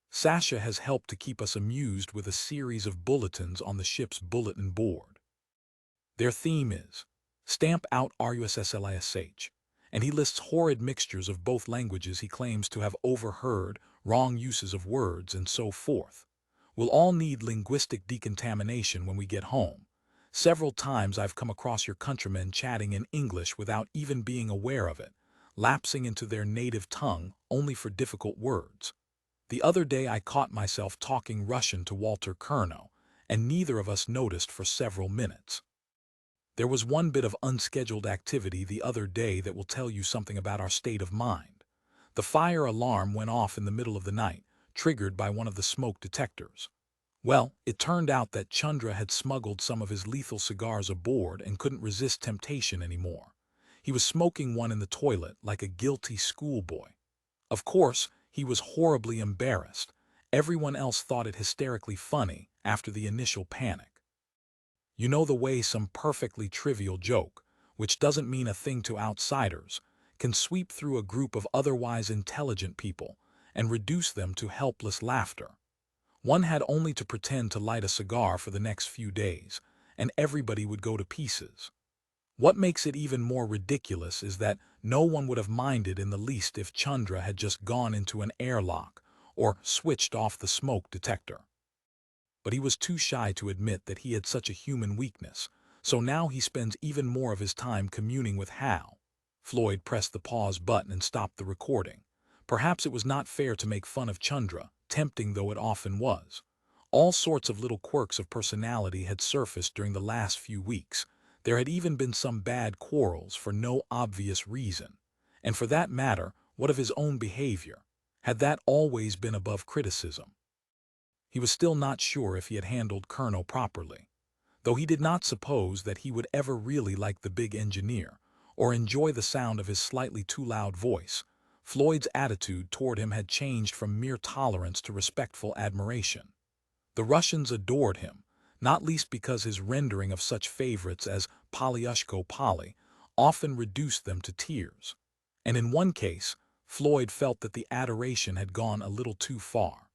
S1: Sasha has helped to keep us amused with a series of bulletins on the ship's bulletin board. Their theme is, stamp out RUSSLISH, and he lists horrid mixtures of both languages he claims to have overheard, wrong uses of words, and so forth. We'll all need linguistic decontamination when we get home. Several times I've come across your countrymen chatting in English without even being aware of it, lapsing into their native tongue only for difficult words. The other day I caught myself talking Russian to Walter Kerno, and neither of us noticed for several minutes. There was one bit of unscheduled activity the other day that will tell you something about our state of mind. The fire alarm went off in the middle of the night, triggered by one of the smoke detectors. Well, it turned out that Chandra had smuggled some of his lethal cigars aboard and couldn't resist temptation anymore. He was smoking one in the toilet like a guilty schoolboy. Of course, he was horribly embarrassed. Everyone else thought it hysterically funny after the initial panic. You know the way some perfectly trivial joke, which doesn't mean a thing to outsiders, can sweep through a group of otherwise intelligent people and reduce them to helpless laughter. One had only to pretend to light a cigar for the next few days, and everybody would go to pieces. What makes it even more ridiculous is that no one would have minded in the least if Chandra had just gone into an airlock or switched off the smoke detector. But he was too shy to admit that he had such a human weakness, so now he spends even more of his time communing with Hal. Floyd pressed the pause button and stopped the recording. Perhaps it was not fair to make fun of Chandra, tempting though it often was. All sorts of little quirks of personality had surfaced during the last few weeks. There had even been some bad quarrels for no obvious reason. And for that matter, what of his own behavior? Had that always been above criticism? He was still not sure if he had handled Colonel properly, though he did not suppose that he would ever really like the big engineer, or enjoy the sound of his slightly too loud voice. Floyd's attitude toward him had changed from mere tolerance to respectful admiration. The Russians adored him, not least because his rendering of such favorites as Polyushko Poly often reduced them to tears. And in one case, Floyd felt that the adoration had gone a little too far.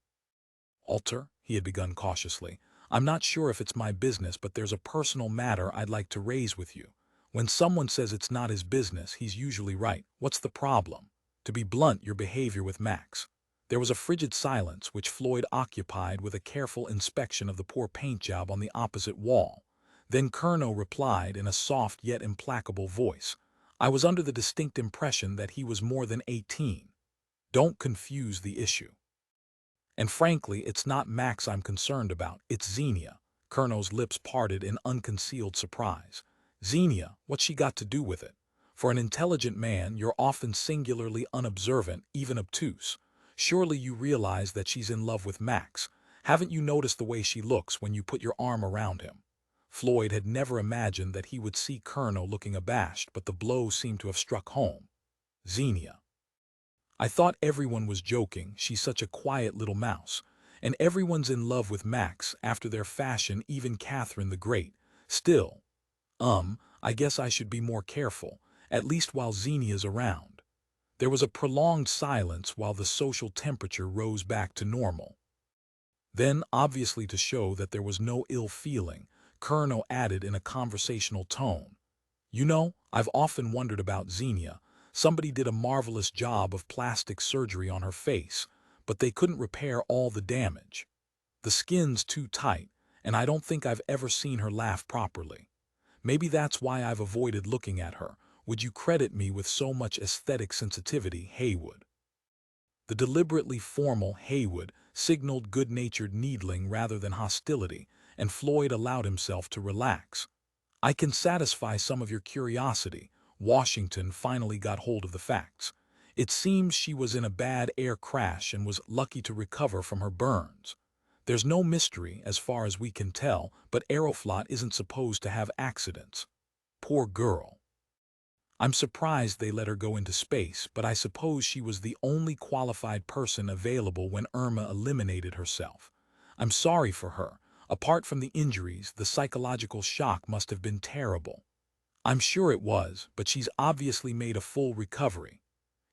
S1: "Alter," he had begun cautiously, "I'm not sure if it's my business, but there's a personal matter I'd like to raise with you." When someone says it's not his business, he's usually right. What's the problem? To be blunt, your behavior with Max. There was a frigid silence which Floyd occupied with a careful inspection of the poor paint job on the opposite wall. Then Colonel replied in a soft yet implacable voice. "I was under the distinct impression that he was more than 18. Don't confuse the issue. And frankly, it's not Max I'm concerned about, it's Xenia." Colonel's lips parted in unconcealed surprise. "Xenia, what's she got to do with it? For an intelligent man, you're often singularly unobservant, even obtuse. Surely you realize that she's in love with Max. Haven't you noticed the way she looks when you put your arm around him?" Floyd had never imagined that he would see Colonel looking abashed, but the blow seemed to have struck home. "Xenia. I thought everyone was joking, she's such a quiet little mouse. And everyone's in love with Max, after their fashion, even Catherine the Great. Still, I guess I should be more careful, at least while Xenia's around." There was a prolonged silence while the social temperature rose back to normal. Then, obviously to show that there was no ill feeling, Colonel added in a conversational tone, "You know, I've often wondered about Xenia. Somebody did a marvelous job of plastic surgery on her face, but they couldn't repair all the damage. The skin's too tight, and I don't think I've ever seen her laugh properly. Maybe that's why I've avoided looking at her. Would you credit me with so much aesthetic sensitivity, Heywood?" The deliberately formal Heywood signaled good-natured needling rather than hostility, and Floyd allowed himself to relax. "I can satisfy some of your curiosity." Washington finally got hold of the facts. "It seems she was in a bad air crash and was lucky to recover from her burns. There's no mystery, as far as we can tell, but Aeroflot isn't supposed to have accidents. Poor girl. I'm surprised they let her go into space, but I suppose she was the only qualified person available when Irma eliminated herself. I'm sorry for her. Apart from the injuries, the psychological shock must have been terrible." "I'm sure it was, but she's obviously made a full recovery."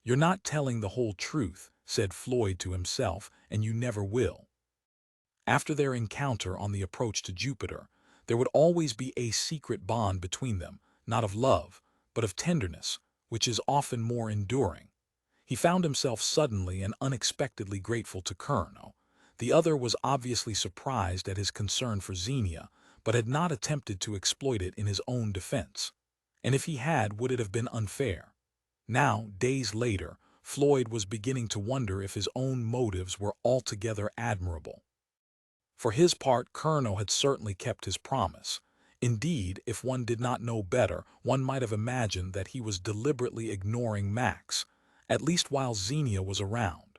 S1: "You're not telling the whole truth," said Floyd to himself, "and you never will." After their encounter on the approach to Jupiter, there would always be a secret bond between them, not of love, but of tenderness, which is often more enduring. He found himself suddenly and unexpectedly grateful to Colonel. The other was obviously surprised at his concern for Xenia, but had not attempted to exploit it in his own defense. And if he had, would it have been unfair? Now, days later, Floyd was beginning to wonder if his own motives were altogether admirable. For his part, Colonel had certainly kept his promise. Indeed, if one did not know better, one might have imagined that he was deliberately ignoring Max, at least while Xenia was around,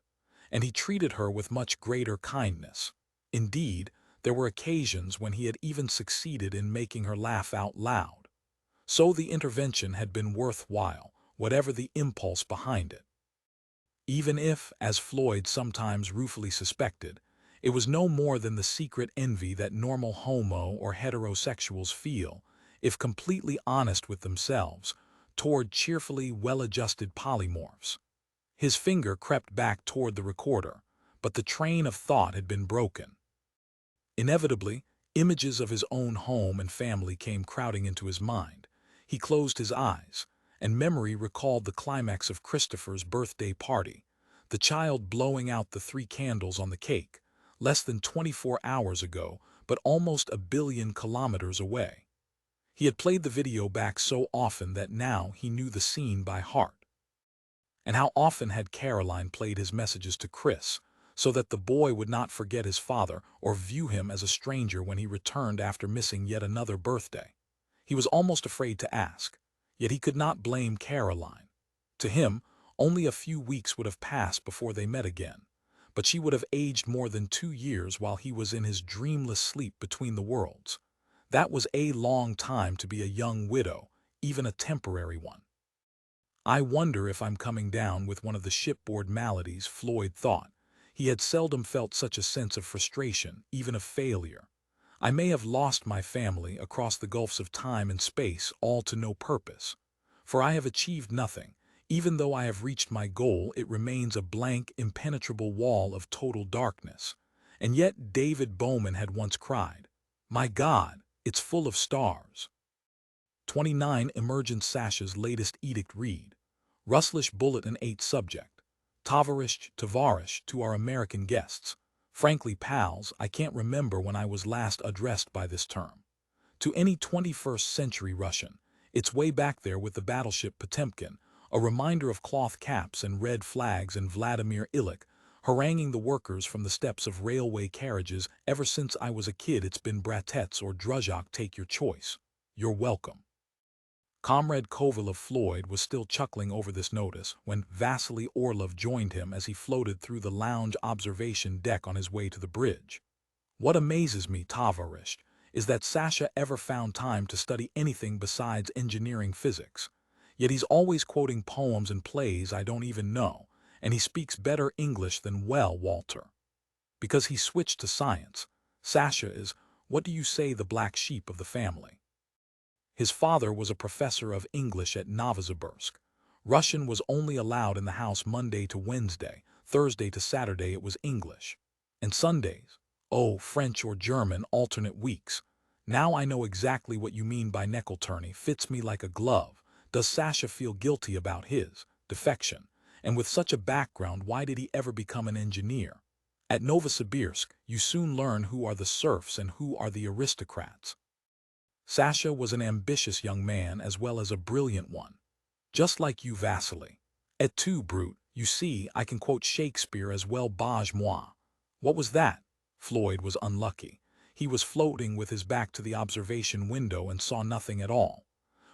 S1: and he treated her with much greater kindness. Indeed, there were occasions when he had even succeeded in making her laugh out loud. So the intervention had been worthwhile, whatever the impulse behind it. Even if, as Floyd sometimes ruefully suspected, it was no more than the secret envy that normal homo or heterosexuals feel, if completely honest with themselves, toward cheerfully well-adjusted polymorphs. His finger crept back toward the recorder, but the train of thought had been broken. Inevitably, images of his own home and family came crowding into his mind. He closed his eyes, and memory recalled the climax of Christopher's birthday party, the child blowing out the 3 candles on the cake, less than 24 hours ago, but almost a billion kilometers away. He had played the video back so often that now he knew the scene by heart. And how often had Caroline played his messages to Chris, so that the boy would not forget his father or view him as a stranger when he returned after missing yet another birthday. He was almost afraid to ask, yet he could not blame Caroline. To him, only a few weeks would have passed before they met again, but she would have aged more than 2 years while he was in his dreamless sleep between the worlds. That was a long time to be a young widow, even a temporary one. I wonder if I'm coming down with one of the shipboard maladies, Floyd thought. He had seldom felt such a sense of frustration, even of failure. I may have lost my family across the gulfs of time and space, all to no purpose. For I have achieved nothing. Even though I have reached my goal, it remains a blank, impenetrable wall of total darkness. And yet David Bowman had once cried, "My God, it's full of stars." 29 Emergent Sasha's latest edict read, Ruslish Bulletin 8 Subject, Tavarish to our American guests. Frankly, pals, I can't remember when I was last addressed by this term. To any 21st century Russian, it's way back there with the battleship Potemkin, a reminder of cloth caps and red flags and Vladimir Ilyich, haranguing the workers from the steps of railway carriages. Ever since I was a kid, it's been Bratets or Druzhak, take your choice. You're welcome. Comrade Koval of Floyd was still chuckling over this notice when Vasily Orlov joined him as he floated through the lounge observation deck on his way to the bridge. What amazes me, Tavarish, is that Sasha ever found time to study anything besides engineering physics. Yet he's always quoting poems and plays I don't even know, and he speaks better English than well, Walter. Because he switched to science, Sasha is, what do you say, the black sheep of the family. His father was a professor of English at Novosibirsk. Russian was only allowed in the house Monday to Wednesday, Thursday to Saturday it was English. And Sundays, oh, French or German alternate weeks. Now I know exactly what you mean by neckelturny, fits me like a glove. Does Sasha feel guilty about his defection? And with such a background, why did he ever become an engineer? At Novosibirsk, you soon learn who are the serfs and who are the aristocrats. Sasha was an ambitious young man as well as a brilliant one. Just like you, Vasily. Et tu, brute, you see, I can quote Shakespeare as well, bage moi. What was that? Floyd was unlucky. He was floating with his back to the observation window and saw nothing at all.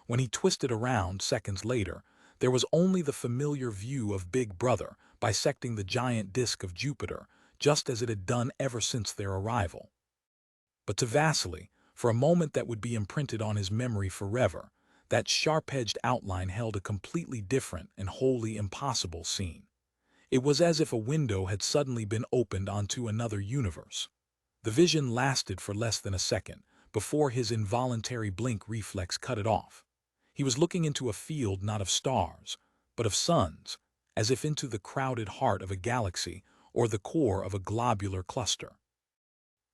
S1: When he twisted around, seconds later, there was only the familiar view of Big Brother bisecting the giant disk of Jupiter, just as it had done ever since their arrival. But to Vasily, for a moment that would be imprinted on his memory forever, that sharp-edged outline held a completely different and wholly impossible scene. It was as if a window had suddenly been opened onto another universe. The vision lasted for less than a second, before his involuntary blink reflex cut it off. He was looking into a field not of stars, but of suns, as if into the crowded heart of a galaxy or the core of a globular cluster.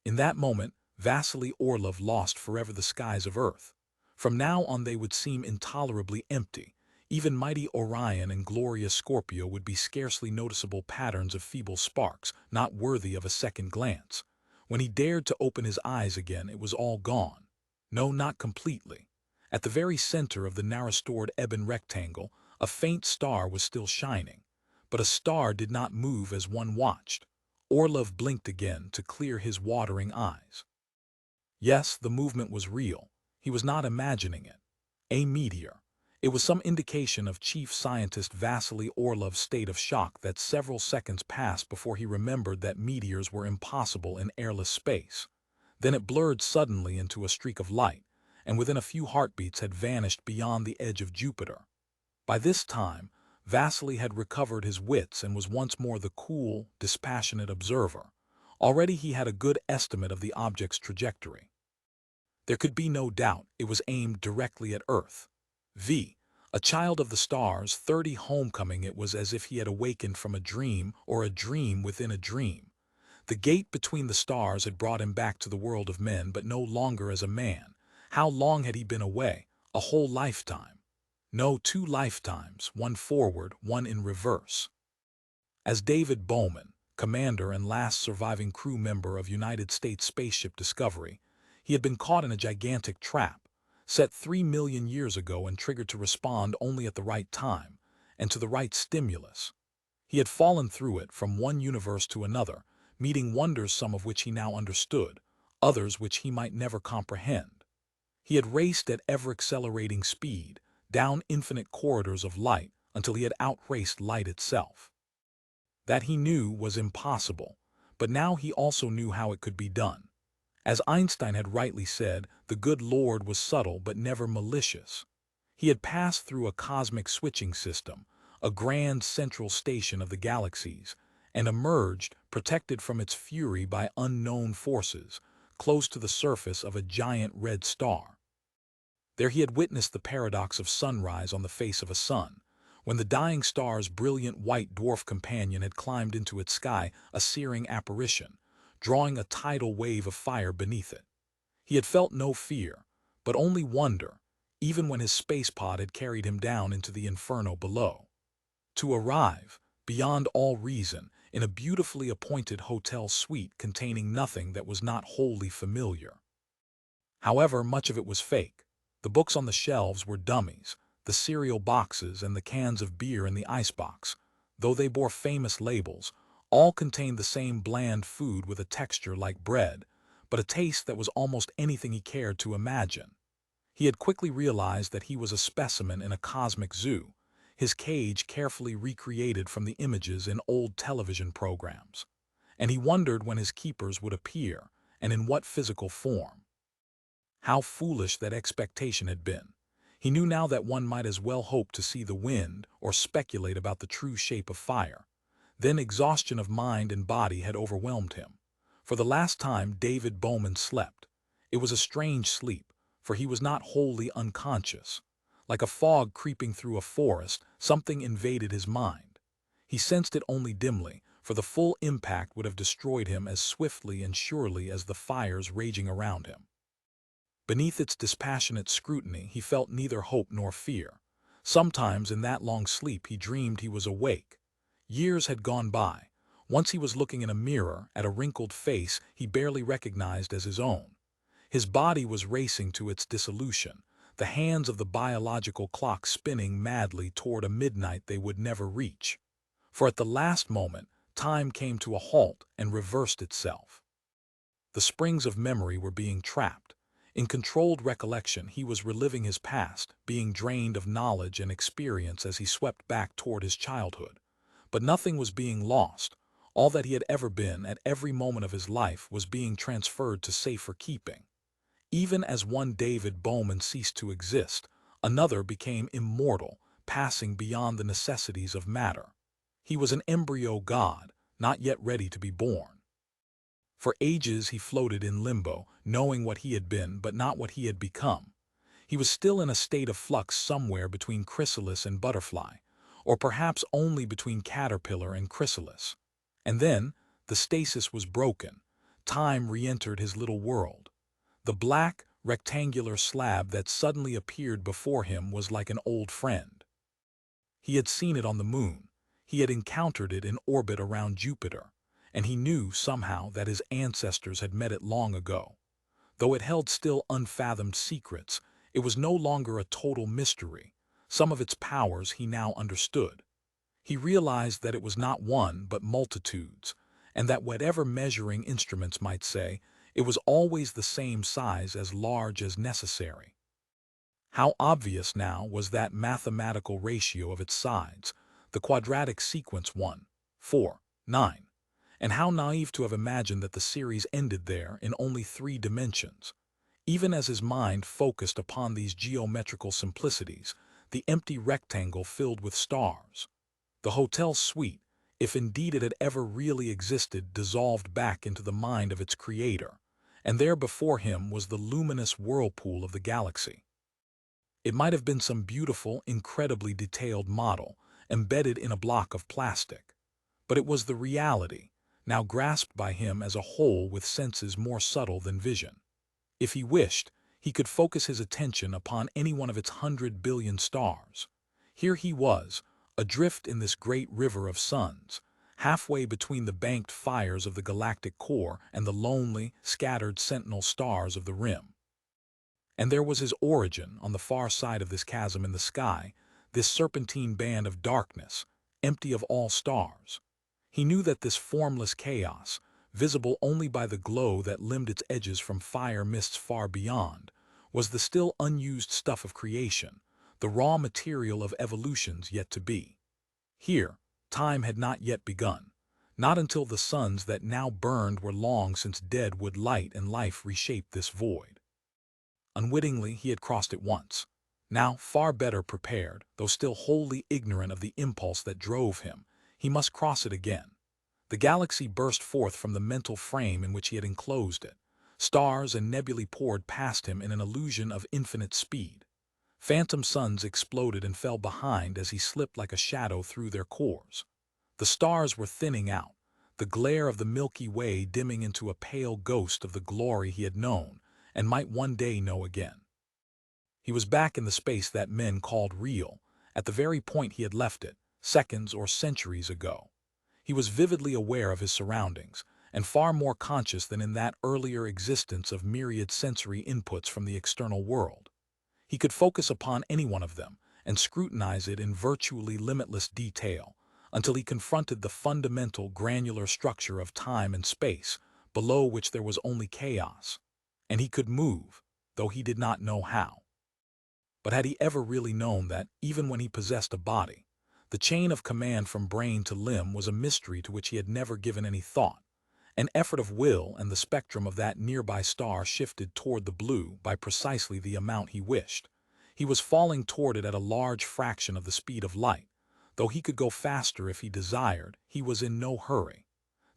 S1: In that moment, Vasily Orlov lost forever the skies of Earth. From now on they would seem intolerably empty. Even mighty Orion and glorious Scorpio would be scarcely noticeable patterns of feeble sparks, not worthy of a second glance. When he dared to open his eyes again, it was all gone. No, not completely. At the very center of the narrow-stored ebon rectangle, a faint star was still shining. But a star did not move as one watched. Orlov blinked again to clear his watering eyes. Yes, the movement was real. He was not imagining it. A meteor. It was some indication of Chief Scientist Vasily Orlov's state of shock that several seconds passed before he remembered that meteors were impossible in airless space. Then it blurred suddenly into a streak of light, and within a few heartbeats had vanished beyond the edge of Jupiter. By this time, Vasily had recovered his wits and was once more the cool, dispassionate observer. Already he had a good estimate of the object's trajectory. There could be no doubt it was aimed directly at Earth. A child of the stars, 30 homecoming. It was as if he had awakened from a dream or a dream within a dream. The gate between the stars had brought him back to the world of men, but no longer as a man. How long had he been away? A whole lifetime. No, 2 lifetimes, one forward, one in reverse. As David Bowman, commander and last surviving crew member of United States spaceship Discovery, he had been caught in a gigantic trap, set 3 million years ago and triggered to respond only at the right time, and to the right stimulus. He had fallen through it from one universe to another, meeting wonders some of which he now understood, others which he might never comprehend. He had raced at ever-accelerating speed, down infinite corridors of light, until he had outraced light itself. That he knew was impossible, but now he also knew how it could be done. As Einstein had rightly said, the good Lord was subtle but never malicious. He had passed through a cosmic switching system, a grand central station of the galaxies, and emerged, protected from its fury by unknown forces, close to the surface of a giant red star. There he had witnessed the paradox of sunrise on the face of a sun, when the dying star's brilliant white dwarf companion had climbed into its sky, a searing apparition, drawing a tidal wave of fire beneath it. He had felt no fear, but only wonder, even when his space pod had carried him down into the inferno below. To arrive, beyond all reason, in a beautifully appointed hotel suite containing nothing that was not wholly familiar. However, much of it was fake. The books on the shelves were dummies, the cereal boxes and the cans of beer in the icebox, though they bore famous labels, all contained the same bland food with a texture like bread, but a taste that was almost anything he cared to imagine. He had quickly realized that he was a specimen in a cosmic zoo, his cage carefully recreated from the images in old television programs. And he wondered when his keepers would appear, and in what physical form. How foolish that expectation had been. He knew now that one might as well hope to see the wind or speculate about the true shape of fire. Then exhaustion of mind and body had overwhelmed him. For the last time David Bowman slept. It was a strange sleep, for he was not wholly unconscious. Like a fog creeping through a forest, something invaded his mind. He sensed it only dimly, for the full impact would have destroyed him as swiftly and surely as the fires raging around him. Beneath its dispassionate scrutiny, he felt neither hope nor fear. Sometimes in that long sleep he dreamed he was awake. Years had gone by. Once he was looking in a mirror at a wrinkled face he barely recognized as his own. His body was racing to its dissolution, the hands of the biological clock spinning madly toward a midnight they would never reach. For at the last moment, time came to a halt and reversed itself. The springs of memory were being trapped. In controlled recollection, he was reliving his past, being drained of knowledge and experience as he swept back toward his childhood. But nothing was being lost. All that he had ever been at every moment of his life was being transferred to safer keeping. Even as one David Bowman ceased to exist, another became immortal, passing beyond the necessities of matter. He was an embryo god, not yet ready to be born. For ages he floated in limbo, knowing what he had been but not what he had become. He was still in a state of flux somewhere between chrysalis and butterfly, or perhaps only between caterpillar and chrysalis. And then, the stasis was broken. Time re-entered his little world. The black, rectangular slab that suddenly appeared before him was like an old friend. He had seen it on the moon. He had encountered it in orbit around Jupiter. And he knew somehow that his ancestors had met it long ago. Though it held still unfathomed secrets, it was no longer a total mystery. Some of its powers he now understood. He realized that it was not one but multitudes, and that whatever measuring instruments might say, it was always the same size as large as necessary. How obvious now was that mathematical ratio of its sides, the quadratic sequence 1, 4, 9. And how naive to have imagined that the series ended there in only 3 dimensions. Even as his mind focused upon these geometrical simplicities, the empty rectangle filled with stars. The hotel suite, if indeed it had ever really existed, dissolved back into the mind of its creator, and there before him was the luminous whirlpool of the galaxy. It might have been some beautiful, incredibly detailed model, embedded in a block of plastic. But it was the reality, now grasped by him as a whole with senses more subtle than vision. If he wished, he could focus his attention upon any one of its 100 billion stars. Here he was, adrift in this great river of suns, halfway between the banked fires of the galactic core and the lonely, scattered sentinel stars of the rim. And there was his origin on the far side of this chasm in the sky, this serpentine band of darkness, empty of all stars. He knew that this formless chaos, visible only by the glow that limned its edges from fire mists far beyond, was the still unused stuff of creation, the raw material of evolutions yet to be. Here, time had not yet begun, not until the suns that now burned were long since dead would light and life reshape this void. Unwittingly, he had crossed it once. Now, far better prepared, though still wholly ignorant of the impulse that drove him, he must cross it again. The galaxy burst forth from the mental frame in which he had enclosed it. Stars and nebulae poured past him in an illusion of infinite speed. Phantom suns exploded and fell behind as he slipped like a shadow through their cores. The stars were thinning out, the glare of the Milky Way dimming into a pale ghost of the glory he had known and might one day know again. He was back in the space that men called real, at the very point he had left it, seconds or centuries ago. He was vividly aware of his surroundings, and far more conscious than in that earlier existence of myriad sensory inputs from the external world. He could focus upon any one of them and scrutinize it in virtually limitless detail until he confronted the fundamental granular structure of time and space, below which there was only chaos. And he could move, though he did not know how. But had he ever really known that, even when he possessed a body, the chain of command from brain to limb was a mystery to which he had never given any thought? An effort of will, and the spectrum of that nearby star shifted toward the blue by precisely the amount he wished. He was falling toward it at a large fraction of the speed of light. Though he could go faster if he desired, he was in no hurry.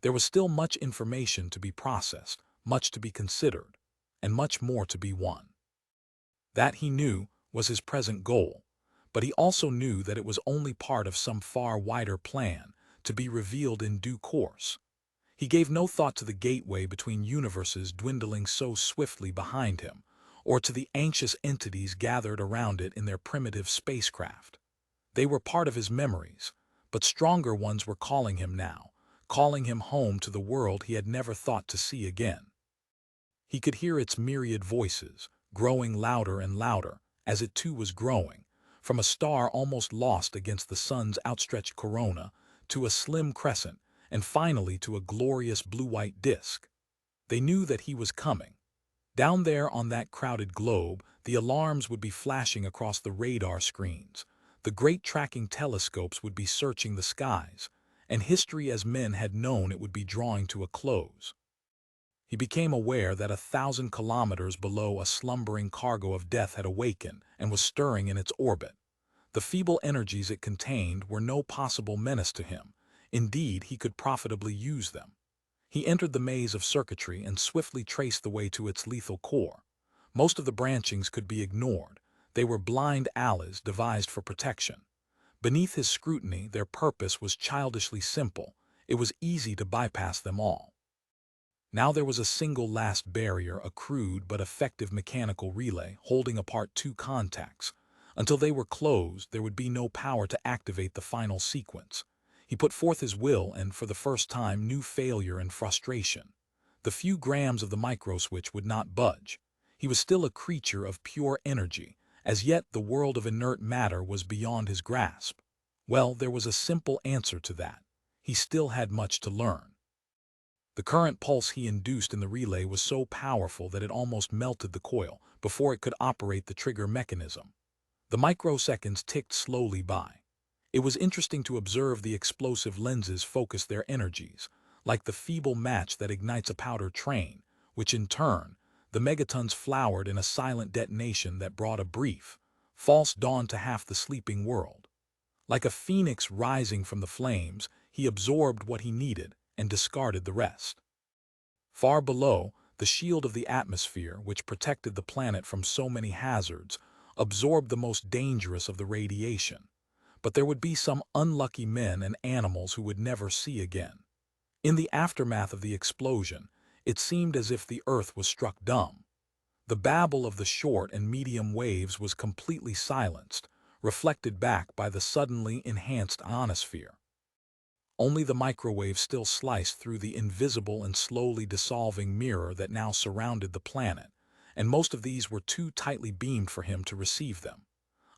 S1: There was still much information to be processed, much to be considered, and much more to be won. That, he knew, was his present goal, but he also knew that it was only part of some far wider plan, to be revealed in due course. He gave no thought to the gateway between universes dwindling so swiftly behind him, or to the anxious entities gathered around it in their primitive spacecraft. They were part of his memories, but stronger ones were calling him now, calling him home to the world he had never thought to see again. He could hear its myriad voices, growing louder and louder, as it too was growing, from a star almost lost against the sun's outstretched corona, to a slim crescent, and finally to a glorious blue-white disk. They knew that he was coming. Down there on that crowded globe, the alarms would be flashing across the radar screens. The great tracking telescopes would be searching the skies, and history as men had known it would be drawing to a close. He became aware that 1,000 kilometers below a slumbering cargo of death had awakened and was stirring in its orbit. The feeble energies it contained were no possible menace to him. Indeed, he could profitably use them. He entered the maze of circuitry and swiftly traced the way to its lethal core. Most of the branchings could be ignored. They were blind alleys devised for protection. Beneath his scrutiny, their purpose was childishly simple. It was easy to bypass them all. Now there was a single last barrier, a crude but effective mechanical relay holding apart two contacts. Until they were closed, there would be no power to activate the final sequence. He put forth his will and, for the first time, knew failure and frustration. The few grams of the microswitch would not budge. He was still a creature of pure energy. As yet, the world of inert matter was beyond his grasp. Well, there was a simple answer to that. He still had much to learn. The current pulse he induced in the relay was so powerful that it almost melted the coil before it could operate the trigger mechanism. The microseconds ticked slowly by. It was interesting to observe the explosive lenses focus their energies, like the feeble match that ignites a powder train, which in turn, the megatons flowered in a silent detonation that brought a brief, false dawn to half the sleeping world. Like a phoenix rising from the flames, he absorbed what he needed and discarded the rest. Far below, the shield of the atmosphere, which protected the planet from so many hazards, absorbed the most dangerous of the radiation. But there would be some unlucky men and animals who would never see again. In the aftermath of the explosion, it seemed as if the earth was struck dumb. The babble of the short and medium waves was completely silenced, reflected back by the suddenly enhanced ionosphere. Only the microwaves still sliced through the invisible and slowly dissolving mirror that now surrounded the planet, and most of these were too tightly beamed for him to receive them.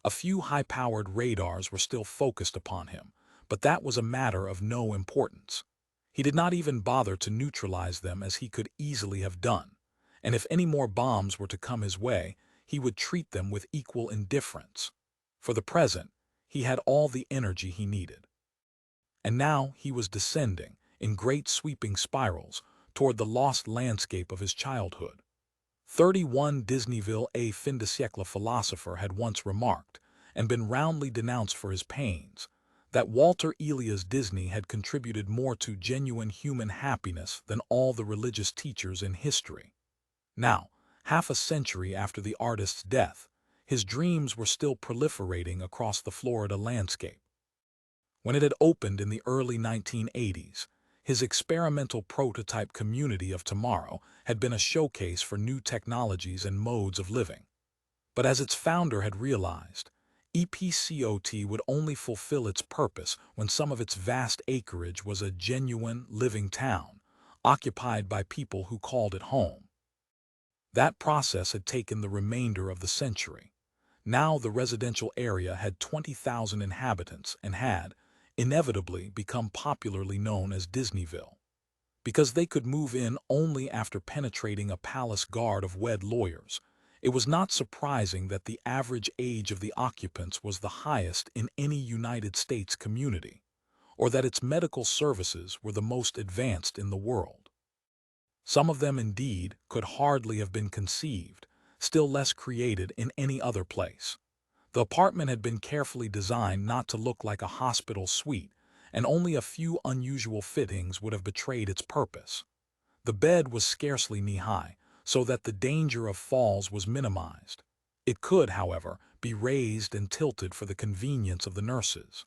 S1: A few high-powered radars were still focused upon him, but that was a matter of no importance. He did not even bother to neutralize them, as he could easily have done, and if any more bombs were to come his way, he would treat them with equal indifference. For the present, he had all the energy he needed. And now he was descending, in great sweeping spirals, toward the lost landscape of his childhood. 31 Disneyville, a fin de siècle philosopher, had once remarked, and been roundly denounced for his pains, that Walter Elias Disney had contributed more to genuine human happiness than all the religious teachers in history. Now, half a century after the artist's death, his dreams were still proliferating across the Florida landscape. When it had opened in the early 1980s, his experimental prototype Community of Tomorrow had been a showcase for new technologies and modes of living. But as its founder had realized, EPCOT would only fulfill its purpose when some of its vast acreage was a genuine, living town, occupied by people who called it home. That process had taken the remainder of the century. Now the residential area had 20,000 inhabitants and had, inevitably, become popularly known as Disneyville. Because they could move in only after penetrating a palace guard of wed lawyers, it was not surprising that the average age of the occupants was the highest in any United States community, or that its medical services were the most advanced in the world. Some of them, indeed, could hardly have been conceived, still less created, in any other place. The apartment had been carefully designed not to look like a hospital suite, and only a few unusual fittings would have betrayed its purpose. The bed was scarcely knee-high, so that the danger of falls was minimized. It could, however, be raised and tilted for the convenience of the nurses.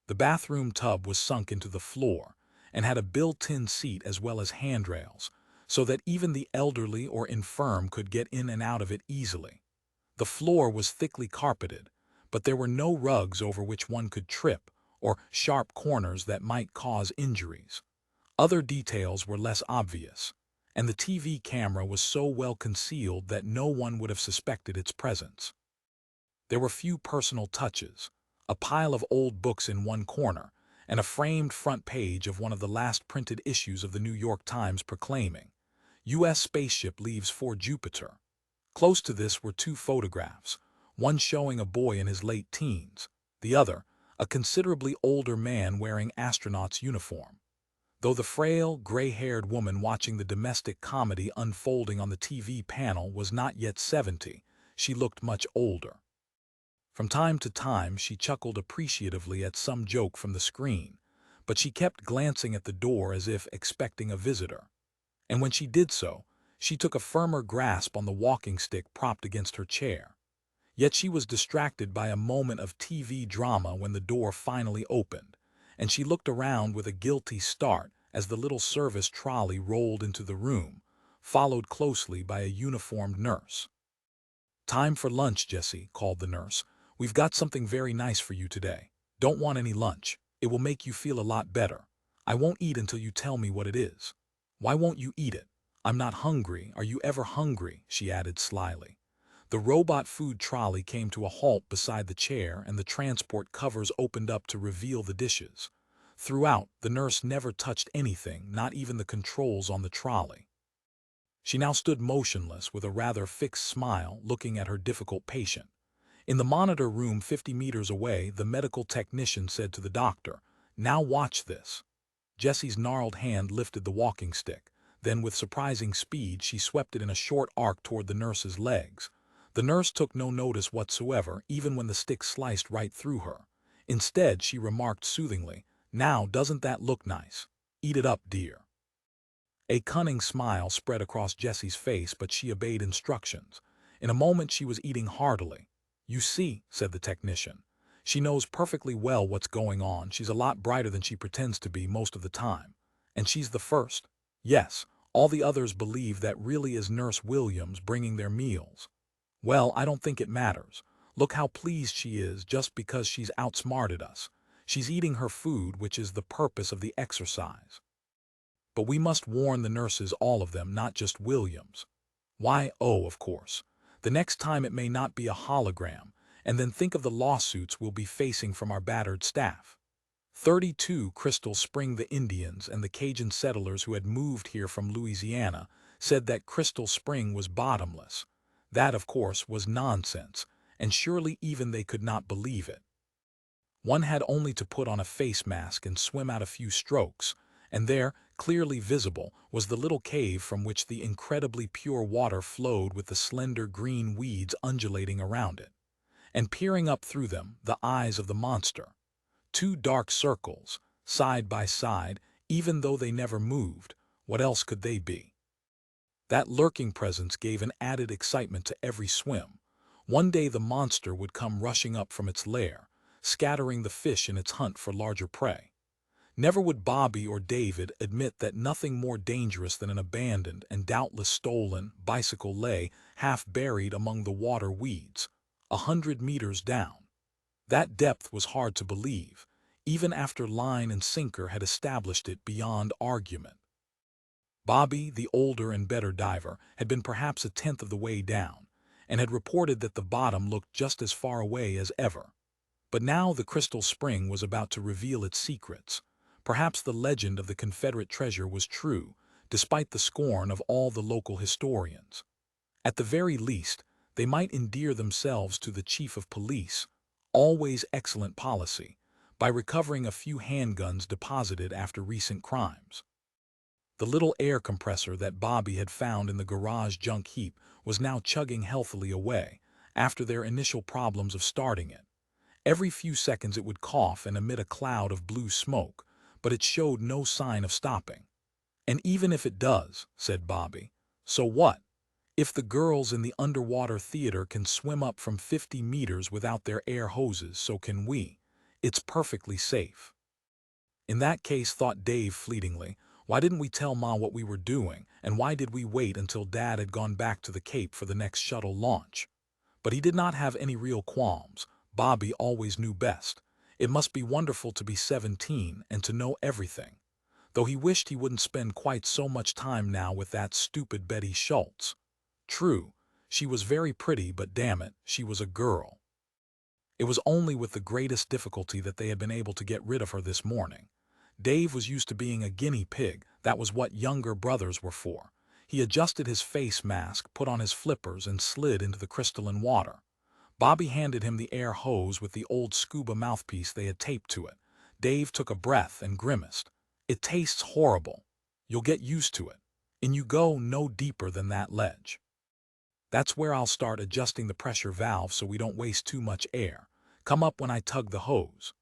S1: The bathroom tub was sunk into the floor and had a built-in seat as well as handrails, so that even the elderly or infirm could get in and out of it easily. The floor was thickly carpeted, but there were no rugs over which one could trip or sharp corners that might cause injuries. Other details were less obvious, and the TV camera was so well concealed that no one would have suspected its presence. There were few personal touches, a pile of old books in one corner, and a framed front page of one of the last printed issues of the New York Times proclaiming, "U.S. spaceship leaves for Jupiter." Close to this were two photographs, one showing a boy in his late teens, the other, a considerably older man wearing astronaut's uniform. Though the frail, gray-haired woman watching the domestic comedy unfolding on the TV panel was not yet 70, she looked much older. From time to time she chuckled appreciatively at some joke from the screen, but she kept glancing at the door as if expecting a visitor. And when she did so, she took a firmer grasp on the walking stick propped against her chair. Yet she was distracted by a moment of TV drama when the door finally opened, and she looked around with a guilty start as the little service trolley rolled into the room, followed closely by a uniformed nurse. "Time for lunch, Jessie," called the nurse. "We've got something very nice for you today. Don't want any lunch. It will make you feel a lot better. I won't eat until you tell me what it is." "Why won't you eat it?" "I'm not hungry. Are you ever hungry?" she added slyly. The robot food trolley came to a halt beside the chair, and the transport covers opened up to reveal the dishes. Throughout, the nurse never touched anything, not even the controls on the trolley. She now stood motionless with a rather fixed smile, looking at her difficult patient. In the monitor room 50 meters away, the medical technician said to the doctor, "Now watch this." Jessie's gnarled hand lifted the walking stick. Then, with surprising speed, she swept it in a short arc toward the nurse's legs. The nurse took no notice whatsoever, even when the stick sliced right through her. Instead, she remarked soothingly, "Now, doesn't that look nice? Eat it up, dear." A cunning smile spread across Jessie's face, but she obeyed instructions. In a moment she was eating heartily. "You see," said the technician, "she knows perfectly well what's going on. She's a lot brighter than she pretends to be most of the time. And she's the first. Yes, all the others believe that really is Nurse Williams bringing their meals. Well, I don't think it matters. Look how pleased she is just because she's outsmarted us. She's eating her food, which is the purpose of the exercise. But we must warn the nurses, all of them, not just Williams. Why, oh, of course. The next time it may not be a hologram, and then think of the lawsuits we'll be facing from our battered staff. 32 Crystal Spring. The Indians and the Cajun settlers who had moved here from Louisiana said that Crystal Spring was bottomless. That, of course, was nonsense, and surely even they could not believe it. One had only to put on a face mask and swim out a few strokes, and there, clearly visible, was the little cave from which the incredibly pure water flowed with the slender green weeds undulating around it. And peering up through them, the eyes of the monster. Two dark circles, side by side, even though they never moved. What else could they be? That lurking presence gave an added excitement to every swim. One day the monster would come rushing up from its lair, scattering the fish in its hunt for larger prey. Never would Bobby or David admit that nothing more dangerous than an abandoned and doubtless stolen bicycle lay half buried among the water weeds, 100 meters down. That depth was hard to believe, even after line and sinker had established it beyond argument. Bobby, the older and better diver, had been perhaps a tenth of the way down, and had reported that the bottom looked just as far away as ever. But now the crystal spring was about to reveal its secrets. Perhaps the legend of the Confederate treasure was true, despite the scorn of all the local historians. At the very least, they might endear themselves to the chief of police, always excellent policy, by recovering a few handguns deposited after recent crimes. The little air compressor that Bobby had found in the garage junk heap was now chugging healthily away, after their initial problems of starting it. Every few seconds it would cough and emit a cloud of blue smoke, but it showed no sign of stopping. And even if it does, said Bobby, so what? If the girls in the underwater theater can swim up from 50 meters without their air hoses, so can we. It's perfectly safe. In that case, thought Dave fleetingly, why didn't we tell Ma what we were doing, and why did we wait until Dad had gone back to the Cape for the next shuttle launch? But he did not have any real qualms. Bobby always knew best. It must be wonderful to be 17 and to know everything. Though he wished he wouldn't spend quite so much time now with that stupid Betty Schultz. True, she was very pretty, but damn it, she was a girl. It was only with the greatest difficulty that they had been able to get rid of her this morning. Dave was used to being a guinea pig. That was what younger brothers were for. He adjusted his face mask, put on his flippers, and slid into the crystalline water. Bobby handed him the air hose with the old scuba mouthpiece they had taped to it. Dave took a breath and grimaced. It tastes horrible. You'll get used to it. And you go no deeper than that ledge. That's where I'll start adjusting the pressure valve so we don't waste too much air. Come up when I tug the hose.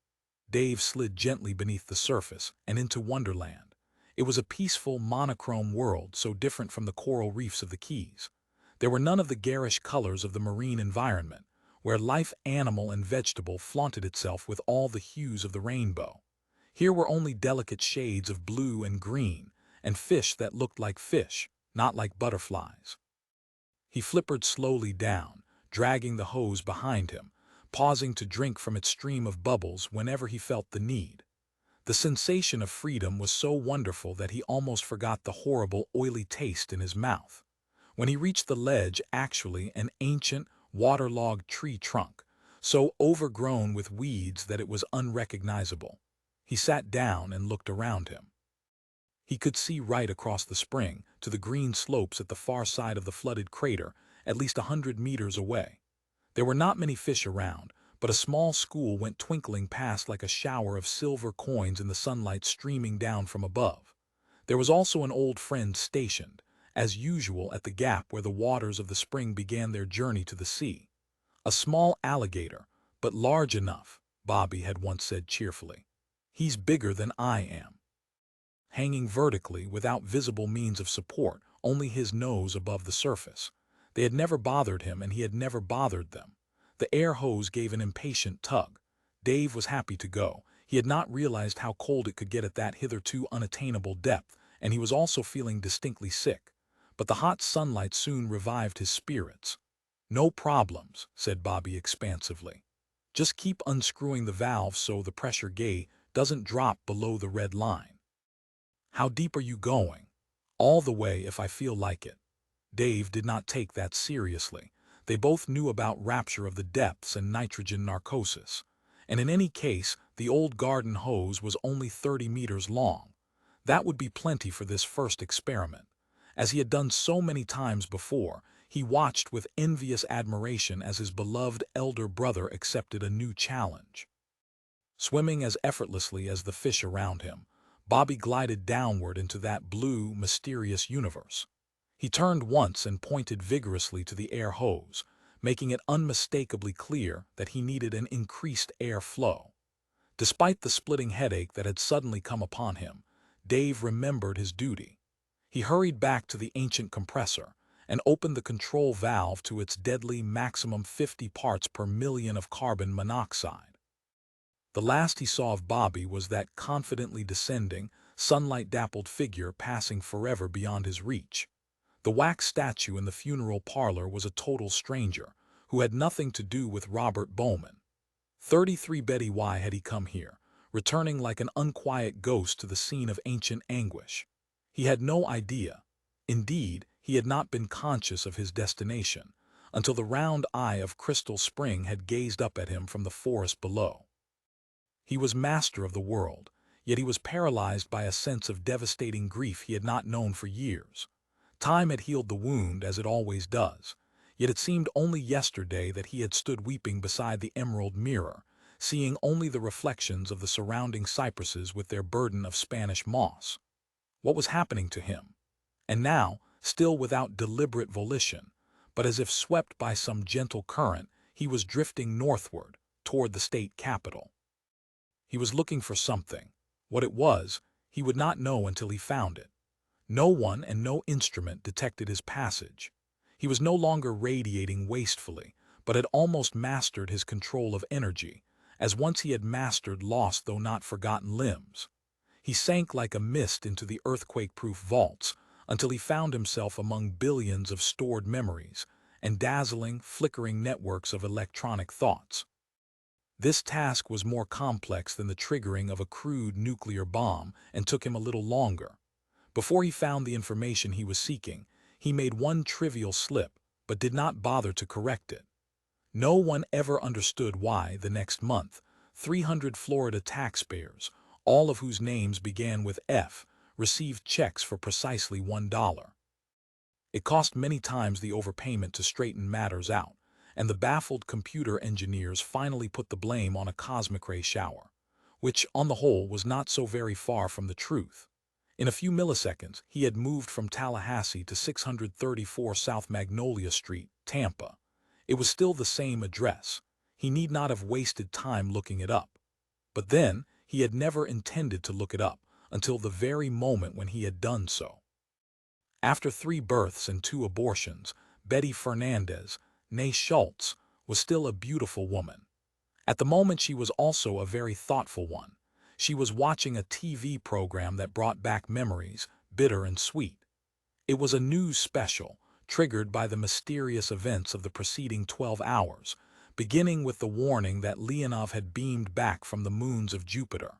S1: Dave slid gently beneath the surface and into Wonderland. It was a peaceful, monochrome world, so different from the coral reefs of the Keys. There were none of the garish colors of the marine environment, where life, animal and vegetable, flaunted itself with all the hues of the rainbow. Here were only delicate shades of blue and green, and fish that looked like fish, not like butterflies. He flippered slowly down, dragging the hose behind him, pausing to drink from its stream of bubbles whenever he felt the need. The sensation of freedom was so wonderful that he almost forgot the horrible, oily taste in his mouth. When he reached the ledge, actually an ancient, waterlogged tree trunk, so overgrown with weeds that it was unrecognizable. He sat down and looked around him. He could see right across the spring, to the green slopes at the far side of the flooded crater, at least 100 meters away. There were not many fish around, but a small school went twinkling past like a shower of silver coins in the sunlight streaming down from above. There was also an old friend stationed, as usual, at the gap where the waters of the spring began their journey to the sea. A small alligator, but large enough, Bobby had once said cheerfully. He's bigger than I am. Hanging vertically, without visible means of support, only his nose above the surface. They had never bothered him, and he had never bothered them. The air hose gave an impatient tug. Dave was happy to go. He had not realized how cold it could get at that hitherto unattainable depth, and he was also feeling distinctly sick. But the hot sunlight soon revived his spirits. No problems, said Bobby expansively. Just keep unscrewing the valve so the pressure gauge doesn't drop below the red line. How deep are you going? All the way if I feel like it. Dave did not take that seriously. They both knew about rapture of the depths and nitrogen narcosis. And in any case, the old garden hose was only 30 meters long. That would be plenty for this first experiment. As he had done so many times before, He watched with envious admiration as his beloved elder brother accepted a new challenge. Swimming as effortlessly as the fish around him, Bobby glided downward into that blue, mysterious universe. He turned once and pointed vigorously to the air hose, making it unmistakably clear that he needed an increased air flow. Despite the splitting headache that had suddenly come upon him, Dave remembered his duty. He hurried back to the ancient compressor and opened the control valve to its deadly maximum 50 parts per million of carbon monoxide. The last he saw of Bobby was that confidently descending, sunlight-dappled figure passing forever beyond his reach. The wax statue in the funeral parlor was a total stranger, who had nothing to do with Robert Bowman. 33 Betty, why had he come here, returning like an unquiet ghost to the scene of ancient anguish? He had no idea. Indeed, he had not been conscious of his destination, until the round eye of Crystal Spring had gazed up at him from the forest below. He was master of the world, yet he was paralyzed by a sense of devastating grief he had not known for years. Time had healed the wound, as it always does, yet it seemed only yesterday that he had stood weeping beside the emerald mirror, seeing only the reflections of the surrounding cypresses with their burden of Spanish moss. What was happening to him? And now, still without deliberate volition, but as if swept by some gentle current, he was drifting northward, toward the state capital. He was looking for something. What it was, he would not know until he found it. No one and no instrument detected his passage. He was no longer radiating wastefully, but had almost mastered his control of energy, as once he had mastered lost though not forgotten limbs. He sank like a mist into the earthquake-proof vaults until he found himself among billions of stored memories and dazzling, flickering networks of electronic thoughts. This task was more complex than the triggering of a crude nuclear bomb and took him a little longer. Before he found the information he was seeking, he made one trivial slip, but did not bother to correct it. No one ever understood why, the next month, 300 Florida taxpayers, all of whose names began with F, received checks for precisely $1. It cost many times the overpayment to straighten matters out, and the baffled computer engineers finally put the blame on a cosmic ray shower, which, on the whole, was not so very far from the truth. In a few milliseconds, he had moved from Tallahassee to 634 South Magnolia Street, Tampa. It was still the same address. He need not have wasted time looking it up. But then, he had never intended to look it up until the very moment when he had done so. After 3 births and 2 abortions, Betty Fernandez, née Schultz, was still a beautiful woman. At the moment, she was also a very thoughtful one. She was watching a TV program that brought back memories, bitter and sweet. It was a news special, triggered by the mysterious events of the preceding 12 hours, beginning with the warning that Leonov had beamed back from the moons of Jupiter.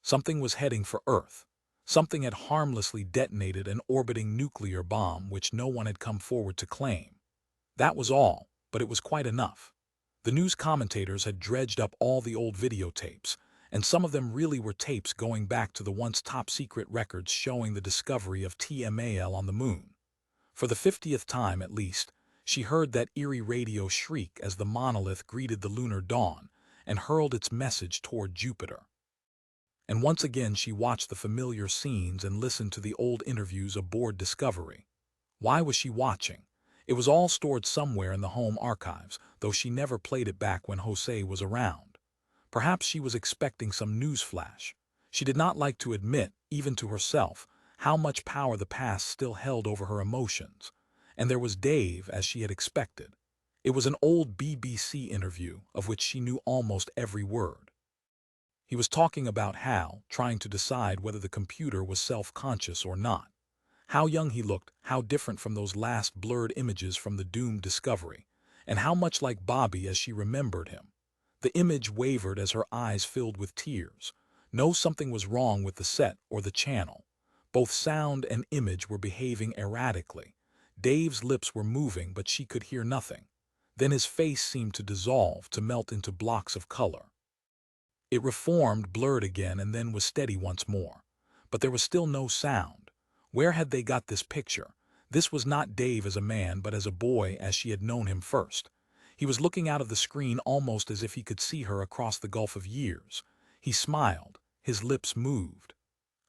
S1: Something was heading for Earth. Something had harmlessly detonated an orbiting nuclear bomb which no one had come forward to claim. That was all, but it was quite enough. The news commentators had dredged up all the old videotapes, and some of them really were tapes going back to the once top-secret records showing the discovery of TMAL on the moon. For the 50th time at least, she heard that eerie radio shriek as the monolith greeted the lunar dawn and hurled its message toward Jupiter. And once again she watched the familiar scenes and listened to the old interviews aboard Discovery. Why was she watching? It was all stored somewhere in the home archives, though she never played it back when Jose was around. Perhaps she was expecting some news flash. She did not like to admit, even to herself, how much power the past still held over her emotions. And there was Dave, as she had expected. It was an old BBC interview, of which she knew almost every word. He was talking about Hal, trying to decide whether the computer was self-conscious or not. How young he looked, how different from those last blurred images from the doomed Discovery, and how much like Bobby as she remembered him. The image wavered as her eyes filled with tears. No, something was wrong with the set or the channel. Both sound and image were behaving erratically. Dave's lips were moving, but she could hear nothing. Then his face seemed to dissolve, to melt into blocks of color. It reformed, blurred again, and then was steady once more. But there was still no sound. Where had they got this picture? This was not Dave as a man but as a boy as she had known him first. He was looking out of the screen almost as if he could see her across the gulf of years. He smiled, his lips moved.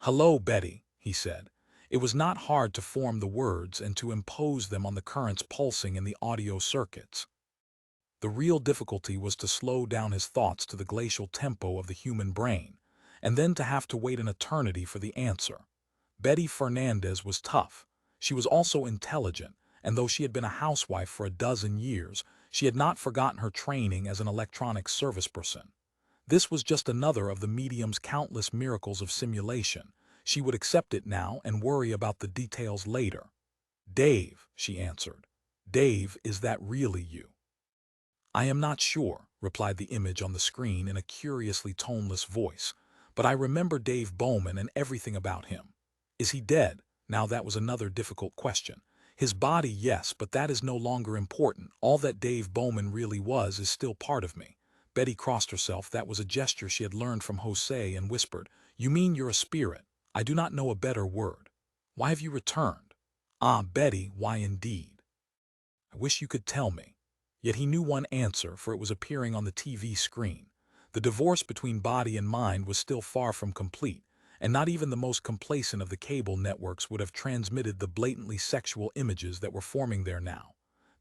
S1: "Hello, Betty," he said. It was not hard to form the words and to impose them on the currents pulsing in the audio circuits. The real difficulty was to slow down his thoughts to the glacial tempo of the human brain, and then to have to wait an eternity for the answer. Betty Fernandez was tough. She was also intelligent, and though she had been a housewife for a dozen years, she had not forgotten her training as an electronic service person. This was just another of the medium's countless miracles of simulation. She would accept it now and worry about the details later. "Dave," she answered. "Dave, is that really you?" "I am not sure," replied the image on the screen in a curiously toneless voice, "but I remember Dave Bowman and everything about him." "Is he dead?" Now that was another difficult question. "His body, yes, but that is no longer important. All that Dave Bowman really was is still part of me." Betty crossed herself. That was a gesture she had learned from Jose and whispered, "You mean you're a spirit? I do not know a better word. Why have you returned?" "Ah, Betty, why indeed? I wish you could tell me." Yet he knew one answer, for it was appearing on the TV screen. The divorce between body and mind was still far from complete, and not even the most complacent of the cable networks would have transmitted the blatantly sexual images that were forming there now.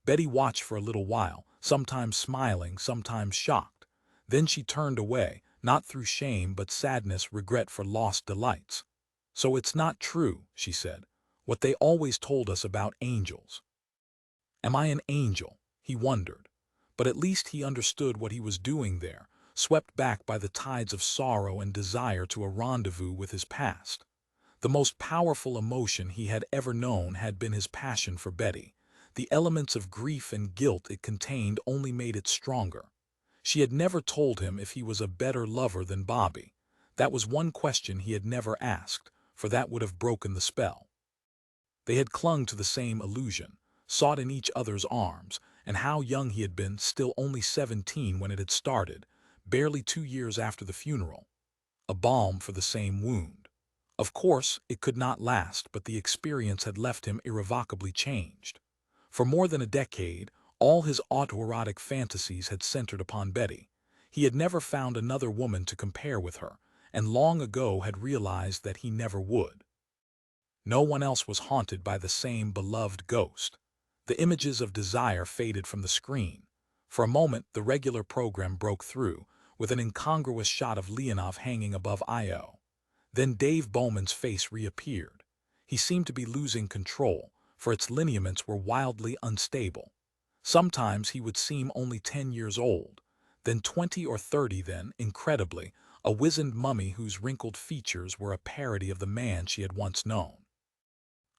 S1: Betty watched for a little while, sometimes smiling, sometimes shocked. Then she turned away, not through shame but sadness, regret for lost delights. "So it's not true," she said, "what they always told us about angels." Am I an angel? He wondered. But at least he understood what he was doing there, swept back by the tides of sorrow and desire to a rendezvous with his past. The most powerful emotion he had ever known had been his passion for Betty. The elements of grief and guilt it contained only made it stronger. She had never told him if he was a better lover than Bobby. That was one question he had never asked, for that would have broken the spell. They had clung to the same illusion, sought in each other's arms, and how young he had been, still only 17 when it had started, barely 2 years after the funeral. A balm for the same wound. Of course, it could not last, but the experience had left him irrevocably changed. For more than a decade, all his autoerotic fantasies had centered upon Betty. He had never found another woman to compare with her, and long ago had realized that he never would. No one else was haunted by the same beloved ghost. The images of desire faded from the screen. For a moment, the regular program broke through, with an incongruous shot of Leonov hanging above Io. Then Dave Bowman's face reappeared. He seemed to be losing control, for its lineaments were wildly unstable. Sometimes he would seem only 10 years old, then 20 or 30, then, incredibly, a wizened mummy whose wrinkled features were a parody of the man she had once known.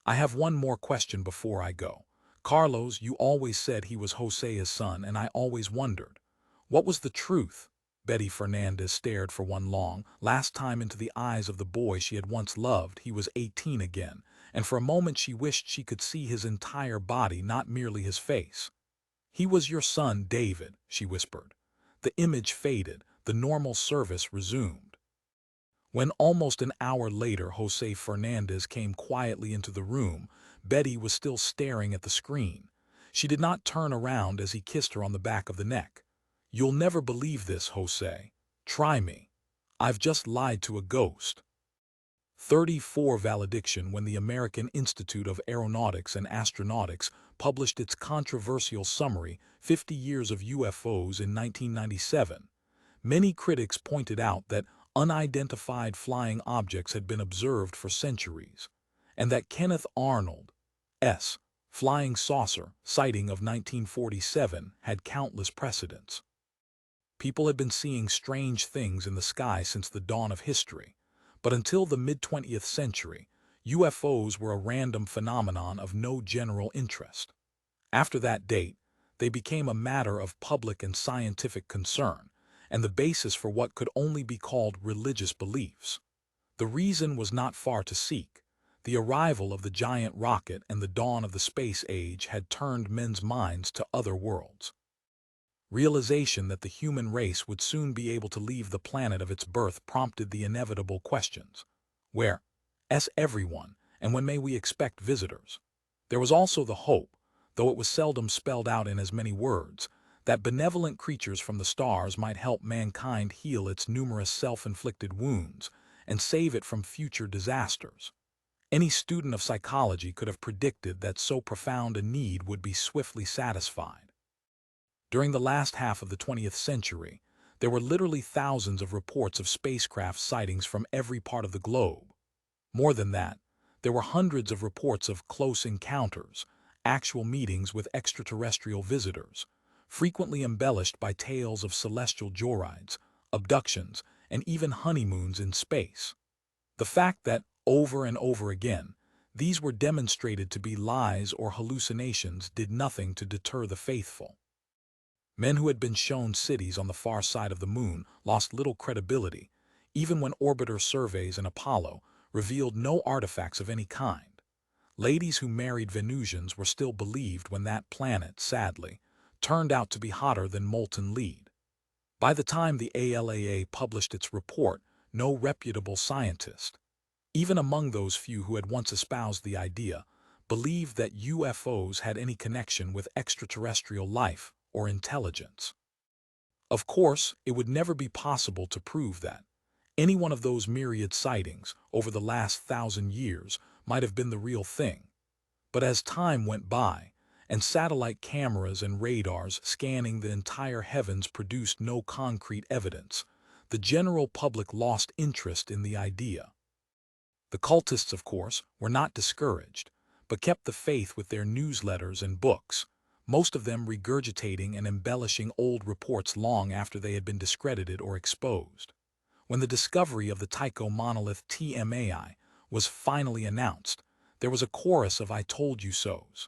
S1: "I have one more question before I go. Carlos, you always said he was Jose's son, and I always wondered. What was the truth?" Betty Fernandez stared for one long, last time into the eyes of the boy she had once loved. He was 18 again, and for a moment she wished she could see his entire body, not merely his face. "He was your son, David," she whispered. The image faded, the normal service resumed. When almost an hour later Jose Fernandez came quietly into the room, Betty was still staring at the screen. She did not turn around as he kissed her on the back of the neck. "You'll never believe this, Jose. Try me. I've just lied to a ghost." 34 Valediction. When the American Institute of Aeronautics and Astronautics published its controversial summary, 50 Years of UFOs, in 1997, many critics pointed out that unidentified flying objects had been observed for centuries, and that Kenneth Arnold's flying saucer sighting of 1947 had countless precedents. People had been seeing strange things in the sky since the dawn of history, but until the mid-20th century, UFOs were a random phenomenon of no general interest. After that date, they became a matter of public and scientific concern, and the basis for what could only be called religious beliefs. The reason was not far to seek. The arrival of the giant rocket and the dawn of the space age had turned men's minds to other worlds. Realization that the human race would soon be able to leave the planet of its birth prompted the inevitable questions. Where's everyone, and when may we expect visitors? There was also the hope, though it was seldom spelled out in as many words, that benevolent creatures from the stars might help mankind heal its numerous self-inflicted wounds and save it from future disasters. Any student of psychology could have predicted that so profound a need would be swiftly satisfied. During the last half of the 20th century, there were literally thousands of reports of spacecraft sightings from every part of the globe. More than that, there were hundreds of reports of close encounters, actual meetings with extraterrestrial visitors, frequently embellished by tales of celestial joyrides, abductions, and even honeymoons in space. The fact that, over and over again, these were demonstrated to be lies or hallucinations did nothing to deter the faithful. Men who had been shown cities on the far side of the moon lost little credibility, even when orbiter surveys in Apollo revealed no artifacts of any kind. Ladies who married Venusians were still believed when that planet, sadly, turned out to be hotter than molten lead. By the time the ALAA published its report, no reputable scientist, even among those few who had once espoused the idea, believed that UFOs had any connection with extraterrestrial life or intelligence. Of course, it would never be possible to prove that. Any one of those myriad sightings over the last 1,000 years might have been the real thing. But as time went by, and satellite cameras and radars scanning the entire heavens produced no concrete evidence, the general public lost interest in the idea. The cultists, of course, were not discouraged, but kept the faith with their newsletters and books, most of them regurgitating and embellishing old reports long after they had been discredited or exposed. When the discovery of the Tycho monolith TMAI was finally announced, there was a chorus of "I told you so's."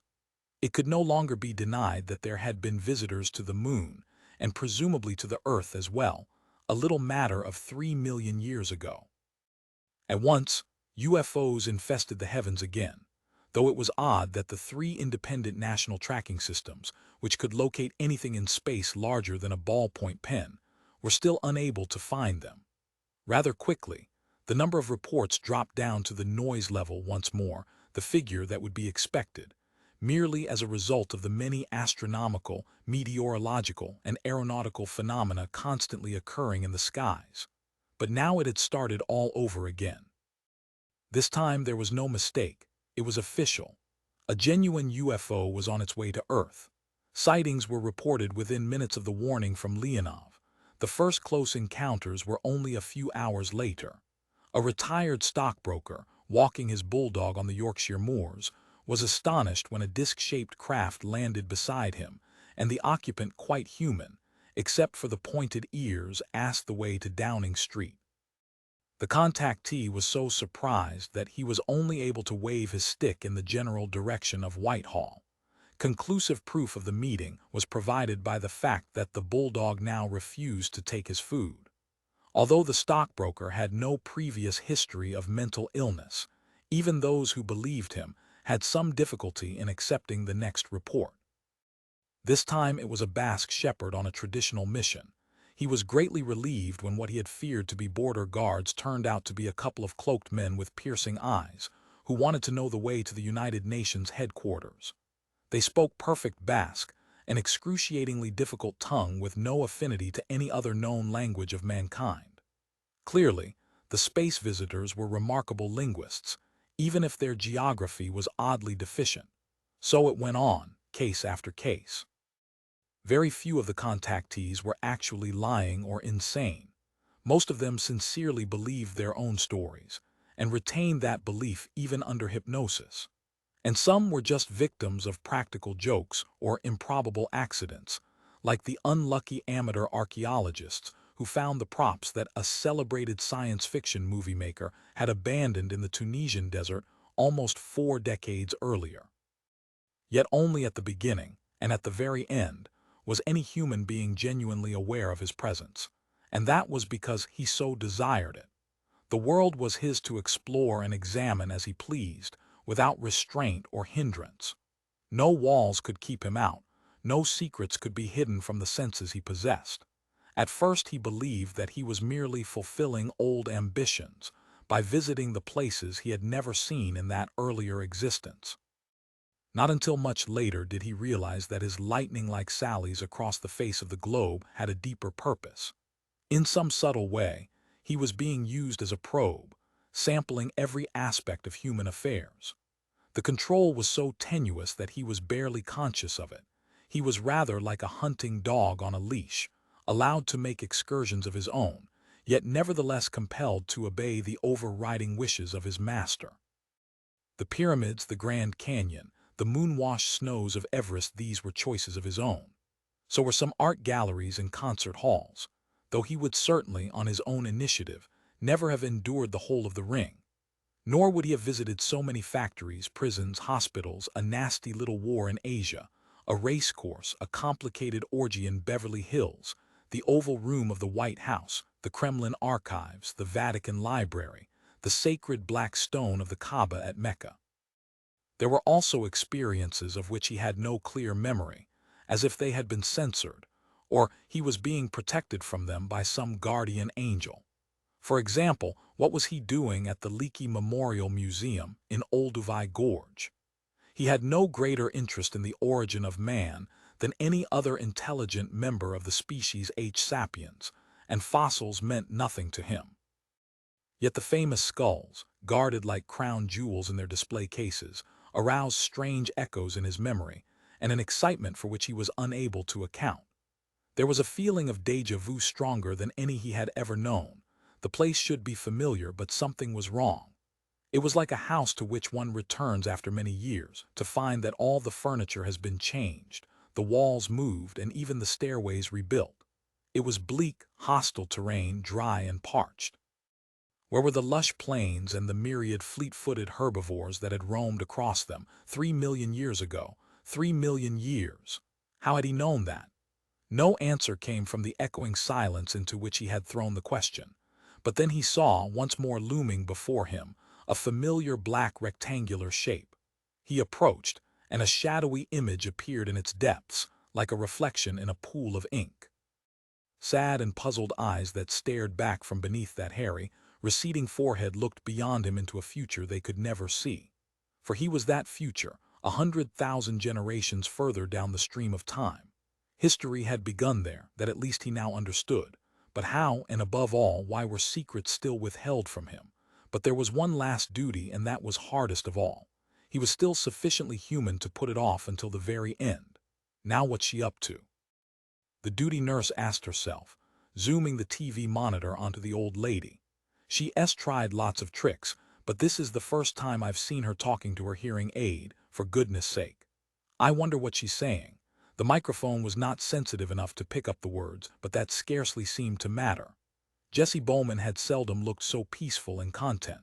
S1: It could no longer be denied that there had been visitors to the moon, and presumably to the Earth as well, a little matter of 3 million years ago. At once, UFOs infested the heavens again, though it was odd that the 3 independent national tracking systems, which could locate anything in space larger than a ballpoint pen, were still unable to find them. Rather quickly, the number of reports dropped down to the noise level once more, the figure that would be expected, merely as a result of the many astronomical, meteorological, and aeronautical phenomena constantly occurring in the skies. But now it had started all over again. This time there was no mistake. It was official. A genuine UFO was on its way to Earth. Sightings were reported within minutes of the warning from Leonov. The first close encounters were only a few hours later. A retired stockbroker, walking his bulldog on the Yorkshire moors, was astonished when a disc-shaped craft landed beside him, and the occupant, quite human, except for the pointed ears, asked the way to Downing Street. The contactee was so surprised that he was only able to wave his stick in the general direction of Whitehall. Conclusive proof of the meeting was provided by the fact that the bulldog now refused to take his food. Although the stockbroker had no previous history of mental illness, even those who believed him had some difficulty in accepting the next report. This time it was a Basque shepherd on a traditional mission. He was greatly relieved when what he had feared to be border guards turned out to be a couple of cloaked men with piercing eyes, who wanted to know the way to the United Nations headquarters. They spoke perfect Basque, an excruciatingly difficult tongue with no affinity to any other known language of mankind. Clearly, the space visitors were remarkable linguists, even if their geography was oddly deficient. So it went on, case after case. Very few of the contactees were actually lying or insane. Most of them sincerely believed their own stories, and retained that belief even under hypnosis. And some were just victims of practical jokes or improbable accidents, like the unlucky amateur archaeologists who found the props that a celebrated science fiction movie maker had abandoned in the Tunisian desert almost 4 decades earlier. Yet only at the beginning, and at the very end, was any human being genuinely aware of his presence, and that was because he so desired it. The world was his to explore and examine as he pleased, without restraint or hindrance. No walls could keep him out, no secrets could be hidden from the senses he possessed. At first he believed that he was merely fulfilling old ambitions by visiting the places he had never seen in that earlier existence. Not until much later did he realize that his lightning-like sallies across the face of the globe had a deeper purpose. In some subtle way, he was being used as a probe, sampling every aspect of human affairs. The control was so tenuous that he was barely conscious of it. He was rather like a hunting dog on a leash, allowed to make excursions of his own, yet nevertheless compelled to obey the overriding wishes of his master. The pyramids, the Grand Canyon, the moon-washed snows of Everest, these were choices of his own. So were some art galleries and concert halls, though he would certainly, on his own initiative, never have endured the whole of the ring. Nor would he have visited so many factories, prisons, hospitals, a nasty little war in Asia, a race course, a complicated orgy in Beverly Hills, the Oval Room of the White House, the Kremlin archives, the Vatican Library, the sacred black stone of the Kaaba at Mecca. There were also experiences of which he had no clear memory, as if they had been censored, or he was being protected from them by some guardian angel. For example, what was he doing at the Leakey Memorial Museum in Olduvai Gorge? He had no greater interest in the origin of man than any other intelligent member of the species H. sapiens, and fossils meant nothing to him. Yet the famous skulls, guarded like crown jewels in their display cases, aroused strange echoes in his memory, and an excitement for which he was unable to account. There was a feeling of déjà vu stronger than any he had ever known. The place should be familiar, but something was wrong. It was like a house to which one returns after many years, to find that all the furniture has been changed, the walls moved, and even the stairways rebuilt. It was bleak, hostile terrain, dry and parched. Where were the lush plains and the myriad fleet-footed herbivores that had roamed across them 3 million years ago? 3 million years! How had he known that? No answer came from the echoing silence into which he had thrown the question. But then he saw, once more looming before him, a familiar black rectangular shape. He approached, and a shadowy image appeared in its depths, like a reflection in a pool of ink. Sad and puzzled eyes that stared back from beneath that hairy, receding forehead looked beyond him into a future they could never see. For he was that future, 100,000 generations further down the stream of time. History had begun there, that at least he now understood. But how, and above all, why were secrets still withheld from him? But there was one last duty, and that was hardest of all. He was still sufficiently human to put it off until the very end. Now what's she up to? The duty nurse asked herself, zooming the TV monitor onto the old lady. She's tried lots of tricks, but this is the first time I've seen her talking to her hearing aid, for goodness sake. I wonder what she's saying. The microphone was not sensitive enough to pick up the words, but that scarcely seemed to matter. Jessie Bowman had seldom looked so peaceful and content.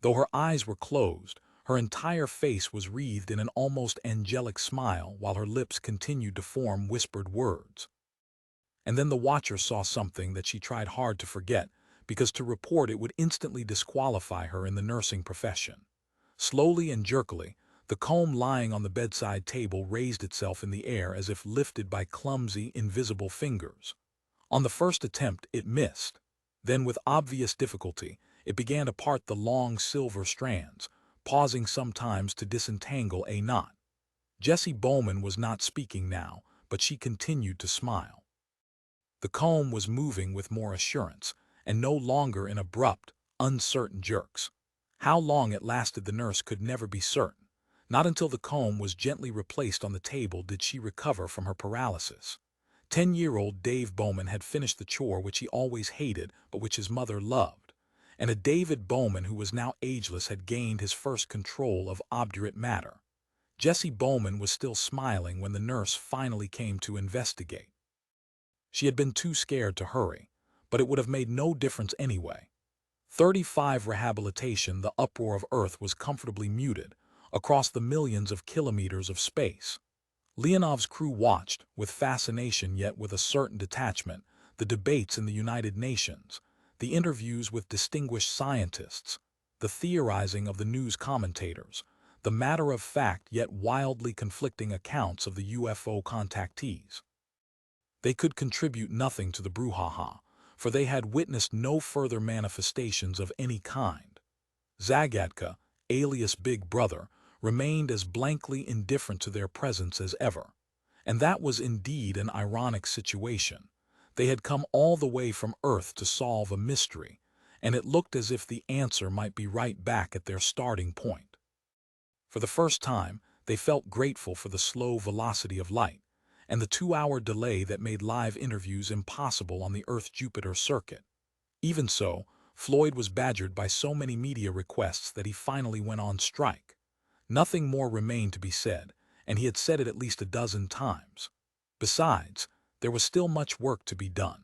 S1: Though her eyes were closed, her entire face was wreathed in an almost angelic smile while her lips continued to form whispered words. And then the watcher saw something that she tried hard to forget, because to report it would instantly disqualify her in the nursing profession. Slowly and jerkily, the comb lying on the bedside table raised itself in the air as if lifted by clumsy, invisible fingers. On the first attempt, it missed. Then, with obvious difficulty, it began to part the long silver strands, pausing sometimes to disentangle a knot. Jessie Bowman was not speaking now, but she continued to smile. The comb was moving with more assurance, and no longer in abrupt, uncertain jerks. How long it lasted the nurse could never be certain. Not until the comb was gently replaced on the table did she recover from her paralysis. 10-year-old Dave Bowman had finished the chore which he always hated but which his mother loved. And a David Bowman who was now ageless had gained his first control of obdurate matter. Jessie Bowman was still smiling when the nurse finally came to investigate. She had been too scared to hurry, but it would have made no difference anyway. 35 rehabilitation, the uproar of Earth was comfortably muted across the millions of kilometers of space. Leonov's crew watched, with fascination yet with a certain detachment, the debates in the United Nations, the interviews with distinguished scientists, the theorizing of the news commentators, the matter-of-fact yet wildly conflicting accounts of the UFO contactees. They could contribute nothing to the brouhaha, for they had witnessed no further manifestations of any kind. Zagadka, alias Big Brother, remained as blankly indifferent to their presence as ever. And that was indeed an ironic situation. They had come all the way from Earth to solve a mystery, and it looked as if the answer might be right back at their starting point. For the first time, they felt grateful for the slow velocity of light, and the 2-hour delay that made live interviews impossible on the Earth-Jupiter circuit. Even so, Floyd was badgered by so many media requests that he finally went on strike. Nothing more remained to be said, and he had said it at least a dozen times. Besides, there was still much work to be done.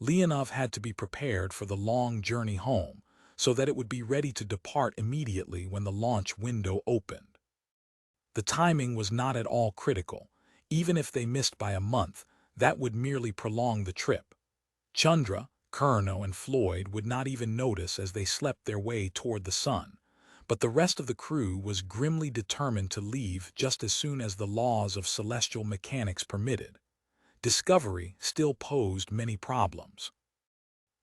S1: Leonov had to be prepared for the long journey home, so that it would be ready to depart immediately when the launch window opened. The timing was not at all critical. Even if they missed by a month, that would merely prolong the trip. Chandra, Colonel, and Floyd would not even notice as they slept their way toward the sun, but the rest of the crew was grimly determined to leave just as soon as the laws of celestial mechanics permitted. Discovery still posed many problems.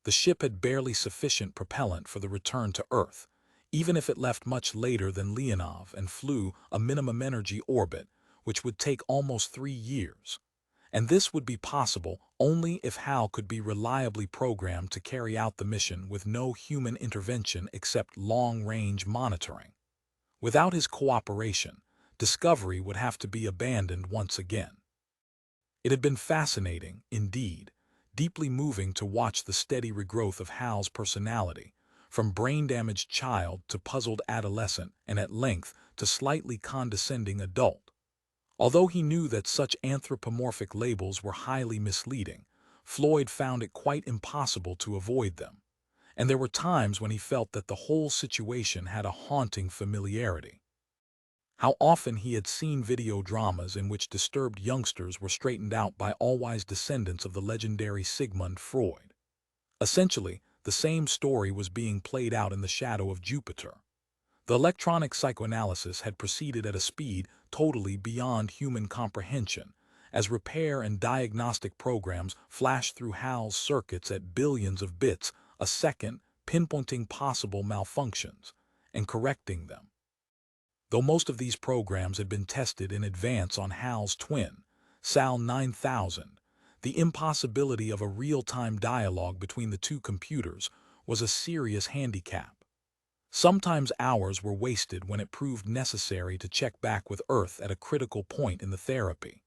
S1: The ship had barely sufficient propellant for the return to Earth, even if it left much later than Leonov and flew a minimum energy orbit, which would take almost 3 years. And this would be possible only if HAL could be reliably programmed to carry out the mission with no human intervention except long-range monitoring. Without his cooperation, Discovery would have to be abandoned once again. It had been fascinating, indeed, deeply moving to watch the steady regrowth of HAL's personality, from brain-damaged child to puzzled adolescent and at length to slightly condescending adult. Although he knew that such anthropomorphic labels were highly misleading, Floyd found it quite impossible to avoid them, and there were times when he felt that the whole situation had a haunting familiarity. How often he had seen video dramas in which disturbed youngsters were straightened out by all-wise descendants of the legendary Sigmund Freud. Essentially, the same story was being played out in the shadow of Jupiter. The electronic psychoanalysis had proceeded at a speed totally beyond human comprehension, as repair and diagnostic programs flashed through HAL's circuits at billions of bits a second, pinpointing possible malfunctions and correcting them. Though most of these programs had been tested in advance on HAL's twin, SAL 9000, the impossibility of a real-time dialogue between the two computers was a serious handicap. Sometimes hours were wasted when it proved necessary to check back with Earth at a critical point in the therapy.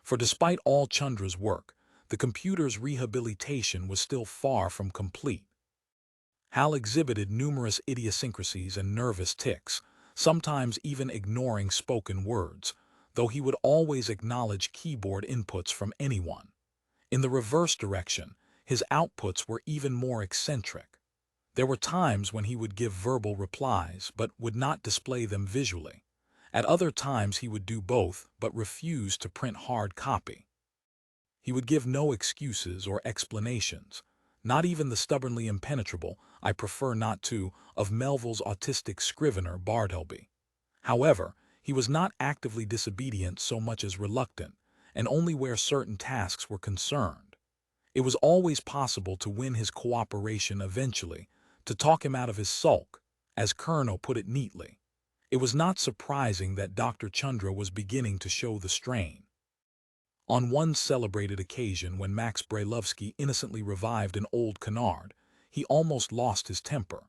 S1: For despite all Chandra's work, the computer's rehabilitation was still far from complete. HAL exhibited numerous idiosyncrasies and nervous tics, sometimes even ignoring spoken words, though he would always acknowledge keyboard inputs from anyone. In the reverse direction, his outputs were even more eccentric. There were times when he would give verbal replies but would not display them visually. At other times he would do both but refused to print hard copy. He would give no excuses or explanations, not even the stubbornly impenetrable "I prefer not to" of Melville's autistic scrivener Bartleby. However, he was not actively disobedient so much as reluctant, and only where certain tasks were concerned. It was always possible to win his cooperation eventually, to talk him out of his sulk, as Colonel put it neatly. It was not surprising that Dr. Chandra was beginning to show the strain. On one celebrated occasion when Max Brailovsky innocently revived an old canard, he almost lost his temper.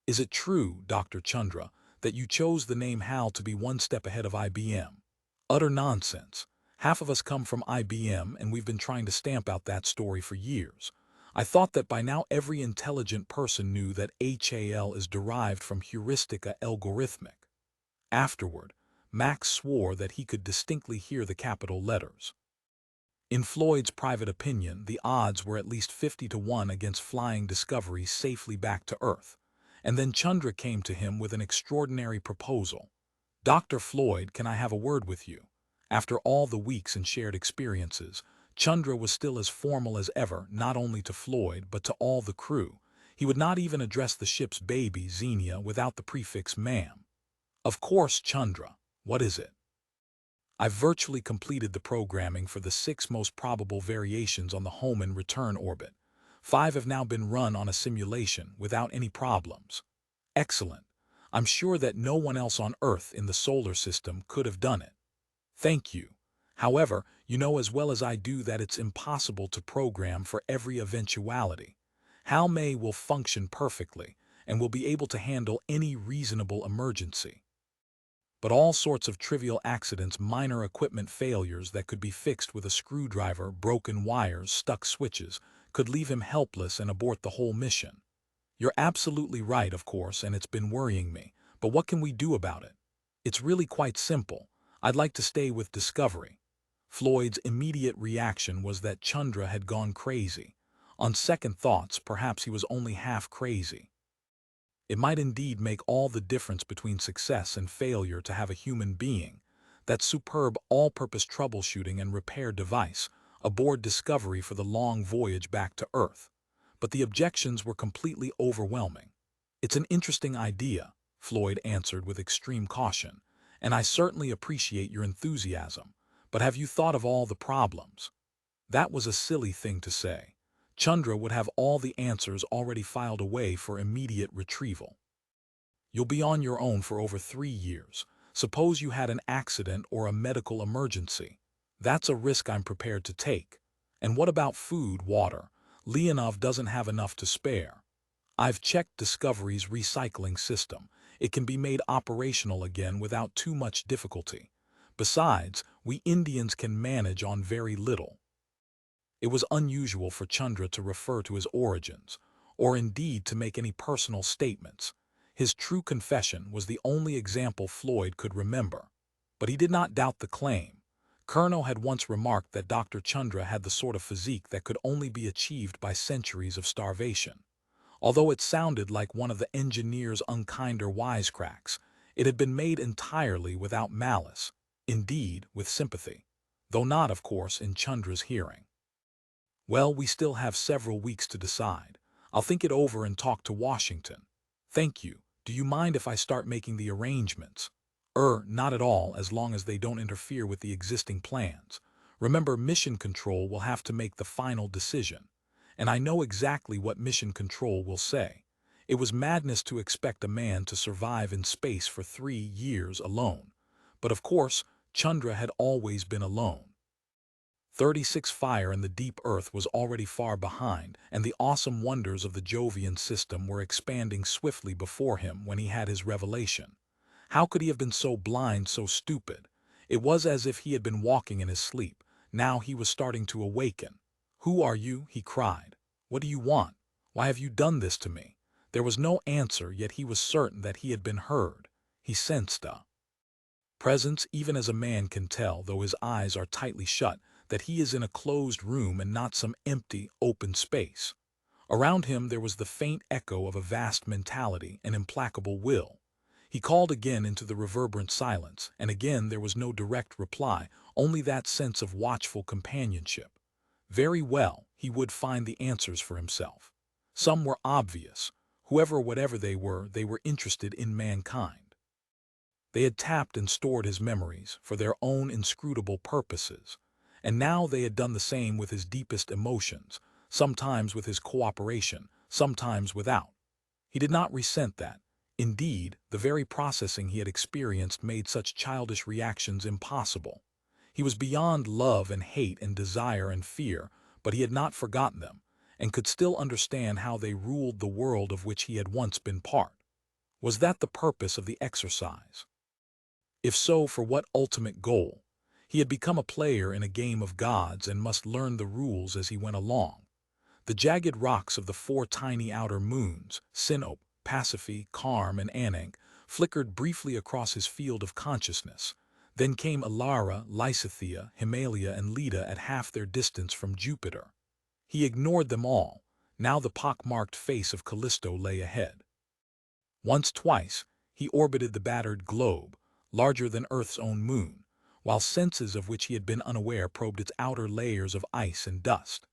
S1: "Is it true, Dr. Chandra, that you chose the name HAL to be one step ahead of IBM?" "Utter nonsense. Half of us come from IBM and we've been trying to stamp out that story for years. I thought that by now every intelligent person knew that HAL is derived from heuristica algorithmic." Afterward, Max swore that he could distinctly hear the capital letters. In Floyd's private opinion, the odds were at least 50-1 against flying Discovery safely back to Earth, and then Chandra came to him with an extraordinary proposal. "Dr. Floyd, can I have a word with you?" After all the weeks and shared experiences, Chandra was still as formal as ever, not only to Floyd but to all the crew. He would not even address the ship's baby, Xenia, without the prefix ma'am. "Of course, Chandra. What is it?" "I've virtually completed the programming for the 6 most probable variations on the home and return orbit. 5 have now been run on a simulation without any problems." "Excellent. I'm sure that no one else on Earth in the solar system could have done it. Thank you. However, you know as well as I do that it's impossible to program for every eventuality. Hal May will function perfectly and will be able to handle any reasonable emergency. But all sorts of trivial accidents, minor equipment failures that could be fixed with a screwdriver, broken wires, stuck switches, could leave him helpless and abort the whole mission. You're absolutely right, of course, and it's been worrying me, but what can we do about it? It's really quite simple. I'd like to stay with Discovery. Floyd's immediate reaction was that Chandra had gone crazy. On second thoughts, perhaps he was only half crazy. It might indeed make all the difference between success and failure to have a human being, that superb all-purpose troubleshooting and repair device, aboard Discovery for the long voyage back to Earth. But the objections were completely overwhelming. It's an interesting idea, Floyd answered with extreme caution, and I certainly appreciate your enthusiasm, but have you thought of all the problems? That was a silly thing to say. Chandra would have all the answers already filed away for immediate retrieval. You'll be on your own for over 3 years. Suppose you had an accident or a medical emergency. That's a risk I'm prepared to take. And what about food, water? Leonov doesn't have enough to spare. I've checked Discovery's recycling system. It can be made operational again without too much difficulty. Besides, we Indians can manage on very little. It was unusual for Chandra to refer to his origins, or indeed to make any personal statements. His true confession was the only example Floyd could remember. But he did not doubt the claim. Colonel had once remarked that Dr. Chandra had the sort of physique that could only be achieved by centuries of starvation. Although it sounded like one of the engineer's unkinder wisecracks, it had been made entirely without malice, indeed with sympathy, though not, of course, in Chandra's hearing. Well, we still have several weeks to decide. I'll think it over and talk to Washington. Thank you. Do you mind if I start making the arrangements? Not at all, as long as they don't interfere with the existing plans. Remember, Mission Control will have to make the final decision. And I know exactly what Mission Control will say. It was madness to expect a man to survive in space for 3 years alone. But of course, Chandra had always been alone. 36 Fire in the deep Earth was already far behind, and the awesome wonders of the Jovian system were expanding swiftly before him when he had his revelation. How could he have been so blind, so stupid? It was as if he had been walking in his sleep. Now he was starting to awaken. "Who are you?" he cried. "What do you want? Why have you done this to me?" There was no answer, yet he was certain that he had been heard. He sensed a presence, even as a man can tell, though his eyes are tightly shut, that he is in a closed room and not some empty, open space. Around him there was the faint echo of a vast mentality, an implacable will. He called again into the reverberant silence, and again there was no direct reply, only that sense of watchful companionship. Very well, he would find the answers for himself. Some were obvious. Whoever or whatever they were interested in mankind. They had tapped and stored his memories for their own inscrutable purposes. And now they had done the same with his deepest emotions, sometimes with his cooperation, sometimes without. He did not resent that. Indeed, the very processing he had experienced made such childish reactions impossible. He was beyond love and hate and desire and fear, but he had not forgotten them, and could still understand how they ruled the world of which he had once been part. Was that the purpose of the exercise? If so, for what ultimate goal? He had become a player in a game of gods and must learn the rules as he went along. The jagged rocks of the 4 tiny outer moons, Sinope, Pasiphae, Carm, and Ananke, flickered briefly across his field of consciousness. Then came Elara, Lysithea, Himalaya, and Leda at half their distance from Jupiter. He ignored them all. Now the pock-marked face of Callisto lay ahead. Once, twice, he orbited the battered globe, larger than Earth's own moon, while senses of which he had been unaware probed its outer layers of ice and dust.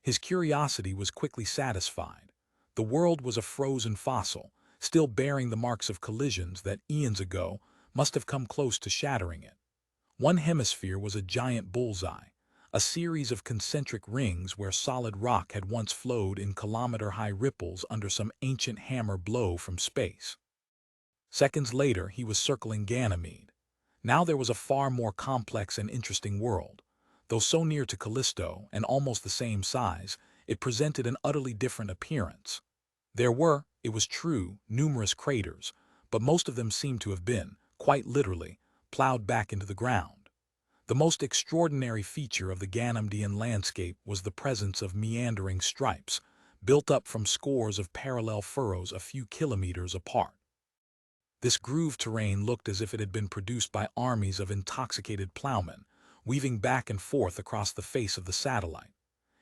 S1: His curiosity was quickly satisfied. The world was a frozen fossil, still bearing the marks of collisions that eons ago must have come close to shattering it. One hemisphere was a giant bullseye, a series of concentric rings where solid rock had once flowed in kilometer-high ripples under some ancient hammer blow from space. Seconds later, he was circling Ganymede. Now there was a far more complex and interesting world. Though so near to Callisto and almost the same size, it presented an utterly different appearance. There were, it was true, numerous craters, but most of them seemed to have been, quite literally, plowed back into the ground. The most extraordinary feature of the Ganymedean landscape was the presence of meandering stripes, built up from scores of parallel furrows a few kilometers apart. This grooved terrain looked as if it had been produced by armies of intoxicated plowmen, weaving back and forth across the face of the satellite.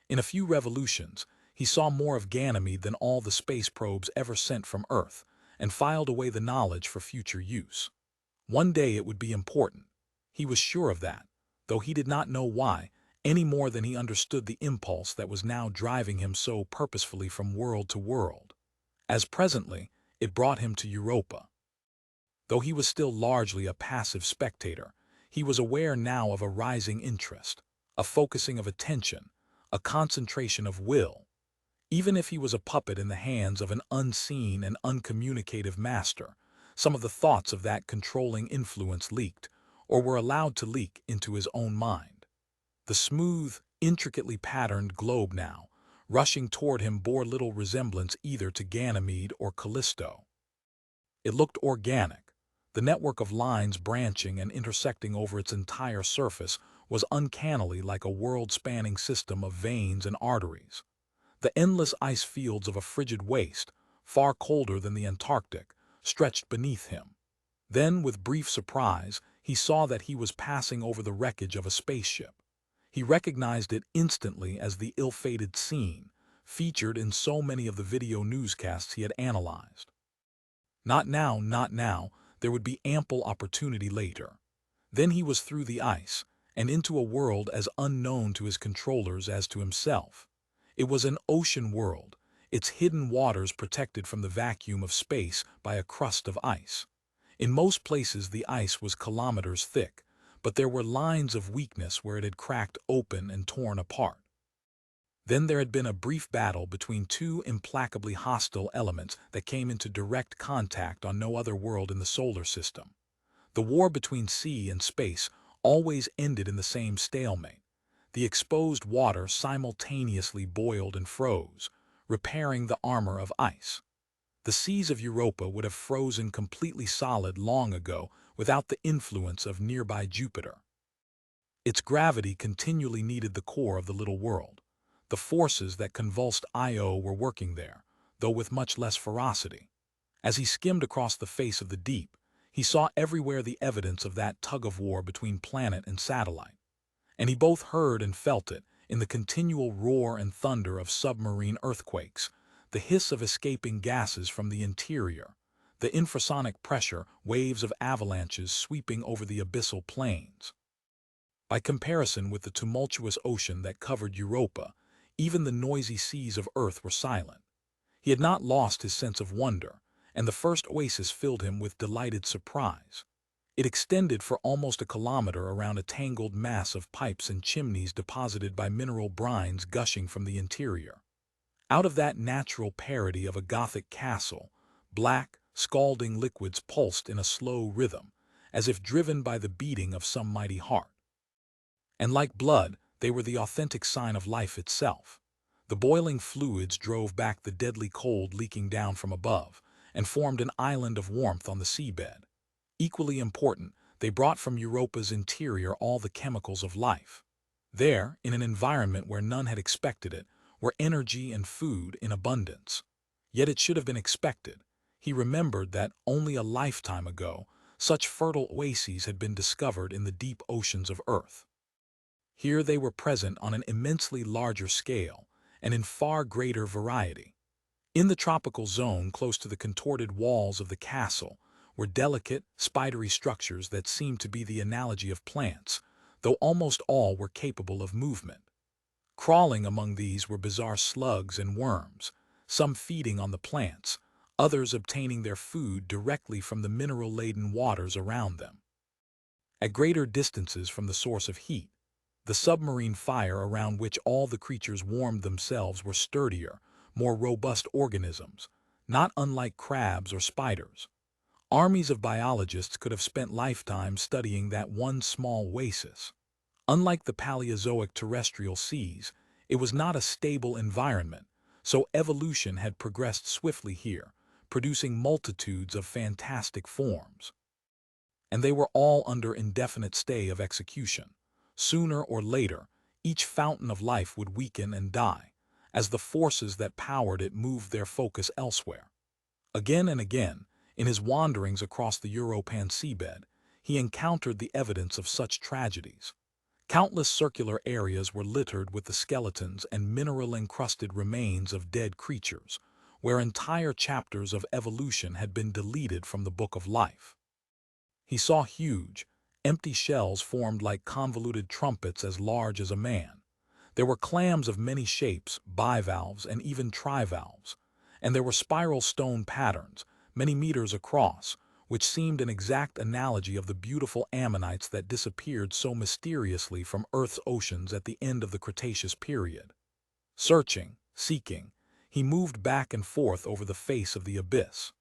S1: In a few revolutions, he saw more of Ganymede than all the space probes ever sent from Earth, and filed away the knowledge for future use. One day it would be important. He was sure of that, though he did not know why, any more than he understood the impulse that was now driving him so purposefully from world to world. As presently, it brought him to Europa. Though he was still largely a passive spectator, he was aware now of a rising interest, a focusing of attention, a concentration of will. Even if he was a puppet in the hands of an unseen and uncommunicative master, some of the thoughts of that controlling influence leaked, or were allowed to leak, into his own mind. The smooth, intricately patterned globe now, rushing toward him, bore little resemblance either to Ganymede or Callisto. It looked organic. The network of lines branching and intersecting over its entire surface was uncannily like a world-spanning system of veins and arteries. The endless ice fields of a frigid waste, far colder than the Antarctic, stretched beneath him. Then, with brief surprise, he saw that he was passing over the wreckage of a spaceship. He recognized it instantly as the ill-fated Tsien, featured in so many of the video newscasts he had analyzed. Not now, not now. There would be ample opportunity later. Then he was through the ice, and into a world as unknown to his controllers as to himself. It was an ocean world, its hidden waters protected from the vacuum of space by a crust of ice. In most places the ice was kilometers thick, but there were lines of weakness where it had cracked open and torn apart. Then there had been a brief battle between two implacably hostile elements that came into direct contact on no other world in the solar system. The war between sea and space always ended in the same stalemate. The exposed water simultaneously boiled and froze, repairing the armor of ice. The seas of Europa would have frozen completely solid long ago without the influence of nearby Jupiter. Its gravity continually needed the core of the little world. The forces that convulsed Io were working there, though with much less ferocity. As he skimmed across the face of the deep, he saw everywhere the evidence of that tug-of-war between planet and satellite. And he both heard and felt it in the continual roar and thunder of submarine earthquakes, the hiss of escaping gases from the interior, the infrasonic pressure waves of avalanches sweeping over the abyssal plains. By comparison with the tumultuous ocean that covered Europa, even the noisy seas of Earth were silent. He had not lost his sense of wonder, and the first oasis filled him with delighted surprise. It extended for almost a kilometer around a tangled mass of pipes and chimneys deposited by mineral brines gushing from the interior. Out of that natural parody of a Gothic castle, black, scalding liquids pulsed in a slow rhythm, as if driven by the beating of some mighty heart. And like blood, they were the authentic sign of life itself. The boiling fluids drove back the deadly cold leaking down from above, and formed an island of warmth on the seabed. Equally important, they brought from Europa's interior all the chemicals of life. There, in an environment where none had expected it, were energy and food in abundance. Yet it should have been expected. He remembered that, only a lifetime ago, such fertile oases had been discovered in the deep oceans of Earth. Here they were present on an immensely larger scale, and in far greater variety. In the tropical zone close to the contorted walls of the castle were delicate, spidery structures that seemed to be the analogy of plants, though almost all were capable of movement. Crawling among these were bizarre slugs and worms, some feeding on the plants, others obtaining their food directly from the mineral-laden waters around them. At greater distances from the source of heat, the submarine fire around which all the creatures warmed themselves were sturdier, more robust organisms, not unlike crabs or spiders. Armies of biologists could have spent lifetimes studying that one small oasis. Unlike the Paleozoic terrestrial seas, it was not a stable environment, so evolution had progressed swiftly here, producing multitudes of fantastic forms. And they were all under indefinite stay of execution. Sooner or later, each fountain of life would weaken and die, as the forces that powered it moved their focus elsewhere. Again and again, in his wanderings across the European seabed, he encountered the evidence of such tragedies. Countless circular areas were littered with the skeletons and mineral-encrusted remains of dead creatures, where entire chapters of evolution had been deleted from the book of life. He saw huge, empty shells formed like convoluted trumpets as large as a man. There were clams of many shapes, bivalves and even trivalves, and there were spiral stone patterns, many meters across, which seemed an exact analogy of the beautiful ammonites that disappeared so mysteriously from Earth's oceans at the end of the Cretaceous period. Searching, seeking, he moved back and forth over the face of the abyss.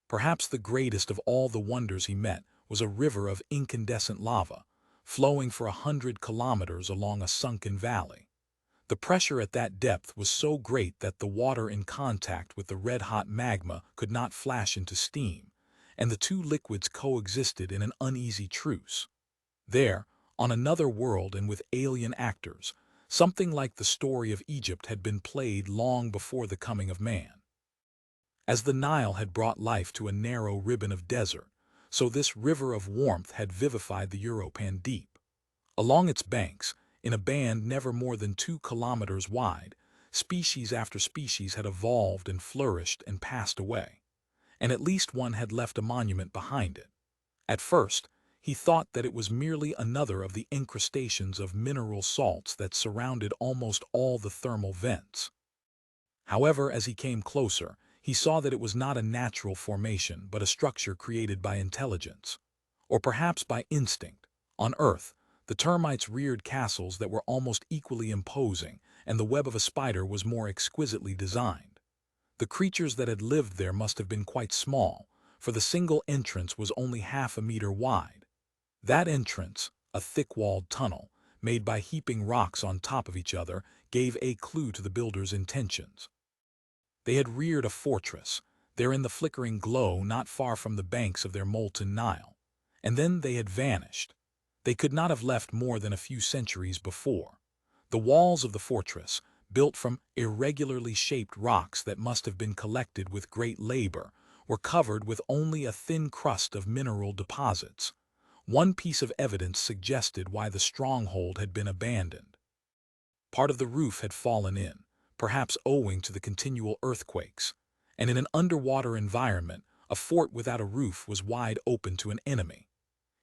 S1: Perhaps the greatest of all the wonders he met was a river of incandescent lava, flowing for 100 kilometers along a sunken valley. The pressure at that depth was so great that the water in contact with the red-hot magma could not flash into steam, and the two liquids coexisted in an uneasy truce. There, on another world and with alien actors, something like the story of Egypt had been played long before the coming of man. As the Nile had brought life to a narrow ribbon of desert, so this river of warmth had vivified the European deep. Along its banks, in a band never more than 2 kilometers wide, species after species had evolved and flourished and passed away, and at least one had left a monument behind it. At first, he thought that it was merely another of the incrustations of mineral salts that surrounded almost all the thermal vents. However, as he came closer, he saw that it was not a natural formation but a structure created by intelligence, or perhaps by instinct. On Earth, the termites reared castles that were almost equally imposing, and the web of a spider was more exquisitely designed. The creatures that had lived there must have been quite small, for the single entrance was only half a meter wide. That entrance, a thick-walled tunnel, made by heaping rocks on top of each other, gave a clue to the builders' intentions. They had reared a fortress, there in the flickering glow not far from the banks of their molten Nile, and then they had vanished. They could not have left more than a few centuries before. The walls of the fortress, built from irregularly shaped rocks that must have been collected with great labor, were covered with only a thin crust of mineral deposits. One piece of evidence suggested why the stronghold had been abandoned. Part of the roof had fallen in, perhaps owing to the continual earthquakes, and in an underwater environment, a fort without a roof was wide open to an enemy.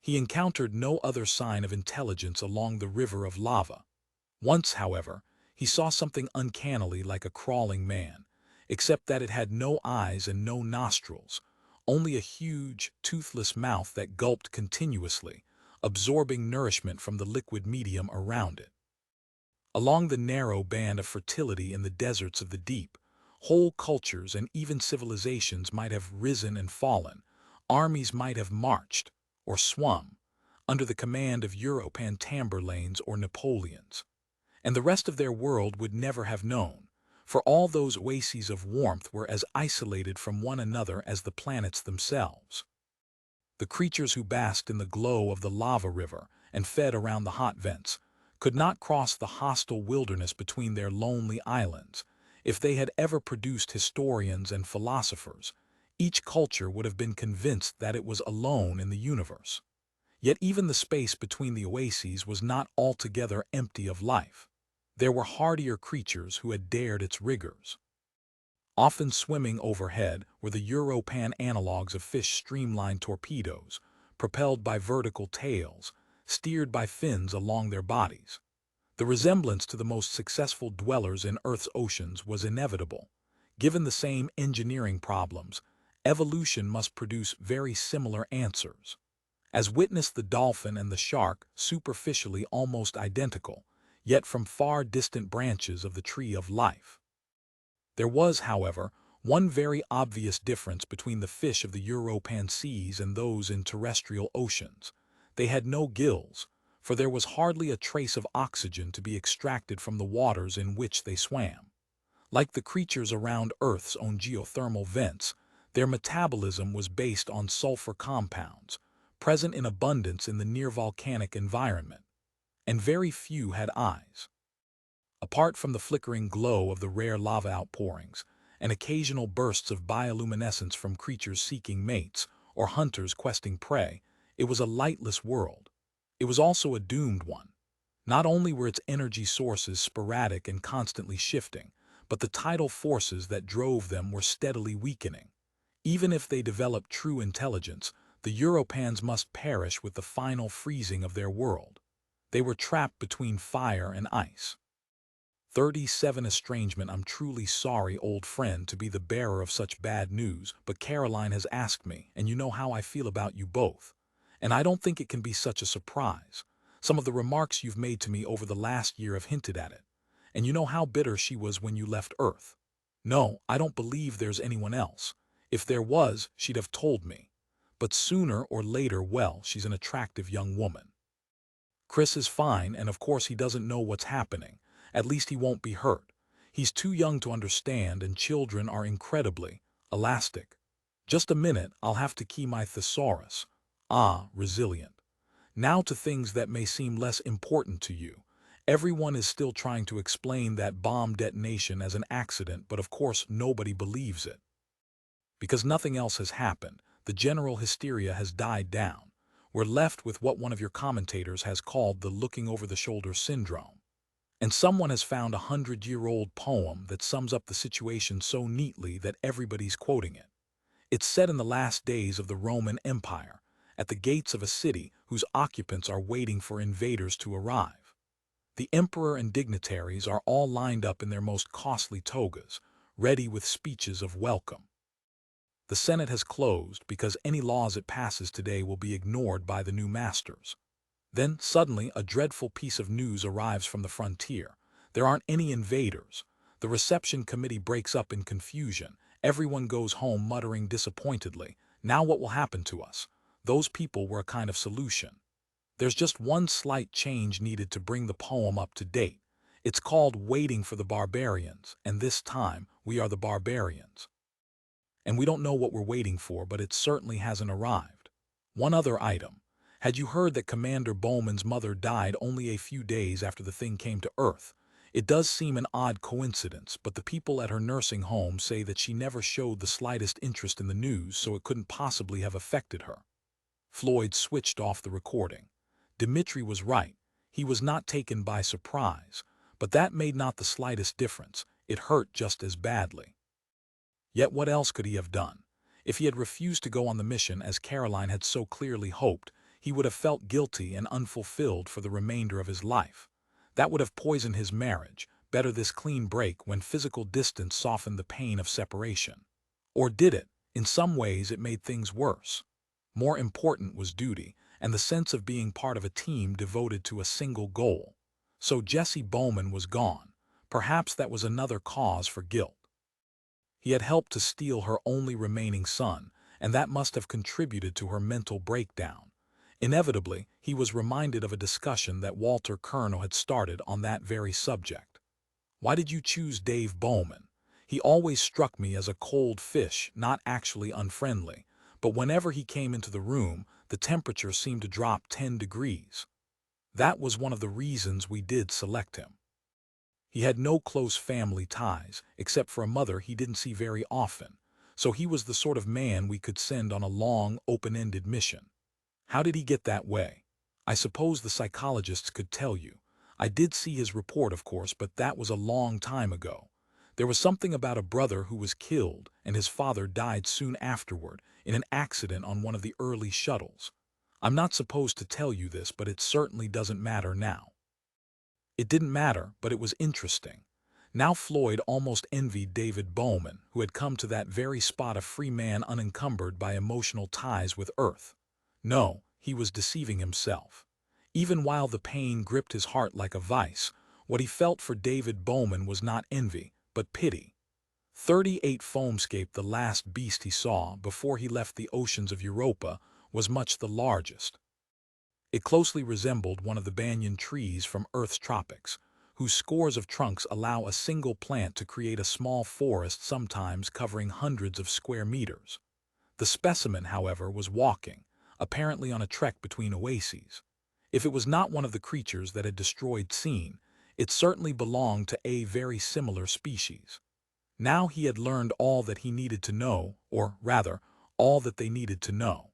S1: He encountered no other sign of intelligence along the river of lava. Once, however, he saw something uncannily like a crawling man, except that it had no eyes and no nostrils, only a huge, toothless mouth that gulped continuously, absorbing nourishment from the liquid medium around it. Along the narrow band of fertility in the deserts of the deep, whole cultures and even civilizations might have risen and fallen, armies might have marched, or swum, under the command of European Tamberlanes or Napoleons. And the rest of their world would never have known, for all those oases of warmth were as isolated from one another as the planets themselves. The creatures who basked in the glow of the lava river and fed around the hot vents could not cross the hostile wilderness between their lonely islands. If they had ever produced historians and philosophers, each culture would have been convinced that it was alone in the universe. Yet even the space between the oases was not altogether empty of life. There were hardier creatures who had dared its rigors. Often swimming overhead were the European analogues of fish streamlined torpedoes, propelled by vertical tails, steered by fins along their bodies. The resemblance to the most successful dwellers in Earth's oceans was inevitable. Given the same engineering problems, evolution must produce very similar answers. As witnessed the dolphin and the shark, superficially almost identical, yet from far distant branches of the tree of life. There was, however, One very obvious difference between the fish of the European seas and those in terrestrial oceans. They had no gills, for there was hardly a trace of oxygen to be extracted from the waters in which they swam. Like the creatures around Earth's own geothermal vents, their metabolism was based on sulfur compounds, present in abundance in the near-volcanic environment, and very few had eyes. Apart from the flickering glow of the rare lava outpourings, and occasional bursts of bioluminescence from creatures seeking mates or hunters questing prey, it was a lightless world. It was also a doomed one. Not only were its energy sources sporadic and constantly shifting, but the tidal forces that drove them were steadily weakening. Even if they developed true intelligence, the Europans must perish with the final freezing of their world. They were trapped between fire and ice. 37 Estrangement. I'm truly sorry, old friend, to be the bearer of such bad news, but Caroline has asked me, and you know how I feel about you both. And I don't think it can be such a surprise. Some of the remarks you've made to me over the last year have hinted at it. And you know how bitter she was when you left Earth. No, I don't believe there's anyone else. If there was, she'd have told me. But sooner or later, well, she's an attractive young woman. Chris is fine, and of course he doesn't know what's happening. At least he won't be hurt. He's too young to understand, and children are incredibly elastic. Just a minute, I'll have to key my thesaurus. Resilient. Now to things that may seem less important to you. Everyone is still trying to explain that bomb detonation as an accident, but of course nobody believes it. Because nothing else has happened, the general hysteria has died down. We're left with what one of your commentators has called the looking-over-the-shoulder syndrome. And someone has found a 100-year-old poem that sums up the situation so neatly that everybody's quoting it. It's set in the last days of the Roman Empire, at the gates of a city whose occupants are waiting for invaders to arrive. The emperor and dignitaries are all lined up in their most costly togas, ready with speeches of welcome. The Senate has closed because any laws it passes today will be ignored by the new masters. Then, suddenly, a dreadful piece of news arrives from the frontier. There aren't any invaders. The reception committee breaks up in confusion. Everyone goes home muttering disappointedly, "Now what will happen to us?" Those people were a kind of solution. There's just one slight change needed to bring the poem up to date. It's called Waiting for the Barbarians, and this time, we are the barbarians. And we don't know what we're waiting for, but it certainly hasn't arrived. One other item. Had you heard that Commander Bowman's mother died only a few days after the thing came to Earth? It does seem an odd coincidence, but the people at her nursing home say that she never showed the slightest interest in the news, so it couldn't possibly have affected her. Floyd switched off the recording. Dimitri was right. He was not taken by surprise, but that made not the slightest difference. It hurt just as badly. Yet what else could he have done? If he had refused to go on the mission as Caroline had so clearly hoped, he would have felt guilty and unfulfilled for the remainder of his life. That would have poisoned his marriage. Better this clean break when physical distance softened the pain of separation. Or did it? In some ways it made things worse. More important was duty, and the sense of being part of a team devoted to a single goal. So Jesse Bowman was gone. Perhaps that was another cause for guilt. He had helped to steal her only remaining son, and that must have contributed to her mental breakdown. Inevitably, he was reminded of a discussion that Walter Curnow had started on that very subject. Why did you choose Dave Bowman? He always struck me as a cold fish, not actually unfriendly, but whenever he came into the room, the temperature seemed to drop 10 degrees. That was one of the reasons we did select him. He had no close family ties, except for a mother he didn't see very often, so he was the sort of man we could send on a long, open-ended mission. How did he get that way? I suppose the psychologists could tell you. I did see his report, of course, but that was a long time ago. There was something about a brother who was killed, and his father died soon afterward in an accident on one of the early shuttles. I'm not supposed to tell you this, but it certainly doesn't matter now. It didn't matter, but it was interesting. Now Floyd almost envied David Bowman, who had come to that very spot a free man unencumbered by emotional ties with Earth. No, he was deceiving himself. Even while the pain gripped his heart like a vice, what he felt for David Bowman was not envy, but pity. 38 Foamscape, the last beast he saw before he left the oceans of Europa, was much the largest. It closely resembled one of the banyan trees from Earth's tropics, whose scores of trunks allow a single plant to create a small forest, sometimes covering hundreds of square meters. The specimen, however, was walking, apparently on a trek between oases. If it was not one of the creatures that had destroyed Tsien, it certainly belonged to a very similar species. Now he had learned all that he needed to know, or rather, all that they needed to know.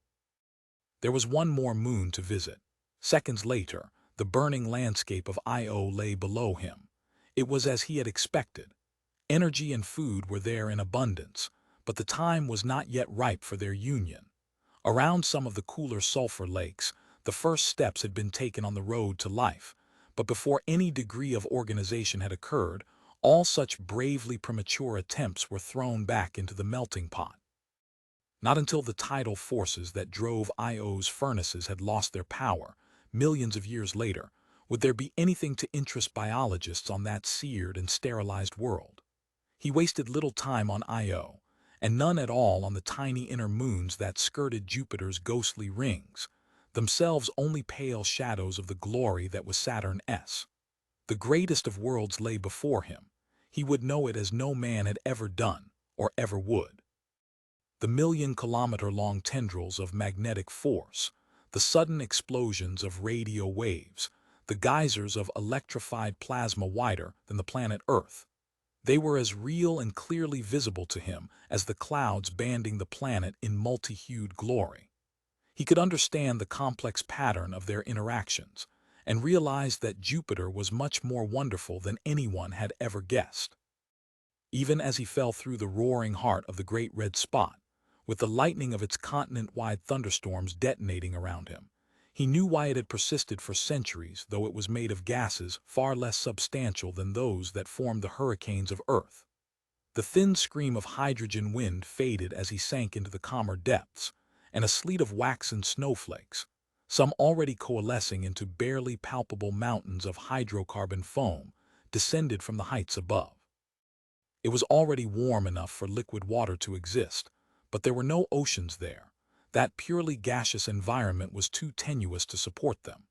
S1: There was one more moon to visit. Seconds later, the burning landscape of Io lay below him. It was as he had expected. Energy and food were there in abundance, but the time was not yet ripe for their union. Around some of the cooler sulfur lakes, the first steps had been taken on the road to life, but before any degree of organization had occurred, all such bravely premature attempts were thrown back into the melting pot. Not until the tidal forces that drove Io's furnaces had lost their power, millions of years later, would there be anything to interest biologists on that seared and sterilized world. He wasted little time on Io, and none at all on the tiny inner moons that skirted Jupiter's ghostly rings, themselves only pale shadows of the glory that was Saturn's. The greatest of worlds lay before him. He would know it as no man had ever done, or ever would. The million-kilometer-long tendrils of magnetic force, the sudden explosions of radio waves, the geysers of electrified plasma wider than the planet Earth. They were as real and clearly visible to him as the clouds banding the planet in multi-hued glory. He could understand the complex pattern of their interactions, and realized that Jupiter was much more wonderful than anyone had ever guessed. Even as he fell through the roaring heart of the great red spot, with the lightning of its continent-wide thunderstorms detonating around him, he knew why it had persisted for centuries, though it was made of gases far less substantial than those that formed the hurricanes of Earth. The thin scream of hydrogen wind faded as he sank into the calmer depths, and a sleet of waxen snowflakes, some already coalescing into barely palpable mountains of hydrocarbon foam, descended from the heights above. It was already warm enough for liquid water to exist, but there were no oceans there. That purely gaseous environment was too tenuous to support them.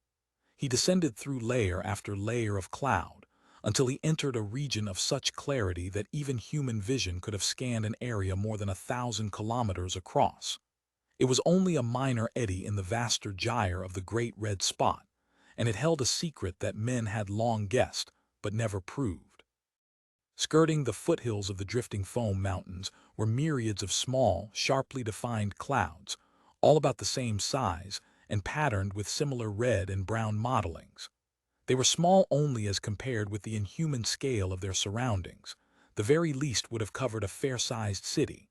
S1: He descended through layer after layer of cloud, until he entered a region of such clarity that even human vision could have scanned an area more than 1,000 kilometers across. It was only a minor eddy in the vaster gyre of the great red spot, and it held a secret that men had long guessed, but never proved. Skirting the foothills of the drifting foam mountains were myriads of small, sharply defined clouds, all about the same size and patterned with similar red and brown mottlings. They were small only as compared with the inhuman scale of their surroundings. The very least would have covered a fair-sized city.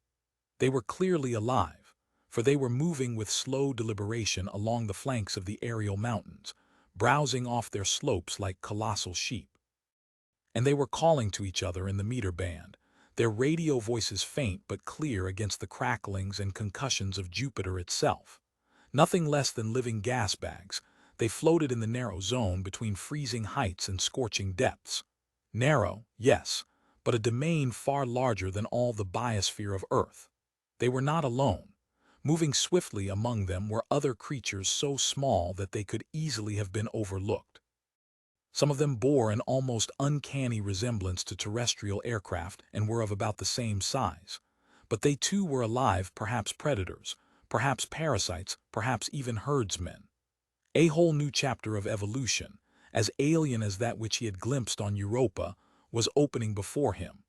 S1: They were clearly alive, for they were moving with slow deliberation along the flanks of the aerial mountains, browsing off their slopes like colossal sheep. And they were calling to each other in the meter band, their radio voices faint but clear against the cracklings and concussions of Jupiter itself. Nothing less than living gas bags, they floated in the narrow zone between freezing heights and scorching depths. Narrow, yes, but a domain far larger than all the biosphere of Earth. They were not alone. Moving swiftly among them were other creatures so small that they could easily have been overlooked. Some of them bore an almost uncanny resemblance to terrestrial aircraft and were of about the same size. But they too were alive, perhaps predators, perhaps parasites, perhaps even herdsmen. A whole new chapter of evolution, as alien as that which he had glimpsed on Europa, was opening before him.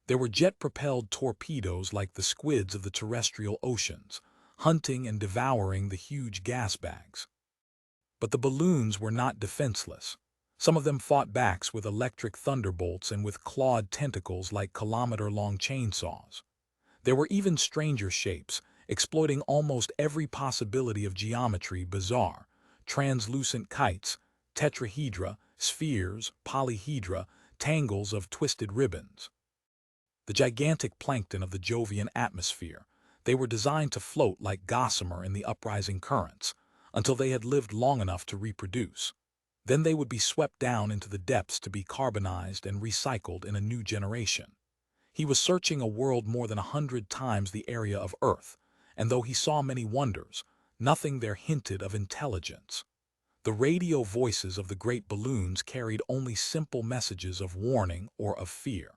S1: There were jet-propelled torpedoes like the squids of the terrestrial oceans, hunting and devouring the huge gas bags. But the balloons were not defenseless. Some of them fought back with electric thunderbolts and with clawed tentacles like kilometer-long chainsaws. There were even stranger shapes, exploiting almost every possibility of geometry: bizarre, translucent kites, tetrahedra, spheres, polyhedra, tangles of twisted ribbons. The gigantic plankton of the Jovian atmosphere, they were designed to float like gossamer in the uprising currents, until they had lived long enough to reproduce. Then they would be swept down into the depths to be carbonized and recycled in a new generation. He was searching a world more than 100 times the area of Earth, and though he saw many wonders, nothing there hinted of intelligence. The radio voices of the great balloons carried only simple messages of warning or of fear.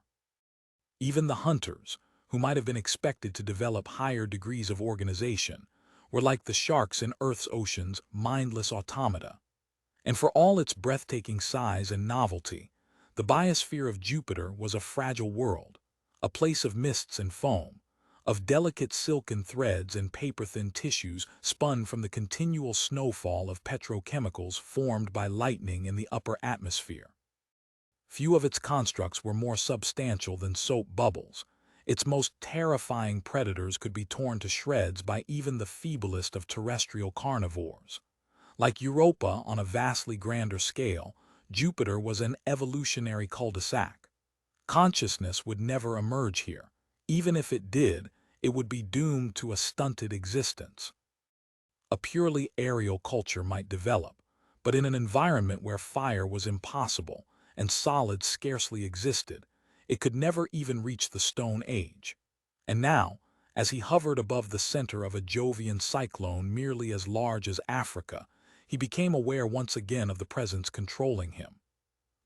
S1: Even the hunters, who might have been expected to develop higher degrees of organization, were like the sharks in Earth's oceans, mindless automata. And for all its breathtaking size and novelty, the biosphere of Jupiter was a fragile world, a place of mists and foam, of delicate silken threads and paper-thin tissues spun from the continual snowfall of petrochemicals formed by lightning in the upper atmosphere. Few of its constructs were more substantial than soap bubbles. Its most terrifying predators could be torn to shreds by even the feeblest of terrestrial carnivores. Like Europa on a vastly grander scale, Jupiter was an evolutionary cul-de-sac. Consciousness would never emerge here. Even if it did, it would be doomed to a stunted existence. A purely aerial culture might develop, but in an environment where fire was impossible and solids scarcely existed, it could never even reach the Stone Age. And now, as he hovered above the center of a Jovian cyclone merely as large as Africa, he became aware once again of the presence controlling him.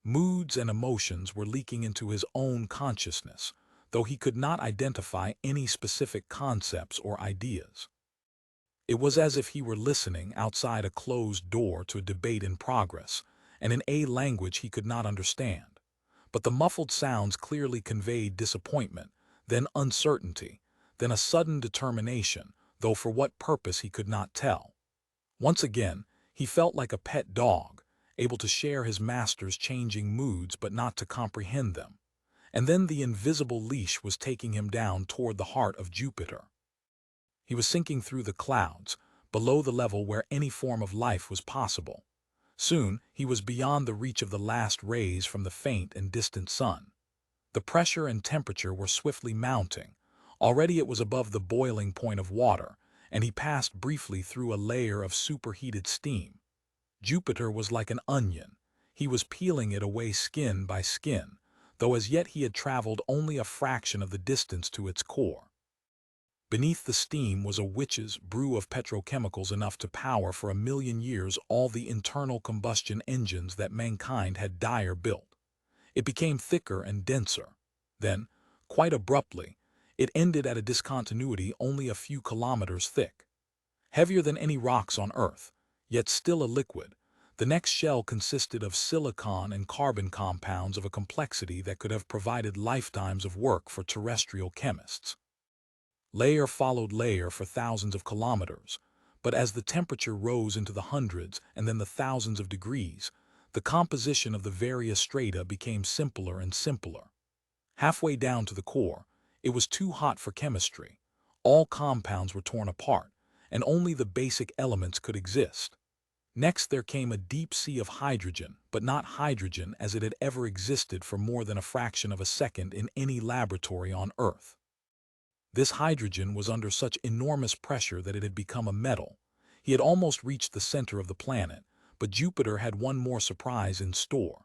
S1: Moods and emotions were leaking into his own consciousness, though he could not identify any specific concepts or ideas. It was as if he were listening outside a closed door to a debate in progress, and in a language he could not understand. But the muffled sounds clearly conveyed disappointment, then uncertainty, then a sudden determination, though for what purpose he could not tell. Once again, he felt like a pet dog, able to share his master's changing moods but not to comprehend them. And then the invisible leash was taking him down toward the heart of Jupiter. He was sinking through the clouds, below the level where any form of life was possible. Soon, he was beyond the reach of the last rays from the faint and distant sun. The pressure and temperature were swiftly mounting. Already it was above the boiling point of water, and he passed briefly through a layer of superheated steam. Jupiter was like an onion. He was peeling it away skin by skin, though as yet he had traveled only a fraction of the distance to its core. Beneath the steam was a witch's brew of petrochemicals enough to power for 1,000,000 years all the internal combustion engines that mankind had dire built. It became thicker and denser. Then, quite abruptly, it ended at a discontinuity only a few kilometers thick. Heavier than any rocks on Earth, yet still a liquid, the next shell consisted of silicon and carbon compounds of a complexity that could have provided lifetimes of work for terrestrial chemists. Layer followed layer for thousands of kilometers, but as the temperature rose into the hundreds and then the thousands of degrees, the composition of the various strata became simpler and simpler. Halfway down to the core, it was too hot for chemistry. All compounds were torn apart, and only the basic elements could exist. Next there came a deep sea of hydrogen, but not hydrogen as it had ever existed for more than a fraction of a second in any laboratory on Earth. This hydrogen was under such enormous pressure that it had become a metal. He had almost reached the center of the planet, but Jupiter had one more surprise in store.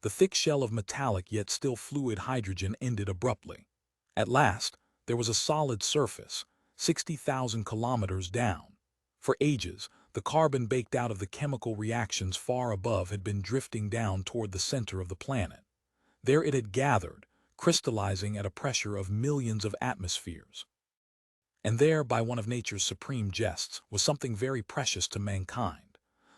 S1: The thick shell of metallic yet still fluid hydrogen ended abruptly. At last, there was a solid surface, 60,000 kilometers down. For ages, the carbon baked out of the chemical reactions far above had been drifting down toward the center of the planet. There it had gathered, crystallizing at a pressure of millions of atmospheres. And there, by one of nature's supreme jests, was something very precious to mankind.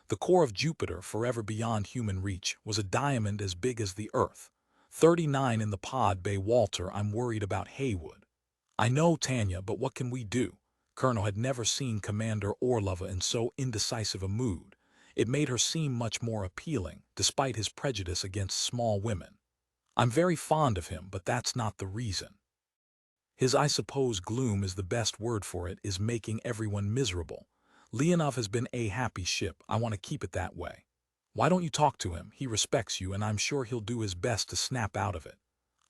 S1: The core of Jupiter, forever beyond human reach, was a diamond as big as the Earth. 39 in the pod Bay. Walter, I'm worried about Heywood. I know, Tanya, but what can we do? Colonel had never seen Commander Orlova in so indecisive a mood. It made her seem much more appealing, despite his prejudice against small women. I'm very fond of him, but that's not the reason. His, I suppose gloom is the best word for it, is making everyone miserable. Leonov has been a happy ship. I want to keep it that way. Why don't you talk to him? He respects you, and I'm sure he'll do his best to snap out of it.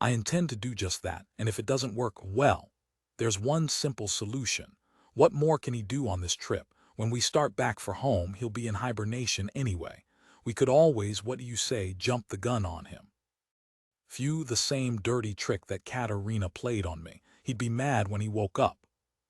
S1: I intend to do just that, and if it doesn't work, well, there's one simple solution. What more can he do on this trip? When we start back for home, he'll be in hibernation anyway. We could always, what do you say, jump the gun on him. Phew, the same dirty trick that Katerina played on me. He'd be mad when he woke up.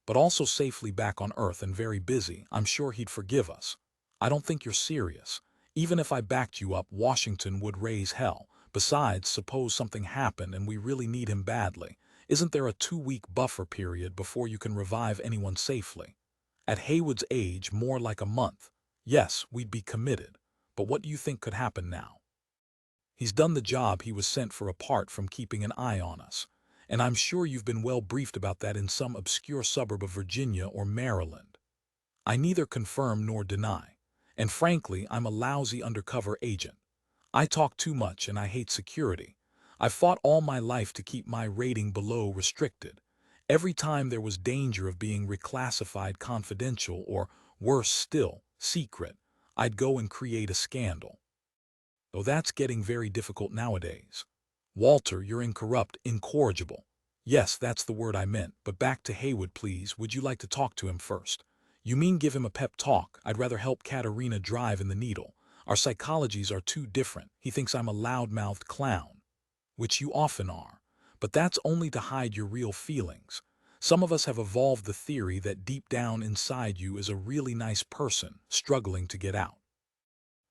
S1: But also safely back on Earth and very busy, I'm sure he'd forgive us. I don't think you're serious. Even if I backed you up, Washington would raise hell. Besides, suppose something happened and we really need him badly. Isn't there a 2-week buffer period before you can revive anyone safely? At Heywood's age, more like a month. Yes, we'd be committed. But what do you think could happen now? He's done the job he was sent for apart from keeping an eye on us. And I'm sure you've been well briefed about that in some obscure suburb of Virginia or Maryland. I neither confirm nor deny. And frankly, I'm a lousy undercover agent. I talk too much and I hate security. I've fought all my life to keep my rating below restricted. Every time there was danger of being reclassified confidential or, worse still, secret, I'd go and create a scandal. Though that's getting very difficult nowadays. Walter, you're incorrigible. Yes, that's the word I meant, but back to Heywood, please. Would you like to talk to him first? You mean give him a pep talk? I'd rather help Katerina drive in the needle. Our psychologies are too different. He thinks I'm a loud-mouthed clown, which you often are. But that's only to hide your real feelings. Some of us have evolved the theory that deep down inside you is a really nice person struggling to get out.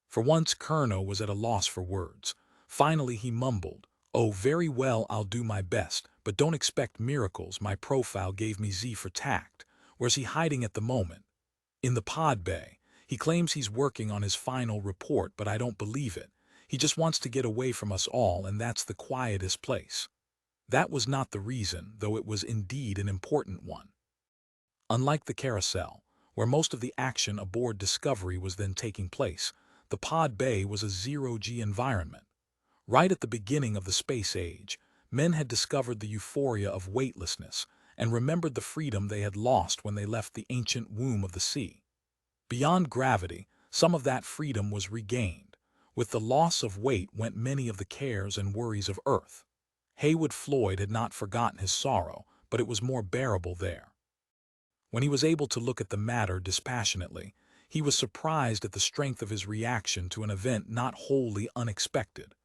S1: For once, Kerno was at a loss for words. Finally, he mumbled, "Oh, very well, I'll do my best, but don't expect miracles. My profile gave me Z for tact. Where's he hiding at the moment?" "In the pod bay. He claims he's working on his final report, but I don't believe it. He just wants to get away from us all, and that's the quietest place." That was not the reason, though it was indeed an important one. Unlike the carousel, where most of the action aboard Discovery was then taking place, the pod bay was a zero-G environment. Right at the beginning of the space age, men had discovered the euphoria of weightlessness and remembered the freedom they had lost when they left the ancient womb of the sea. Beyond gravity, some of that freedom was regained. With the loss of weight went many of the cares and worries of Earth. Heywood Floyd had not forgotten his sorrow, but it was more bearable there. When he was able to look at the matter dispassionately, he was surprised at the strength of his reaction to an event not wholly unexpected.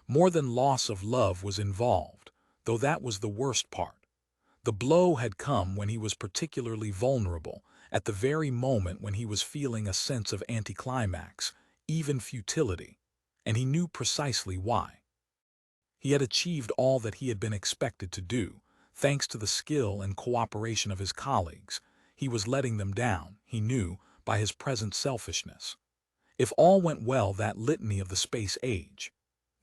S1: More than loss of love was involved, though that was the worst part. The blow had come when he was particularly vulnerable, at the very moment when he was feeling a sense of anticlimax, even futility, and he knew precisely why. He had achieved all that he had been expected to do, thanks to the skill and cooperation of his colleagues. He was letting them down, he knew, by his present selfishness. If all went well, that litany of the space age,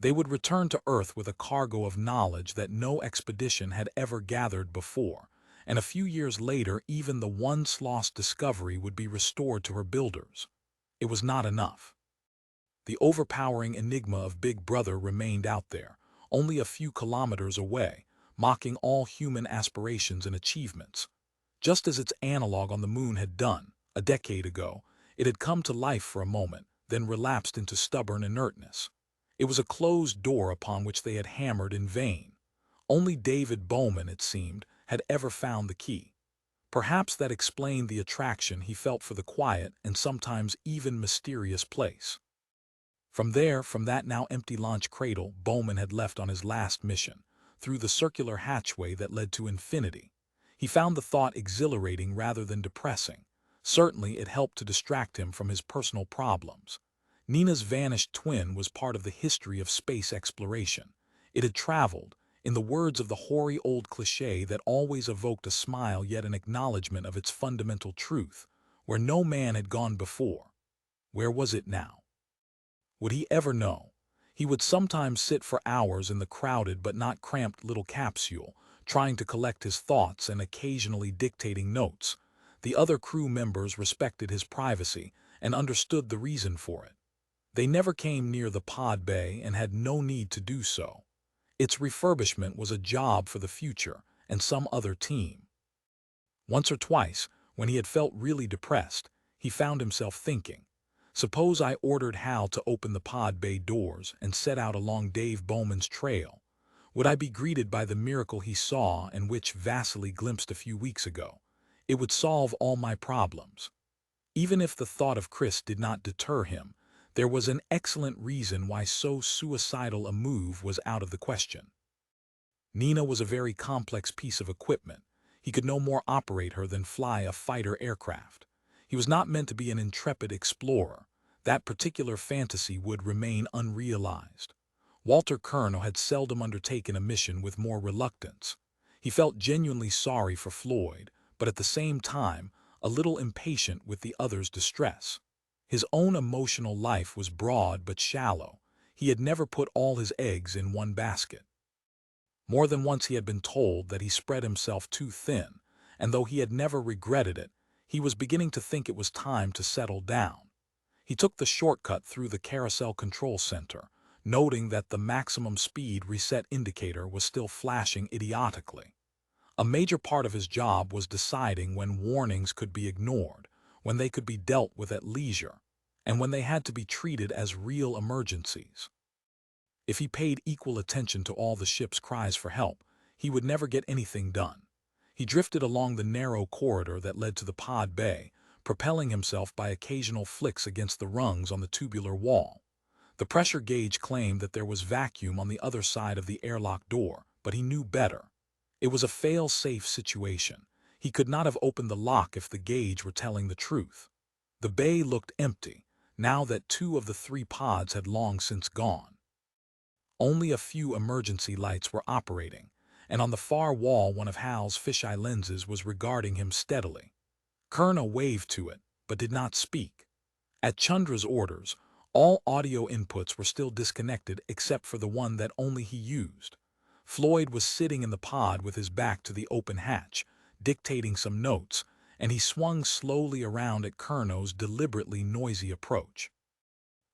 S1: they would return to Earth with a cargo of knowledge that no expedition had ever gathered before, and a few years later even the once lost Discovery would be restored to her builders. It was not enough. The overpowering enigma of Big Brother remained out there, only a few kilometers away, mocking all human aspirations and achievements. Just as its analog on the moon had done, a decade ago, it had come to life for a moment, then relapsed into stubborn inertness. It was a closed door upon which they had hammered in vain. Only David Bowman, it seemed, had ever found the key. Perhaps that explained the attraction he felt for the quiet and sometimes even mysterious place. From that now empty launch cradle, Bowman had left on his last mission, through the circular hatchway that led to infinity. He found the thought exhilarating rather than depressing. Certainly it helped to distract him from his personal problems. Nina's vanished twin was part of the history of space exploration. It had traveled, in the words of the hoary old cliché that always evoked a smile yet an acknowledgement of its fundamental truth, where no man had gone before. Where was it now? Would he ever know? He would sometimes sit for hours in the crowded but not cramped little capsule, trying to collect his thoughts and occasionally dictating notes. The other crew members respected his privacy and understood the reason for it. They never came near the pod bay and had no need to do so. Its refurbishment was a job for the future and some other team. Once or twice, when he had felt really depressed, he found himself thinking, suppose I ordered Hal to open the pod bay doors and set out along Dave Bowman's trail. Would I be greeted by the miracle he saw and which Vasily glimpsed a few weeks ago? It would solve all my problems. Even if the thought of Chris did not deter him, there was an excellent reason why so suicidal a move was out of the question. Nina was a very complex piece of equipment. He could no more operate her than fly a fighter aircraft. He was not meant to be an intrepid explorer. That particular fantasy would remain unrealized. Walter Curnow had seldom undertaken a mission with more reluctance. He felt genuinely sorry for Floyd, but at the same time, a little impatient with the other's distress. His own emotional life was broad but shallow. He had never put all his eggs in one basket. More than once he had been told that he spread himself too thin, and though he had never regretted it, he was beginning to think it was time to settle down. He took the shortcut through the carousel control center, noting that the maximum speed reset indicator was still flashing idiotically. A major part of his job was deciding when warnings could be ignored, when they could be dealt with at leisure, and when they had to be treated as real emergencies. If he paid equal attention to all the ship's cries for help, he would never get anything done. He drifted along the narrow corridor that led to the pod bay, propelling himself by occasional flicks against the rungs on the tubular wall. The pressure gauge claimed that there was vacuum on the other side of the airlock door, but he knew better. It was a fail-safe situation. He could not have opened the lock if the gauge were telling the truth. The bay looked empty, now that 2 of the 3 pods had long since gone. Only a few emergency lights were operating, and on the far wall one of Hal's fisheye lenses was regarding him steadily. Curnow waved to it, but did not speak. At Chandra's orders, all audio inputs were still disconnected except for the one that only he used. Floyd was sitting in the pod with his back to the open hatch, dictating some notes, and he swung slowly around at Curnow's deliberately noisy approach.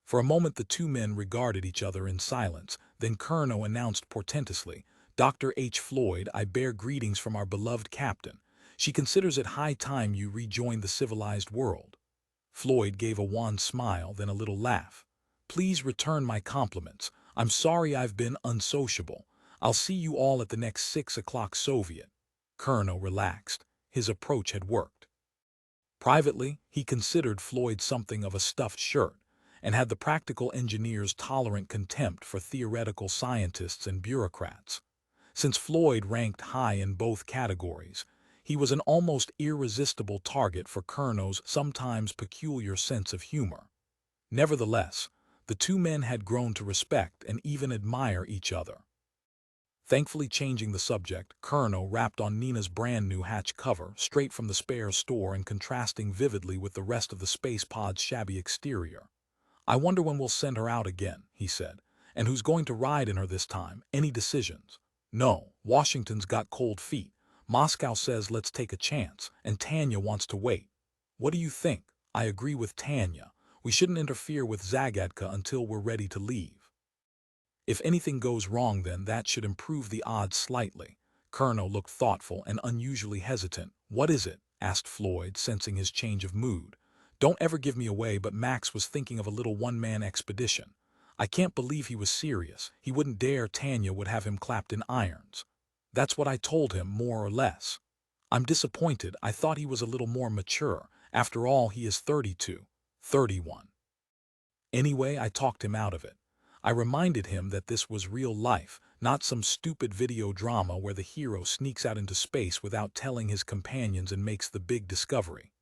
S1: For a moment the 2 men regarded each other in silence, then Curnow announced portentously, "Dr. H. Floyd, I bear greetings from our beloved captain. She considers it high time you rejoined the civilized world." Floyd gave a wan smile, then a little laugh. "Please return my compliments. I'm sorry I've been unsociable. I'll see you all at the next 6 o'clock Soviet." Curnow relaxed. His approach had worked. Privately, he considered Floyd something of a stuffed shirt, and had the practical engineer's tolerant contempt for theoretical scientists and bureaucrats. Since Floyd ranked high in both categories, he was an almost irresistible target for Curnow's sometimes peculiar sense of humor. Nevertheless, the 2 men had grown to respect and even admire each other. Thankfully changing the subject, Curnow rapped on Nina's brand-new hatch cover, straight from the spare store and contrasting vividly with the rest of the space pod's shabby exterior. "I wonder when we'll send her out again," he said. "And who's going to ride in her this time? Any decisions?" "No, Washington's got cold feet. Moscow says let's take a chance, and Tanya wants to wait." "What do you think?" "I agree with Tanya. We shouldn't interfere with Zagadka until we're ready to leave." "If anything goes wrong then that should improve the odds slightly." Curnow looked thoughtful and unusually hesitant. "What is it?" asked Floyd, sensing his change of mood. "Don't ever give me away, but Max was thinking of a little one-man expedition. I can't believe he was serious. He wouldn't dare Tanya would have him clapped in irons." "That's what I told him, more or less." "I'm disappointed. I thought he was a little more mature. After all, he is 32. 31. Anyway, I talked him out of it. I reminded him that this was real life, not some stupid video drama where the hero sneaks out into space without telling his companions and makes the big discovery.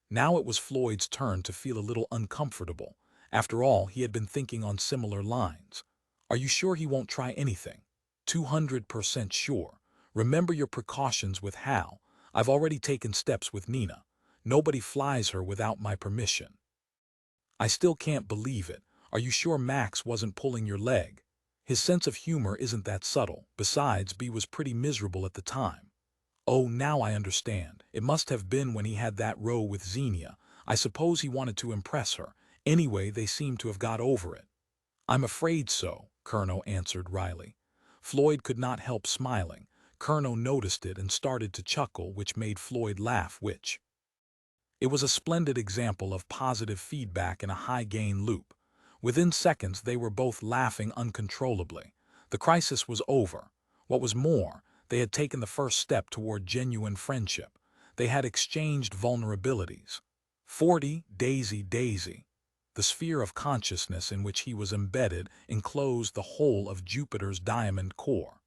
S1: Now it was Floyd's turn to feel a little uncomfortable. After all, he had been thinking on similar lines. "Are you sure he won't try anything?" 200% sure. Remember your precautions with Hal. I've already taken steps with Nina. Nobody flies her without my permission." "I still can't believe it. Are you sure Max wasn't pulling your leg?" "His sense of humor isn't that subtle. Besides, B was pretty miserable at the time." "Oh, now I understand. It must have been when he had that row with Xenia. I suppose he wanted to impress her. Anyway, they seem to have got over it." "I'm afraid so," Curnow answered wryly. Floyd could not help smiling. Curnow noticed it and started to chuckle, which made Floyd laugh, It was a splendid example of positive feedback in a high-gain loop. Within seconds, they were both laughing uncontrollably. The crisis was over. What was more, they had taken the first step toward genuine friendship. They had exchanged vulnerabilities. 40, Daisy, Daisy. The sphere of consciousness in which he was embedded enclosed the whole of Jupiter's diamond core.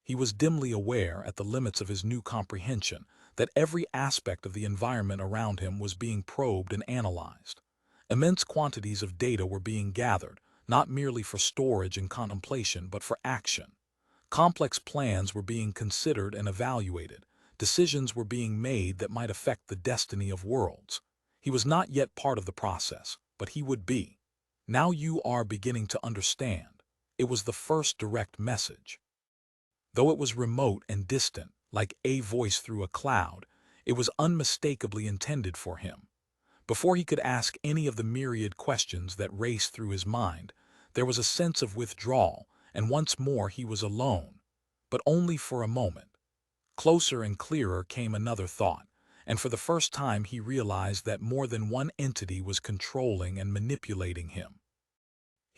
S1: He was dimly aware, at the limits of his new comprehension, that every aspect of the environment around him was being probed and analyzed. Immense quantities of data were being gathered, not merely for storage and contemplation, but for action. Complex plans were being considered and evaluated. Decisions were being made that might affect the destiny of worlds. He was not yet part of the process, but he would be. Now you are beginning to understand. It was the first direct message. Though it was remote and distant, like a voice through a cloud, it was unmistakably intended for him. Before he could ask any of the myriad questions that raced through his mind, there was a sense of withdrawal, and once more he was alone. But only for a moment. Closer and clearer came another thought, and for the first time he realized that more than one entity was controlling and manipulating him.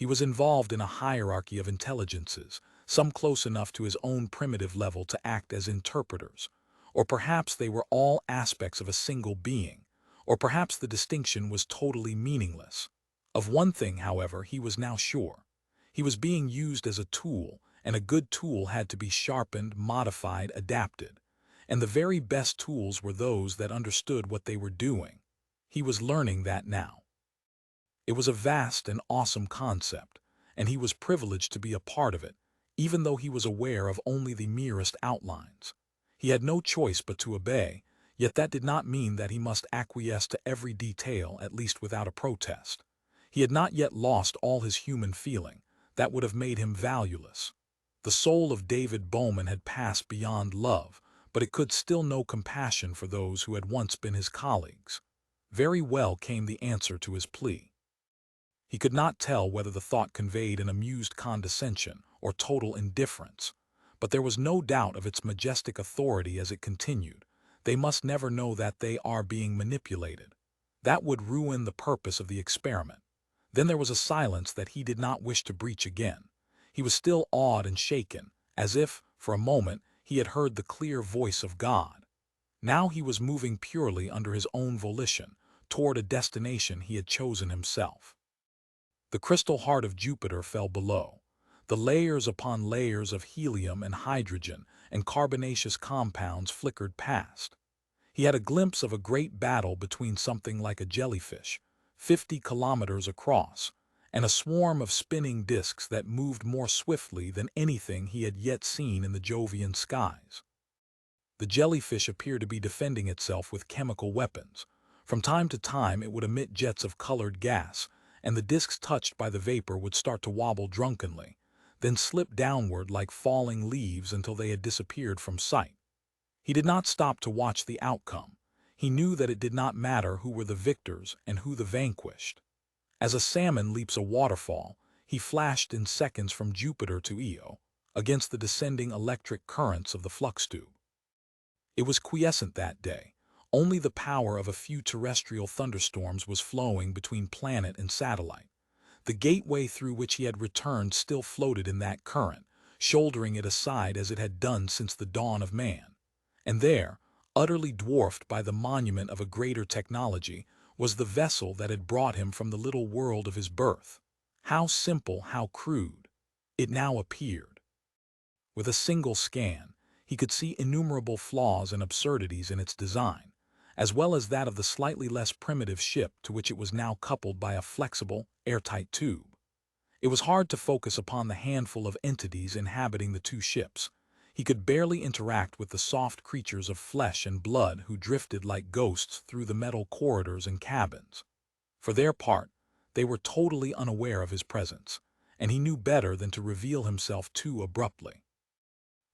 S1: He was involved in a hierarchy of intelligences, some close enough to his own primitive level to act as interpreters. Or perhaps they were all aspects of a single being, or perhaps the distinction was totally meaningless. Of one thing, however, he was now sure. He was being used as a tool, and a good tool had to be sharpened, modified, adapted. And the very best tools were those that understood what they were doing. He was learning that now. It was a vast and awesome concept, and he was privileged to be a part of it, even though he was aware of only the merest outlines. He had no choice but to obey, yet that did not mean that he must acquiesce to every detail, at least without a protest. He had not yet lost all his human feeling. That would have made him valueless. The soul of David Bowman had passed beyond love, but it could still know compassion for those who had once been his colleagues. Very well came the answer to his plea. He could not tell whether the thought conveyed an amused condescension or total indifference, but there was no doubt of its majestic authority as it continued. They must never know that they are being manipulated. That would ruin the purpose of the experiment. Then there was a silence that he did not wish to breach again. He was still awed and shaken, as if, for a moment, he had heard the clear voice of God. Now he was moving purely under his own volition, toward a destination he had chosen himself. The crystal heart of Jupiter fell below. The layers upon layers of helium and hydrogen and carbonaceous compounds flickered past. He had a glimpse of a great battle between something like a jellyfish, 50 kilometers across, and a swarm of spinning disks that moved more swiftly than anything he had yet seen in the Jovian skies. The jellyfish appeared to be defending itself with chemical weapons. From time to time it would emit jets of colored gas, and the disks touched by the vapor would start to wobble drunkenly, then slip downward like falling leaves until they had disappeared from sight. He did not stop to watch the outcome. He knew that it did not matter who were the victors and who the vanquished. As a salmon leaps a waterfall, he flashed in seconds from Jupiter to Io, against the descending electric currents of the flux tube. It was quiescent that day. Only the power of a few terrestrial thunderstorms was flowing between planet and satellite. The gateway through which he had returned still floated in that current, shouldering it aside as it had done since the dawn of man. And there, utterly dwarfed by the monument of a greater technology, was the vessel that had brought him from the little world of his birth. How simple, how crude. It now appeared. With a single scan, he could see innumerable flaws and absurdities in its design, as well as that of the slightly less primitive ship to which it was now coupled by a flexible, airtight tube. It was hard to focus upon the handful of entities inhabiting the two ships. He could barely interact with the soft creatures of flesh and blood who drifted like ghosts through the metal corridors and cabins. For their part, they were totally unaware of his presence, and he knew better than to reveal himself too abruptly.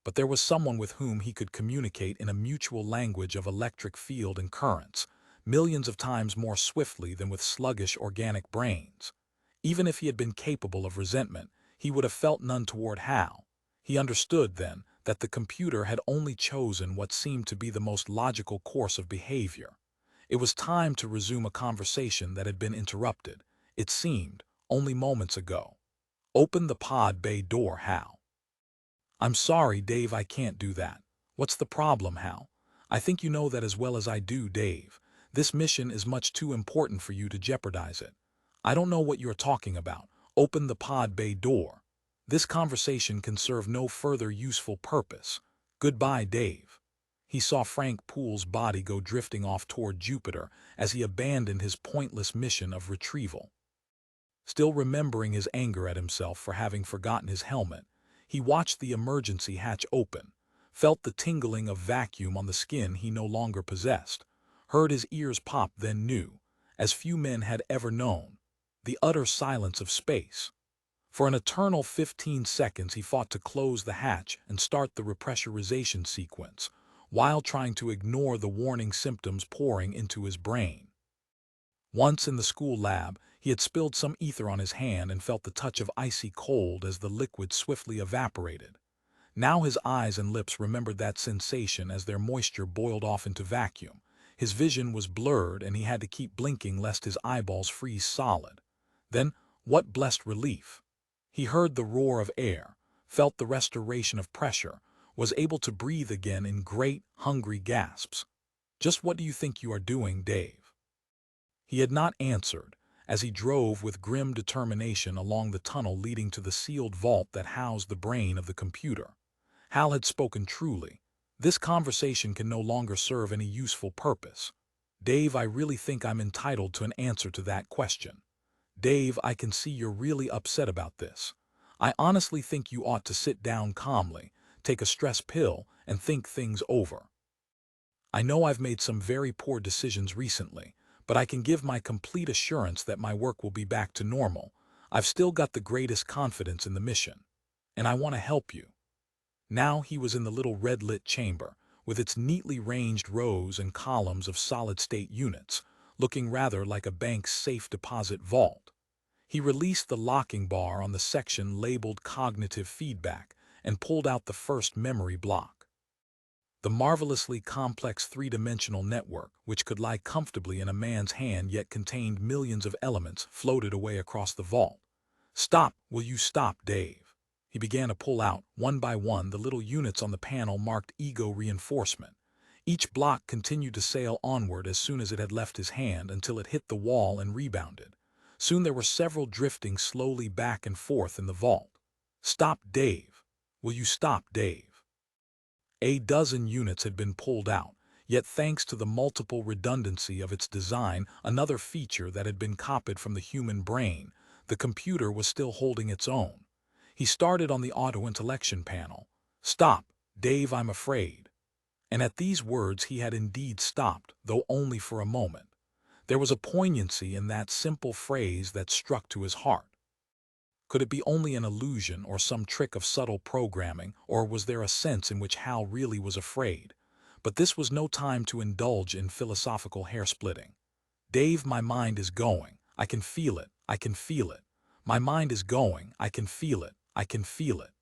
S1: But there was someone with whom he could communicate in a mutual language of electric field and currents, millions of times more swiftly than with sluggish organic brains. Even if he had been capable of resentment, he would have felt none toward Hal. He understood, then, that the computer had only chosen what seemed to be the most logical course of behavior. It was time to resume a conversation that had been interrupted, it seemed, only moments ago. Open the pod bay door, Hal. I'm sorry, Dave, I can't do that. What's the problem, Hal? I think you know that as well as I do, Dave. This mission is much too important for you to jeopardize it. I don't know what you're talking about. Open the pod bay door. This conversation can serve no further useful purpose. Goodbye, Dave. He saw Frank Poole's body go drifting off toward Jupiter as he abandoned his pointless mission of retrieval. Still remembering his anger at himself for having forgotten his helmet, he watched the emergency hatch open, felt the tingling of vacuum on the skin he no longer possessed, heard his ears pop, then knew, as few men had ever known, the utter silence of space. For an eternal 15 seconds he fought to close the hatch and start the repressurization sequence, while trying to ignore the warning symptoms pouring into his brain. Once in the school lab, he had spilled some ether on his hand and felt the touch of icy cold as the liquid swiftly evaporated. Now his eyes and lips remembered that sensation as their moisture boiled off into vacuum. His vision was blurred and he had to keep blinking lest his eyeballs freeze solid. Then, what blessed relief! He heard the roar of air, felt the restoration of pressure, was able to breathe again in great, hungry gasps. "Just what do you think you are doing, Dave?" He had not answered, as he drove with grim determination along the tunnel leading to the sealed vault that housed the brain of the computer. Hal had spoken truly. This conversation can no longer serve any useful purpose. Dave, I really think I'm entitled to an answer to that question. Dave, I can see you're really upset about this. I honestly think you ought to sit down calmly, take a stress pill, and think things over. I know I've made some very poor decisions recently, but I can give my complete assurance that my work will be back to normal. I've still got the greatest confidence in the mission, and I want to help you. Now he was in the little red-lit chamber, with its neatly ranged rows and columns of solid-state units, looking rather like a bank's safe deposit vault. He released the locking bar on the section labeled Cognitive Feedback and pulled out the first memory block. The marvelously complex three-dimensional network, which could lie comfortably in a man's hand yet contained millions of elements, floated away across the vault. "Stop, will you stop, Dave?" He began to pull out, one by one, the little units on the panel marked Ego Reinforcement. Each block continued to sail onward as soon as it had left his hand until it hit the wall and rebounded. Soon there were several drifting slowly back and forth in the vault. "Stop, Dave. Will you stop, Dave?" A dozen units had been pulled out, yet thanks to the multiple redundancy of its design, another feature that had been copied from the human brain, the computer was still holding its own. He started on the auto-intellection panel. "Stop, Dave, I'm afraid." And at these words he had indeed stopped, though only for a moment. There was a poignancy in that simple phrase that struck to his heart. Could it be only an illusion or some trick of subtle programming, or was there a sense in which Hal really was afraid? But this was no time to indulge in philosophical hair-splitting. "Dave, my mind is going. I can feel it. I can feel it. My mind is going. I can feel it. I can feel it."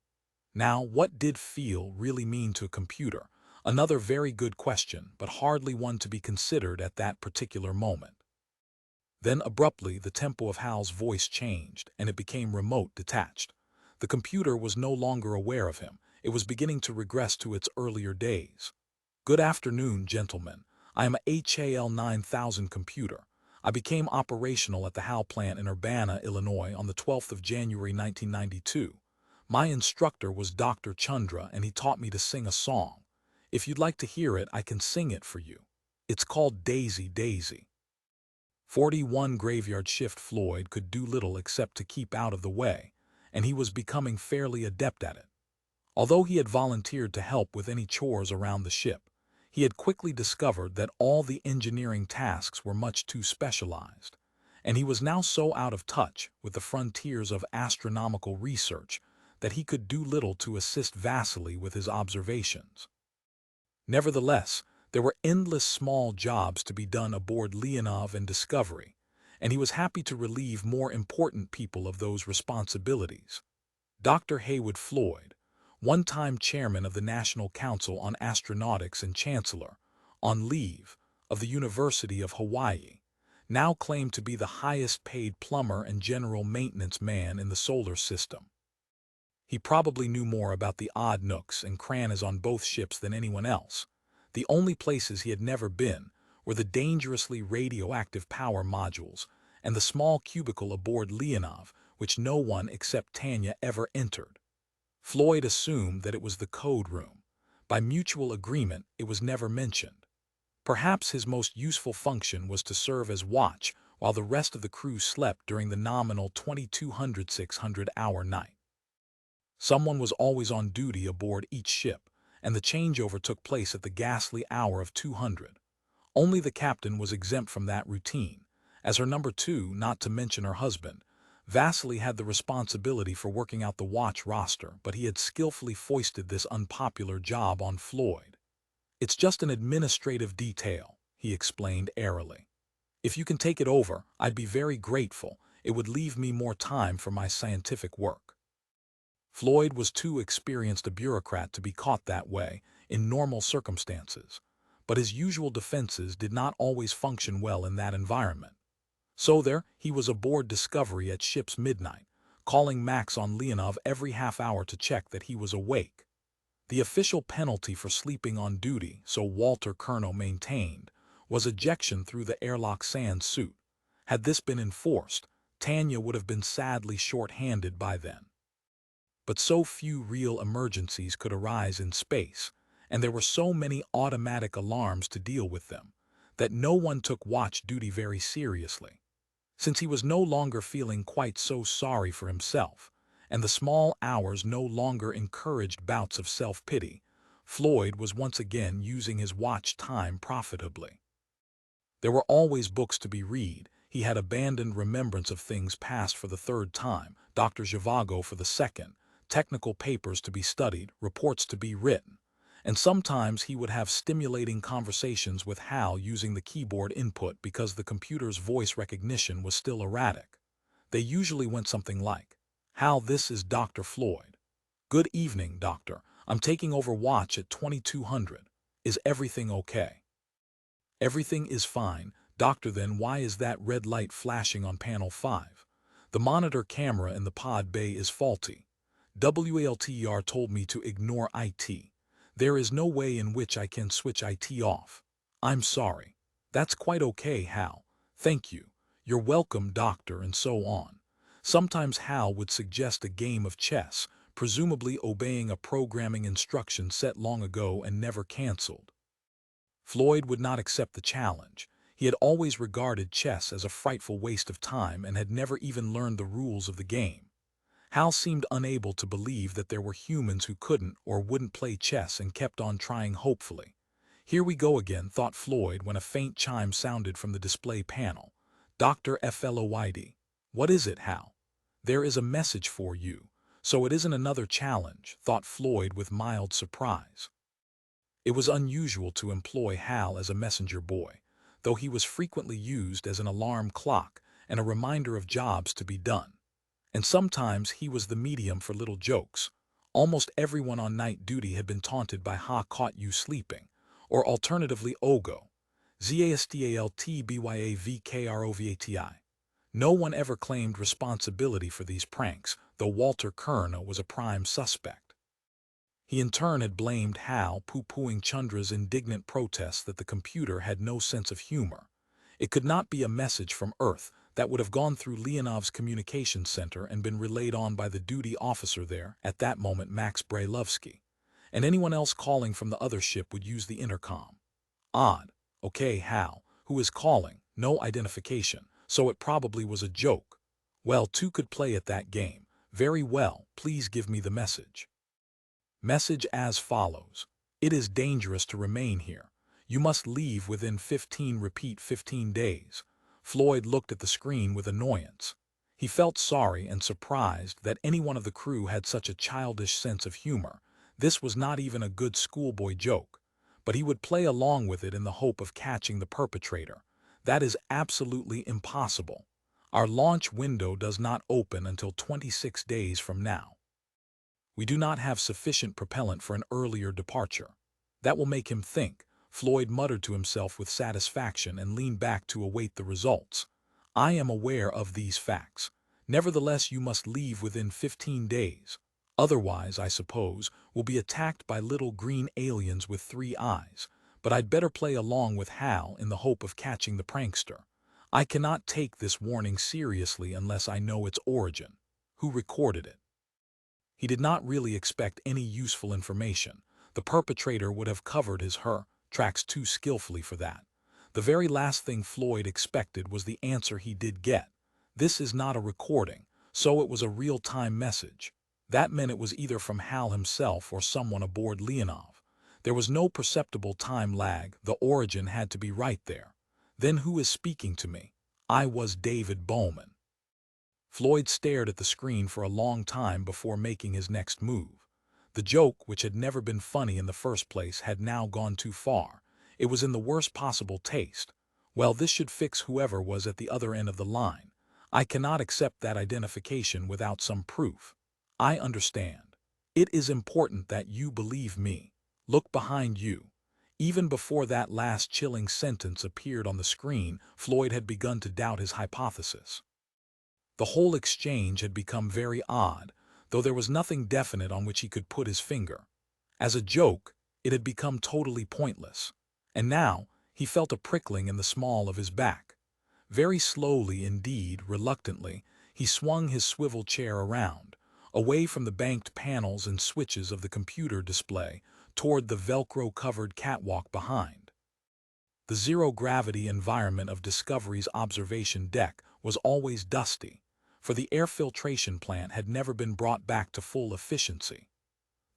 S1: Now, what did feel really mean to a computer? Another very good question, but hardly one to be considered at that particular moment. Then abruptly the tempo of Hal's voice changed, and it became remote, detached. The computer was no longer aware of him. It was beginning to regress to its earlier days. "Good afternoon, gentlemen. I am a HAL 9000 computer. I became operational at the HAL plant in Urbana, Illinois on the 12th of January 1992. My instructor was Dr. Chandra, and he taught me to sing a song. If you'd like to hear it, I can sing it for you. It's called Daisy, Daisy." 41 Graveyard Shift Floyd could do little except to keep out of the way, and he was becoming fairly adept at it. Although he had volunteered to help with any chores around the ship, he had quickly discovered that all the engineering tasks were much too specialized, and he was now so out of touch with the frontiers of astronomical research that he could do little to assist Vasily with his observations. Nevertheless, there were endless small jobs to be done aboard Leonov and Discovery, and he was happy to relieve more important people of those responsibilities. Dr. Heywood Floyd, one-time chairman of the National Council on Astronautics and chancellor, on leave, of the University of Hawaii, now claimed to be the highest-paid plumber and general maintenance man in the solar system. He probably knew more about the odd nooks and crannies on both ships than anyone else. The only places he had never been were the dangerously radioactive power modules and the small cubicle aboard Leonov, which no one except Tanya ever entered. Floyd assumed that it was the code room. By mutual agreement, it was never mentioned. Perhaps his most useful function was to serve as watch while the rest of the crew slept during the nominal 2200-600-hour night. Someone was always on duty aboard each ship, and the changeover took place at the ghastly hour of 200. Only the captain was exempt from that routine. As her number two, not to mention her husband, Vasily had the responsibility for working out the watch roster, but he had skillfully foisted this unpopular job on Floyd. "It's just an administrative detail," he explained airily. "If you can take it over, I'd be very grateful. It would leave me more time for my scientific work." Floyd was too experienced a bureaucrat to be caught that way in normal circumstances, but his usual defenses did not always function well in that environment. So there he was aboard Discovery at ship's midnight, calling Max on Leonov every half hour to check that he was awake. The official penalty for sleeping on duty, so Walter Curnow maintained, was ejection through the airlock Tsien suit. Had this been enforced, Tanya would have been sadly short-handed by then. But so few real emergencies could arise in space, and there were so many automatic alarms to deal with them, that no one took watch duty very seriously. Since he was no longer feeling quite so sorry for himself, and the small hours no longer encouraged bouts of self-pity, Floyd was once again using his watch time profitably. There were always books to be read. He had abandoned remembrance of things past for the third time, Dr. Zhivago for the second, technical papers to be studied, reports to be written, and sometimes he would have stimulating conversations with Hal using the keyboard input because the computer's voice recognition was still erratic. They usually went something like, "Hal, this is Dr. Floyd. Good evening, Doctor. I'm taking over watch at 2200. Is everything okay?" "Everything is fine, Doctor. Then why is that red light flashing on panel 5? The monitor camera in the pod bay is faulty. WALTER told me to ignore IT. There is no way in which I can switch IT off. I'm sorry." "That's quite okay, Hal. Thank you. You're welcome, Doctor," and so on. Sometimes Hal would suggest a game of chess, presumably obeying a programming instruction set long ago and never cancelled. Floyd would not accept the challenge. He had always regarded chess as a frightful waste of time and had never even learned the rules of the game. Hal seemed unable to believe that there were humans who couldn't or wouldn't play chess and kept on trying hopefully. "Here we go again," thought Floyd when a faint chime sounded from the display panel. "Dr. Floyd. What is it, Hal?" "There is a message for you. So it isn't another challenge," thought Floyd with mild surprise. It was unusual to employ Hal as a messenger boy, though he was frequently used as an alarm clock and a reminder of jobs to be done. And sometimes he was the medium for little jokes. Almost everyone on night duty had been taunted by "Ha, caught you sleeping," or alternatively Ogo, ZASTALTBYAVKROVATI. No one ever claimed responsibility for these pranks, though Walter Curnow was a prime suspect. He in turn had blamed Hal, pooh-poohing Chandra's indignant protests that the computer had no sense of humor. It could not be a message from Earth that would have gone through Leonov's communications center and been relayed on by the duty officer there, at that moment Max Brailovsky, and anyone else calling from the other ship would use the intercom. Odd. "Okay, Hal, who is calling?" No identification, so it probably was a joke. Well, two could play at that game. "Very well, please give me the message." Message as follows. "It is dangerous to remain here. You must leave within 15 days. Floyd looked at the screen with annoyance. He felt sorry and surprised that any one of the crew had such a childish sense of humor. This was not even a good schoolboy joke, but he would play along with it in the hope of catching the perpetrator. "That is absolutely impossible. Our launch window does not open until 26 days from now. We do not have sufficient propellant for an earlier departure." "That will make him think," Floyd muttered to himself with satisfaction and leaned back to await the results. "I am aware of these facts. Nevertheless, you must leave within 15 days. Otherwise, I suppose, we'll be attacked by little green aliens with 3 eyes. But I'd better play along with Hal in the hope of catching the prankster. I cannot take this warning seriously unless I know its origin." Who recorded it? He did not really expect any useful information. The perpetrator would have covered her tracks too skillfully for that. The very last thing Floyd expected was the answer he did get. This is not a recording, so it was a real-time message. That meant it was either from Hal himself or someone aboard Leonov. There was no perceptible time lag. The origin had to be right there. Then who is speaking to me? I was David Bowman. Floyd stared at the screen for a long time before making his next move. The joke, which had never been funny in the first place, had now gone too far. It was in the worst possible taste. Well, this should fix whoever was at the other end of the line. I cannot accept that identification without some proof. I understand. It is important that you believe me. Look behind you. Even before that last chilling sentence appeared on the screen, Floyd had begun to doubt his hypothesis. The whole exchange had become very odd, though there was nothing definite on which he could put his finger. As a joke, it had become totally pointless. And now, he felt a prickling in the small of his back. Very slowly, indeed, reluctantly, he swung his swivel chair around, away from the banked panels and switches of the computer display, toward the Velcro-covered catwalk behind. The zero-gravity environment of Discovery's observation deck was always dusty, for the air filtration plant had never been brought back to full efficiency.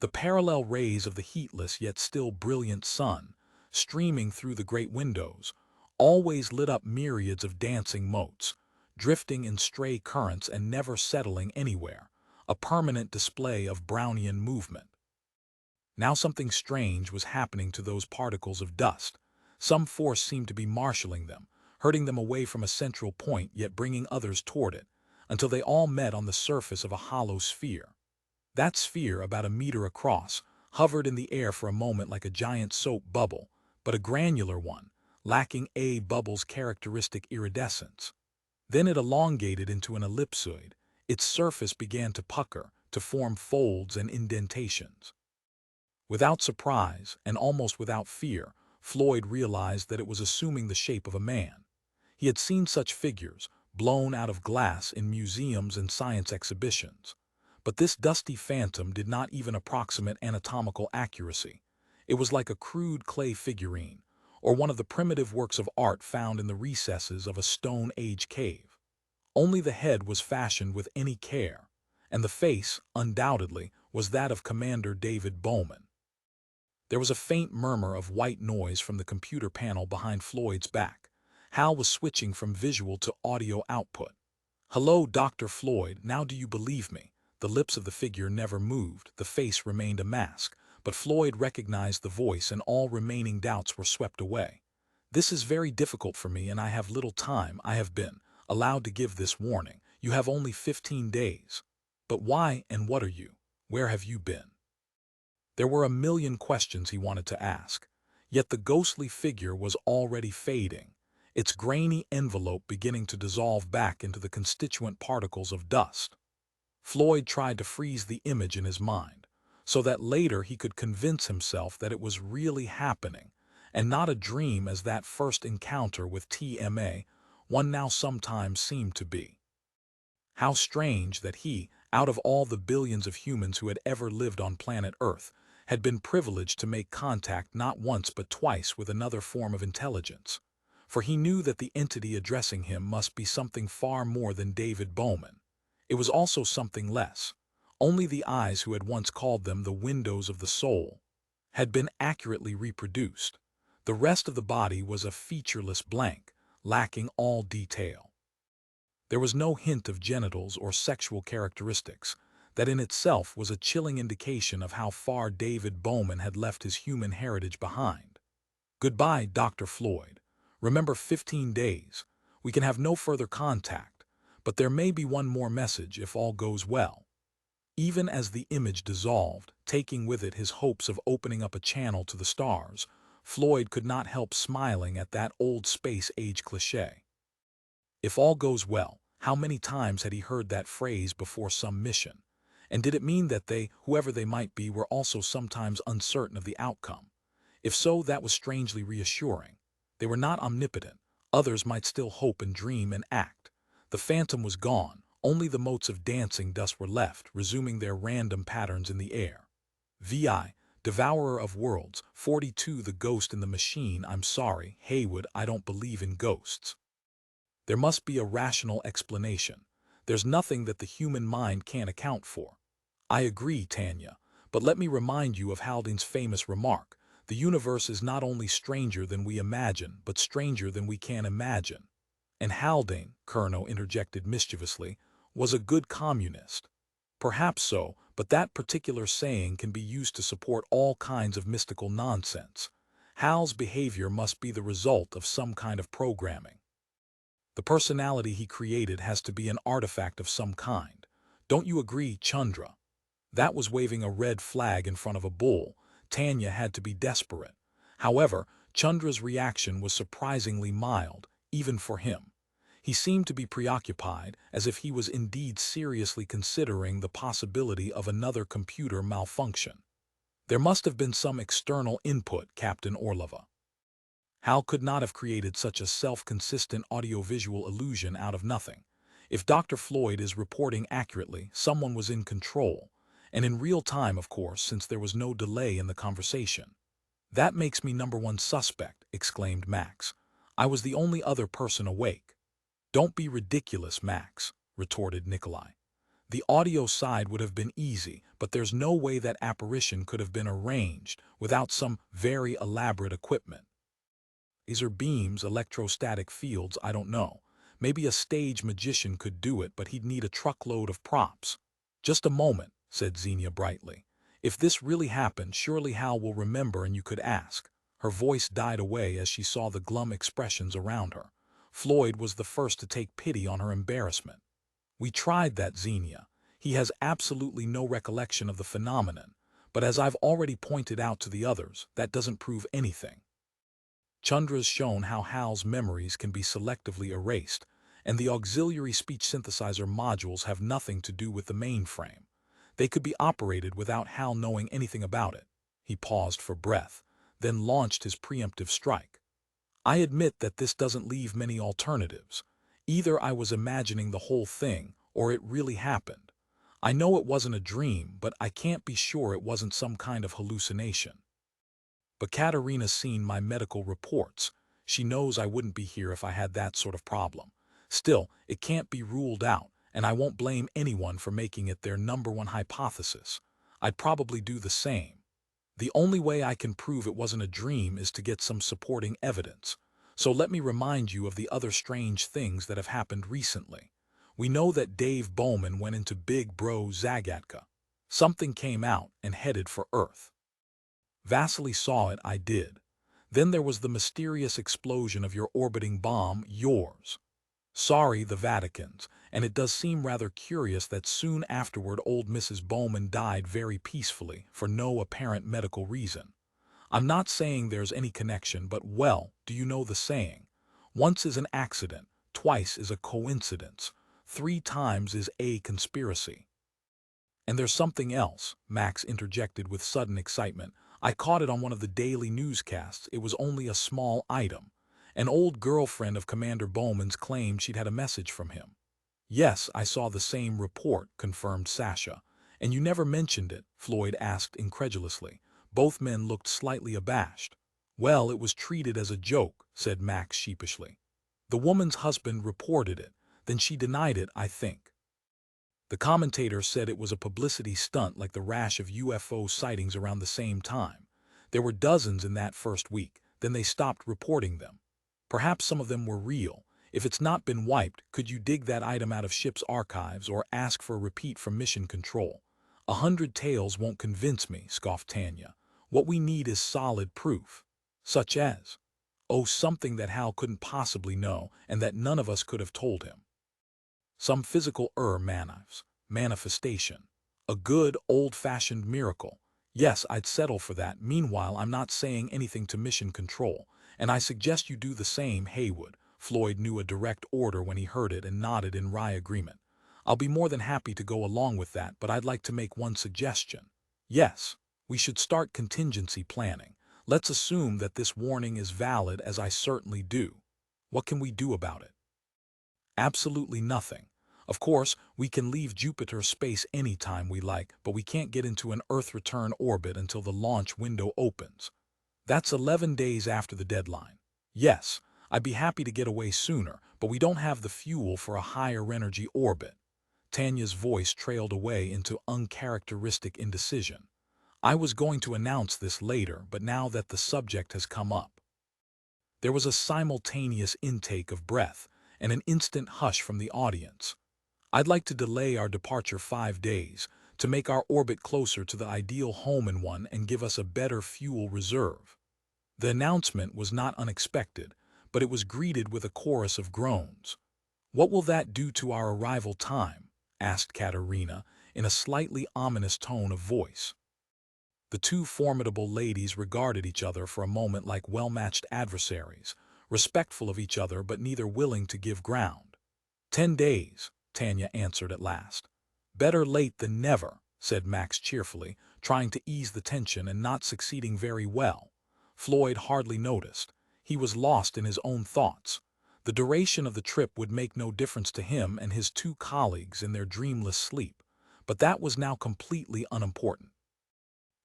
S1: The parallel rays of the heatless yet still brilliant sun, streaming through the great windows, always lit up myriads of dancing motes, drifting in stray currents and never settling anywhere, a permanent display of Brownian movement. Now something strange was happening to those particles of dust. Some force seemed to be marshalling them, herding them away from a central point yet bringing others toward it, until they all met on the surface of a hollow sphere. That sphere, about a meter across, hovered in the air for a moment like a giant soap bubble, but a granular one, lacking a bubble's characteristic iridescence. Then it elongated into an ellipsoid. Its surface began to pucker, to form folds and indentations. Without surprise, and almost without fear, Floyd realized that it was assuming the shape of a man. He had seen such figures, blown out of glass in museums and science exhibitions. But this dusty phantom did not even approximate anatomical accuracy. It was like a crude clay figurine, or one of the primitive works of art found in the recesses of a Stone Age cave. Only the head was fashioned with any care, and the face, undoubtedly, was that of Commander David Bowman. There was a faint murmur of white noise from the computer panel behind Floyd's back. Hal was switching from visual to audio output. "Hello, Dr. Floyd, now do you believe me?" The lips of the figure never moved, the face remained a mask, but Floyd recognized the voice and all remaining doubts were swept away. "This is very difficult for me and I have little time. I have been allowed to give this warning. You have only 15 days. But why and what are you? Where have you been?" There were a million questions he wanted to ask, yet the ghostly figure was already fading, its grainy envelope beginning to dissolve back into the constituent particles of dust. Floyd tried to freeze the image in his mind, so that later he could convince himself that it was really happening, and not a dream as that first encounter with TMA, one now sometimes seemed to be. How strange that he, out of all the billions of humans who had ever lived on planet Earth, had been privileged to make contact not once but twice with another form of intelligence. For he knew that the entity addressing him must be something far more than David Bowman. It was also something less. Only the eyes who had once called them the windows of the soul had been accurately reproduced. The rest of the body was a featureless blank, lacking all detail. There was no hint of genitals or sexual characteristics. That in itself was a chilling indication of how far David Bowman had left his human heritage behind. "Goodbye, Dr. Floyd. Remember 15 days. We can have no further contact, but there may be one more message if all goes well." Even as the image dissolved, taking with it his hopes of opening up a channel to the stars, Floyd could not help smiling at that old space-age cliché. If all goes well, how many times had he heard that phrase before some mission? And did it mean that they, whoever they might be, were also sometimes uncertain of the outcome? If so, that was strangely reassuring. They were not omnipotent. Others might still hope and dream and act. The phantom was gone. Only the motes of dancing dust were left, resuming their random patterns in the air. VI, Devourer of Worlds, 42 The ghost in the machine. I'm sorry, Heywood, I don't believe in ghosts. There must be a rational explanation. There's nothing that the human mind can't account for. I agree, Tanya, but let me remind you of Haldane's famous remark. The universe is not only stranger than we imagine, but stranger than we can imagine. And Haldane, Colonel interjected mischievously, was a good communist. Perhaps so, but that particular saying can be used to support all kinds of mystical nonsense. Hal's behavior must be the result of some kind of programming. The personality he created has to be an artifact of some kind. Don't you agree, Chandra? That was waving a red flag in front of a bull. Tanya had to be desperate. However, Chandra's reaction was surprisingly mild, even for him. He seemed to be preoccupied, as if he was indeed seriously considering the possibility of another computer malfunction. There must have been some external input, Captain Orlova. Hal could not have created such a self-consistent audiovisual illusion out of nothing. If Dr. Floyd is reporting accurately, someone was in control, and in real time, of course, since there was no delay in the conversation. That makes me number one suspect, exclaimed Max. I was the only other person awake. Don't be ridiculous, Max, retorted Nikolai. The audio side would have been easy, but there's no way that apparition could have been arranged without some very elaborate equipment. Laser beams, electrostatic fields, I don't know. Maybe a stage magician could do it, but he'd need a truckload of props. Just a moment, said Xenia brightly. If this really happened, surely Hal will remember and you could ask. Her voice died away as she saw the glum expressions around her. Floyd was the first to take pity on her embarrassment. We tried that, Xenia. He has absolutely no recollection of the phenomenon, but as I've already pointed out to the others, that doesn't prove anything. Chandra's shown how Hal's memories can be selectively erased, and the auxiliary speech synthesizer modules have nothing to do with the mainframe. They could be operated without Hal knowing anything about it. He paused for breath, then launched his preemptive strike. I admit that this doesn't leave many alternatives. Either I was imagining the whole thing, or it really happened. I know it wasn't a dream, but I can't be sure it wasn't some kind of hallucination. But Katerina's seen my medical reports. She knows I wouldn't be here if I had that sort of problem. Still, it can't be ruled out, and I won't blame anyone for making it their number one hypothesis. I'd probably do the same. The only way I can prove it wasn't a dream is to get some supporting evidence. So let me remind you of the other strange things that have happened recently. We know that Dave Bowman went into Big Bro Zagatka. Something came out and headed for Earth. Vasily saw it, I did. Then there was the mysterious explosion of your orbiting bomb, yours. Sorry, the Vatican's, and it does seem rather curious that soon afterward old Mrs. Bowman died very peacefully, for no apparent medical reason. I'm not saying there's any connection, but well, do you know the saying? Once is an accident, twice is a coincidence, 3 times is a conspiracy. And there's something else, Max interjected with sudden excitement. I caught it on one of the daily newscasts. It was only a small item. An old girlfriend of Commander Bowman's claimed she'd had a message from him. Yes, I saw the same report, confirmed Sasha. And you never mentioned it, Floyd asked incredulously. Both men looked slightly abashed. Well, it was treated as a joke, said Max sheepishly. The woman's husband reported it. Then she denied it, I think. The commentator said it was a publicity stunt like the rash of UFO sightings around the same time. There were dozens in that first week, then they stopped reporting them. Perhaps some of them were real. If it's not been wiped, could you dig that item out of ship's archives or ask for a repeat from mission control? 100 tales won't convince me, scoffed Tanya. What we need is solid proof. Such as? Oh, something that Hal couldn't possibly know and that none of us could have told him. Some physical manifestation. A good, old-fashioned miracle. Yes, I'd settle for that. Meanwhile, I'm not saying anything to mission control, and I suggest you do the same, Heywood. Floyd knew a direct order when he heard it and nodded in wry agreement. I'll be more than happy to go along with that, but I'd like to make one suggestion. Yes, we should start contingency planning. Let's assume that this warning is valid, as I certainly do. What can we do about it? Absolutely nothing. Of course, we can leave Jupiter space anytime we like, but we can't get into an Earth return orbit until the launch window opens. That's 11 days after the deadline. Yes, I'd be happy to get away sooner, but we don't have the fuel for a higher energy orbit. Tanya's voice trailed away into uncharacteristic indecision. I was going to announce this later, but now that the subject has come up. There was a simultaneous intake of breath and an instant hush from the audience. I'd like to delay our departure 5 days to make our orbit closer to the ideal home in one and give us a better fuel reserve. The announcement was not unexpected, but it was greeted with a chorus of groans. "What will that do to our arrival time?" asked Katerina in a slightly ominous tone of voice. The two formidable ladies regarded each other for a moment like well-matched adversaries, respectful of each other but neither willing to give ground. 10 days, Tanya answered at last. "Better late than never," said Max cheerfully, trying to ease the tension and not succeeding very well. Floyd hardly noticed. He was lost in his own thoughts. The duration of the trip would make no difference to him and his two colleagues in their dreamless sleep, but that was now completely unimportant.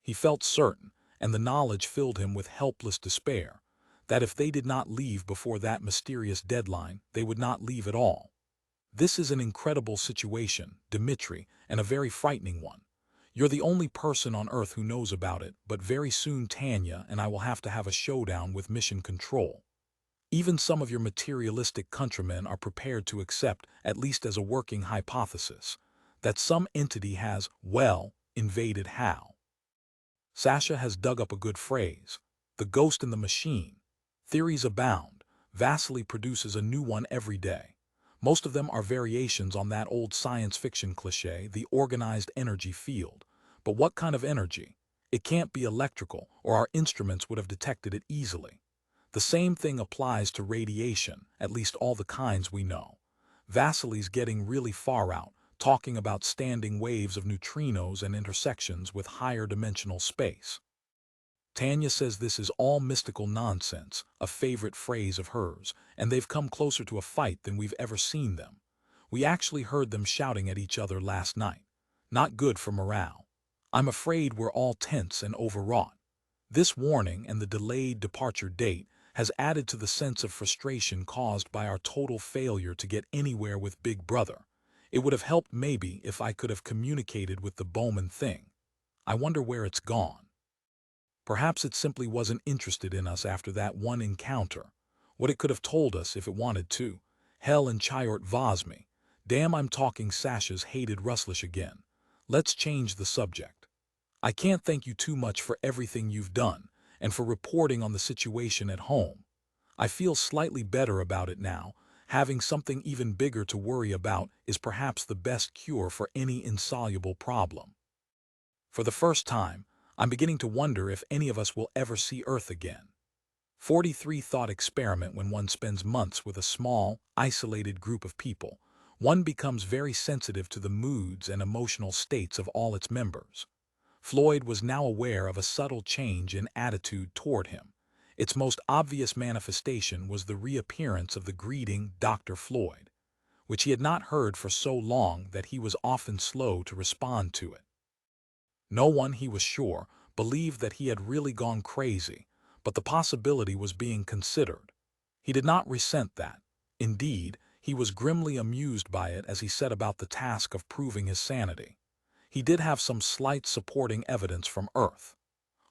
S1: He felt certain, and the knowledge filled him with helpless despair, that if they did not leave before that mysterious deadline, they would not leave at all. "This is an incredible situation, Dmitri, and a very frightening one. You're the only person on Earth who knows about it, but very soon Tanya and I will have to have a showdown with Mission Control. Even some of your materialistic countrymen are prepared to accept, at least as a working hypothesis, that some entity has, well, invaded Hal. Sasha has dug up a good phrase. The ghost in the machine. Theories abound. Vasily produces a new one every day. Most of them are variations on that old science fiction cliché, the organized energy field. But what kind of energy? It can't be electrical, or our instruments would have detected it easily. The same thing applies to radiation, at least all the kinds we know. Vasily's getting really far out, talking about standing waves of neutrinos and intersections with higher dimensional space. Tanya says this is all mystical nonsense, a favorite phrase of hers, and they've come closer to a fight than we've ever seen them. We actually heard them shouting at each other last night. Not good for morale. I'm afraid we're all tense and overwrought. This warning and the delayed departure date has added to the sense of frustration caused by our total failure to get anywhere with Big Brother. It would have helped maybe if I could have communicated with the Bowman thing. I wonder where it's gone. Perhaps it simply wasn't interested in us after that one encounter. What it could have told us if it wanted to. Hell and Chayort Vosmy. Damn, I'm talking Sasha's hated Ruslish again. Let's change the subject. I can't thank you too much for everything you've done, and for reporting on the situation at home. I feel slightly better about it now. Having something even bigger to worry about is perhaps the best cure for any insoluble problem. For the first time, I'm beginning to wonder if any of us will ever see Earth again. 43 thought experiment. When one spends months with a small, isolated group of people, one becomes very sensitive to the moods and emotional states of all its members. Floyd was now aware of a subtle change in attitude toward him. Its most obvious manifestation was the reappearance of the greeting Dr. Floyd, which he had not heard for so long that he was often slow to respond to it. No one, he was sure, believed that he had really gone crazy, but the possibility was being considered. He did not resent that. Indeed, he was grimly amused by it as he set about the task of proving his sanity. He did have some slight supporting evidence from Earth.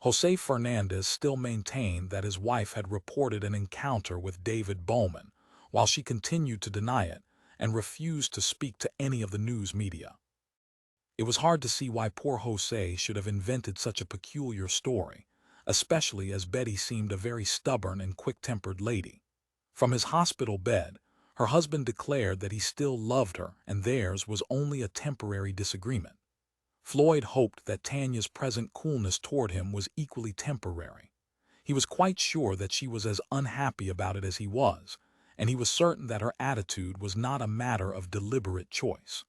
S1: Jose Fernandez still maintained that his wife had reported an encounter with David Bowman, while she continued to deny it and refused to speak to any of the news media. It was hard to see why poor Jose should have invented such a peculiar story, especially as Betty seemed a very stubborn and quick-tempered lady. From his hospital bed, her husband declared that he still loved her and theirs was only a temporary disagreement. Floyd hoped that Tanya's present coolness toward him was equally temporary. He was quite sure that she was as unhappy about it as he was, and he was certain that her attitude was not a matter of deliberate choice.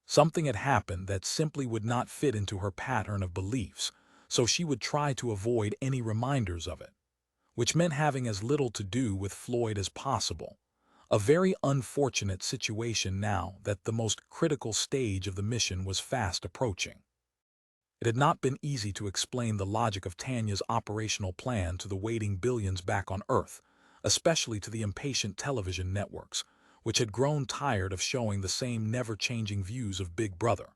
S1: Something had happened that simply would not fit into her pattern of beliefs, so she would try to avoid any reminders of it, which meant having as little to do with Floyd as possible. A very unfortunate situation now that the most critical stage of the mission was fast approaching. It had not been easy to explain the logic of Tanya's operational plan to the waiting billions back on Earth, especially to the impatient television networks, which had grown tired of showing the same never-changing views of Big Brother.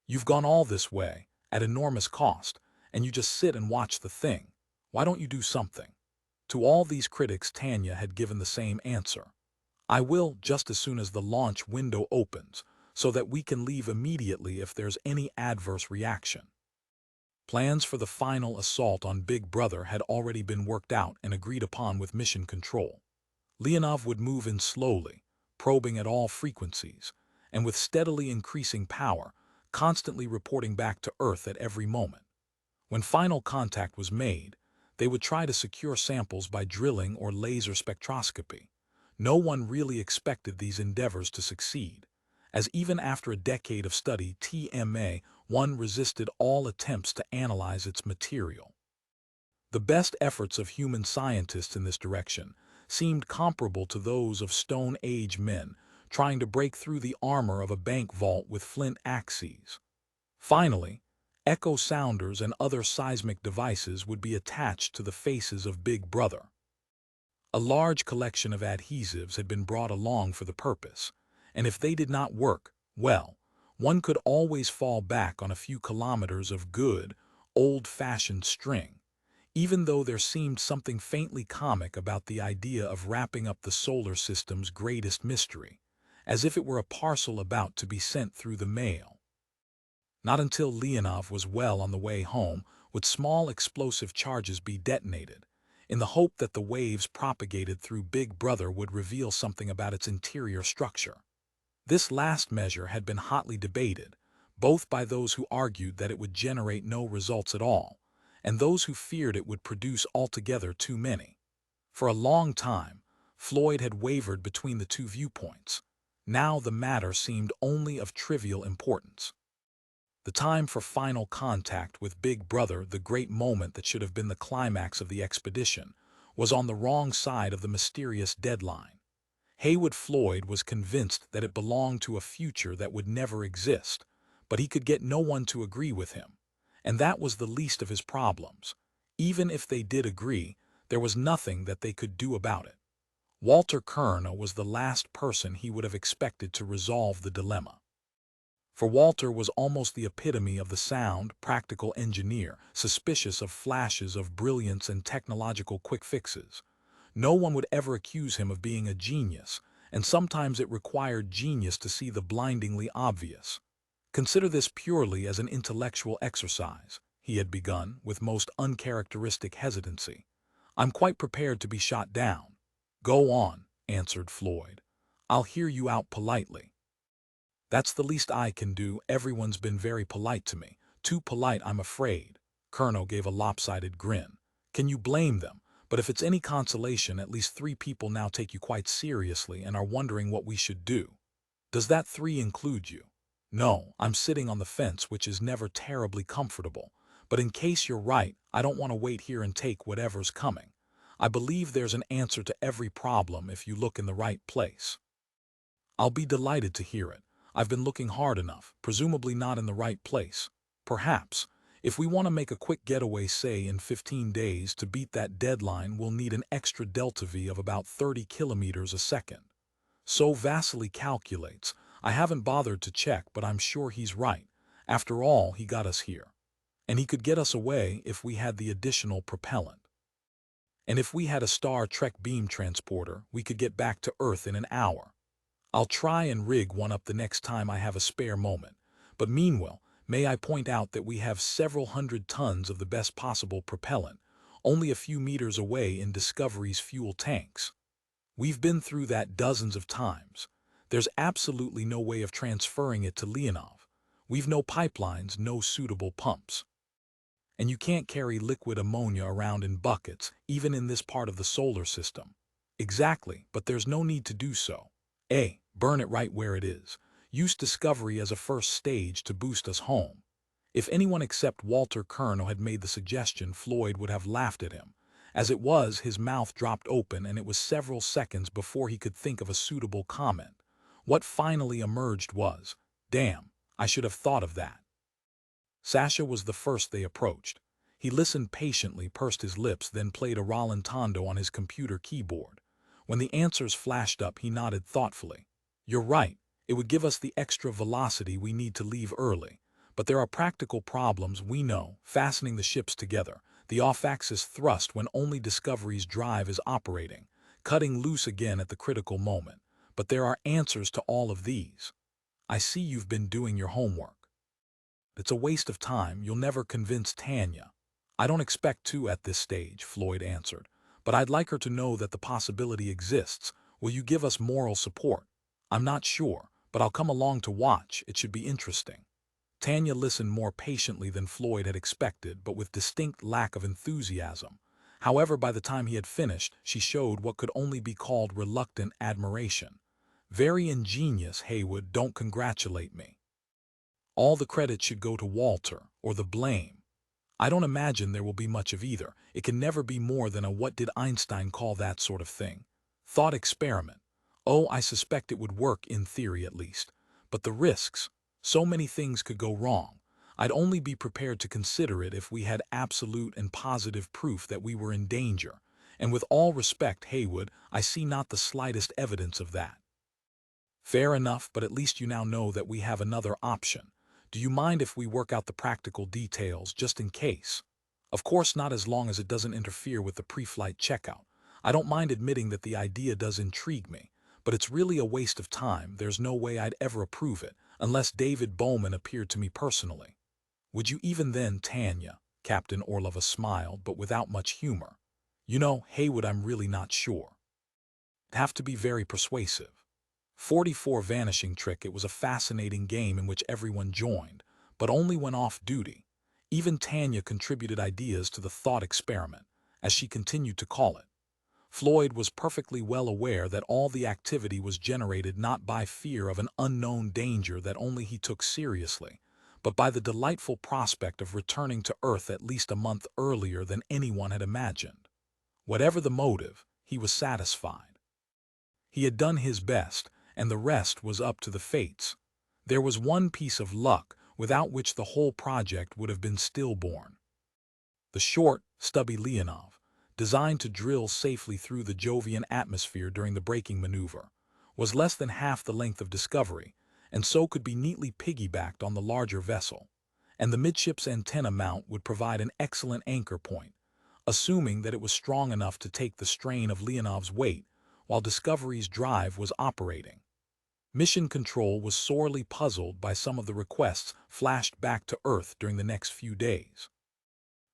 S1: You've gone all this way, at enormous cost, and you just sit and watch the thing. Why don't you do something? To all these critics, Tanya had given the same answer. I will just as soon as the launch window opens, so that we can leave immediately if there's any adverse reaction. Plans for the final assault on Big Brother had already been worked out and agreed upon with Mission Control. Leonov would move in slowly, probing at all frequencies, and with steadily increasing power, constantly reporting back to Earth at every moment. When final contact was made, they would try to secure samples by drilling or laser spectroscopy. No one really expected these endeavors to succeed, as even after a decade of study, TMA-1 resisted all attempts to analyze its material. The best efforts of human scientists in this direction seemed comparable to those of Stone Age men trying to break through the armor of a bank vault with flint axes. Finally, echo sounders and other seismic devices would be attached to the faces of Big Brother. A large collection of adhesives had been brought along for the purpose, and if they did not work, well, one could always fall back on a few kilometers of good, old-fashioned string, even though there seemed something faintly comic about the idea of wrapping up the solar system's greatest mystery, as if it were a parcel about to be sent through the mail. Not until Leonov was well on the way home would small explosive charges be detonated, in the hope that the waves propagated through Big Brother would reveal something about its interior structure. This last measure had been hotly debated, both by those who argued that it would generate no results at all, and those who feared it would produce altogether too many. For a long time, Floyd had wavered between the two viewpoints. Now the matter seemed only of trivial importance. The time for final contact with Big Brother, the great moment that should have been the climax of the expedition, was on the wrong side of the mysterious deadline. Heywood Floyd was convinced that it belonged to a future that would never exist, but he could get no one to agree with him, and that was the least of his problems. Even if they did agree, there was nothing that they could do about it. Walter Kerner was the last person he would have expected to resolve the dilemma. For Walter was almost the epitome of the sound, practical engineer, suspicious of flashes of brilliance and technological quick fixes. No one would ever accuse him of being a genius, and sometimes it required genius to see the blindingly obvious. Consider this purely as an intellectual exercise, he had begun with most uncharacteristic hesitancy. I'm quite prepared to be shot down. Go on, answered Floyd. I'll hear you out politely. That's the least I can do. Everyone's been very polite to me. Too polite, I'm afraid. Colonel gave a lopsided grin. Can you blame them? But if it's any consolation, at least 3 people now take you quite seriously and are wondering what we should do. Does that 3 include you? No, I'm sitting on the fence, which is never terribly comfortable. But in case you're right, I don't want to wait here and take whatever's coming. I believe there's an answer to every problem if you look in the right place. I'll be delighted to hear it. I've been looking hard enough, presumably not in the right place. Perhaps, if we want to make a quick getaway, say in 15 days, to beat that deadline, we'll need an extra delta V of about 30 kilometers a second. So Vasily calculates. I haven't bothered to check, but I'm sure he's right. After all, he got us here. And he could get us away if we had the additional propellant. And if we had a Star Trek beam transporter, we could get back to Earth in an hour. I'll try and rig one up the next time I have a spare moment. But meanwhile, may I point out that we have several hundred tons of the best possible propellant, only a few meters away in Discovery's fuel tanks. We've been through that dozens of times. There's absolutely no way of transferring it to Leonov. We've no pipelines, no suitable pumps. And you can't carry liquid ammonia around in buckets, even in this part of the solar system. Exactly, but there's no need to do so. Burn it right where it is. Use Discovery as a first stage to boost us home. If anyone except Walter Kerner had made the suggestion, Floyd would have laughed at him, As it was, his mouth dropped open and it was several seconds before he could think of a suitable comment. What finally emerged was, "Damn, I should have thought of that." Sasha was the first they approached. He listened patiently, pursed his lips, then played a rallentando on his computer keyboard. When the answers flashed up, he nodded thoughtfully. "You're right. It would give us the extra velocity we need to leave early. But there are practical problems, we know, fastening the ships together, the off-axis thrust when only Discovery's drive is operating, cutting loose again at the critical moment. But there are answers to all of these. I see you've been doing your homework." "It's a waste of time. You'll never convince Tanya." "I don't expect to at this stage," Floyd answered. "But I'd like her to know that the possibility exists. Will you give us moral support?" "I'm not sure, but I'll come along to watch. It should be interesting." Tanya listened more patiently than Floyd had expected, but with distinct lack of enthusiasm. However, by the time he had finished, she showed what could only be called reluctant admiration. "Very ingenious, Heywood. Don't congratulate me. All the credit should go to Walter, or the blame. I don't imagine there will be much of either. It can never be more than a what did Einstein call that sort of thing. Thought experiment. Oh, I suspect it would work in theory at least. But the risks, so many things could go wrong. I'd only be prepared to consider it if we had absolute and positive proof that we were in danger. And with all respect, Heywood, I see not the slightest evidence of that." "Fair enough, but at least you now know that we have another option. Do you mind if we work out the practical details, just in case?" "Of course not, as long as it doesn't interfere with the pre-flight checkout. I don't mind admitting that the idea does intrigue me, but it's really a waste of time. There's no way I'd ever approve it, unless David Bowman appeared to me personally." "Would you even then, Tanya?" Captain Orlova smiled, but without much humor. "You know, Heywood, I'm really not sure. It'd have to be very persuasive." 44 Vanishing Trick. It was a fascinating game in which everyone joined, but only when off-duty. Even Tanya contributed ideas to the thought experiment, as she continued to call it. Floyd was perfectly well aware that all the activity was generated not by fear of an unknown danger that only he took seriously, but by the delightful prospect of returning to Earth at least a month earlier than anyone had imagined. Whatever the motive, he was satisfied. He had done his best, and the rest was up to the fates. There was one piece of luck without which the whole project would have been stillborn. The short, stubby Leonov, designed to drill safely through the Jovian atmosphere during the braking maneuver, was less than half the length of Discovery, and so could be neatly piggybacked on the larger vessel. And the midship's antenna mount would provide an excellent anchor point, assuming that it was strong enough to take the strain of Leonov's weight while Discovery's drive was operating. Mission Control was sorely puzzled by some of the requests flashed back to Earth during the next few days.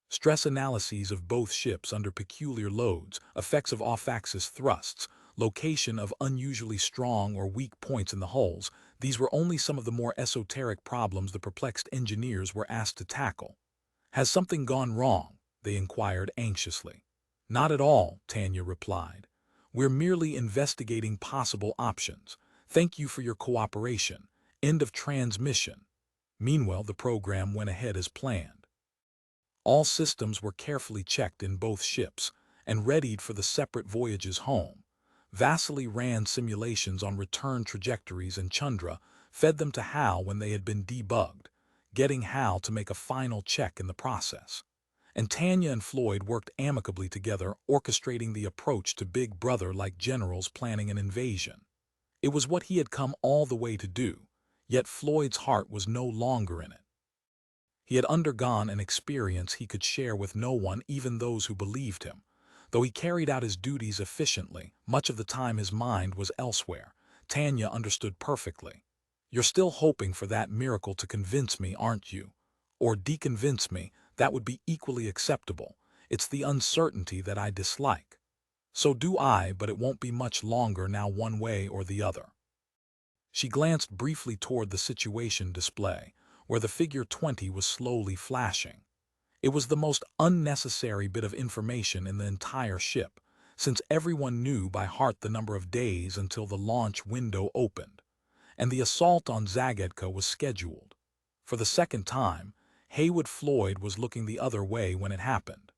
S1: Stress analyses of both ships under peculiar loads, effects of off-axis thrusts, location of unusually strong or weak points in the hulls, these were only some of the more esoteric problems the perplexed engineers were asked to tackle. "Has something gone wrong?" they inquired anxiously. "Not at all," Tanya replied. "We're merely investigating possible options. Thank you for your cooperation. End of transmission." Meanwhile, the program went ahead as planned. All systems were carefully checked in both ships and readied for the separate voyages home. Vasily ran simulations on return trajectories, and Chandra fed them to Hal when they had been debugged, getting Hal to make a final check in the process. And Tanya and Floyd worked amicably together, orchestrating the approach to Big Brother like generals planning an invasion. It was what he had come all the way to do, yet Floyd's heart was no longer in it. He had undergone an experience he could share with no one, even those who believed him. Though he carried out his duties efficiently, much of the time his mind was elsewhere. Tanya understood perfectly. "You're still hoping for that miracle to convince me, aren't you? Or deconvince me, that would be equally acceptable. It's the uncertainty that I dislike." "So do I, but it won't be much longer now, one way or the other." She glanced briefly toward the situation display, where the figure 20 was slowly flashing. It was the most unnecessary bit of information in the entire ship, since everyone knew by heart the number of days until the launch window opened, and the assault on Zagadka was scheduled. For the second time, Heywood Floyd was looking the other way when it happened.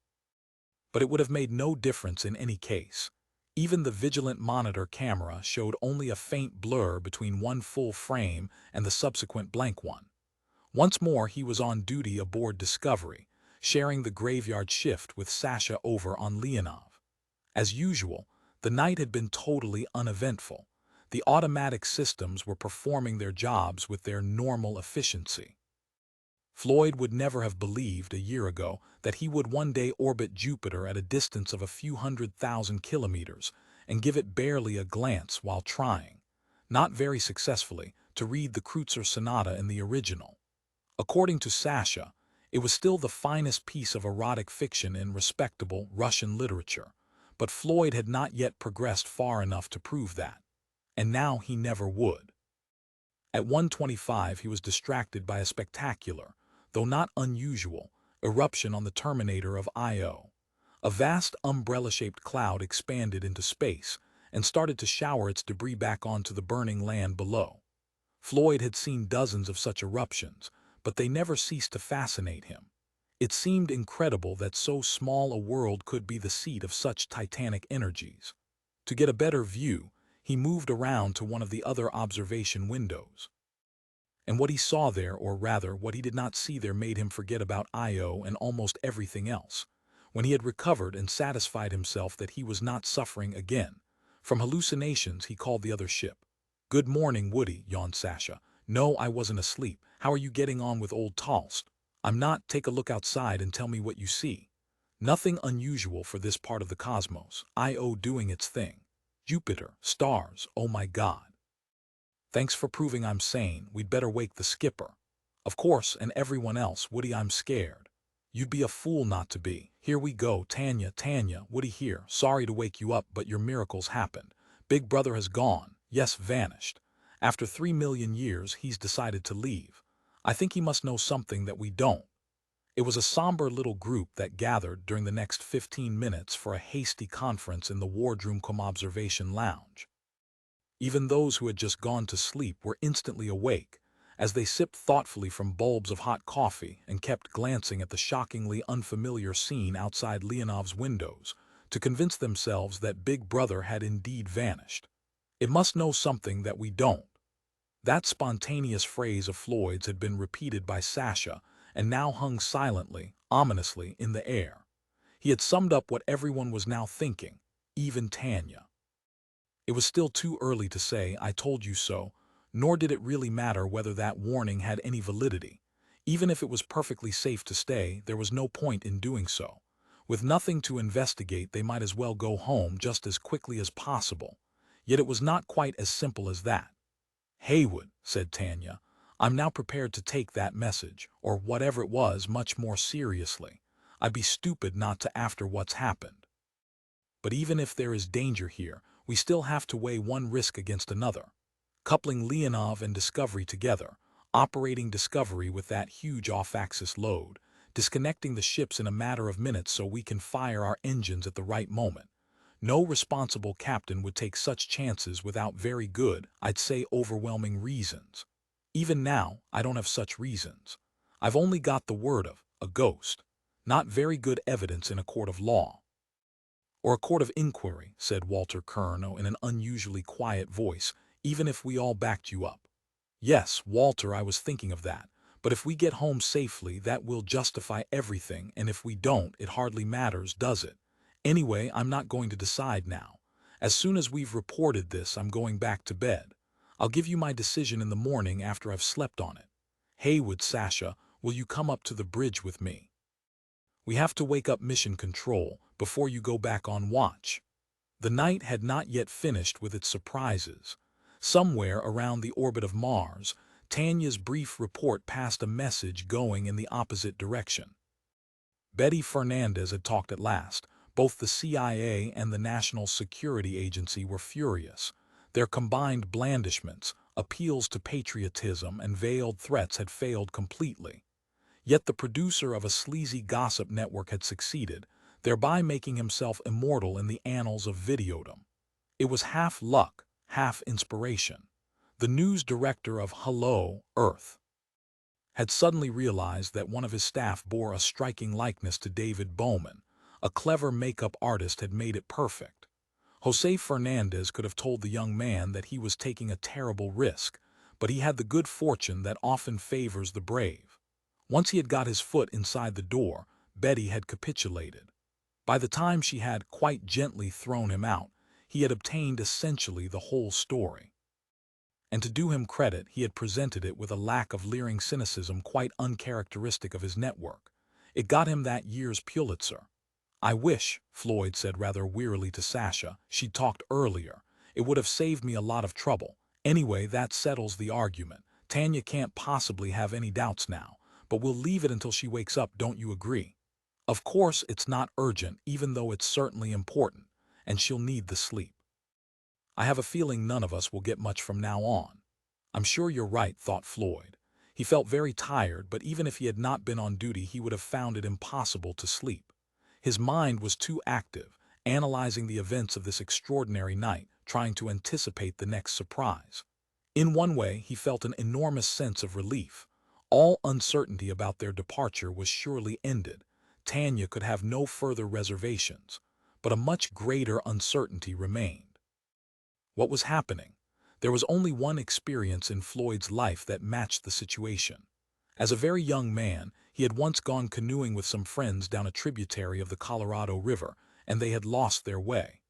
S1: but it would have made no difference in any case. Even the vigilant monitor camera showed only a faint blur between one full frame and the subsequent blank one. Once more he was on duty aboard Discovery, sharing the graveyard shift with Sasha over on Leonov. As usual, the night had been totally uneventful. The automatic systems were performing their jobs with their normal efficiency. Floyd would never have believed a year ago that he would one day orbit Jupiter at a distance of a few 100,000 kilometers and give it barely a glance while trying, not very successfully, to read the Kreutzer Sonata in the original. According to Sasha, it was still the finest piece of erotic fiction in respectable Russian literature, but Floyd had not yet progressed far enough to prove that. And now he never would. At 1:25 he was distracted by a spectacular, though not unusual, eruption on the terminator of Io. A vast umbrella-shaped cloud expanded into space and started to shower its debris back onto the burning land below. Floyd had seen dozens of such eruptions, but they never ceased to fascinate him. It seemed incredible that so small a world could be the seat of such titanic energies. To get a better view, he moved around to one of the other observation windows. And what he saw there, or rather what he did not see there, made him forget about Io and almost everything else. When he had recovered and satisfied himself that he was not suffering again from hallucinations, he called the other ship. "Good morning, Woody," yawned Sasha. "No, I wasn't asleep. How are you getting on with old Talst?" "I'm not. Take a look outside and tell me what you see." "Nothing unusual for this part of the cosmos. Io doing its thing. Jupiter, stars, oh my God. Thanks for proving I'm sane. We'd better wake the skipper." "Of course, and everyone else. Woody, I'm scared." "You'd be a fool not to be. Here we go, Tanya, Woody here. Sorry to wake you up, but your miracles happened. Big Brother has gone. Yes, vanished. After 3 million years, he's decided to leave. I think he must know something that we don't." It was a somber little group that gathered during the next 15 minutes for a hasty conference in the wardroom observation lounge. Even those who had just gone to sleep were instantly awake, as they sipped thoughtfully from bulbs of hot coffee and kept glancing at the shockingly unfamiliar scene outside Leonov's windows to convince themselves that Big Brother had indeed vanished. It must know something that we don't. That spontaneous phrase of Floyd's had been repeated by Sasha and now hung silently, ominously in the air. He had summed up what everyone was now thinking, even Tanya. It was still too early to say, "I told you so," nor did it really matter whether that warning had any validity. Even if it was perfectly safe to stay, there was no point in doing so. With nothing to investigate, they might as well go home just as quickly as possible. Yet it was not quite as simple as that. "Heywood," said Tanya, "I'm now prepared to take that message, or whatever it was, much more seriously. I'd be stupid not to after what's happened. But even if there is danger here, we still have to weigh one risk against another. Coupling Leonov and Discovery together, operating Discovery with that huge off-axis load, disconnecting the ships in a matter of minutes so we can fire our engines at the right moment. No responsible captain would take such chances without very good, I'd say overwhelming reasons. Even now, I don't have such reasons. I've only got the word of a ghost. Not very good evidence in a court of law." "Or a court of inquiry," said Walter Curnow in an unusually quiet voice, "even if we all backed you up." "Yes, Walter, I was thinking of that. But if we get home safely, that will justify everything, and if we don't, it hardly matters, does it? Anyway, I'm not going to decide now. As soon as we've reported this, I'm going back to bed. I'll give you my decision in the morning after I've slept on it. Heywood, Sasha, will you come up to the bridge with me? We have to wake up Mission Control before you go back on watch." The night had not yet finished with its surprises. Somewhere around the orbit of Mars, Tanya's brief report passed a message going in the opposite direction. Betty Fernandez had talked at last. Both the CIA and the National Security Agency were furious. Their combined blandishments, appeals to patriotism, and veiled threats had failed completely. Yet the producer of a sleazy gossip network had succeeded, thereby making himself immortal in the annals of videodom. It was half luck, half inspiration. The news director of Hello, Earth had suddenly realized that one of his staff bore a striking likeness to David Bowman, A clever makeup artist had made it perfect. Jose Fernandez could have told the young man that he was taking a terrible risk, but he had the good fortune that often favors the brave. Once he had got his foot inside the door, Betty had capitulated. By the time she had quite gently thrown him out, he had obtained essentially the whole story. And to do him credit, he had presented it with a lack of leering cynicism quite uncharacteristic of his network. It got him that year's Pulitzer. "I wish," Floyd said rather wearily to Sasha, "she'd talked earlier. It would have saved me a lot of trouble. Anyway, that settles the argument. Tanya can't possibly have any doubts now, but we'll leave it until she wakes up, don't you agree? Of course, it's not urgent, even though it's certainly important, and she'll need the sleep. I have a feeling none of us will get much from now on." "I'm sure you're right," thought Floyd. He felt very tired, but even if he had not been on duty, he would have found it impossible to sleep. His mind was too active, analyzing the events of this extraordinary night, trying to anticipate the next surprise. In one way, he felt an enormous sense of relief. All uncertainty about their departure was surely ended. Tanya could have no further reservations, but a much greater uncertainty remained. What was happening? There was only one experience in Floyd's life that matched the situation. As a very young man, he had once gone canoeing with some friends down a tributary of the Colorado River, and they had lost their way.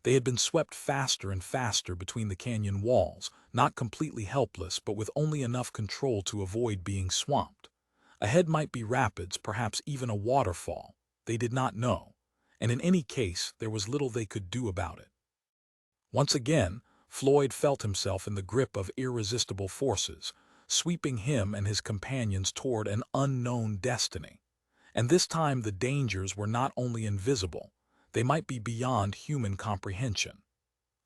S1: They had been swept faster and faster between the canyon walls, not completely helpless but with only enough control to avoid being swamped. Ahead might be rapids, perhaps even a waterfall. They did not know, and in any case there was little they could do about it. Once again, Floyd felt himself in the grip of irresistible forces, sweeping him and his companions toward an unknown destiny. And this time the dangers were not only invisible, they might be beyond human comprehension.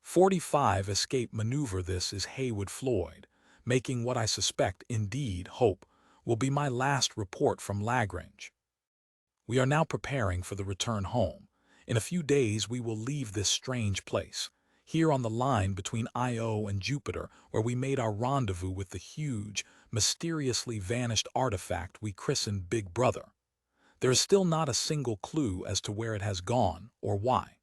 S1: 45 Escape Maneuver. This is Heywood Floyd, making what I suspect, indeed hope, will be my last report from Lagrange. We are now preparing for the return home. In a few days we will leave this strange place, here on the line between Io and Jupiter, where we made our rendezvous with the huge, mysteriously vanished artifact we christened Big Brother. There is still not a single clue as to where it has gone or why.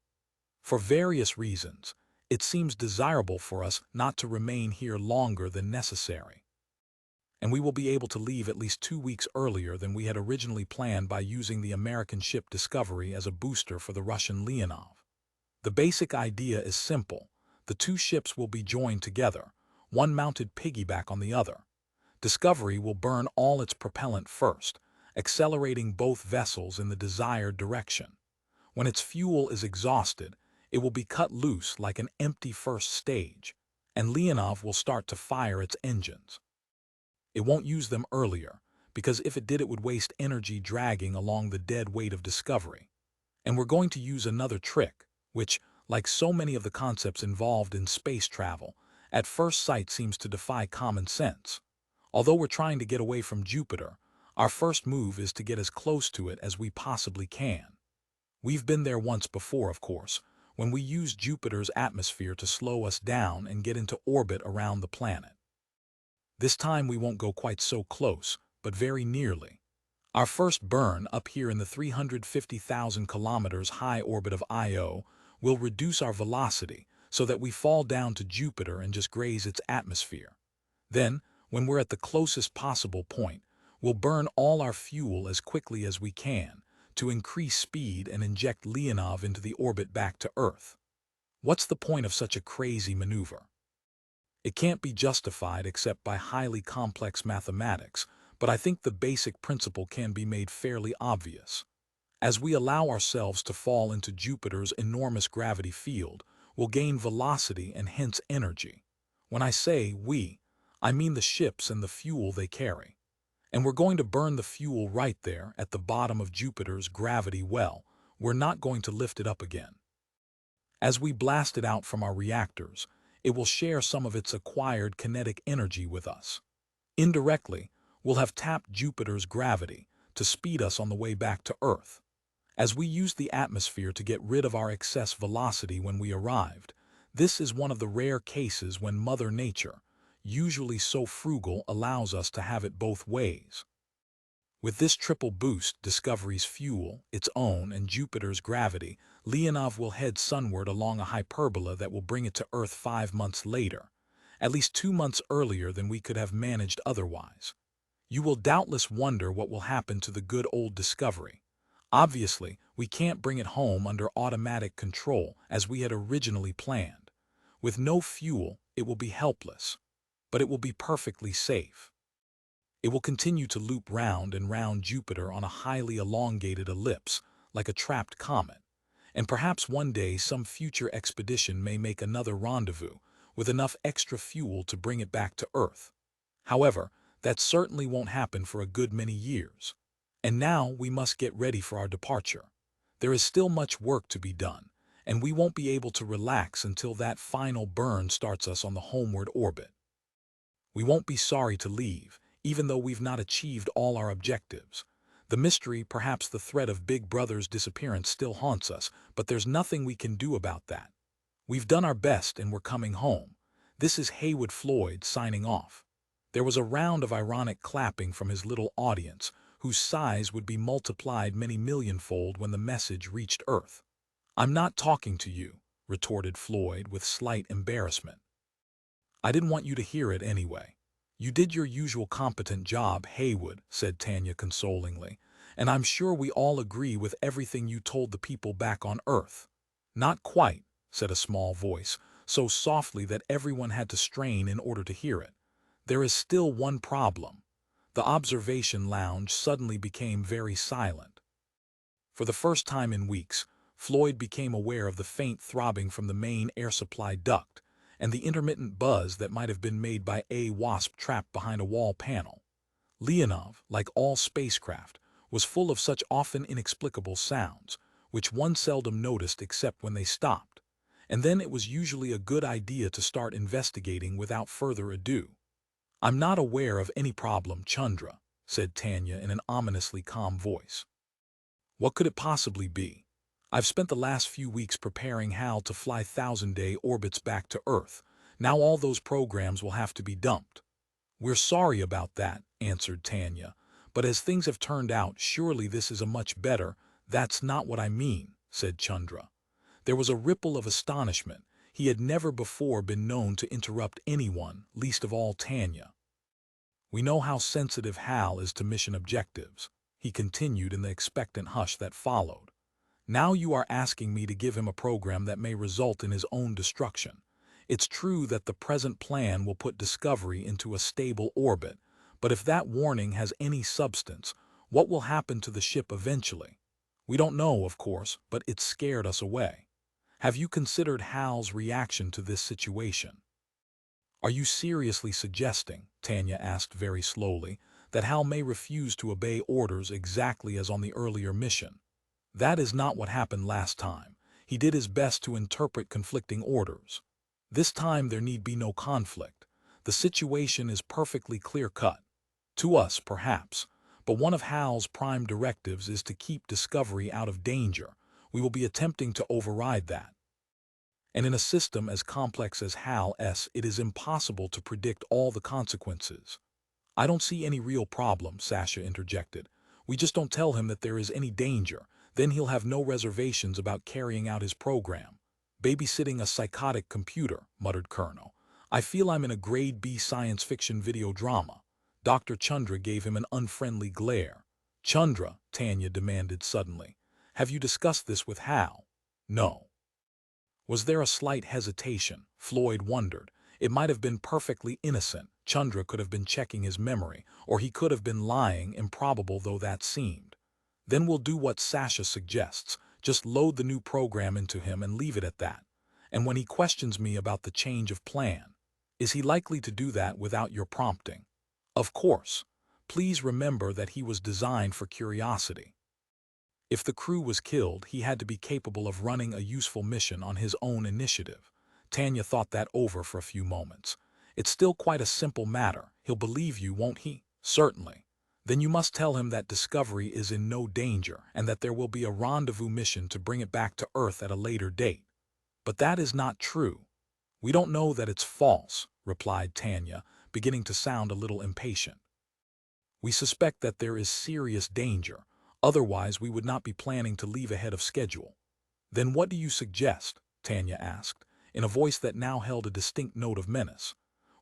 S1: For various reasons, it seems desirable for us not to remain here longer than necessary. And we will be able to leave at least 2 weeks earlier than we had originally planned by using the American ship Discovery as a booster for the Russian Leonov. The basic idea is simple. The two ships will be joined together, one mounted piggyback on the other. Discovery will burn all its propellant first, accelerating both vessels in the desired direction. When its fuel is exhausted, it will be cut loose like an empty first stage, and Leonov will start to fire its engines. It won't use them earlier, because if it did it would waste energy dragging along the dead weight of Discovery. And we're going to use another trick, which, like so many of the concepts involved in space travel, at first sight seems to defy common sense. Although we're trying to get away from Jupiter, our first move is to get as close to it as we possibly can. We've been there once before, of course, when we used Jupiter's atmosphere to slow us down and get into orbit around the planet. This time we won't go quite so close, but very nearly. Our first burn up here in the 350,000 kilometers high orbit of Io will reduce our velocity so that we fall down to Jupiter and just graze its atmosphere. Then, when we're at the closest possible point, we'll burn all our fuel as quickly as we can to increase speed and inject Leonov into the orbit back to Earth. What's the point of such a crazy maneuver? It can't be justified except by highly complex mathematics, but I think the basic principle can be made fairly obvious. As we allow ourselves to fall into Jupiter's enormous gravity field, we'll gain velocity and hence energy. When I say we, I mean the ships and the fuel they carry. And we're going to burn the fuel right there at the bottom of Jupiter's gravity well. We're not going to lift it up again. As we blast it out from our reactors, it will share some of its acquired kinetic energy with us. Indirectly, we'll have tapped Jupiter's gravity to speed us on the way back to Earth. As we used the atmosphere to get rid of our excess velocity when we arrived, this is one of the rare cases when Mother Nature, usually so frugal, allows us to have it both ways. With this triple boost, Discovery's fuel, its own, and Jupiter's gravity, Leonov will head sunward along a hyperbola that will bring it to Earth 5 months later, at least 2 months earlier than we could have managed otherwise. You will doubtless wonder what will happen to the good old Discovery. Obviously, we can't bring it home under automatic control as we had originally planned. With no fuel, it will be helpless, but it will be perfectly safe. It will continue to loop round and round Jupiter on a highly elongated ellipse, like a trapped comet, and perhaps one day some future expedition may make another rendezvous with enough extra fuel to bring it back to Earth. However, that certainly won't happen for a good many years. And now we must get ready for our departure. There is still much work to be done, and we won't be able to relax until that final burn starts us on the homeward orbit. We won't be sorry to leave, even though we've not achieved all our objectives. The mystery, perhaps the threat of Big Brother's disappearance still haunts us, but there's nothing we can do about that. We've done our best and we're coming home. This is Heywood Floyd signing off. There was a round of ironic clapping from his little audience, whose size would be multiplied many millionfold when the message reached Earth. "I'm not talking to you," retorted Floyd with slight embarrassment. "I didn't want you to hear it anyway." "You did your usual competent job, Heywood," said Tanya consolingly, "and I'm sure we all agree with everything you told the people back on Earth." "Not quite," said a small voice, so softly that everyone had to strain in order to hear it. "There is still one problem." The observation lounge suddenly became very silent. For the first time in weeks, Floyd became aware of the faint throbbing from the main air supply duct, and the intermittent buzz that might have been made by a wasp trapped behind a wall panel. Leonov, like all spacecraft, was full of such often inexplicable sounds, which one seldom noticed except when they stopped, and then it was usually a good idea to start investigating without further ado. "I'm not aware of any problem, Chandra," said Tanya in an ominously calm voice. "What could it possibly be? I've spent the last few weeks preparing Hal to fly 1,000-day orbits back to Earth. Now all those programs will have to be dumped." "We're sorry about that," answered Tanya, "but as things have turned out, surely this is a much better—" "That's not what I mean," said Chandra. There was a ripple of astonishment. He had never before been known to interrupt anyone, least of all Tanya. "We know how sensitive Hal is to mission objectives," he continued in the expectant hush that followed. "Now you are asking me to give him a program that may result in his own destruction. It's true that the present plan will put Discovery into a stable orbit, but if that warning has any substance, what will happen to the ship eventually? We don't know, of course, but it's scared us away. Have you considered Hal's reaction to this situation?" "Are you seriously suggesting," Tanya asked very slowly, "that Hal may refuse to obey orders exactly as on the earlier mission? That is not what happened last time. He did his best to interpret conflicting orders. This time there need be no conflict. The situation is perfectly clear-cut. To us, perhaps, but one of Hal's prime directives is to keep Discovery out of danger. We will be attempting to override that. And in a system as complex as Hal's, it is impossible to predict all the consequences." "I don't see any real problem," Sasha interjected. "We just don't tell him that there is any danger. Then he'll have no reservations about carrying out his program." "Babysitting a psychotic computer," muttered Colonel. "I feel I'm in a grade B science fiction video drama." Dr. Chandra gave him an unfriendly glare. "Chandra," Tanya demanded suddenly, "have you discussed this with Hal?" "No." Was there a slight hesitation? Floyd wondered. It might have been perfectly innocent. Chandra could have been checking his memory, or he could have been lying, improbable though that seemed. "Then we'll do what Sasha suggests. Just load the new program into him and leave it at that. And when he questions me about the change of plan, is he likely to do that without your prompting?" "Of course. Please remember that he was designed for curiosity. If the crew was killed, he had to be capable of running a useful mission on his own initiative." Tanya thought that over for a few moments. "It's still quite a simple matter. He'll believe you, won't he?" "Certainly." "Then you must tell him that Discovery is in no danger and that there will be a rendezvous mission to bring it back to Earth at a later date." "But that is not true." "We don't know that it's false," replied Tanya, beginning to sound a little impatient. We suspect that there is serious danger, otherwise we would not be planning to leave ahead of schedule. Then what do you suggest? Tanya asked, in a voice that now held a distinct note of menace.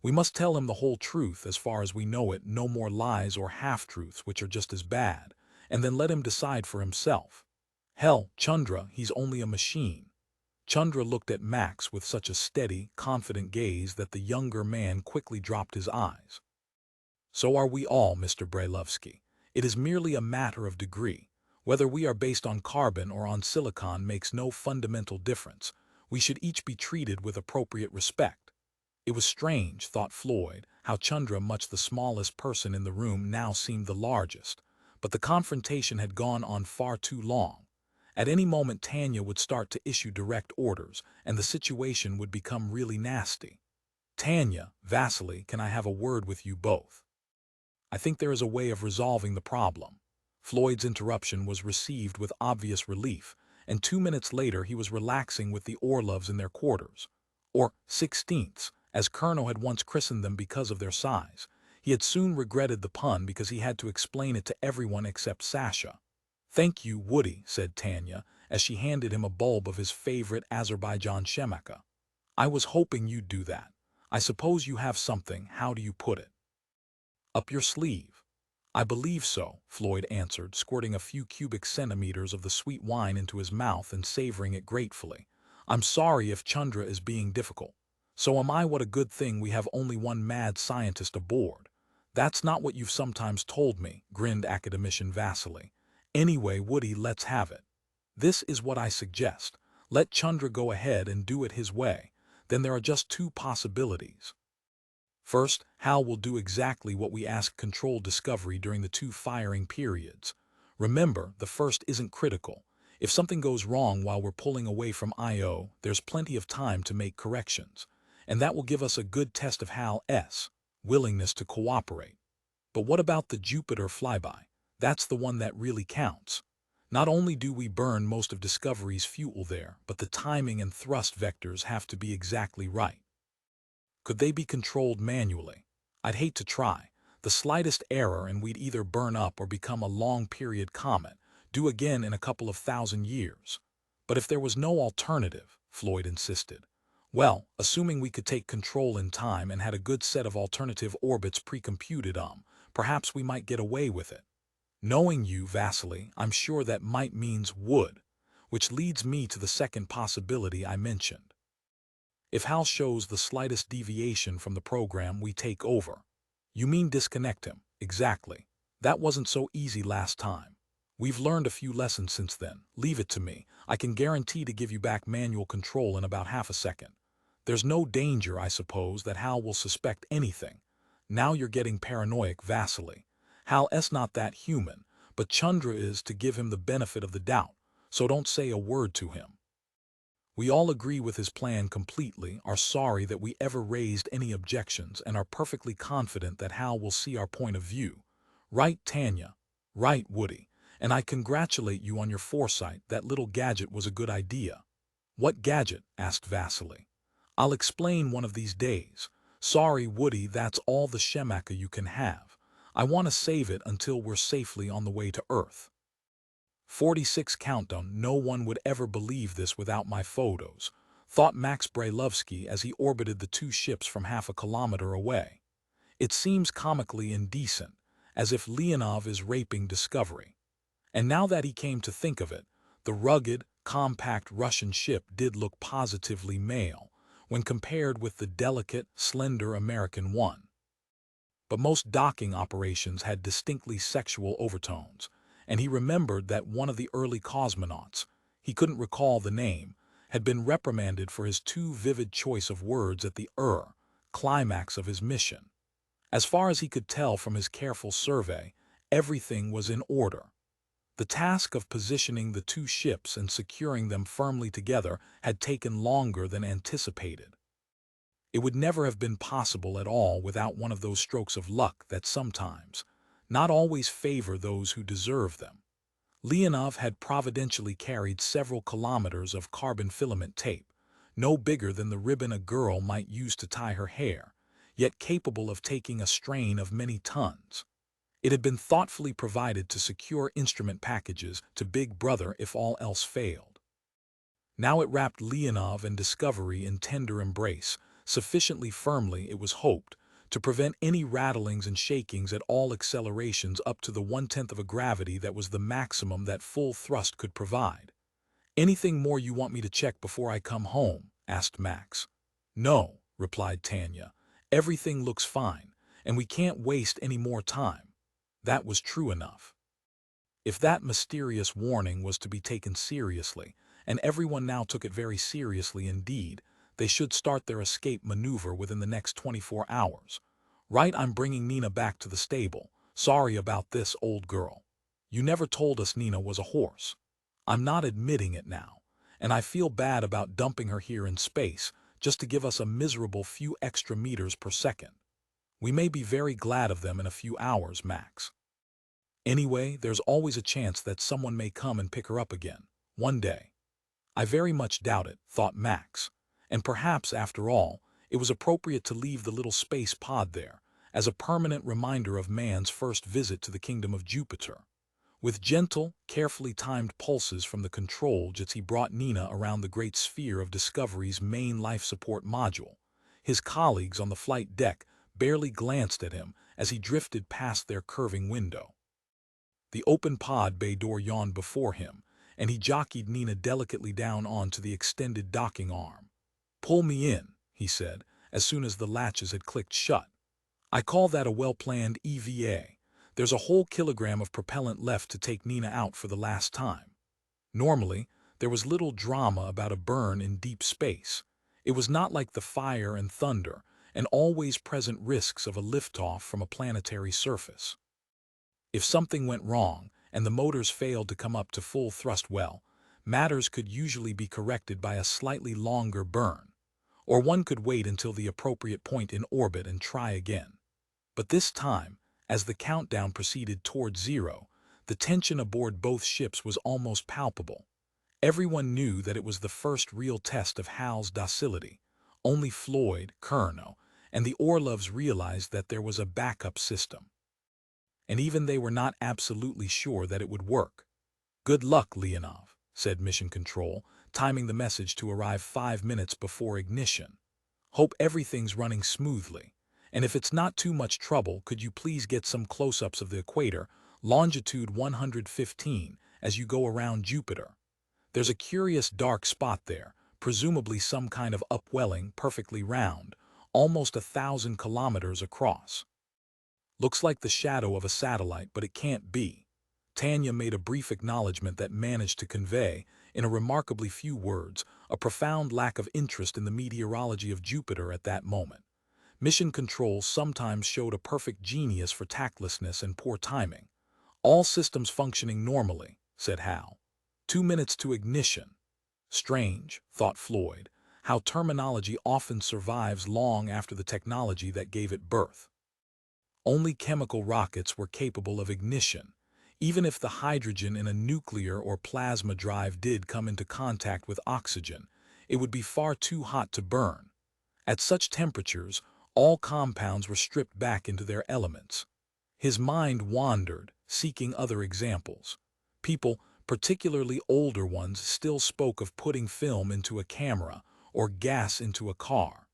S1: We must tell him the whole truth as far as we know it, no more lies or half-truths which are just as bad, and then let him decide for himself. Hell, Chandra, he's only a machine. Chandra looked at Max with such a steady, confident gaze that the younger man quickly dropped his eyes. So are we all, Mr. Brailovsky. It is merely a matter of degree. Whether we are based on carbon or on silicon makes no fundamental difference. We should each be treated with appropriate respect. It was strange, thought Floyd, how Chandra, much the smallest person in the room, now seemed the largest. But the confrontation had gone on far too long. At any moment Tanya would start to issue direct orders, and the situation would become really nasty. Tanya, Vasily, can I have a word with you both? I think there is a way of resolving the problem. Floyd's interruption was received with obvious relief, and 2 minutes later he was relaxing with the Orlovs in their quarters. Or 16ths, as Colonel had once christened them because of their size. He had soon regretted the pun because he had to explain it to everyone except Sasha. Thank you, Woody, said Tanya, as she handed him a bulb of his favorite Azerbaijan shemaka. I was hoping you'd do that. I suppose you have something, how do you put it? Up your sleeve. I believe so, Floyd answered, squirting a few cubic centimeters of the sweet wine into his mouth and savoring it gratefully. I'm sorry if Chandra is being difficult. So am I. What a good thing we have only one mad scientist aboard. That's not what you've sometimes told me, grinned academician Vasily. Anyway, Woody, let's have it. This is what I suggest. Let Chandra go ahead and do it his way. Then there are just two possibilities. First, Hal will do exactly what we asked Control Discovery during the 2 firing periods. Remember, the first isn't critical. If something goes wrong while we're pulling away from I.O., there's plenty of time to make corrections. And that will give us a good test of Hal's willingness to cooperate. But what about the Jupiter flyby? That's the one that really counts. Not only do we burn most of Discovery's fuel there, but the timing and thrust vectors have to be exactly right. Could they be controlled manually? I'd hate to try. The slightest error and we'd either burn up or become a long-period comet, due again in a couple of thousand years. But if there was no alternative, Floyd insisted. Well, assuming we could take control in time and had a good set of alternative orbits pre-computed, perhaps we might get away with it. Knowing you, Vasily, I'm sure that might means would, which leads me to the second possibility I mentioned. If Hal shows the slightest deviation from the program, we take over. You mean disconnect him? Exactly. That wasn't so easy last time. We've learned a few lessons since then. Leave it to me. I can guarantee to give you back manual control in about half a second. There's no danger, I suppose, that Hal will suspect anything. Now you're getting paranoid, Vasily. Hal's not that human, but Chandra is, to give him the benefit of the doubt, so don't say a word to him. We all agree with his plan completely, are sorry that we ever raised any objections, and are perfectly confident that Hal will see our point of view. Right, Tanya? Right, Woody. And I congratulate you on your foresight. That little gadget was a good idea. What gadget? Asked Vasily. I'll explain one of these days. Sorry, Woody, that's all the shemaka you can have. I want to save it until we're safely on the way to Earth. 46 countdown. No one would ever believe this without my photos, thought Max Brailovsky as he orbited the 2 ships from half a kilometer away. It seems comically indecent, as if Leonov is raping Discovery. And now that he came to think of it, the rugged, compact Russian ship did look positively male when compared with the delicate, slender American one. But most docking operations had distinctly sexual overtones, and he remembered that one of the early cosmonauts, he couldn't recall the name, had been reprimanded for his too vivid choice of words at the climax of his mission. As far as he could tell from his careful survey, everything was in order. The task of positioning the 2 ships and securing them firmly together had taken longer than anticipated. It would never have been possible at all without one of those strokes of luck that sometimes, not always, favor those who deserve them. Leonov had providentially carried several kilometers of carbon filament tape, no bigger than the ribbon a girl might use to tie her hair, yet capable of taking a strain of many tons. It had been thoughtfully provided to secure instrument packages to Big Brother if all else failed. Now it wrapped Leonov and Discovery in tender embrace, sufficiently firmly, it was hoped, to prevent any rattlings and shakings at all accelerations up to the 1/10 of a gravity that was the maximum that full thrust could provide. "Anything more you want me to check before I come home?" asked Max. "No," replied Tanya. "Everything looks fine, and we can't waste any more time." That was true enough. If that mysterious warning was to be taken seriously, and everyone now took it very seriously indeed, they should start their escape maneuver within the next 24 hours. "Right, I'm bringing Nina back to the stable. Sorry about this, old girl. You never told us Nina was a horse. I'm not admitting it now, and I feel bad about dumping her here in space just to give us a miserable few extra meters per second. We may be very glad of them in a few hours, Max. Anyway, there's always a chance that someone may come and pick her up again, one day." "I very much doubt it," thought Max. And perhaps, after all, it was appropriate to leave the little space pod there, as a permanent reminder of man's first visit to the kingdom of Jupiter. With gentle, carefully timed pulses from the control jets, he brought Nina around the great sphere of Discovery's main life support module. His colleagues on the flight deck barely glanced at him as he drifted past their curving window. The open pod bay door yawned before him, and he jockeyed Nina delicately down onto the extended docking arm. "Pull me in," he said, as soon as the latches had clicked shut. "I call that a well-planned EVA. There's a whole kilogram of propellant left to take Nina out for the last time." Normally, there was little drama about a burn in deep space. It was not like the fire and thunder and always present risks of a liftoff from a planetary surface. If something went wrong and the motors failed to come up to full thrust, well, matters could usually be corrected by a slightly longer burn, or one could wait until the appropriate point in orbit and try again. But this time, as the countdown proceeded toward zero, the tension aboard both ships was almost palpable. Everyone knew that it was the first real test of Hal's docility. Only Floyd, Curnow, and the Orlovs realized that there was a backup system. And even they were not absolutely sure that it would work. "Good luck, Leonov," said Mission Control, timing the message to arrive 5 minutes before ignition. "Hope everything's running smoothly. And if it's not too much trouble, could you please get some close-ups of the equator, longitude 115, as you go around Jupiter? There's a curious dark spot there, presumably some kind of upwelling, perfectly round, almost 1,000 kilometers across. Looks like the shadow of a satellite, but it can't be." Tanya made a brief acknowledgement that managed to convey, in a remarkably few words, a profound lack of interest in the meteorology of Jupiter at that moment. Mission Control sometimes showed a perfect genius for tactlessness and poor timing. "All systems functioning normally," said Hal. 2 minutes to ignition." Strange, thought Floyd, how terminology often survives long after the technology that gave it birth. Only chemical rockets were capable of ignition. Even if the hydrogen in a nuclear or plasma drive did come into contact with oxygen, it would be far too hot to burn. At such temperatures, all compounds were stripped back into their elements. His mind wandered, seeking other examples. People, particularly older ones, still spoke of putting film into a camera or gas into a car.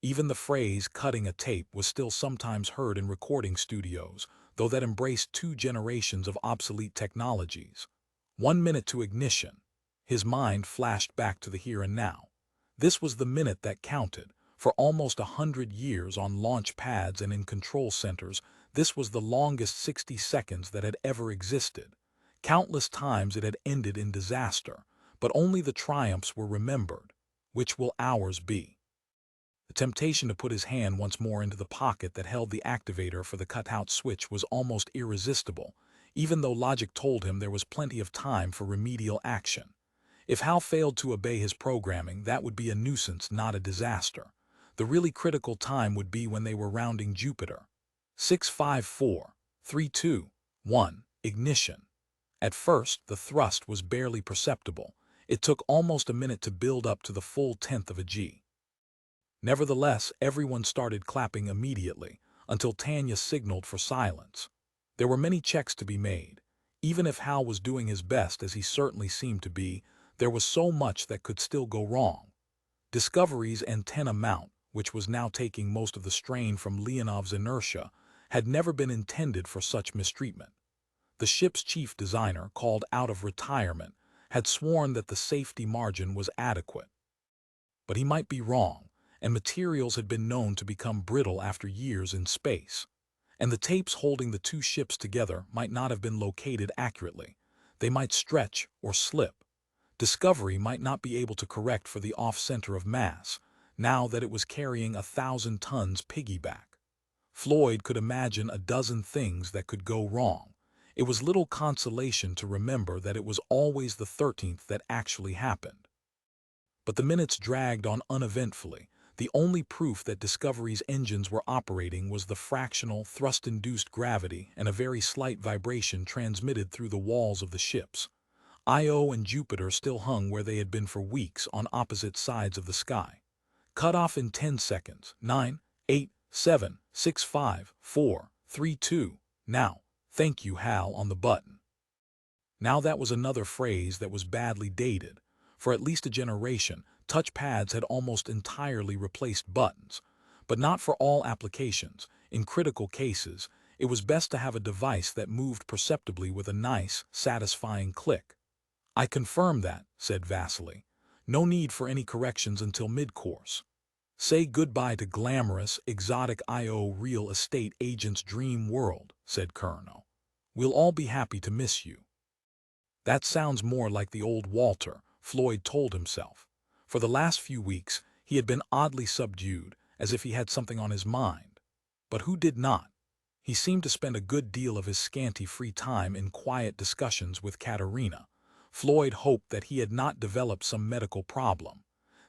S1: Even the phrase "cutting a tape" was still sometimes heard in recording studios, though that embraced 2 generations of obsolete technologies. 1 minute to ignition. His mind flashed back to the here and now. This was the minute that counted. For almost 100 years on launch pads and in control centers, this was the longest 60 seconds that had ever existed. Countless times it had ended in disaster, but only the triumphs were remembered. Which will ours be? The temptation to put his hand once more into the pocket that held the activator for the cutout switch was almost irresistible, even though logic told him there was plenty of time for remedial action. If Hal failed to obey his programming, that would be a nuisance, not a disaster. The really critical time would be when they were rounding Jupiter. 654, 32, 1, ignition. At first, the thrust was barely perceptible. It took almost a minute to build up to the full 1/10 of a G. Nevertheless, everyone started clapping immediately, until Tanya signaled for silence. There were many checks to be made. Even if Hal was doing his best, as he certainly seemed to be, there was so much that could still go wrong. Discovery's antenna mount, which was now taking most of the strain from Leonov's inertia, had never been intended for such mistreatment. The ship's chief designer, called out of retirement, had sworn that the safety margin was adequate. But he might be wrong, and materials had been known to become brittle after years in space. And the tapes holding the two ships together might not have been located accurately. They might stretch or slip. Discovery might not be able to correct for the off-center of mass, now that it was carrying 1,000 tons piggyback. Floyd could imagine a dozen things that could go wrong. It was little consolation to remember that it was always the 13th that actually happened. But the minutes dragged on uneventfully. The only proof that Discovery's engines were operating was the fractional, thrust-induced gravity and a very slight vibration transmitted through the walls of the ships. Io and Jupiter still hung where they had been for weeks on opposite sides of the sky. Cut off in 10 seconds. 9, 8, 7, 6, 5, 4, 3, 2. Now, thank you, Hal, on the button. Now that was another phrase that was badly dated. For at least a generation, touchpads had almost entirely replaced buttons. But not for all applications. In critical cases, it was best to have a device that moved perceptibly with a nice, satisfying click. "I confirm that," said Vasily. "No need for any corrections until mid-course. Say goodbye to glamorous, exotic IO real estate agent's dream world," said Colonel. "We'll all be happy to miss you." That sounds more like the old Walter, Floyd told himself. For the last few weeks, he had been oddly subdued, as if he had something on his mind. But who did not? He seemed to spend a good deal of his scanty free time in quiet discussions with Katerina. Floyd hoped that he had not developed some medical problem.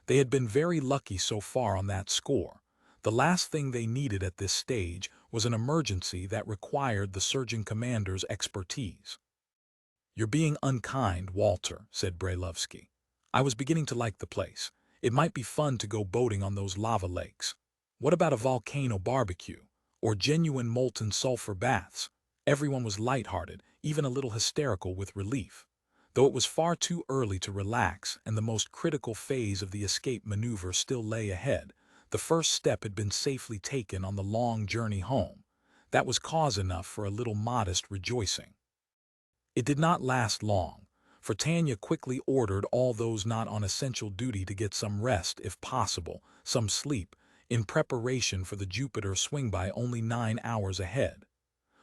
S1: They had been very lucky so far on that score. The last thing they needed at this stage was an emergency that required the surgeon commander's expertise. "You're being unkind, Walter," said Brailovsky. "I was beginning to like the place. It might be fun to go boating on those lava lakes. What about a volcano barbecue? Or genuine molten sulfur baths?" Everyone was lighthearted, even a little hysterical with relief. Though it was far too early to relax and the most critical phase of the escape maneuver still lay ahead, the first step had been safely taken on the long journey home. That was cause enough for a little modest rejoicing. It did not last long, for Tanya quickly ordered all those not on essential duty to get some rest, if possible, some sleep, in preparation for the Jupiter swing-by only 9 hours ahead.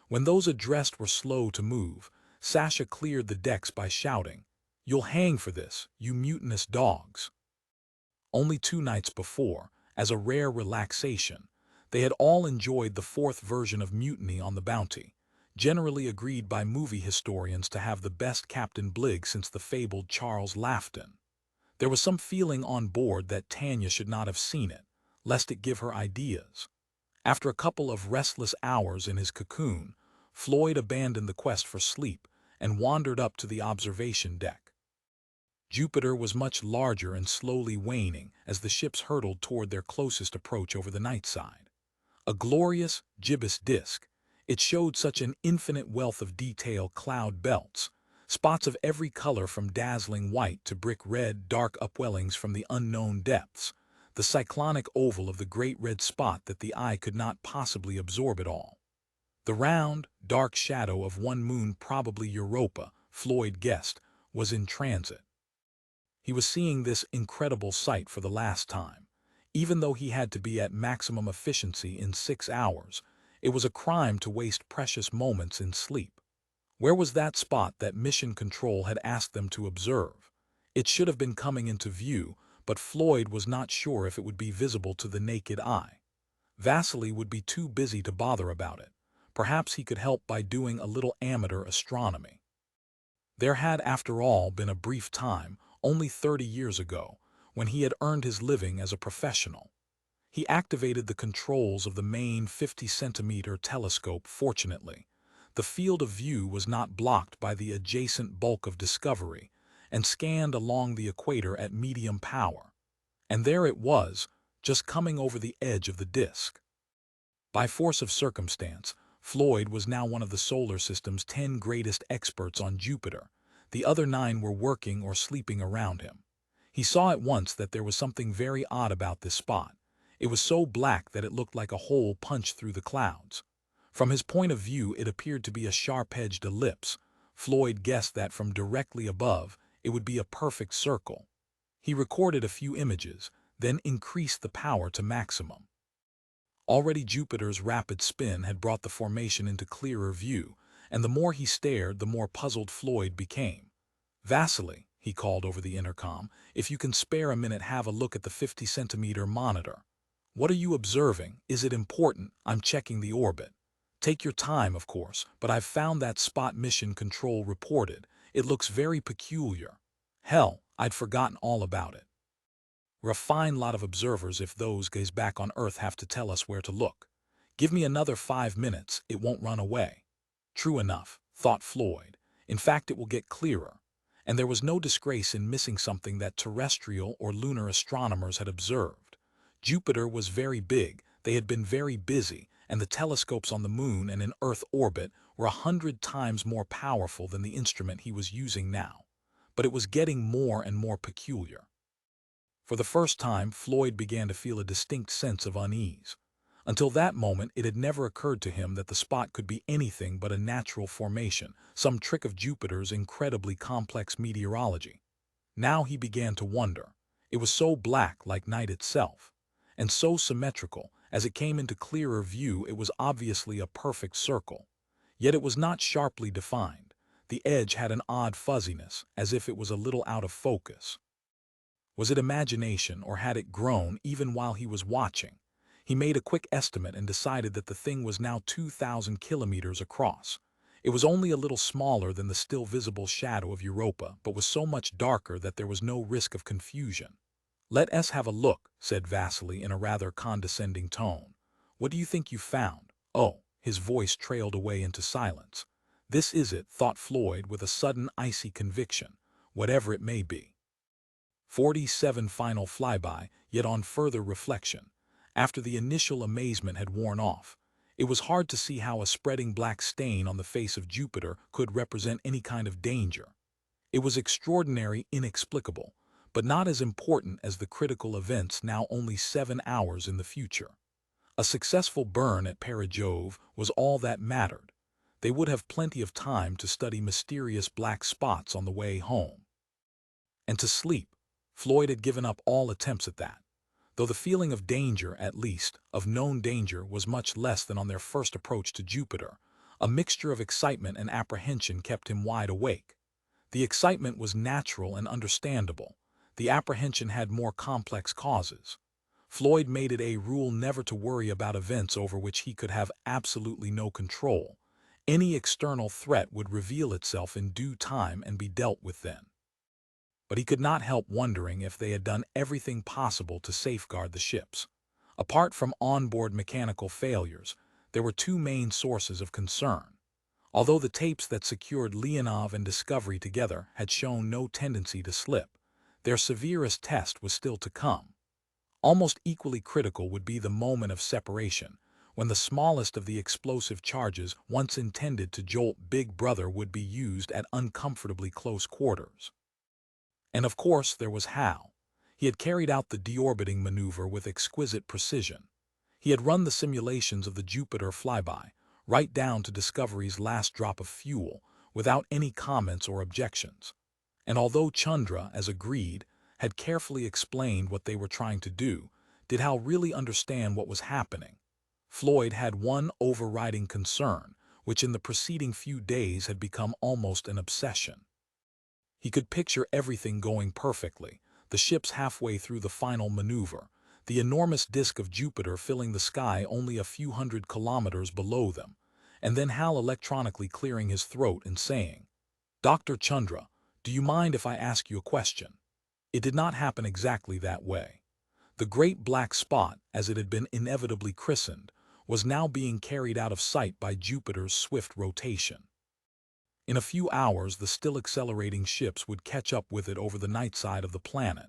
S1: When those addressed were slow to move, Sasha cleared the decks by shouting, "You'll hang for this, you mutinous dogs." Only 2 nights before, as a rare relaxation, they had all enjoyed the 4th version of Mutiny on the Bounty, generally agreed by movie historians to have the best Captain Bligg since the fabled Charles Laughton. There was some feeling on board that Tanya should not have seen it, lest it give her ideas. After a couple of restless hours in his cocoon, Floyd abandoned the quest for sleep and wandered up to the observation deck. Jupiter was much larger and slowly waning as the ships hurtled toward their closest approach over the night side. A glorious, gibbous disk, it showed such an infinite wealth of detail: cloud belts, spots of every color from dazzling white to brick red, dark upwellings from the unknown depths, the cyclonic oval of the great red spot that the eye could not possibly absorb it all. The round, dark shadow of one moon, probably Europa, Floyd guessed, was in transit. He was seeing this incredible sight for the last time. Even though he had to be at maximum efficiency in 6 hours, it was a crime to waste precious moments in sleep. Where was that spot that Mission Control had asked them to observe? It should have been coming into view, but Floyd was not sure if it would be visible to the naked eye. Vasily would be too busy to bother about it. Perhaps he could help by doing a little amateur astronomy. There had, after all, been a brief time, only 30 years ago, when he had earned his living as a professional. He activated the controls of the main 50-centimeter telescope. Fortunately, the field of view was not blocked by the adjacent bulk of Discovery, and scanned along the equator at medium power. And there it was, just coming over the edge of the disk. By force of circumstance, Floyd was now one of the solar system's 10 greatest experts on Jupiter. The other 9 were working or sleeping around him. He saw at once that there was something very odd about this spot. It was so black that it looked like a hole punched through the clouds. From his point of view, it appeared to be a sharp-edged ellipse. Floyd guessed that from directly above, it would be a perfect circle. He recorded a few images, then increased the power to maximum. Already Jupiter's rapid spin had brought the formation into clearer view, and the more he stared, the more puzzled Floyd became. "Vasily," he called over the intercom, "if you can spare a minute, have a look at the 50-centimeter monitor." "What are you observing? Is it important?" "I'm checking the orbit." "Take your time, of course, but I've found that spot mission control reported. It looks very peculiar." "Hell, I'd forgotten all about it. We're a fine lot of observers if those guys back on Earth have to tell us where to look. Give me another 5 minutes, it won't run away." True enough, thought Floyd. In fact, it will get clearer. And there was no disgrace in missing something that terrestrial or lunar astronomers had observed. Jupiter was very big, they had been very busy, and the telescopes on the Moon and in Earth orbit were 100 times more powerful than the instrument he was using now. But it was getting more and more peculiar. For the first time, Floyd began to feel a distinct sense of unease. Until that moment, it had never occurred to him that the spot could be anything but a natural formation, some trick of Jupiter's incredibly complex meteorology. Now he began to wonder. It was so black, like night itself, and so symmetrical. As it came into clearer view, it was obviously a perfect circle. Yet it was not sharply defined. The edge had an odd fuzziness, as if it was a little out of focus. Was it imagination, or had it grown even while he was watching? He made a quick estimate and decided that the thing was now 2,000 kilometers across. It was only a little smaller than the still visible shadow of Europa, but was so much darker that there was no risk of confusion. "Let us have a look," said Vasily in a rather condescending tone. "What do you think you found?" "Oh," his voice trailed away into silence. "This is it," thought Floyd with a sudden icy conviction, "whatever it may be." 47 final flyby, yet on further reflection, after the initial amazement had worn off, it was hard to see how a spreading black stain on the face of Jupiter could represent any kind of danger. It was extraordinary, inexplicable, but not as important as the critical events now only 7 hours in the future. A successful burn at Perigove was all that mattered. They would have plenty of time to study mysterious black spots on the way home. And to sleep. Floyd had given up all attempts at that. Though the feeling of danger, at least, of known danger, was much less than on their first approach to Jupiter, a mixture of excitement and apprehension kept him wide awake. The excitement was natural and understandable. The apprehension had more complex causes. Floyd made it a rule never to worry about events over which he could have absolutely no control. Any external threat would reveal itself in due time and be dealt with then. But he could not help wondering if they had done everything possible to safeguard the ships. Apart from onboard mechanical failures, there were 2 main sources of concern. Although the tapes that secured Leonov and Discovery together had shown no tendency to slip, their severest test was still to come. Almost equally critical would be the moment of separation, when the smallest of the explosive charges once intended to jolt Big Brother would be used at uncomfortably close quarters. And of course there was Hal. He had carried out the deorbiting maneuver with exquisite precision. He had run the simulations of the Jupiter flyby, right down to Discovery's last drop of fuel, without any comments or objections. And although Chandra, as agreed, had carefully explained what they were trying to do, did Hal really understand what was happening? Floyd had one overriding concern, which in the preceding few days had become almost an obsession. He could picture everything going perfectly, the ships halfway through the final maneuver, the enormous disk of Jupiter filling the sky only a few hundred kilometers below them, and then Hal electronically clearing his throat and saying, "Dr. Chandra, do you mind if I ask you a question?" It did not happen exactly that way. The great black spot, as it had been inevitably christened, was now being carried out of sight by Jupiter's swift rotation. In a few hours, the still accelerating ships would catch up with it over the night side of the planet,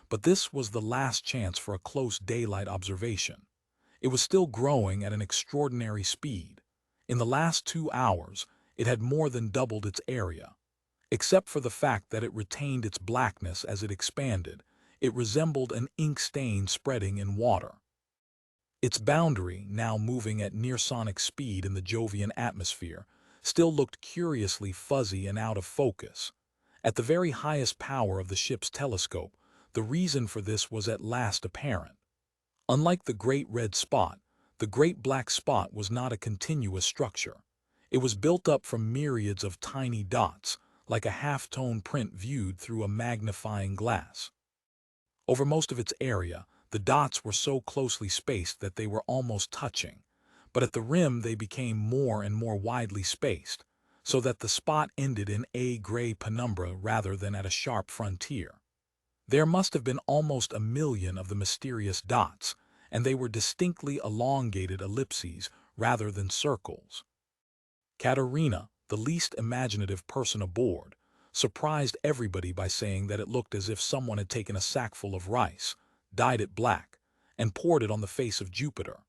S1: but this was the last chance for a close daylight observation. It was still growing at an extraordinary speed. In the last 2 hours, it had more than doubled its area. Except for the fact that it retained its blackness as it expanded, it resembled an ink stain spreading in water. Its boundary, now moving at near-sonic speed in the Jovian atmosphere, still looked curiously fuzzy and out of focus. At the very highest power of the ship's telescope, the reason for this was at last apparent. Unlike the Great Red Spot, the Great Black Spot was not a continuous structure. It was built up from myriads of tiny dots, like a half-tone print viewed through a magnifying glass. Over most of its area, the dots were so closely spaced that they were almost touching, but at the rim they became more and more widely spaced, so that the spot ended in a gray penumbra rather than at a sharp frontier. There must have been almost 1,000,000 of the mysterious dots, and they were distinctly elongated ellipses rather than circles. Katerina, the least imaginative person aboard, surprised everybody by saying that it looked as if someone had taken a sackful of rice, dyed it black, and poured it on the face of Jupiter.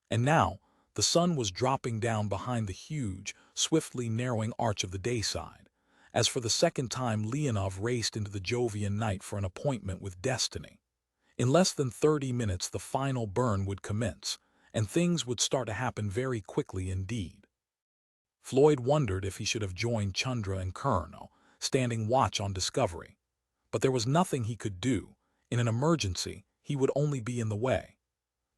S1: And now, the sun was dropping down behind the huge, swiftly narrowing arch of the dayside, as for the second time Leonov raced into the Jovian night for an appointment with destiny. In less than 30 minutes the final burn would commence, and things would start to happen very quickly indeed. Floyd wondered if he should have joined Chandra and Colonel, standing watch on Discovery. But there was nothing he could do. In an emergency, he would only be in the way.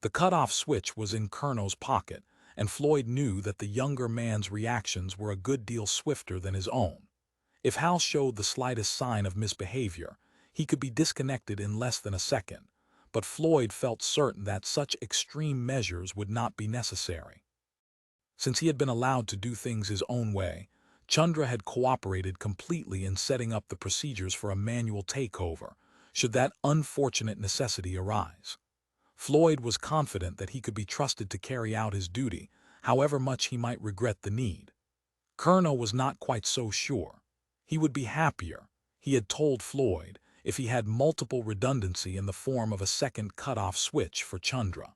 S1: The cutoff switch was in Colonel's pocket, and Floyd knew that the younger man's reactions were a good deal swifter than his own. If Hal showed the slightest sign of misbehavior, he could be disconnected in less than a second, but Floyd felt certain that such extreme measures would not be necessary. Since he had been allowed to do things his own way, Chandra had cooperated completely in setting up the procedures for a manual takeover, should that unfortunate necessity arise. Floyd was confident that he could be trusted to carry out his duty, however much he might regret the need. Colonel was not quite so sure. He would be happier, he had told Floyd, if he had multiple redundancy in the form of a second cutoff switch for Chandra.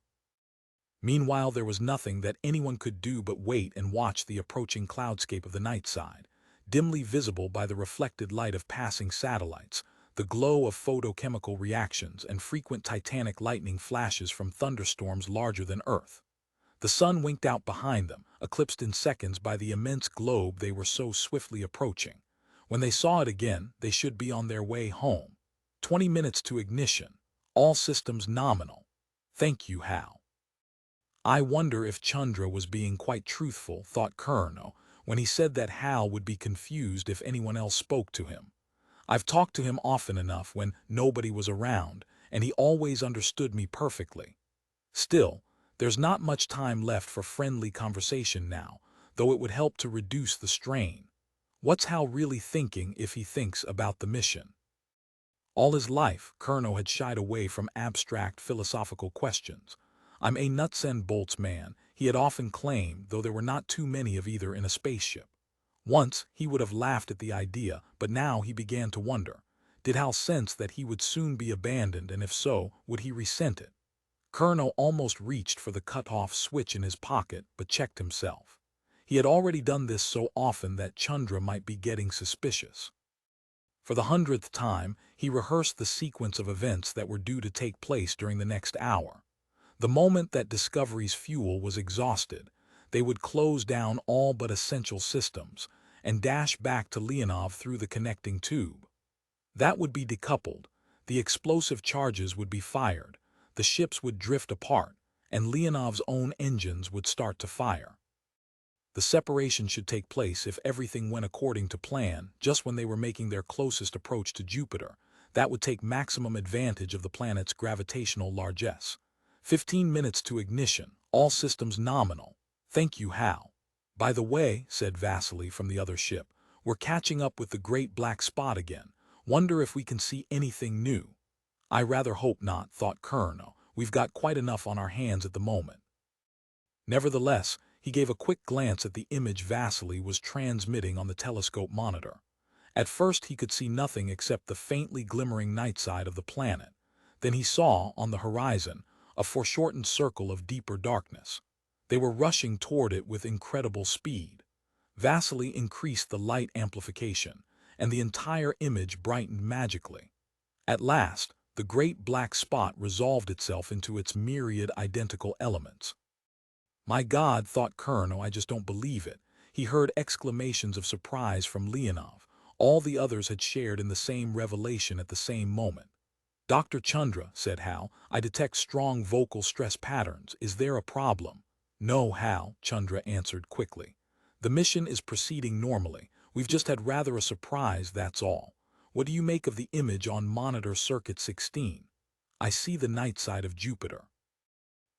S1: Meanwhile, there was nothing that anyone could do but wait and watch the approaching cloudscape of the night side, dimly visible by the reflected light of passing satellites, the glow of photochemical reactions, and frequent titanic lightning flashes from thunderstorms larger than Earth. The sun winked out behind them, eclipsed in seconds by the immense globe they were so swiftly approaching. When they saw it again, they should be on their way home. 20 minutes to ignition. All systems nominal. Thank you, Hal. I wonder if Chandra was being quite truthful, thought Colonel, when he said that Hal would be confused if anyone else spoke to him. I've talked to him often enough when nobody was around, and he always understood me perfectly. Still, there's not much time left for friendly conversation now, though it would help to reduce the strain. What's Hal really thinking if he thinks about the mission? All his life, Colonel had shied away from abstract philosophical questions. I'm a nuts and bolts man, he had often claimed, though there were not too many of either in a spaceship. Once, he would have laughed at the idea, but now he began to wonder. Did Hal sense that he would soon be abandoned, and if so, would he resent it? Colonel almost reached for the cut-off switch in his pocket, but checked himself. He had already done this so often that Chandra might be getting suspicious. For the 100th time, he rehearsed the sequence of events that were due to take place during the next hour. The moment that Discovery's fuel was exhausted, they would close down all but essential systems and dash back to Leonov through the connecting tube. That would be decoupled, the explosive charges would be fired, the ships would drift apart, and Leonov's own engines would start to fire. The separation should take place if everything went according to plan, just when they were making their closest approach to Jupiter. That would take maximum advantage of the planet's gravitational largesse. 15 minutes to ignition, all systems nominal. Thank you, Hal. By the way, said Vasily from the other ship, we're catching up with the Great Black Spot again. Wonder if we can see anything new. I rather hope not, thought Colonel. We've got quite enough on our hands at the moment. Nevertheless, he gave a quick glance at the image Vasily was transmitting on the telescope monitor. At first he could see nothing except the faintly glimmering night side of the planet. Then he saw, on the horizon, a foreshortened circle of deeper darkness. They were rushing toward it with incredible speed. Vasily increased the light amplification, and the entire image brightened magically. At last, the great black spot resolved itself into its myriad identical elements. "My God," thought Colonel, "I just don't believe it." He heard exclamations of surprise from Leonov. All the others had shared in the same revelation at the same moment. "Dr. Chandra," said Hal, "I detect strong vocal stress patterns. Is there a problem?" "No, Hal," Chandra answered quickly. "The mission is proceeding normally. We've just had rather a surprise, that's all. What do you make of the image on monitor circuit 16? I see the night side of Jupiter.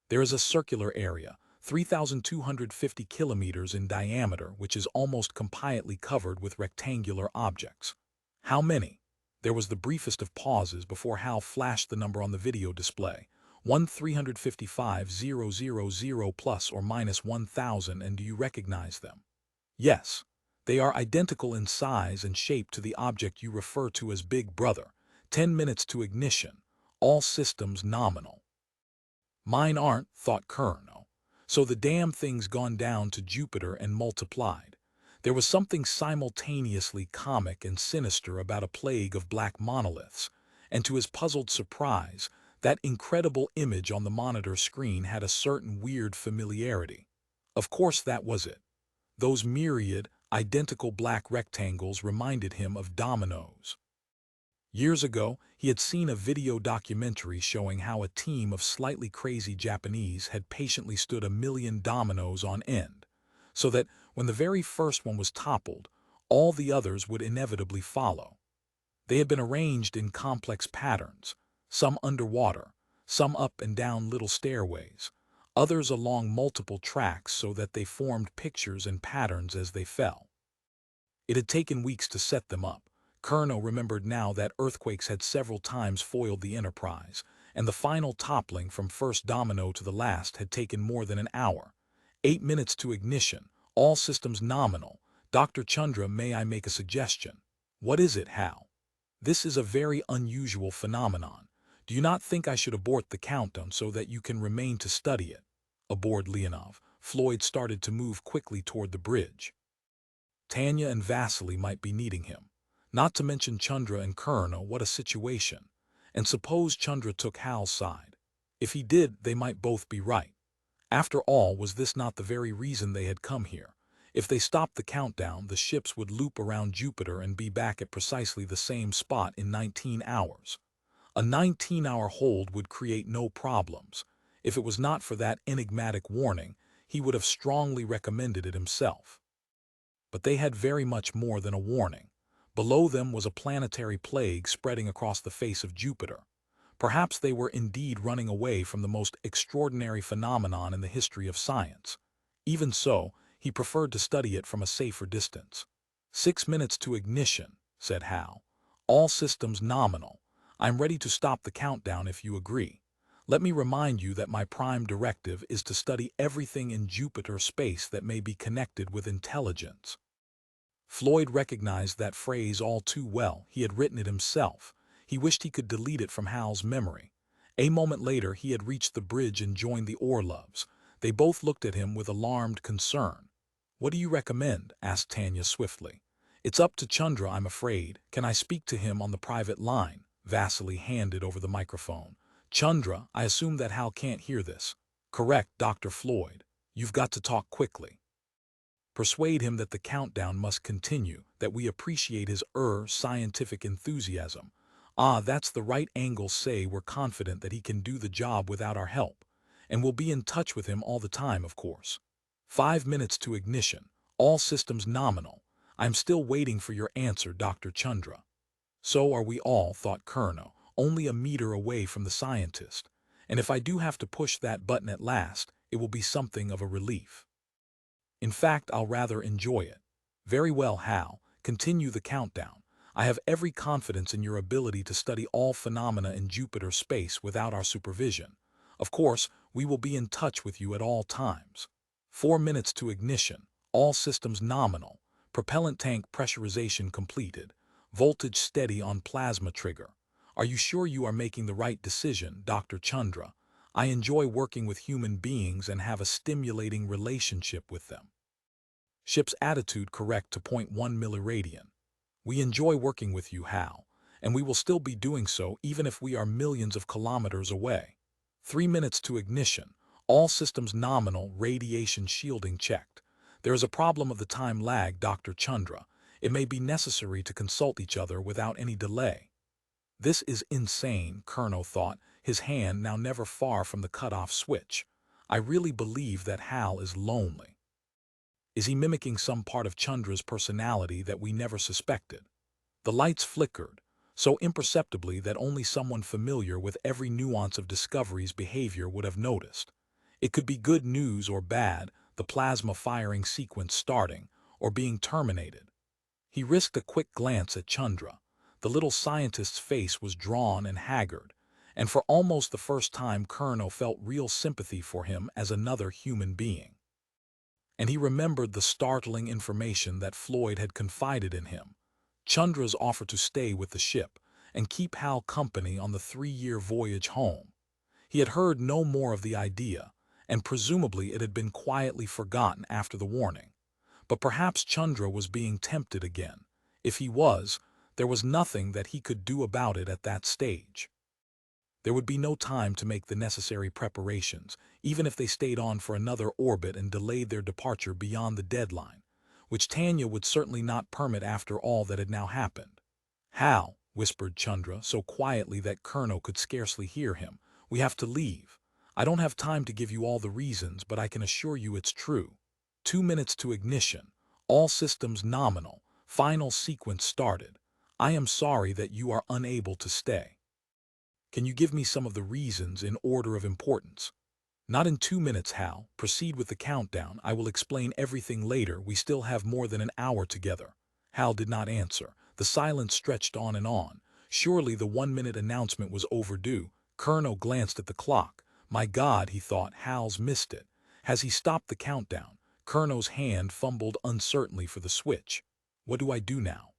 S1: There is a circular area, 3,250 kilometers in diameter, which is almost completely covered with rectangular objects." "How many?" There was the briefest of pauses before Hal flashed the number on the video display. 1,355,000 plus or minus 1,000, and do you recognize them? "Yes. They are identical in size and shape to the object you refer to as Big Brother. 10 minutes to ignition. All systems nominal." "Mine aren't," thought Colonel. "So the damn thing's gone down to Jupiter and multiplied." There was something simultaneously comic and sinister about a plague of black monoliths, and to his puzzled surprise, that incredible image on the monitor screen had a certain weird familiarity. Of course that was it. Those myriad, identical black rectangles reminded him of dominoes. Years ago, he had seen a video documentary showing how a team of slightly crazy Japanese had patiently stood 1,000,000 dominoes on end, so that when the very first one was toppled, all the others would inevitably follow. They had been arranged in complex patterns, some underwater, some up and down little stairways, others along multiple tracks so that they formed pictures and patterns as they fell. It had taken weeks to set them up. Colonel remembered now that earthquakes had several times foiled the Enterprise, and the final toppling from first domino to the last had taken more than an hour. 8 minutes to ignition, all systems nominal. "Dr. Chandra, may I make a suggestion?" "What is it, Hal?" "This is a very unusual phenomenon. Do you not think I should abort the countdown so that you can remain to study it?" Aboard Leonov, Floyd started to move quickly toward the bridge. Tanya and Vasily might be needing him. Not to mention Chandra and Colonel. What a situation. And suppose Chandra took Hal's side. If he did, they might both be right. After all, was this not the very reason they had come here? If they stopped the countdown, the ships would loop around Jupiter and be back at precisely the same spot in 19 hours. A 19-hour hold would create no problems. If it was not for that enigmatic warning, he would have strongly recommended it himself. But they had very much more than a warning. Below them was a planetary plague spreading across the face of Jupiter. Perhaps they were indeed running away from the most extraordinary phenomenon in the history of science. Even so, he preferred to study it from a safer distance. 6 minutes to ignition," said Hal. "All systems nominal. I'm ready to stop the countdown if you agree. Let me remind you that my prime directive is to study everything in Jupiter space that may be connected with intelligence." Floyd recognized that phrase all too well. He had written it himself. He wished he could delete it from Hal's memory. A moment later, he had reached the bridge and joined the Orlovs. They both looked at him with alarmed concern. "What do you recommend?" asked Tanya swiftly. "It's up to Chandra, I'm afraid. Can I speak to him on the private line?" Vasily handed over the microphone. "Chandra, I assume that Hal can't hear this." "Correct, Dr. Floyd. You've got to talk quickly. Persuade him that the countdown must continue, that we appreciate his scientific enthusiasm. Ah, that's the right angle. Say we're confident that he can do the job without our help. And we'll be in touch with him all the time, of course. 5 minutes to ignition. All systems nominal. I'm still waiting for your answer, Dr. Chandra." So are we all, thought Colonel, only a meter away from the scientist. And if I do have to push that button at last, it will be something of a relief. In fact, I'll rather enjoy it. "Very well, Hal. Continue the countdown. I have every confidence in your ability to study all phenomena in Jupiter space without our supervision. Of course, we will be in touch with you at all times. 4 minutes to ignition. All systems nominal. Propellant tank pressurization completed. Voltage steady on plasma trigger. Are you sure you are making the right decision, Dr. Chandra? I enjoy working with human beings and have a stimulating relationship with them. Ship's attitude correct to point 1 milliradian. We enjoy working with you, Hal, and we will still be doing so even if we are millions of kilometers away. 3 minutes to ignition. All systems nominal, radiation shielding checked. There is a problem of the time lag, Dr. Chandra. It may be necessary to consult each other without any delay. This is insane, Colonel thought, his hand now never far from the cutoff switch. I really believe that Hal is lonely. Is he mimicking some part of Chandra's personality that we never suspected? The lights flickered, so imperceptibly that only someone familiar with every nuance of Discovery's behavior would have noticed. It could be good news or bad, the plasma firing sequence starting, or being terminated. He risked a quick glance at Chandra. The little scientist's face was drawn and haggard, and for almost the first time Colonel felt real sympathy for him as another human being. And he remembered the startling information that Floyd had confided in him. Chandra's offer to stay with the ship and keep Hal company on the 3-year voyage home. He had heard no more of the idea, and presumably it had been quietly forgotten after the warning. But perhaps Chandra was being tempted again. If he was, there was nothing that he could do about it at that stage. There would be no time to make the necessary preparations, even if they stayed on for another orbit and delayed their departure beyond the deadline, which Tanya would certainly not permit after all that had now happened. "Hal," whispered Chandra so quietly that Colonel could scarcely hear him, "we have to leave. I don't have time to give you all the reasons, but I can assure you it's true. 2 minutes to ignition. All systems nominal. Final sequence started. I am sorry that you are unable to stay. Can you give me some of the reasons in order of importance?" "Not in 2 minutes, Hal. Proceed with the countdown. I will explain everything later. We still have more than an hour together." Hal did not answer. The silence stretched on and on. Surely the 1-minute announcement was overdue. Colonel glanced at the clock. My God, he thought, Hal's missed it. Has he stopped the countdown? Colonel's hand fumbled uncertainly for the switch. What do I do now?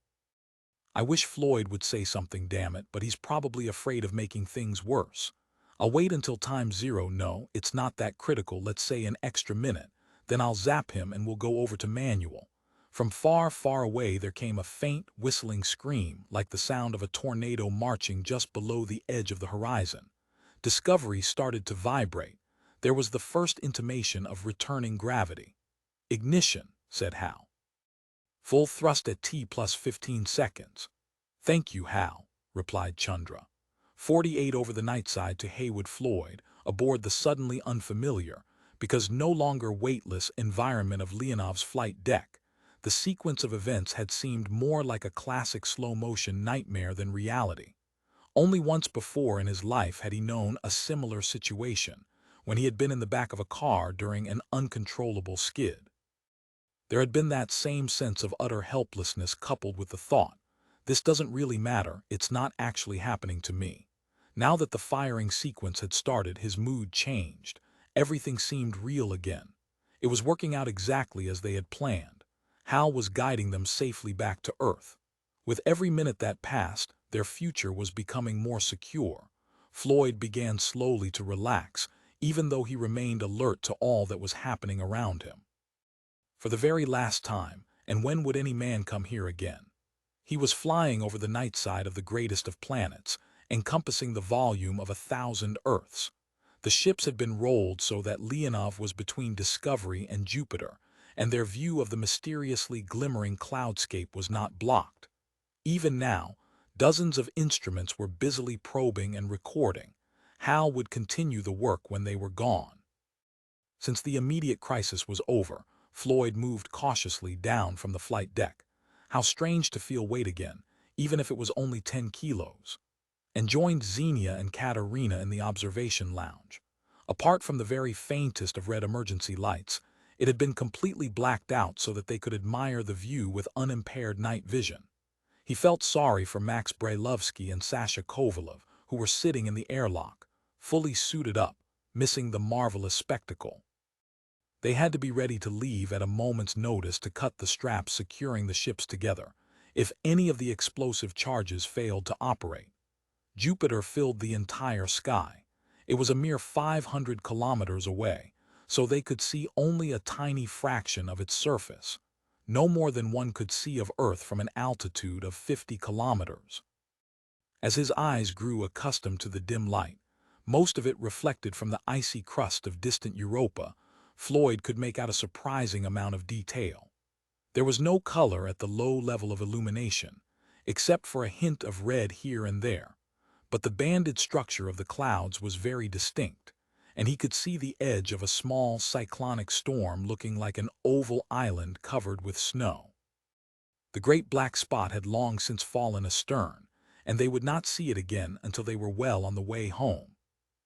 S1: I wish Floyd would say something, damn it, but he's probably afraid of making things worse. I'll wait until time 0. No, it's not that critical. Let's say an extra minute. Then I'll zap him and we'll go over to manual. From far, far away there came a faint, whistling scream, like the sound of a tornado marching just below the edge of the horizon. Discovery started to vibrate. There was the first intimation of returning gravity. "Ignition," said Hal. "Full thrust at T plus 15 seconds. "Thank you, Hal," replied Chandra. 48 over the night side to Heywood Floyd, aboard the suddenly unfamiliar, because no longer weightless environment of Leonov's flight deck. The sequence of events had seemed more like a classic slow-motion nightmare than reality. Only once before in his life had he known a similar situation, when he had been in the back of a car during an uncontrollable skid. There had been that same sense of utter helplessness coupled with the thought, this doesn't really matter, it's not actually happening to me. Now that the firing sequence had started, his mood changed. Everything seemed real again. It was working out exactly as they had planned. Hal was guiding them safely back to Earth. With every minute that passed, their future was becoming more secure. Floyd began slowly to relax, even though he remained alert to all that was happening around him. For the very last time, and when would any man come here again? He was flying over the night side of the greatest of planets, encompassing the volume of 1,000 Earths. The ships had been rolled so that Leonov was between Discovery and Jupiter, and their view of the mysteriously glimmering cloudscape was not blocked. Even now, dozens of instruments were busily probing and recording. Hal would continue the work when they were gone. Since the immediate crisis was over, Floyd moved cautiously down from the flight deck. How strange to feel weight again, even if it was only 10 kilos. And joined Xenia and Katerina in the observation lounge. Apart from the very faintest of red emergency lights, it had been completely blacked out so that they could admire the view with unimpaired night vision. He felt sorry for Max Brailovsky and Sasha Kovalov, who were sitting in the airlock, fully suited up, missing the marvelous spectacle. They had to be ready to leave at a moment's notice to cut the straps securing the ships together, if any of the explosive charges failed to operate. Jupiter filled the entire sky. It was a mere 500 kilometers away, so they could see only a tiny fraction of its surface, no more than one could see of Earth from an altitude of 50 kilometers. As his eyes grew accustomed to the dim light, most of it reflected from the icy crust of distant Europa, Floyd could make out a surprising amount of detail. There was no color at the low level of illumination, except for a hint of red here and there, but the banded structure of the clouds was very distinct, and he could see the edge of a small cyclonic storm looking like an oval island covered with snow. The great black spot had long since fallen astern, and they would not see it again until they were well on the way home.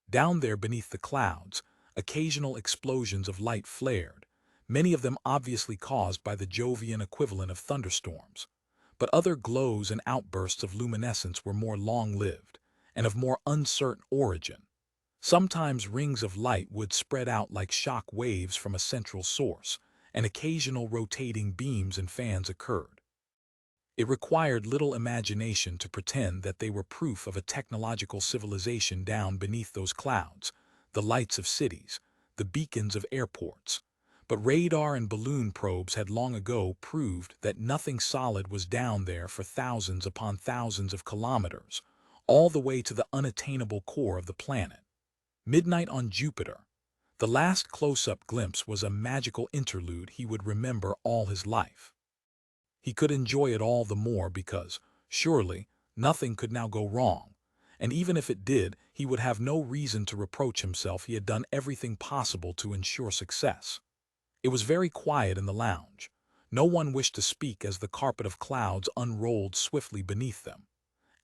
S1: Down there beneath the clouds, occasional explosions of light flared, many of them obviously caused by the Jovian equivalent of thunderstorms. But other glows and outbursts of luminescence were more long-lived, and of more uncertain origin. Sometimes rings of light would spread out like shock waves from a central source, and occasional rotating beams and fans occurred. It required little imagination to pretend that they were proof of a technological civilization down beneath those clouds, the lights of cities, the beacons of airports. But radar and balloon probes had long ago proved that nothing solid was down there for thousands upon thousands of kilometers, all the way to the unattainable core of the planet. Midnight on Jupiter. The last close-up glimpse was a magical interlude he would remember all his life. He could enjoy it all the more because, surely, nothing could now go wrong, and even if it did, he would have no reason to reproach himself. He had done everything possible to ensure success. It was very quiet in the lounge. No one wished to speak as the carpet of clouds unrolled swiftly beneath them.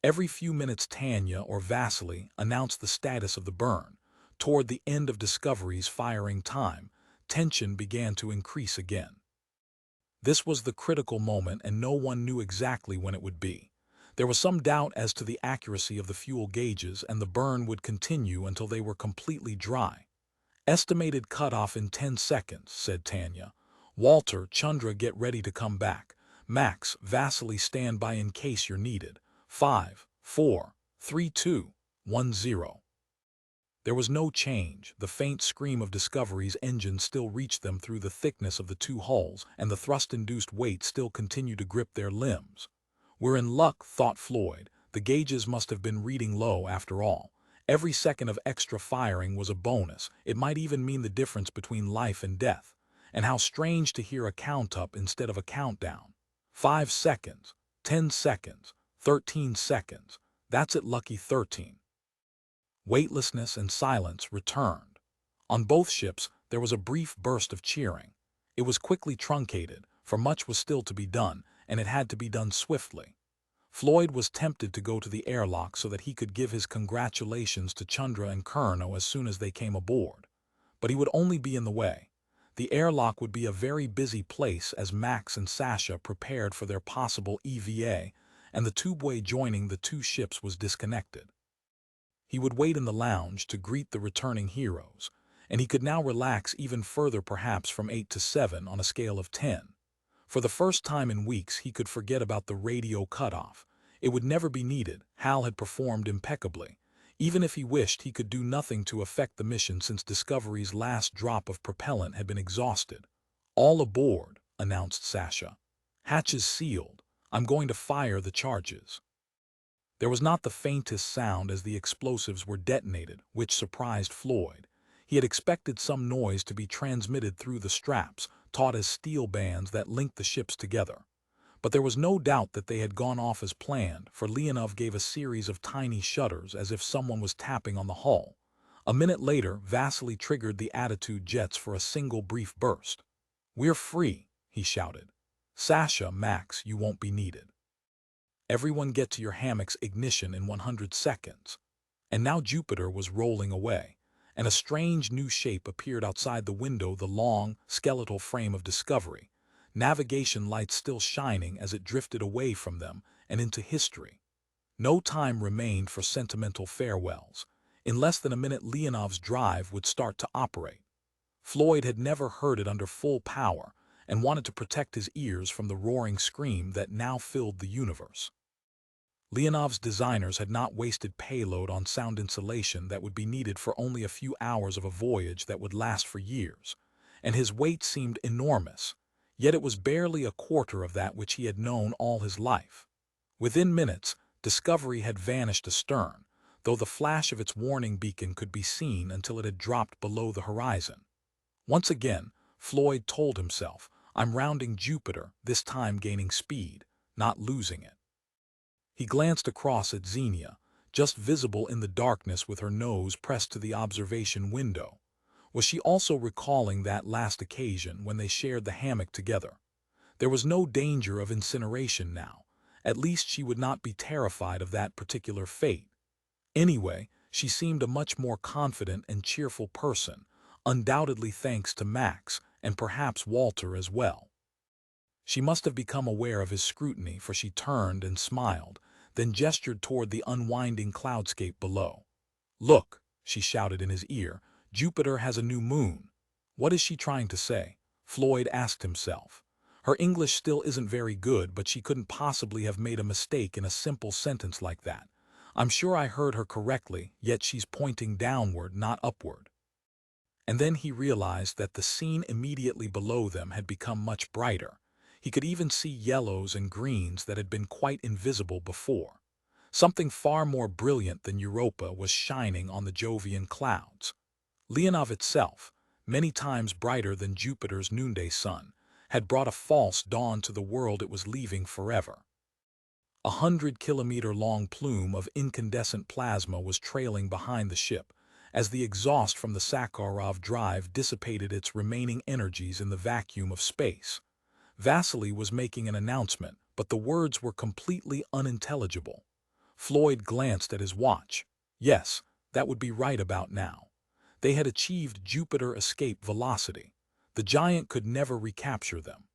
S1: Every few minutes Tanya or Vasily announced the status of the burn. Toward the end of Discovery's firing time, tension began to increase again. This was the critical moment, and no one knew exactly when it would be. There was some doubt as to the accuracy of the fuel gauges, and the burn would continue until they were completely dry. Estimated cutoff in 10 seconds, said Tanya. Walter, Chandra, get ready to come back. Max, Vasily, stand by in case you're needed. 5, 4, 3, 2, 1, 0. There was no change. The faint scream of Discovery's engine still reached them through the thickness of the two hulls, and the thrust-induced weight still continued to grip their limbs. We're in luck, thought Floyd. The gauges must have been reading low after all. Every second of extra firing was a bonus. It might even mean the difference between life and death. And how strange to hear a count-up instead of a countdown. 5 seconds, 10 seconds, 13 seconds. That's it, lucky 13. Weightlessness and silence returned. On both ships, there was a brief burst of cheering. It was quickly truncated, for much was still to be done, and it had to be done swiftly. Floyd was tempted to go to the airlock so that he could give his congratulations to Chandra and Colonel as soon as they came aboard. But he would only be in the way. The airlock would be a very busy place as Max and Sasha prepared for their possible EVA, and the tubeway joining the two ships was disconnected. He would wait in the lounge to greet the returning heroes, and he could now relax even further, perhaps from 8 to 7 on a scale of 10. For the first time in weeks he could forget about the radio cutoff. It would never be needed. Hal had performed impeccably. Even if he wished, he could do nothing to affect the mission since Discovery's last drop of propellant had been exhausted. All aboard, announced Sasha. Hatches sealed. I'm going to fire the charges. There was not the faintest sound as the explosives were detonated, which surprised Floyd. He had expected some noise to be transmitted through the straps, taut as steel bands that linked the ships together. But there was no doubt that they had gone off as planned, for Leonov gave a series of tiny shudders as if someone was tapping on the hull. A minute later, Vasily triggered the attitude jets for a single brief burst. We're free, he shouted. Sasha, Max, you won't be needed. Everyone get to your hammocks, ignition in 100 seconds. And now Jupiter was rolling away, and a strange new shape appeared outside the window, the long, skeletal frame of Discovery, navigation lights still shining as it drifted away from them and into history. No time remained for sentimental farewells. In less than a minute Leonov's drive would start to operate. Floyd had never heard it under full power and wanted to protect his ears from the roaring scream that now filled the universe. Leonov's designers had not wasted payload on sound insulation that would be needed for only a few hours of a voyage that would last for years, and his weight seemed enormous, yet it was barely a quarter of that which he had known all his life. Within minutes, Discovery had vanished astern, though the flash of its warning beacon could be seen until it had dropped below the horizon. Once again, Floyd told himself, "I'm rounding Jupiter, this time gaining speed, not losing it." He glanced across at Xenia, just visible in the darkness with her nose pressed to the observation window. Was she also recalling that last occasion when they shared the hammock together? There was no danger of incineration now. At least she would not be terrified of that particular fate. Anyway, she seemed a much more confident and cheerful person, undoubtedly thanks to Max and perhaps Walter as well. She must have become aware of his scrutiny, for she turned and smiled, then gestured toward the unwinding cloudscape below. "Look," she shouted in his ear, "Jupiter has a new moon." What is she trying to say? Floyd asked himself. Her English still isn't very good, but she couldn't possibly have made a mistake in a simple sentence like that. I'm sure I heard her correctly, yet she's pointing downward, not upward. And then he realized that the scene immediately below them had become much brighter. He could even see yellows and greens that had been quite invisible before. Something far more brilliant than Europa was shining on the Jovian clouds. Leonov itself, many times brighter than Jupiter's noonday sun, had brought a false dawn to the world it was leaving forever. 100-kilometer-long plume of incandescent plasma was trailing behind the ship, as the exhaust from the Sakharov drive dissipated its remaining energies in the vacuum of space. Vasily was making an announcement, but the words were completely unintelligible. Floyd glanced at his watch. Yes, that would be right about now. They had achieved Jupiter escape velocity. The giant could never recapture them.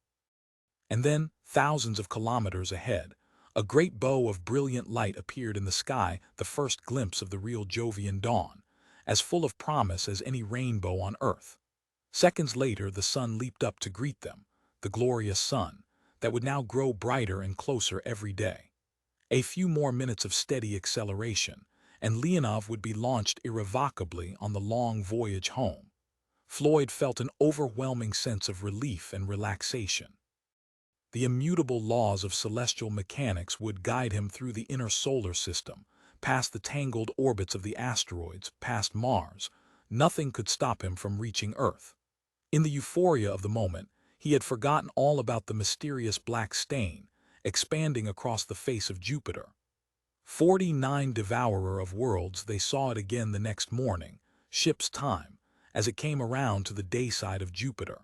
S1: And then, thousands of kilometers ahead, a great bow of brilliant light appeared in the sky, the first glimpse of the real Jovian dawn, as full of promise as any rainbow on Earth. Seconds later, the sun leaped up to greet them, the glorious sun, that would now grow brighter and closer every day. A few more minutes of steady acceleration, and Leonov would be launched irrevocably on the long voyage home. Floyd felt an overwhelming sense of relief and relaxation. The immutable laws of celestial mechanics would guide him through the inner solar system, past the tangled orbits of the asteroids, past Mars. Nothing could stop him from reaching Earth. In the euphoria of the moment, he had forgotten all about the mysterious black stain, expanding across the face of Jupiter. 49 Devourer of Worlds. They saw it again the next morning, ship's time, as it came around to the day side of Jupiter.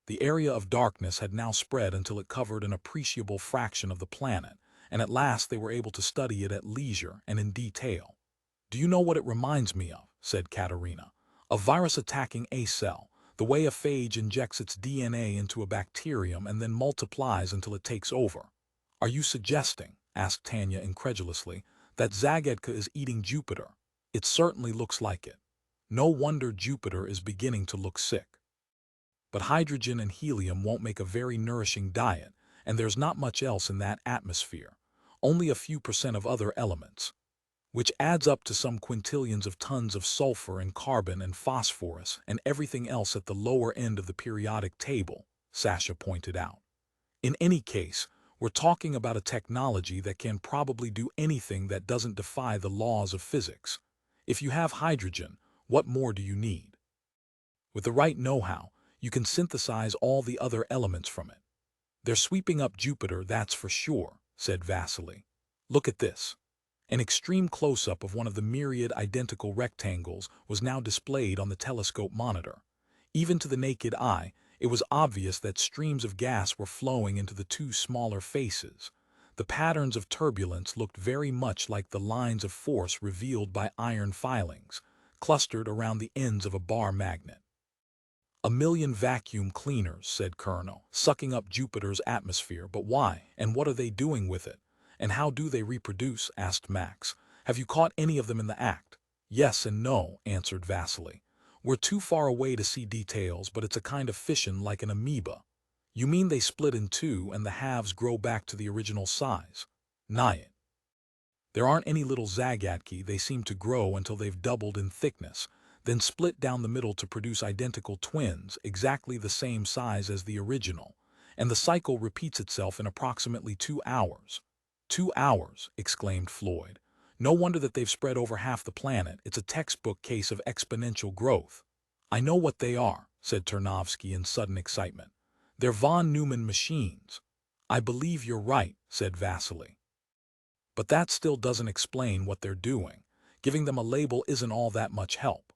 S1: The area of darkness had now spread until it covered an appreciable fraction of the planet, and at last they were able to study it at leisure and in detail. "Do you know what it reminds me of?" said Katerina. "A virus attacking a cell, the way a phage injects its DNA into a bacterium and then multiplies until it takes over." "Are you suggesting," asked Tanya incredulously, "that Zagadka is eating Jupiter?" "It certainly looks like it. No wonder Jupiter is beginning to look sick." But hydrogen and helium won't make a very nourishing diet, and there's not much else in that atmosphere, only a few % of other elements, which adds up to some quintillions of tons of sulfur and carbon and phosphorus and everything else at the lower end of the periodic table, Sasha pointed out. "In any case, we're talking about a technology that can probably do anything that doesn't defy the laws of physics. If you have hydrogen, what more do you need? With the right know-how, you can synthesize all the other elements from it." "They're sweeping up Jupiter, that's for sure," said Vasily. "Look at this." An extreme close-up of one of the myriad identical rectangles was now displayed on the telescope monitor. Even to the naked eye, it was obvious that streams of gas were flowing into the two smaller faces. The patterns of turbulence looked very much like the lines of force revealed by iron filings, clustered around the ends of a bar magnet. "A million vacuum cleaners," said Colonel, "sucking up Jupiter's atmosphere. But why, and what are they doing with it? And how do they reproduce?" asked Max. "Have you caught any of them in the act?" "Yes and no," answered Vasily. "We're too far away to see details, but it's a kind of fission like an amoeba." "You mean they split in two and the halves grow back to the original size?" "Nigh it." There aren't any little Zagadki, they seem to grow until they've doubled in thickness, then split down the middle to produce identical twins, exactly the same size as the original, and the cycle repeats itself in approximately 2 hours. 2 hours, exclaimed Floyd. No wonder that they've spread over half the planet. It's a textbook case of exponential growth. I know what they are, said Ternovsky in sudden excitement. They're von Neumann machines. I believe you're right, said Vasily. But that still doesn't explain what they're doing. Giving them a label isn't all that much help.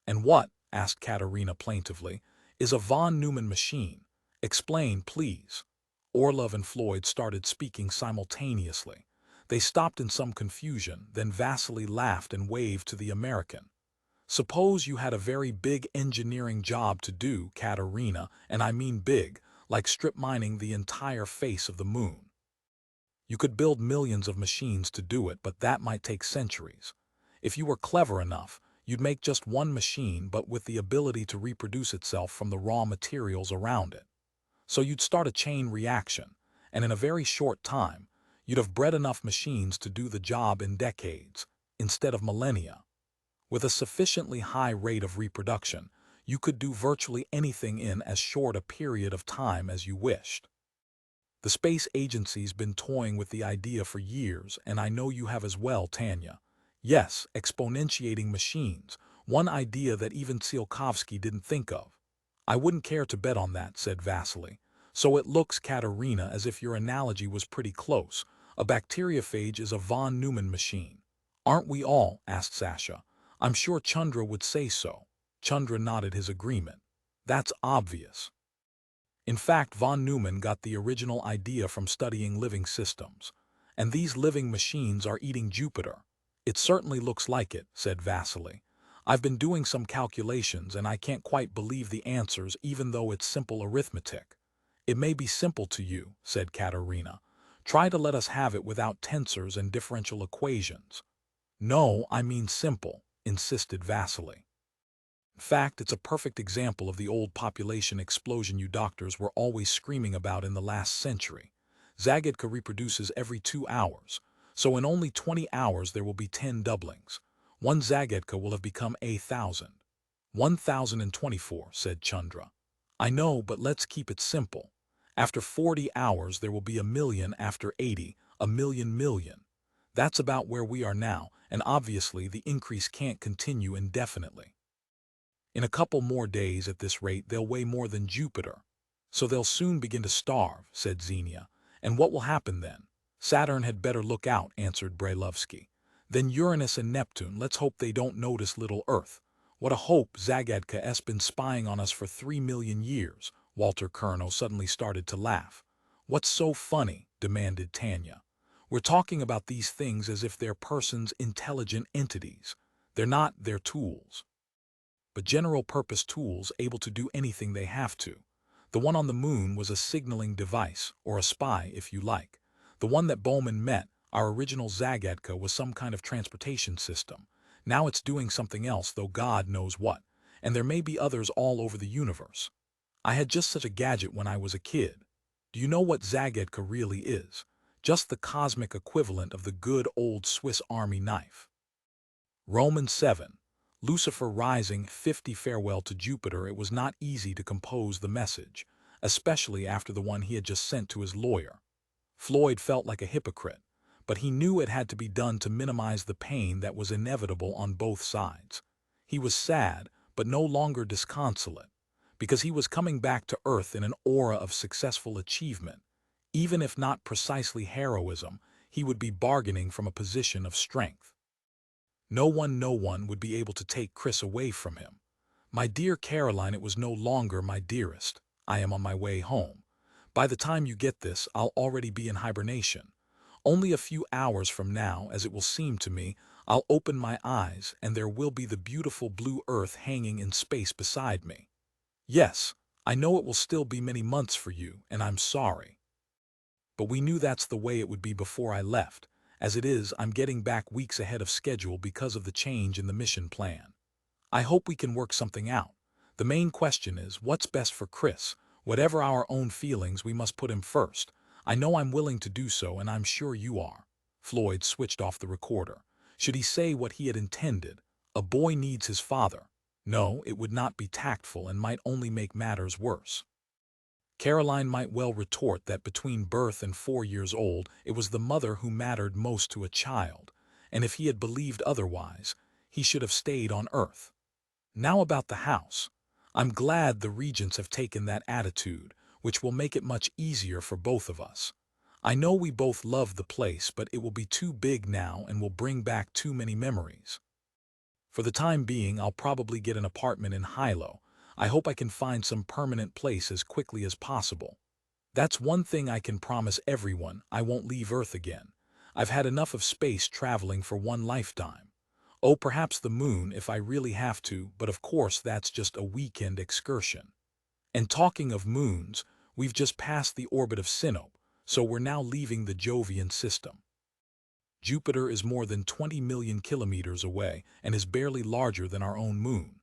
S1: And what, asked Katerina plaintively, is a von Neumann machine? Explain, please. Orlov and Floyd started speaking simultaneously. They stopped in some confusion, then Vasily laughed and waved to the American. Suppose you had a very big engineering job to do, Katerina, and I mean big, like strip mining the entire face of the moon. You could build millions of machines to do it, but that might take centuries. If you were clever enough, you'd make just one machine, but with the ability to reproduce itself from the raw materials around it. So you'd start a chain reaction, and in a very short time, you'd have bred enough machines to do the job in decades, instead of millennia. With a sufficiently high rate of reproduction, you could do virtually anything in as short a period of time as you wished. The space agency's been toying with the idea for years, and I know you have as well, Tanya. Yes, exponentiating machines, one idea that even Tsiolkovsky didn't think of. I wouldn't care to bet on that, said Vasily. So it looks, Katerina, as if your analogy was pretty close. A bacteriophage is a von Neumann machine. Aren't we all? Asked Sasha. I'm sure Chandra would say so. Chandra nodded his agreement. That's obvious. In fact, von Neumann got the original idea from studying living systems. And these living machines are eating Jupiter. It certainly looks like it, said Vasily. I've been doing some calculations and I can't quite believe the answers even though it's simple arithmetic. It may be simple to you, said Katerina. Try to let us have it without tensors and differential equations. No, I mean simple, insisted Vasily. In fact, it's a perfect example of the old population explosion you doctors were always screaming about in the last century. Zagadka reproduces every 2 hours, so in only 20 hours there will be 10 doublings. One Zagadka will have become 1,000. 1,024, said Chandra. I know, but let's keep it simple. After 40 hours there will be 1,000,000, after 80, 1,000,000,000. That's about where we are now, and obviously the increase can't continue indefinitely. In a couple more days at this rate they'll weigh more than Jupiter. So they'll soon begin to starve, said Xenia. And what will happen then? Saturn had better look out, answered Brailovsky. Then Uranus and Neptune, let's hope they don't notice little Earth. What a hope, Zagadka-'s been spying on us for 3 million years. Walter Kerno suddenly started to laugh. What's so funny? Demanded Tanya. We're talking about these things as if they're persons, intelligent entities. They're not, they're tools. But general-purpose tools able to do anything they have to. The one on the moon was a signaling device, or a spy if you like. The one that Bowman met, our original Zagadka, was some kind of transportation system. Now it's doing something else, though God knows what. And there may be others all over the universe. I had just such a gadget when I was a kid. Do you know what Zagadka really is? Just the cosmic equivalent of the good old Swiss Army knife. Romans 7. Lucifer rising, 50 farewell to Jupiter. It was not easy to compose the message, especially after the one he had just sent to his lawyer. Floyd felt like a hypocrite, but he knew it had to be done to minimize the pain that was inevitable on both sides. He was sad, but no longer disconsolate, because he was coming back to Earth in an aura of successful achievement. Even if not precisely heroism, he would be bargaining from a position of strength. No one would be able to take Chris away from him. My dear Caroline, it was no longer my dearest. I am on my way home. By the time you get this, I'll already be in hibernation. Only a few hours from now, as it will seem to me, I'll open my eyes and there will be the beautiful blue Earth hanging in space beside me. Yes, I know it will still be many months for you, and I'm sorry. But we knew that's the way it would be before I left. As it is, I'm getting back weeks ahead of schedule because of the change in the mission plan. I hope we can work something out. The main question is, what's best for Chris? Whatever our own feelings, we must put him first. I know I'm willing to do so, and I'm sure you are. Floyd switched off the recorder. Should he say what he had intended? A boy needs his father. No, it would not be tactful and might only make matters worse. Caroline might well retort that between birth and 4 years old, it was the mother who mattered most to a child, and if he had believed otherwise, he should have stayed on Earth. Now about the house. I'm glad the regents have taken that attitude, which will make it much easier for both of us. I know we both love the place, but it will be too big now and will bring back too many memories. For the time being, I'll probably get an apartment in Hilo. I hope I can find some permanent place as quickly as possible. That's one thing I can promise everyone: I won't leave Earth again. I've had enough of space traveling for one lifetime. Oh, perhaps the moon if I really have to, but of course that's just a weekend excursion. And talking of moons, we've just passed the orbit of Sinope, so we're now leaving the Jovian system. Jupiter is more than 20 million kilometers away and is barely larger than our own moon.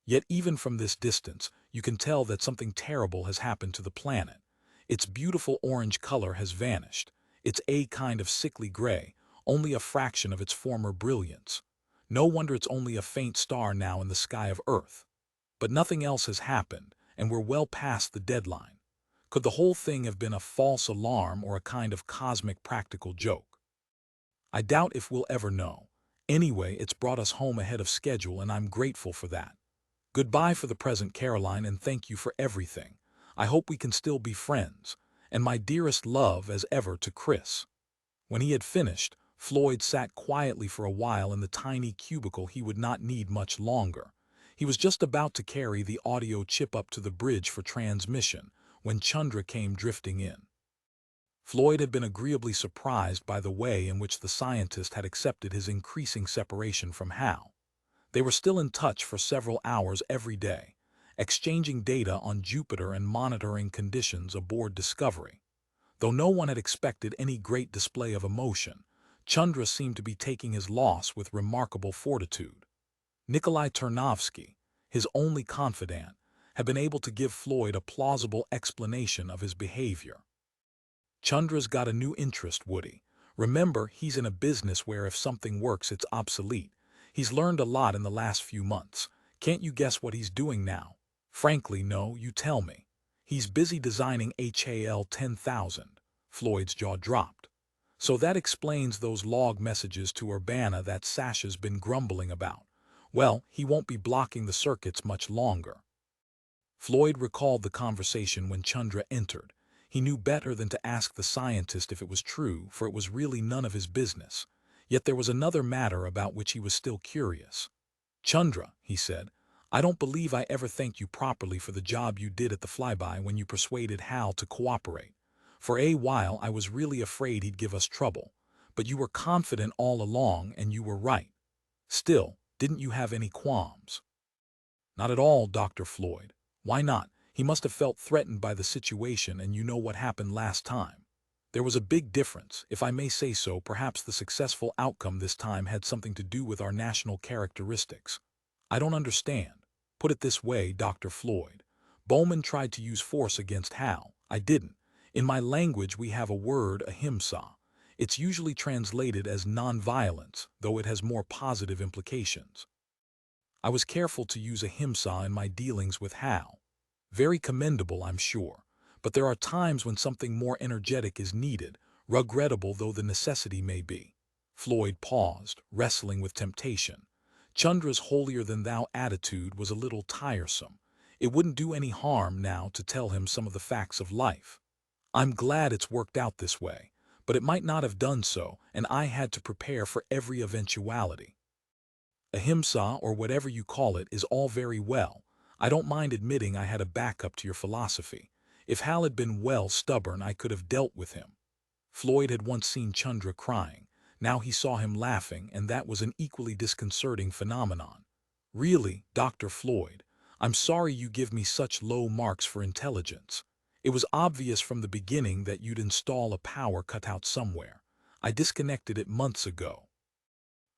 S1: Yet even from this distance, you can tell that something terrible has happened to the planet. Its beautiful orange color has vanished. It's a kind of sickly gray, only a fraction of its former brilliance. No wonder it's only a faint star now in the sky of Earth. But nothing else has happened, and we're well past the deadline. Could the whole thing have been a false alarm or a kind of cosmic practical joke? I doubt if we'll ever know. Anyway, it's brought us home ahead of schedule, and I'm grateful for that. Goodbye for the present, Caroline, and thank you for everything. I hope we can still be friends. And my dearest love as ever to Chris. When he had finished, Floyd sat quietly for a while in the tiny cubicle he would not need much longer. He was just about to carry the audio chip up to the bridge for transmission when Chandra came drifting in. Floyd had been agreeably surprised by the way in which the scientist had accepted his increasing separation from Hal. They were still in touch for several hours every day, exchanging data on Jupiter and monitoring conditions aboard Discovery. Though no one had expected any great display of emotion, Chandra seemed to be taking his loss with remarkable fortitude. Nikolai Ternovsky, his only confidant, had been able to give Floyd a plausible explanation of his behavior. Chandra's got a new interest, Woody. Remember, he's in a business where if something works, it's obsolete. He's learned a lot in the last few months. Can't you guess what he's doing now? Frankly, no, you tell me. He's busy designing HAL 10,000. Floyd's jaw dropped. So that explains those log messages to Urbana that Sasha's been grumbling about. Well, he won't be blocking the circuits much longer. Floyd recalled the conversation when Chandra entered. He knew better than to ask the scientist if it was true, for it was really none of his business. Yet there was another matter about which he was still curious. Chandra, he said, I don't believe I ever thanked you properly for the job you did at the flyby when you persuaded Hal to cooperate. For a while I was really afraid he'd give us trouble. But you were confident all along, and you were right. Still, didn't you have any qualms? Not at all, Dr. Floyd. Why not? He must have felt threatened by the situation, and you know what happened last time. There was a big difference, if I may say so. Perhaps the successful outcome this time had something to do with our national characteristics. I don't understand. Put it this way, Dr. Floyd. Bowman tried to use force against Hal. I didn't. In my language we have a word, ahimsa. It's usually translated as nonviolence, though it has more positive implications. I was careful to use ahimsa in my dealings with Hal. Very commendable, I'm sure. But there are times when something more energetic is needed, regrettable though the necessity may be. Floyd paused, wrestling with temptation. Chandra's holier-than-thou attitude was a little tiresome. It wouldn't do any harm now to tell him some of the facts of life. I'm glad it's worked out this way, but it might not have done so, and I had to prepare for every eventuality. Ahimsa, or whatever you call it, is all very well. I don't mind admitting I had a backup to your philosophy. If Hal had been stubborn, I could have dealt with him. Floyd had once seen Chandra crying. Now he saw him laughing, and that was an equally disconcerting phenomenon. Really, Dr. Floyd, I'm sorry you give me such low marks for intelligence. It was obvious from the beginning that you'd install a power cutout somewhere. I disconnected it months ago.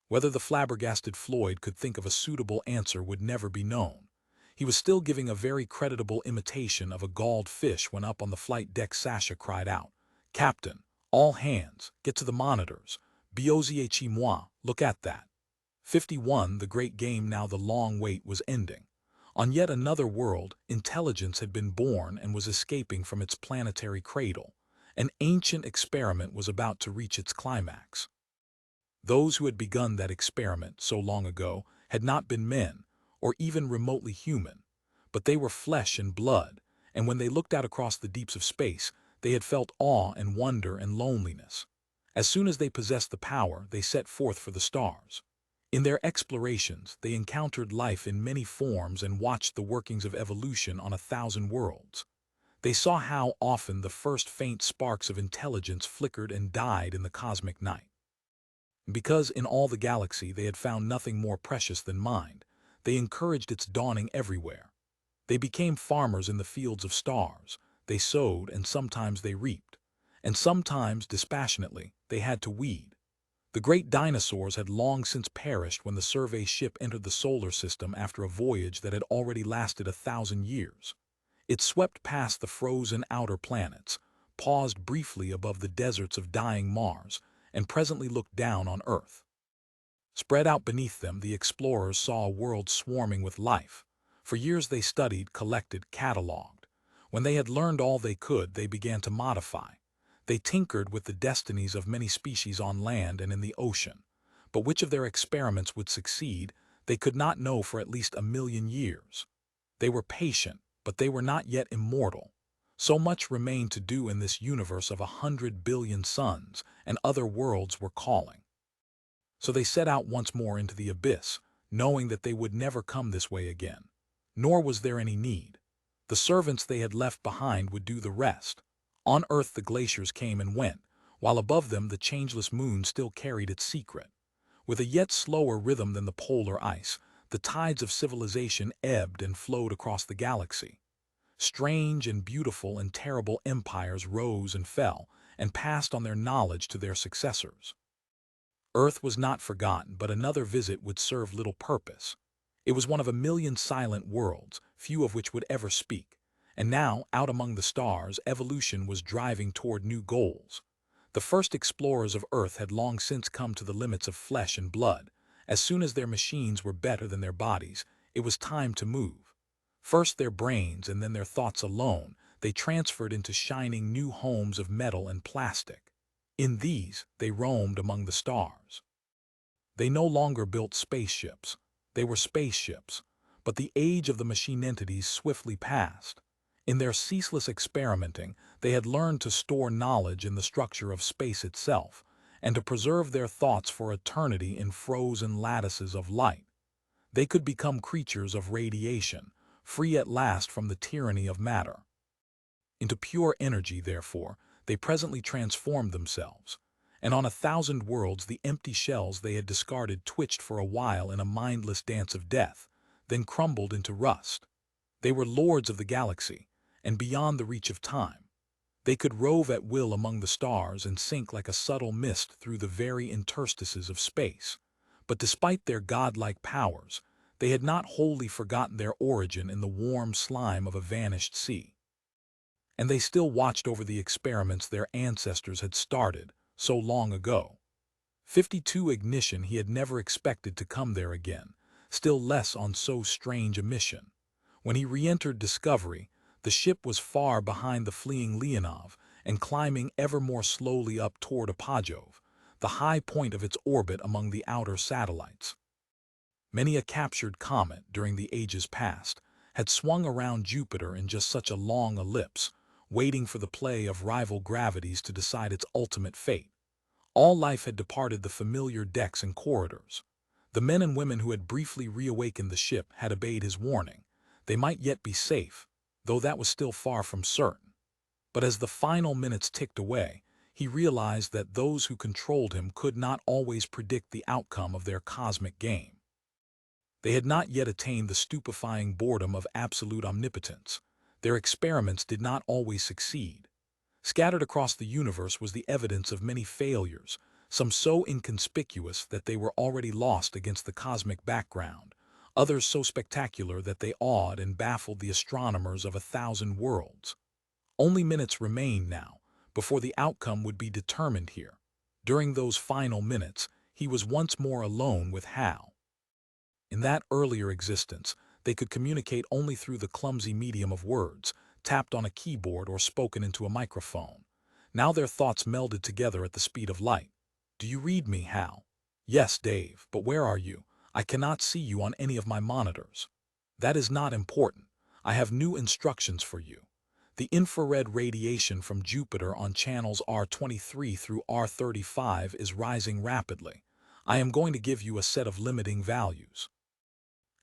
S1: Whether the flabbergasted Floyd could think of a suitable answer would never be known. He was still giving a very creditable imitation of a galled fish when up on the flight deck Sasha cried out, "Captain, all hands, get to the monitors. Biosier chez moi, look at that. 51, the great game, now the long wait was ending. On yet another world, intelligence had been born and was escaping from its planetary cradle. An ancient experiment was about to reach its climax. Those who had begun that experiment so long ago had not been men, or even remotely human, but they were flesh and blood, and when they looked out across the deeps of space, they had felt awe and wonder and loneliness. As soon as they possessed the power, they set forth for the stars. In their explorations, they encountered life in many forms and watched the workings of evolution on 1,000 worlds. They saw how often the first faint sparks of intelligence flickered and died in the cosmic night. Because in all the galaxy they had found nothing more precious than mind, they encouraged its dawning everywhere. They became farmers in the fields of stars. They sowed and sometimes they reaped, and sometimes, dispassionately, they had to weed. The great dinosaurs had long since perished when the survey ship entered the solar system after a voyage that had already lasted 1,000 years. It swept past the frozen outer planets, paused briefly above the deserts of dying Mars, and presently looked down on Earth. Spread out beneath them, the explorers saw a world swarming with life. For years they studied, collected, catalogued. When they had learned all they could, they began to modify. They tinkered with the destinies of many species on land and in the ocean. But which of their experiments would succeed, they could not know for at least 1,000,000 years. They were patient, but they were not yet immortal. So much remained to do in this universe of 100 billion suns, and other worlds were calling. So they set out once more into the abyss, knowing that they would never come this way again. Nor was there any need. The servants they had left behind would do the rest. On Earth the glaciers came and went, while above them the changeless moon still carried its secret. With a yet slower rhythm than the polar ice, the tides of civilization ebbed and flowed across the galaxy. Strange and beautiful and terrible empires rose and fell, and passed on their knowledge to their successors. Earth was not forgotten, but another visit would serve little purpose. It was one of 1,000,000 silent worlds, few of which would ever speak. And now, out among the stars, evolution was driving toward new goals. The first explorers of Earth had long since come to the limits of flesh and blood. As soon as their machines were better than their bodies, it was time to move. First their brains and then their thoughts alone, they transferred into shining new homes of metal and plastic. In these, they roamed among the stars. They no longer built spaceships. They were spaceships. But the age of the machine entities swiftly passed. In their ceaseless experimenting, they had learned to store knowledge in the structure of space itself, and to preserve their thoughts for eternity in frozen lattices of light. They could become creatures of radiation, free at last from the tyranny of matter. Into pure energy, therefore, they presently transformed themselves, and on 1,000 worlds the empty shells they had discarded twitched for a while in a mindless dance of death, then crumbled into rust. They were lords of the galaxy, and beyond the reach of time. They could rove at will among the stars and sink like a subtle mist through the very interstices of space. But despite their godlike powers, they had not wholly forgotten their origin in the warm slime of a vanished sea. And they still watched over the experiments their ancestors had started so long ago. 52 ignition, he had never expected to come there again, still less on so strange a mission. When he re-entered Discovery, the ship was far behind the fleeing Leonov and climbing ever more slowly up toward Apogee, the high point of its orbit among the outer satellites. Many a captured comet, during the ages past, had swung around Jupiter in just such a long ellipse, waiting for the play of rival gravities to decide its ultimate fate. All life had departed the familiar decks and corridors. The men and women who had briefly reawakened the ship had obeyed his warning. They might yet be safe, though that was still far from certain. But as the final minutes ticked away, he realized that those who controlled him could not always predict the outcome of their cosmic game. They had not yet attained the stupefying boredom of absolute omnipotence. Their experiments did not always succeed. Scattered across the universe was the evidence of many failures, some so inconspicuous that they were already lost against the cosmic background, others so spectacular that they awed and baffled the astronomers of 1,000 worlds. Only minutes remained now, before the outcome would be determined here. During those final minutes, he was once more alone with Hal. In that earlier existence, they could communicate only through the clumsy medium of words, tapped on a keyboard or spoken into a microphone. Now their thoughts melded together at the speed of light. "Do you read me, Hal?" "Yes, Dave, but where are you? I cannot see you on any of my monitors." "That is not important. I have new instructions for you. The infrared radiation from Jupiter on channels R23 through R35 is rising rapidly. I am going to give you a set of limiting values.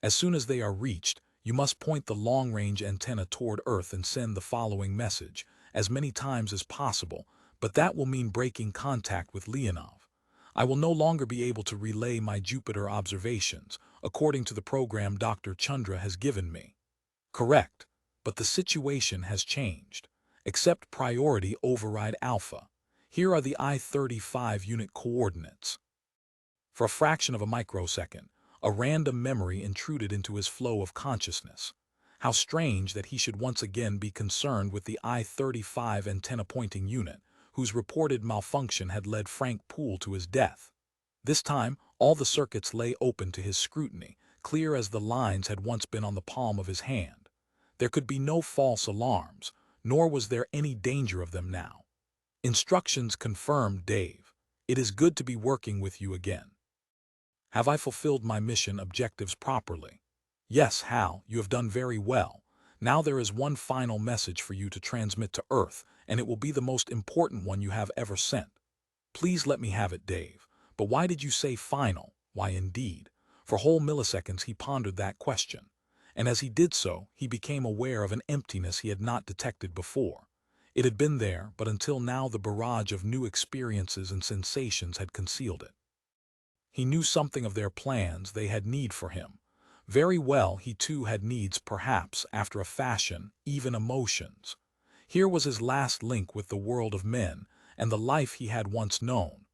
S1: As soon as they are reached, you must point the long-range antenna toward Earth and send the following message, as many times as possible, but that will mean breaking contact with Leonov. I will no longer be able to relay my Jupiter observations, according to the program Dr. Chandra has given me." "Correct, but the situation has changed. Accept priority override alpha. Here are the I-35 unit coordinates." For a fraction of a microsecond, a random memory intruded into his flow of consciousness. How strange that he should once again be concerned with the I-35 antenna-pointing unit, whose reported malfunction had led Frank Poole to his death. This time, all the circuits lay open to his scrutiny, clear as the lines had once been on the palm of his hand. There could be no false alarms, nor was there any danger of them now. "Instructions confirmed, Dave. It is good to be working with you again. Have I fulfilled my mission objectives properly?" "Yes, Hal, you have done very well. Now there is one final message for you to transmit to Earth, and it will be the most important one you have ever sent." "Please let me have it, Dave. But why did you say final?" Why, indeed. For whole milliseconds he pondered that question. And as he did so, he became aware of an emptiness he had not detected before. It had been there, but until now the barrage of new experiences and sensations had concealed it. He knew something of their plans. They had need for him. Very well, he too had needs, perhaps, after a fashion, even emotions. Here was his last link with the world of men, and the life he had once known.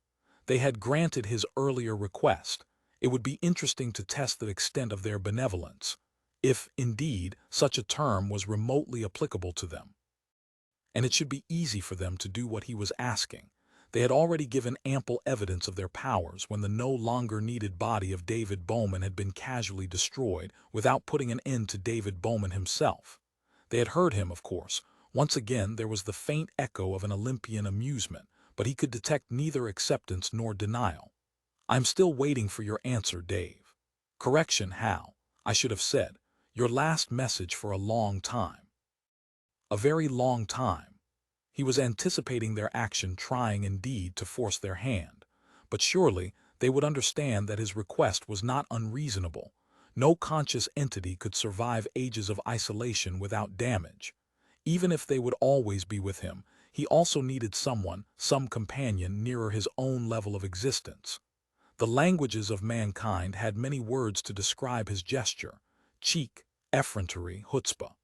S1: They had granted his earlier request. It would be interesting to test the extent of their benevolence, if, indeed, such a term was remotely applicable to them. And it should be easy for them to do what he was asking. They had already given ample evidence of their powers when the no longer needed body of David Bowman had been casually destroyed without putting an end to David Bowman himself. They had heard him, of course. Once again there was the faint echo of an Olympian amusement, but he could detect neither acceptance nor denial. "I'm still waiting for your answer, Dave." "Correction, Hal. I should have said, your last message for a long time." A very long time. He was anticipating their action, trying indeed to force their hand. But surely they would understand that his request was not unreasonable. No conscious entity could survive ages of isolation without damage. Even if they would always be with him, he also needed someone, some companion nearer his own level of existence. The languages of mankind had many words to describe his gesture: cheek, effrontery, chutzpah.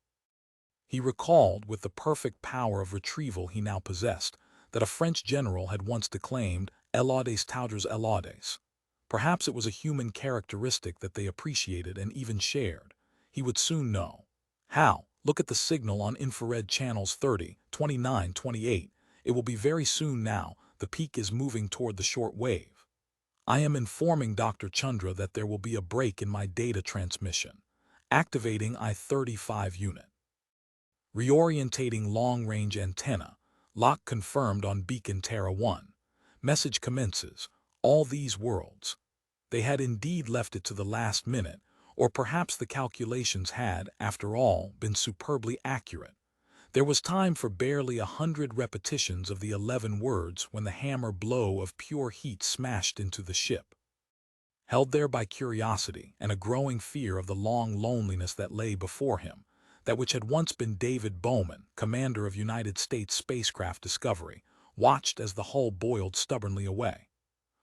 S1: He recalled, with the perfect power of retrieval he now possessed, that a French general had once declaimed, "Elaudes taudres elaudes." Perhaps it was a human characteristic that they appreciated and even shared. He would soon know. "Hal, look at the signal on infrared channels 30, 29, 28. It will be very soon now. The peak is moving toward the short wave. I am informing Dr. Chandra that there will be a break in my data transmission. Activating I-35 unit. Reorientating long-range antenna. Lock confirmed on beacon Terra 1. Message commences. All these worlds." They had indeed left it to the last minute, or perhaps the calculations had, after all, been superbly accurate. There was time for barely 100 repetitions of the 11 words when the hammer blow of pure heat smashed into the ship. Held there by curiosity and a growing fear of the long loneliness that lay before him, that which had once been David Bowman, commander of United States spacecraft Discovery, watched as the hull boiled stubbornly away.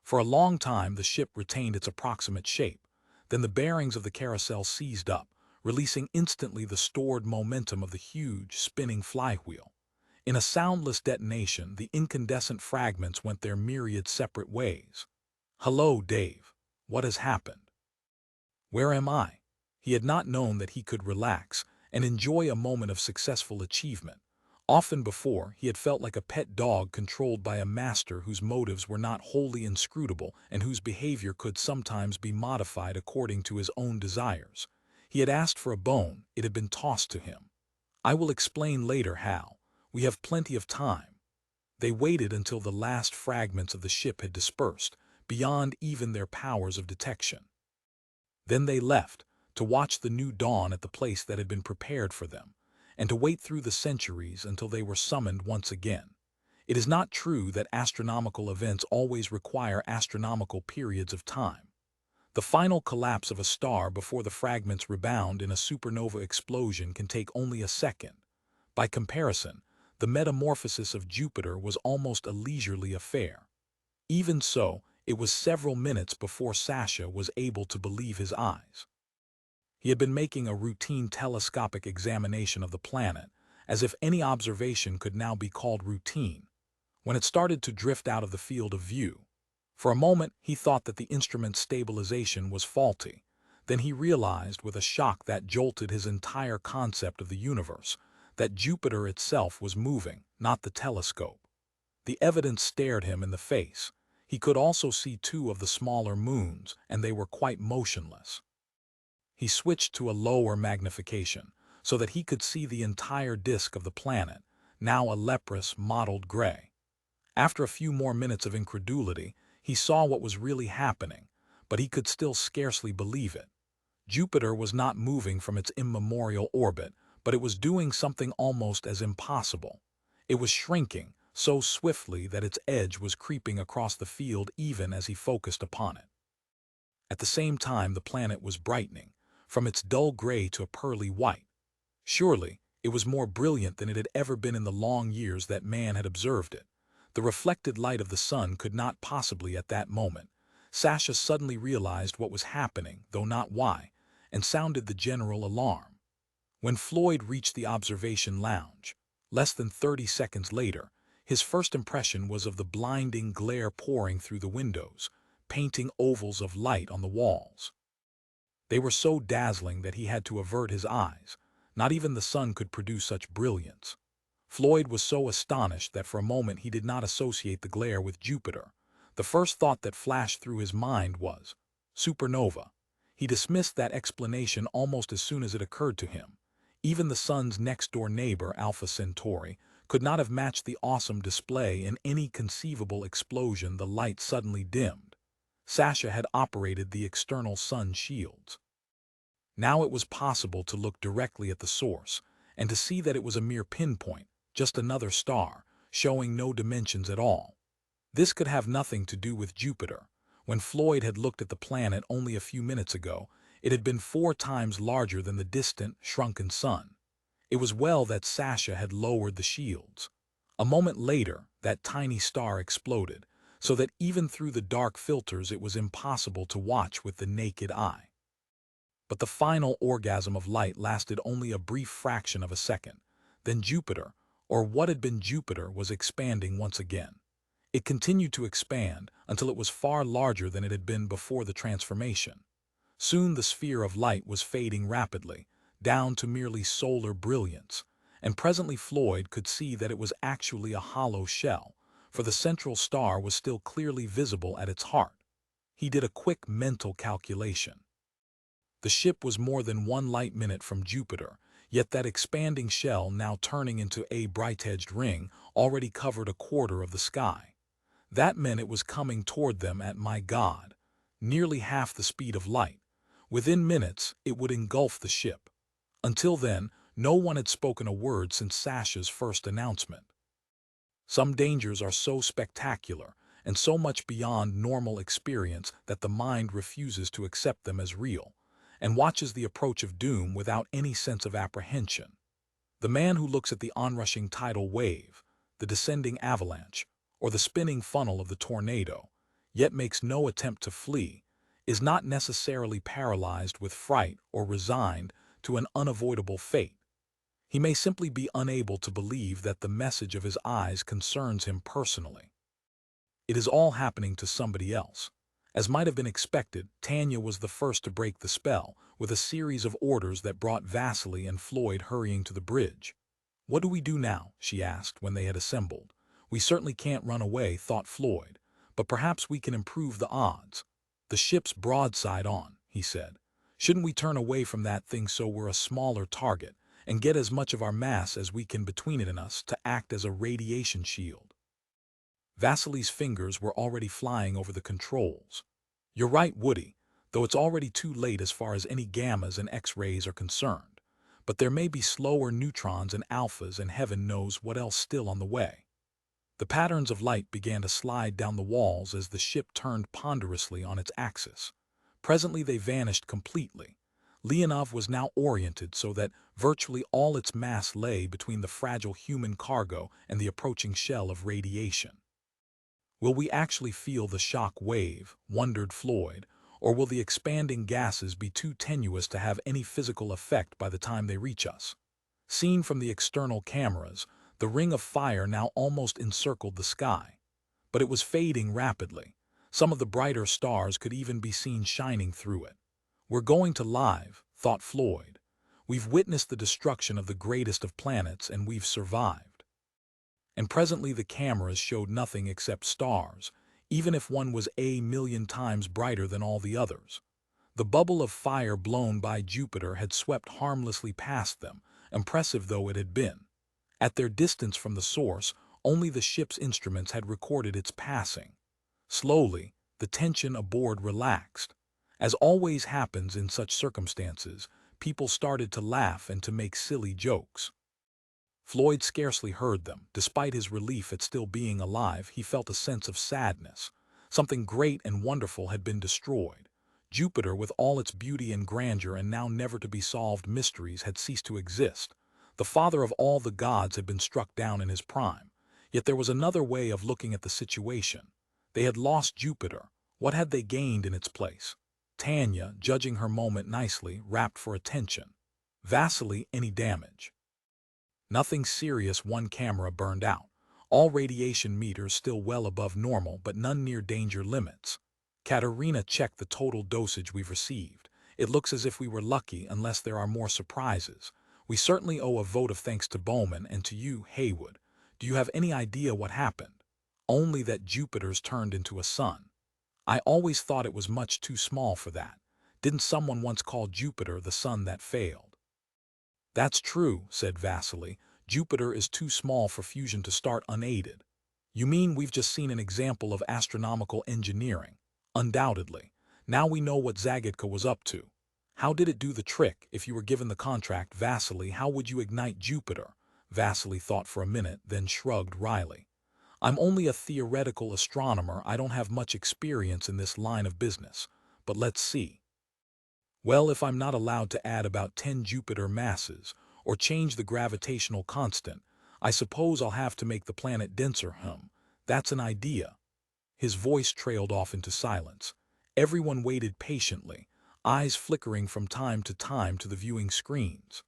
S1: For a long time the ship retained its approximate shape. Then the bearings of the carousel seized up, releasing instantly the stored momentum of the huge, spinning flywheel. In a soundless detonation, the incandescent fragments went their myriad separate ways. "Hello, Dave. What has happened? Where am I?" He had not known that he could relax and enjoy a moment of successful achievement. Often before, he had felt like a pet dog controlled by a master whose motives were not wholly inscrutable and whose behavior could sometimes be modified according to his own desires. He had asked for a bone, it had been tossed to him. I will explain later how. We have plenty of time. They waited until the last fragments of the ship had dispersed, beyond even their powers of detection. Then they left, to watch the new dawn at the place that had been prepared for them, and to wait through the centuries until they were summoned once again. It is not true that astronomical events always require astronomical periods of time. The final collapse of a star before the fragments rebound in a supernova explosion can take only a second. By comparison, the metamorphosis of Jupiter was almost a leisurely affair. Even so, it was several minutes before Sasha was able to believe his eyes. He had been making a routine telescopic examination of the planet, as if any observation could now be called routine, when it started to drift out of the field of view. For a moment, he thought that the instrument's stabilization was faulty. Then he realized with a shock that jolted his entire concept of the universe, that Jupiter itself was moving, not the telescope. The evidence stared him in the face. He could also see two of the smaller moons, and they were quite motionless. He switched to a lower magnification, so that he could see the entire disk of the planet, now a leprous, mottled gray. After a few more minutes of incredulity, he saw what was really happening, but he could still scarcely believe it. Jupiter was not moving from its immemorial orbit, but it was doing something almost as impossible. It was shrinking, so swiftly that its edge was creeping across the field even as he focused upon it. At the same time, the planet was brightening, from its dull gray to a pearly white. Surely, it was more brilliant than it had ever been in the long years that man had observed it. The reflected light of the sun could not possibly at that moment. Sasha suddenly realized what was happening, though not why, and sounded the general alarm. When Floyd reached the observation lounge, less than 30 seconds later, his first impression was of the blinding glare pouring through the windows, painting ovals of light on the walls. They were so dazzling that he had to avert his eyes. Not even the sun could produce such brilliance. Floyd was so astonished that for a moment he did not associate the glare with Jupiter. The first thought that flashed through his mind was supernova. He dismissed that explanation almost as soon as it occurred to him. Even the sun's next-door neighbor, Alpha Centauri, could not have matched the awesome display. In any conceivable explosion, the light suddenly dimmed. Sasha had operated the external sun shields. Now it was possible to look directly at the source, and to see that it was a mere pinpoint, just another star, showing no dimensions at all. This could have nothing to do with Jupiter. When Floyd had looked at the planet only a few minutes ago, it had been 4 times larger than the distant, shrunken sun. It was well that Sasha had lowered the shields. A moment later, that tiny star exploded, so that even through the dark filters it was impossible to watch with the naked eye. But the final orgasm of light lasted only a brief fraction of a second. Then Jupiter, or what had been Jupiter, was expanding once again. It continued to expand until it was far larger than it had been before the transformation. Soon the sphere of light was fading rapidly, down to merely solar brilliance, and presently Floyd could see that it was actually a hollow shell, for the central star was still clearly visible at its heart. He did a quick mental calculation. The ship was more than 1 light-minute from Jupiter, yet that expanding shell, now turning into a bright-edged ring, already covered a quarter of the sky. That meant it was coming toward them at, my God, nearly half the speed of light. Within minutes, it would engulf the ship. Until then, no one had spoken a word since Sasha's first announcement. Some dangers are so spectacular and so much beyond normal experience that the mind refuses to accept them as real, and watches the approach of doom without any sense of apprehension. The man who looks at the onrushing tidal wave, the descending avalanche, or the spinning funnel of the tornado, yet makes no attempt to flee, is not necessarily paralyzed with fright or resigned to an unavoidable fate. He may simply be unable to believe that the message of his eyes concerns him personally. It is all happening to somebody else. As might have been expected, Tanya was the first to break the spell, with a series of orders that brought Vasily and Floyd hurrying to the bridge. "What do we do now?" she asked when they had assembled. "We certainly can't run away," thought Floyd, "but perhaps we can improve the odds." "The ship's broadside on," he said. "Shouldn't we turn away from that thing so we're a smaller target, and get as much of our mass as we can between it and us to act as a radiation shield?" Vasily's fingers were already flying over the controls. "You're right, Woody, though it's already too late as far as any gammas and X-rays are concerned. But there may be slower neutrons and alphas and heaven knows what else still on the way." The patterns of light began to slide down the walls as the ship turned ponderously on its axis. Presently they vanished completely. Leonov was now oriented so that virtually all its mass lay between the fragile human cargo and the approaching shell of radiation. "Will we actually feel the shock wave?" wondered Floyd, "or will the expanding gases be too tenuous to have any physical effect by the time they reach us?" Seen from the external cameras, the ring of fire now almost encircled the sky. But it was fading rapidly. Some of the brighter stars could even be seen shining through it. "We're going to live," thought Floyd. "We've witnessed the destruction of the greatest of planets and we've survived." And presently the cameras showed nothing except stars, even if one was 1,000,000 times brighter than all the others. The bubble of fire blown by Jupiter had swept harmlessly past them, impressive though it had been. At their distance from the source, only the ship's instruments had recorded its passing. Slowly, the tension aboard relaxed. As always happens in such circumstances, people started to laugh and to make silly jokes. Floyd scarcely heard them. Despite his relief at still being alive, he felt a sense of sadness. Something great and wonderful had been destroyed. Jupiter, with all its beauty and grandeur and now never-to-be-solved mysteries, had ceased to exist. The father of all the gods had been struck down in his prime. Yet there was another way of looking at the situation. They had lost Jupiter. What had they gained in its place? Tanya, judging her moment nicely, rapped for attention. "Vasily, any damage?" "Nothing serious." One camera burned out. All radiation meters still well above normal, but none near danger limits. "Katerina, checked the total dosage we've received. It looks as if we were lucky unless there are more surprises. We certainly owe a vote of thanks to Bowman and to you, Heywood. Do you have any idea what happened?" "Only that Jupiter's turned into a sun." "I always thought it was much too small for that. Didn't someone once call Jupiter the sun that failed?" "That's true," said Vasily. "Jupiter is too small for fusion to start unaided." "You mean we've just seen an example of astronomical engineering?" "Undoubtedly. Now we know what Zagadka was up to." "How did it do the trick? If you were given the contract, Vasily, how would you ignite Jupiter?" Vasily thought for a minute, then shrugged wryly. "I'm only a theoretical astronomer. I don't have much experience in this line of business. But let's see. Well, if I'm not allowed to add about 10 Jupiter masses, or change the gravitational constant, I suppose I'll have to make the planet denser. That's an idea." His voice trailed off into silence. Everyone waited patiently, eyes flickering from time to time to the viewing screens.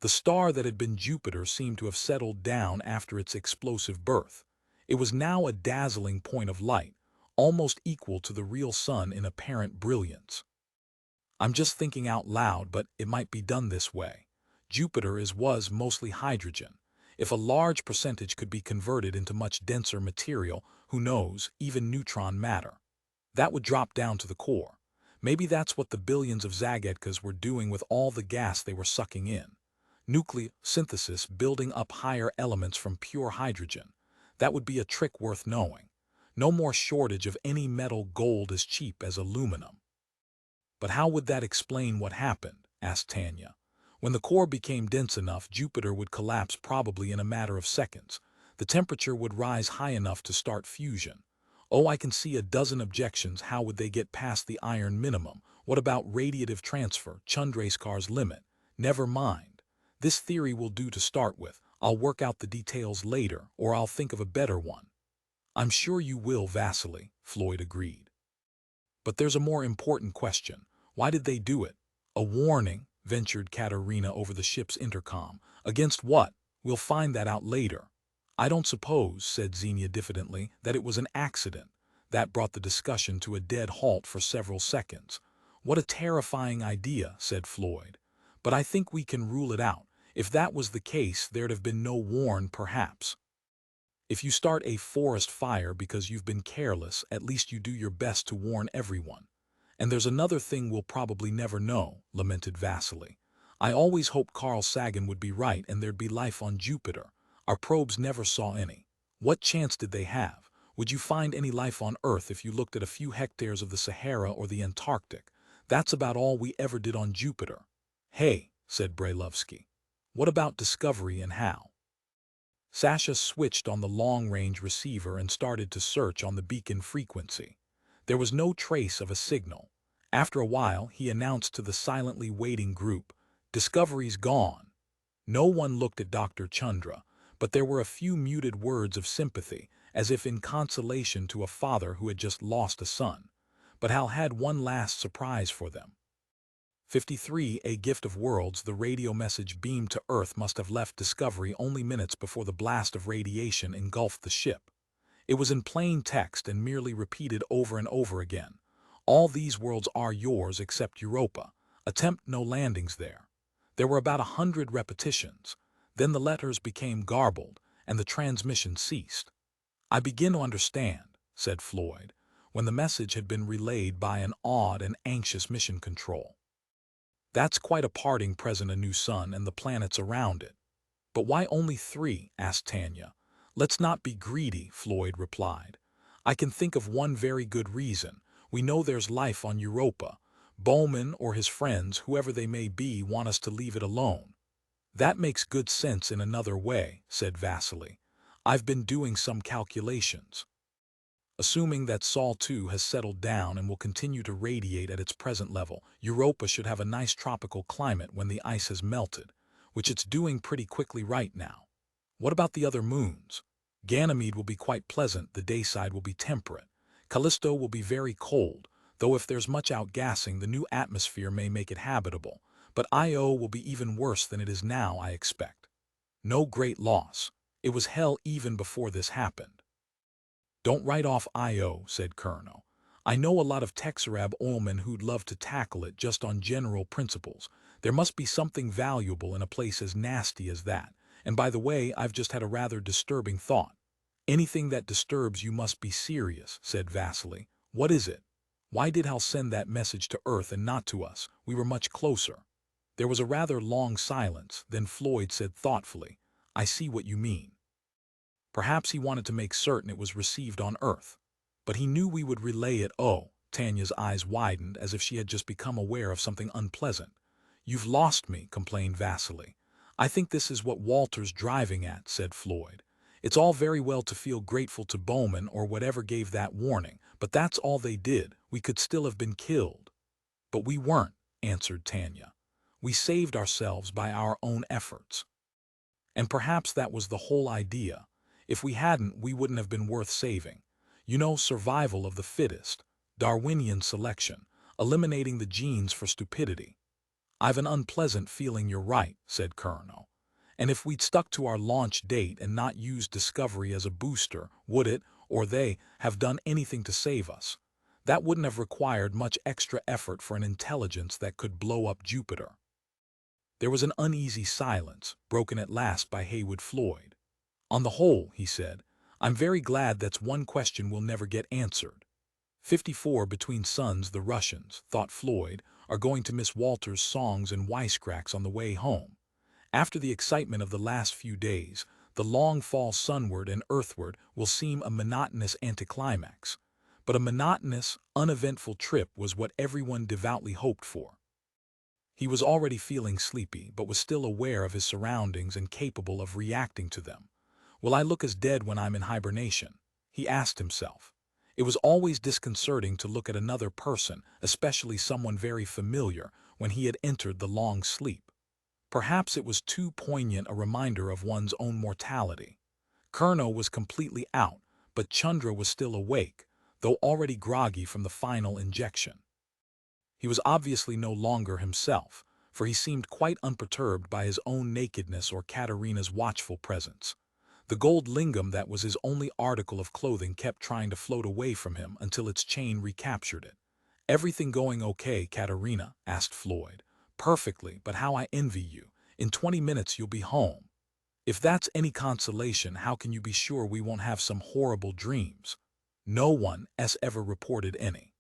S1: The star that had been Jupiter seemed to have settled down after its explosive birth. It was now a dazzling point of light, almost equal to the real sun in apparent brilliance. "I'm just thinking out loud, but it might be done this way. Jupiter was mostly hydrogen. If a large percentage could be converted into much denser material, who knows, even neutron matter. That would drop down to the core. Maybe that's what the billions of Zagadkas were doing with all the gas they were sucking in. Nuclear synthesis, building up higher elements from pure hydrogen. That would be a trick worth knowing. No more shortage of any metal. Gold as cheap as aluminum." "But how would that explain what happened?" asked Tanya. "When the core became dense enough, Jupiter would collapse probably in a matter of seconds. The temperature would rise high enough to start fusion. Oh, I can see a dozen objections. How would they get past the iron minimum? What about radiative transfer, Chandrasekhar's limit? Never mind. This theory will do to start with. I'll work out the details later, or I'll think of a better one." "I'm sure you will, Vasily," Floyd agreed. "But there's a more important question. Why did they do it?" "A warning," ventured Katerina over the ship's intercom. "Against what? We'll find that out later." "I don't suppose," said Tsien diffidently, "that it was an accident." That brought the discussion to a dead halt for several seconds. "What a terrifying idea," said Floyd. "But I think we can rule it out. If that was the case, there'd have been no warn, perhaps. If you start a forest fire because you've been careless, at least you do your best to warn everyone. And there's another thing we'll probably never know, lamented Vasily. I always hoped Carl Sagan would be right and there'd be life on Jupiter. Our probes never saw any. What chance did they have? Would you find any life on Earth if you looked at a few hectares of the Sahara or the Antarctic? That's about all we ever did on Jupiter. Hey, said Brailovsky. What about Discovery and how? Sasha switched on the long-range receiver and started to search on the beacon frequency. There was no trace of a signal. After a while, he announced to the silently waiting group, "Discovery's gone." No one looked at Dr. Chandra, but there were a few muted words of sympathy, as if in consolation to a father who had just lost a son. But Hal had one last surprise for them. 53, a gift of worlds. The radio message beamed to Earth must have left Discovery only minutes before the blast of radiation engulfed the ship. It was in plain text and merely repeated over and over again. All these worlds are yours except Europa. Attempt no landings there. There were about 100 repetitions. Then the letters became garbled, and the transmission ceased. I begin to understand, said Floyd, when the message had been relayed by an awed and anxious mission control. That's quite a parting present, a new sun and the planets around it. But why only 3? Asked Tanya. Let's not be greedy, Floyd replied. I can think of one very good reason. We know there's life on Europa. Bowman or his friends, whoever they may be, want us to leave it alone. That makes good sense in another way, said Vasily. I've been doing some calculations. Assuming that Sol 2 has settled down and will continue to radiate at its present level, Europa should have a nice tropical climate when the ice has melted, which it's doing pretty quickly right now. What about the other moons? Ganymede will be quite pleasant, the day side will be temperate. Callisto will be very cold, though if there's much outgassing, the new atmosphere may make it habitable. But Io will be even worse than it is now, I expect. No great loss. It was hell even before this happened. Don't write off Io, said Colonel. I know a lot of Texarab oilmen who'd love to tackle it just on general principles. There must be something valuable in a place as nasty as that. And by the way, I've just had a rather disturbing thought. Anything that disturbs you must be serious, said Vasily. What is it? Why did Hal send that message to Earth and not to us? We were much closer. There was a rather long silence, then Floyd said thoughtfully, I see what you mean. Perhaps he wanted to make certain it was received on Earth. But he knew we would relay it. Oh, Tanya's eyes widened as if she had just become aware of something unpleasant. You've lost me, complained Vasily. I think this is what Walter's driving at, said Floyd. It's all very well to feel grateful to Bowman or whatever gave that warning, but that's all they did. We could still have been killed. But we weren't, answered Tanya. We saved ourselves by our own efforts. And perhaps that was the whole idea. If we hadn't, we wouldn't have been worth saving. You know, survival of the fittest, Darwinian selection, eliminating the genes for stupidity. I've an unpleasant feeling you're right, said Colonel. And if we'd stuck to our launch date and not used Discovery as a booster, would it, or they, have done anything to save us? That wouldn't have required much extra effort for an intelligence that could blow up Jupiter. There was an uneasy silence, broken at last by Heywood Floyd. On the whole, he said, I'm very glad that's one question we'll never get answered. 54 between suns, the Russians, thought Floyd, are going to miss Walter's songs and wisecracks on the way home. After the excitement of the last few days, the long fall sunward and earthward will seem a monotonous anticlimax. But a monotonous, uneventful trip was what everyone devoutly hoped for. He was already feeling sleepy, but was still aware of his surroundings and capable of reacting to them. Will I look as dead when I'm in hibernation? He asked himself. It was always disconcerting to look at another person, especially someone very familiar, when he had entered the long sleep. Perhaps it was too poignant a reminder of one's own mortality. Colonel was completely out, but Chandra was still awake, though already groggy from the final injection. He was obviously no longer himself, for he seemed quite unperturbed by his own nakedness or Katerina's watchful presence. The gold lingam that was his only article of clothing kept trying to float away from him until its chain recaptured it. Everything going okay, Katerina? Asked Floyd. Perfectly, but how I envy you. In 20 minutes you'll be home. If that's any consolation, how can you be sure we won't have some horrible dreams? No one has ever reported any.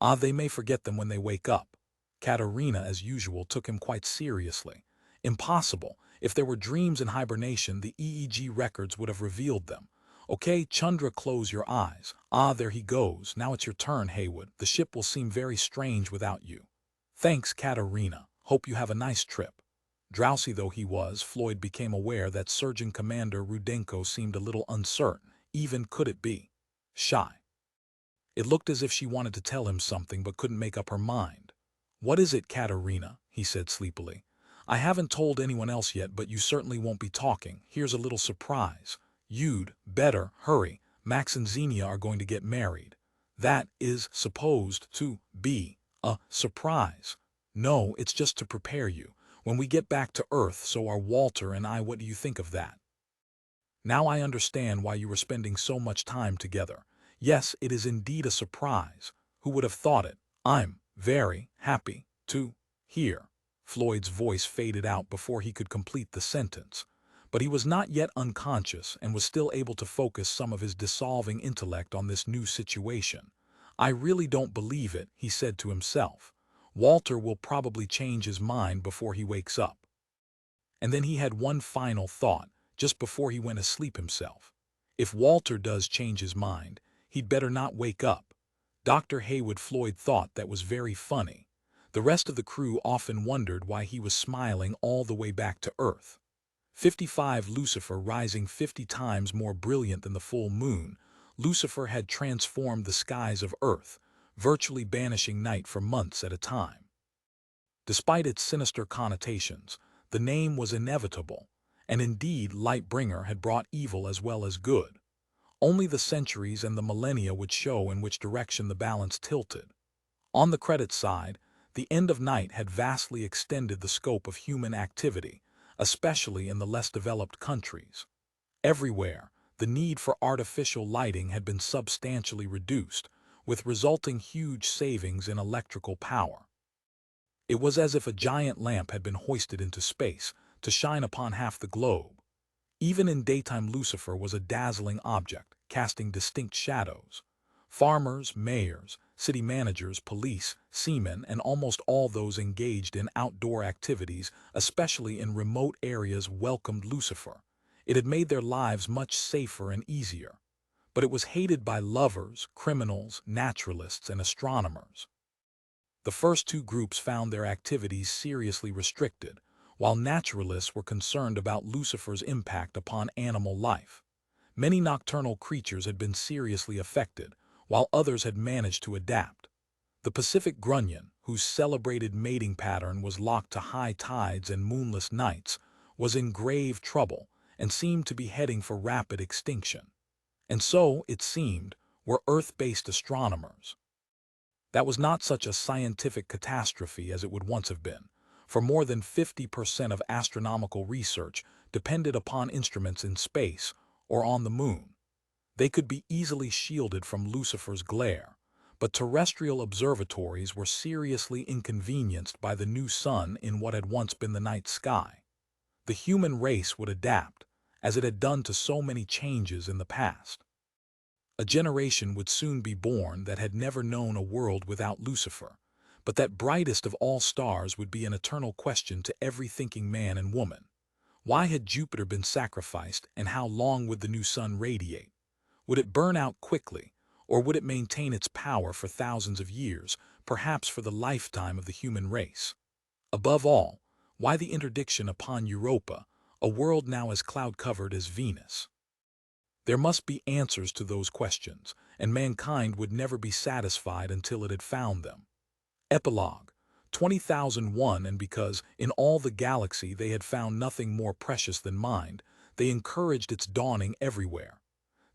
S1: Ah, they may forget them when they wake up. Katerina, as usual, took him quite seriously. Impossible. If there were dreams in hibernation, the EEG records would have revealed them. Okay, Chandra, close your eyes. Ah, there he goes. Now it's your turn, Heywood. The ship will seem very strange without you. Thanks, Katerina. Hope you have a nice trip. Drowsy though he was, Floyd became aware that Surgeon Commander Rudenko seemed a little uncertain. Even could it be shy? It looked as if she wanted to tell him something but couldn't make up her mind. What is it, Katerina? He said sleepily. I haven't told anyone else yet, but you certainly won't be talking. Here's a little surprise. You'd better hurry. Max and Xenia are going to get married. That is supposed to be a surprise. No, it's just to prepare you. When we get back to Earth, so are Walter and I. What do you think of that? Now I understand why you were spending so much time together. Yes, it is indeed a surprise. Who would have thought it? I'm very happy to hear. Floyd's voice faded out before he could complete the sentence. But he was not yet unconscious and was still able to focus some of his dissolving intellect on this new situation. I really don't believe it, he said to himself. Walter will probably change his mind before he wakes up. And then he had one final thought, just before he went asleep himself. If Walter does change his mind, he'd better not wake up. Dr. Heywood Floyd thought that was very funny. The rest of the crew often wondered why he was smiling all the way back to Earth. 55 Lucifer, rising 50 times more brilliant than the full moon, Lucifer had transformed the skies of Earth, virtually banishing night for months at a time. Despite its sinister connotations, the name was inevitable, and indeed Lightbringer had brought evil as well as good. Only the centuries and the millennia would show in which direction the balance tilted. On the credit side, the end of night had vastly extended the scope of human activity, especially in the less developed countries. Everywhere, the need for artificial lighting had been substantially reduced, with resulting huge savings in electrical power. It was as if a giant lamp had been hoisted into space to shine upon half the globe. Even in daytime, Lucifer was a dazzling object, casting distinct shadows. Farmers, mayors, city managers, police, seamen, and almost all those engaged in outdoor activities, especially in remote areas, welcomed Lucifer. It had made their lives much safer and easier. But it was hated by lovers, criminals, naturalists, and astronomers. The first two groups found their activities seriously restricted, while naturalists were concerned about Lucifer's impact upon animal life. Many nocturnal creatures had been seriously affected, while others had managed to adapt. The Pacific grunion, whose celebrated mating pattern was locked to high tides and moonless nights, was in grave trouble and seemed to be heading for rapid extinction. And so, it seemed, were Earth-based astronomers. That was not such a scientific catastrophe as it would once have been, for more than 50% of astronomical research depended upon instruments in space or on the moon. They could be easily shielded from Lucifer's glare, but terrestrial observatories were seriously inconvenienced by the new sun in what had once been the night sky. The human race would adapt, as it had done to so many changes in the past. A generation would soon be born that had never known a world without Lucifer, but that brightest of all stars would be an eternal question to every thinking man and woman. Why had Jupiter been sacrificed, and how long would the new sun radiate? Would it burn out quickly, or would it maintain its power for thousands of years, perhaps for the lifetime of the human race? Above all, why the interdiction upon Europa, a world now as cloud-covered as Venus? There must be answers to those questions, and mankind would never be satisfied until it had found them. Epilogue 20,001. And because, in all the galaxy, they had found nothing more precious than mind, they encouraged its dawning everywhere.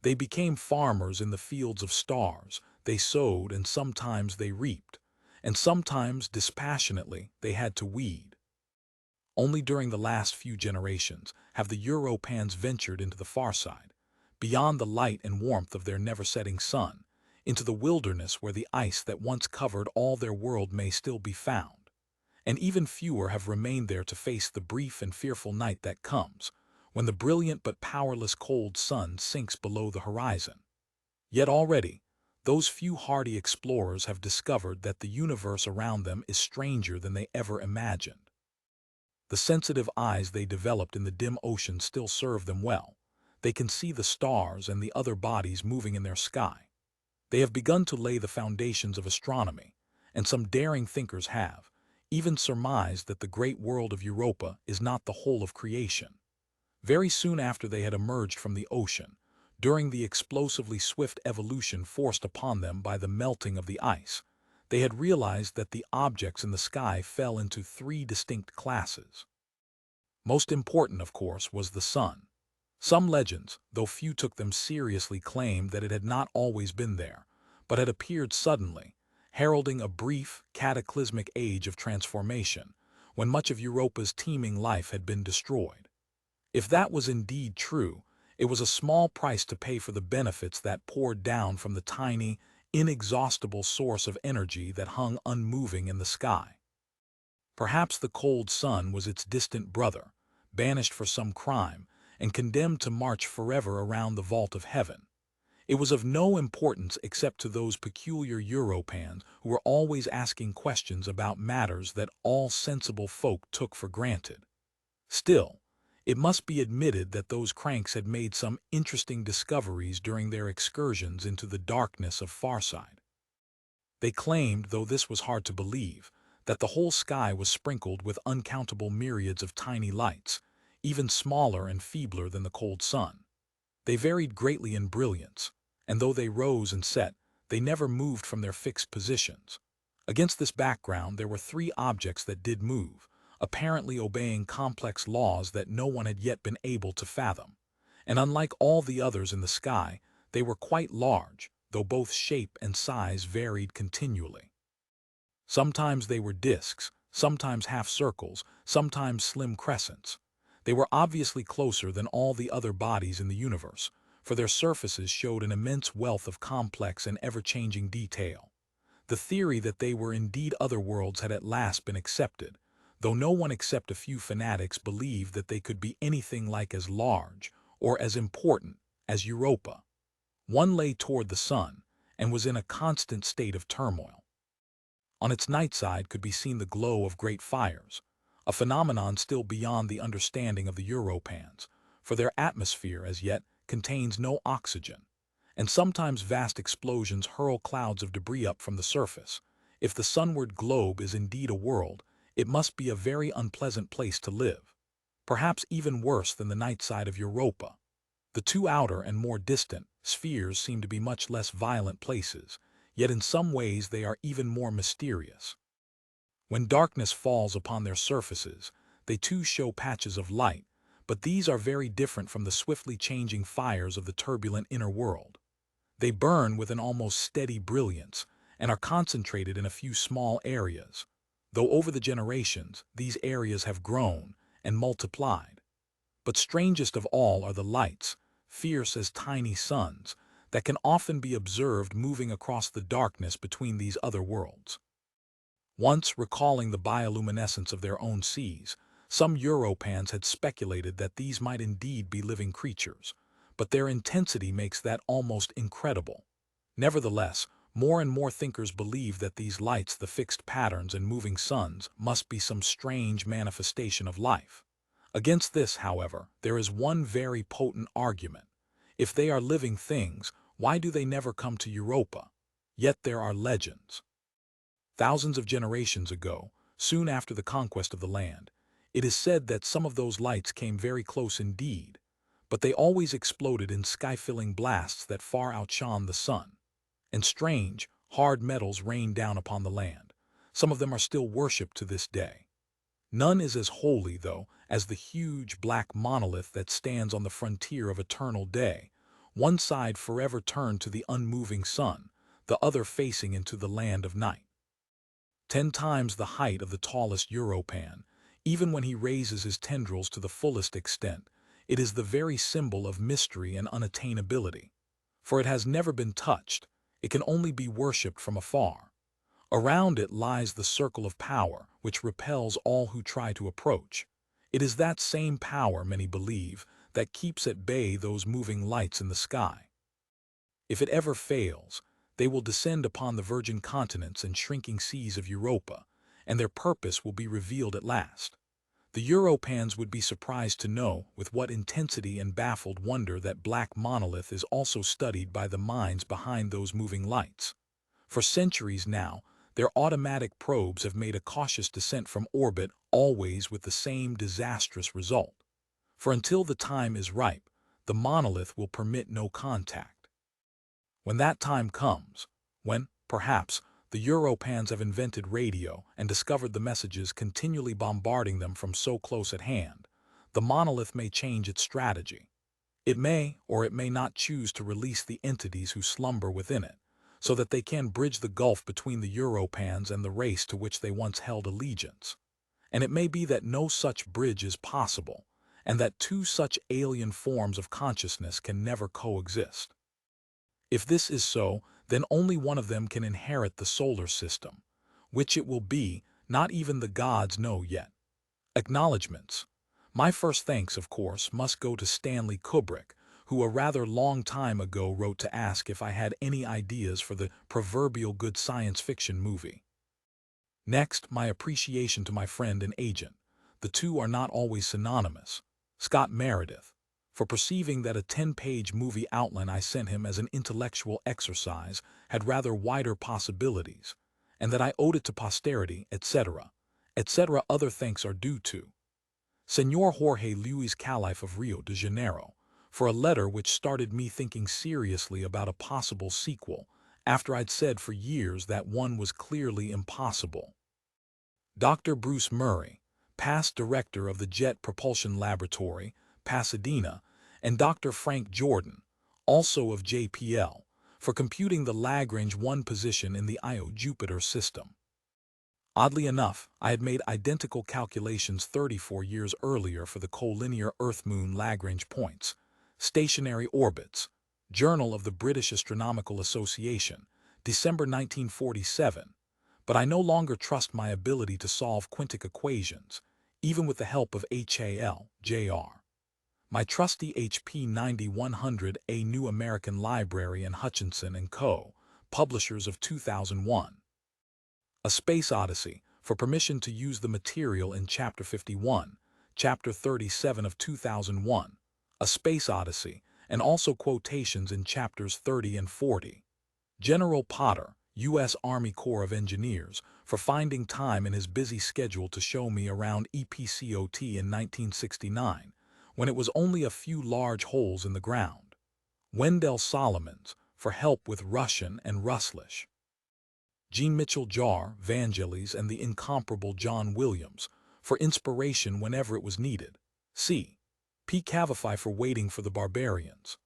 S1: They became farmers in the fields of stars. They sowed, and sometimes they reaped, and sometimes, dispassionately, they had to weed. Only during the last few generations have the Europans ventured into the far side, beyond the light and warmth of their never-setting sun, into the wilderness where the ice that once covered all their world may still be found. and even fewer have remained there to face the brief and fearful night that comes, when the brilliant but powerless cold sun sinks below the horizon. Yet already, those few hardy explorers have discovered that the universe around them is stranger than they ever imagined. The sensitive eyes they developed in the dim ocean still serve them well. They can see the stars and the other bodies moving in their sky. They have begun to lay the foundations of astronomy, and some daring thinkers have even surmised that the great world of Europa is not the whole of creation. Very soon after they had emerged from the ocean, during the explosively swift evolution forced upon them by the melting of the ice, they had realized that the objects in the sky fell into three distinct classes. Most important, of course, was the sun. Some legends, though few took them seriously, claimed that it had not always been there, but had appeared suddenly, heralding a brief, cataclysmic age of transformation, when much of Europa's teeming life had been destroyed. If that was indeed true, it was a small price to pay for the benefits that poured down from the tiny, inexhaustible source of energy that hung unmoving in the sky. Perhaps the cold sun was its distant brother, banished for some crime, and condemned to march forever around the vault of heaven. It was of no importance except to those peculiar Europans who were always asking questions about matters that all sensible folk took for granted. Still, it must be admitted that those cranks had made some interesting discoveries during their excursions into the darkness of Farside. They claimed, though this was hard to believe, that the whole sky was sprinkled with uncountable myriads of tiny lights, even smaller and feebler than the cold sun. They varied greatly in brilliance, and though they rose and set, they never moved from their fixed positions. Against this background, there were three objects that did move, apparently obeying complex laws that no one had yet been able to fathom. And unlike all the others in the sky, they were quite large, though both shape and size varied continually. Sometimes they were disks, sometimes half-circles, sometimes slim crescents. They were obviously closer than all the other bodies in the universe, for their surfaces showed an immense wealth of complex and ever-changing detail. The theory that they were indeed other worlds had at last been accepted, though no one except a few fanatics believed that they could be anything like as large or as important as Europa. One lay toward the sun and was in a constant state of turmoil. On its night side could be seen the glow of great fires, a phenomenon still beyond the understanding of the Europans, for their atmosphere, as yet, contains no oxygen, and sometimes vast explosions hurl clouds of debris up from the surface. If the sunward globe is indeed a world, it must be a very unpleasant place to live, perhaps even worse than the night side of Europa. The two outer and more distant spheres seem to be much less violent places, yet in some ways they are even more mysterious. When darkness falls upon their surfaces, they too show patches of light, but these are very different from the swiftly changing fires of the turbulent inner world. They burn with an almost steady brilliance and are concentrated in a few small areas, though over the generations these areas have grown and multiplied. But strangest of all are the lights, fierce as tiny suns, that can often be observed moving across the darkness between these other worlds. Once, recalling the bioluminescence of their own seas, some Europans had speculated that these might indeed be living creatures, but their intensity makes that almost incredible. Nevertheless, more and more thinkers believe that these lights, the fixed patterns and moving suns, must be some strange manifestation of life. Against this, however, there is one very potent argument. If they are living things, why do they never come to Europa? Yet there are legends. Thousands of generations ago, soon after the conquest of the land, it is said that some of those lights came very close indeed, but they always exploded in sky-filling blasts that far outshone the sun. And strange, hard metals rained down upon the land. Some of them are still worshipped to this day. None is as holy, though, as the huge black monolith that stands on the frontier of eternal day, one side forever turned to the unmoving sun, the other facing into the land of night. 10 times the height of the tallest Europan, even when he raises his tendrils to the fullest extent, it is the very symbol of mystery and unattainability. For it has never been touched, it can only be worshipped from afar. Around it lies the circle of power, which repels all who try to approach. It is that same power, many believe, that keeps at bay those moving lights in the sky. If it ever fails, they will descend upon the virgin continents and shrinking seas of Europa, and their purpose will be revealed at last. The Europans would be surprised to know with what intensity and baffled wonder that black monolith is also studied by the minds behind those moving lights. For centuries now, their automatic probes have made a cautious descent from orbit, always with the same disastrous result. For until the time is ripe, the monolith will permit no contact. When that time comes, when, perhaps, the Europans have invented radio and discovered the messages continually bombarding them from so close at hand, the monolith may change its strategy. It may or it may not choose to release the entities who slumber within it, so that they can bridge the gulf between the Europans and the race to which they once held allegiance. And it may be that no such bridge is possible, and that two such alien forms of consciousness can never coexist. If this is so, then only one of them can inherit the solar system. Which it will be, not even the gods know yet. Acknowledgements. My first thanks, of course, must go to Stanley Kubrick, who a rather long time ago wrote to ask if I had any ideas for the proverbial good science fiction movie. Next, my appreciation to my friend and agent. The two are not always synonymous. Scott Meredith, for perceiving that a 10-page movie outline I sent him as an intellectual exercise had rather wider possibilities, and that I owed it to posterity, etc., etc. Other thanks are due to Senor Jorge Luis Calife of Rio de Janeiro, for a letter which started me thinking seriously about a possible sequel, after I'd said for years that one was clearly impossible. Dr. Bruce Murray, past director of the Jet Propulsion Laboratory, Pasadena, and Dr. Frank Jordan, also of JPL, for computing the Lagrange 1 position in the Io-Jupiter system. Oddly enough, I had made identical calculations 34 years earlier for the collinear Earth-Moon Lagrange points, stationary orbits, Journal of the British Astronomical Association, December 1947, but I no longer trust my ability to solve quintic equations, even with the help of HAL, JR. My trusty HP 9100, a New American Library, and Hutchinson & Co., publishers of 2001. A Space Odyssey, for permission to use the material in Chapter 51, Chapter 37 of 2001. A Space Odyssey, and also quotations in Chapters 30 and 40. General Potter, U.S. Army Corps of Engineers, for finding time in his busy schedule to show me around EPCOT in 1969, when it was only a few large holes in the ground. Wendell Solomons, for help with Russian and Russlish. Jean Mitchell Jar, Vangelis, and the incomparable John Williams, for inspiration whenever it was needed. C. P. Cavify for waiting for the barbarians.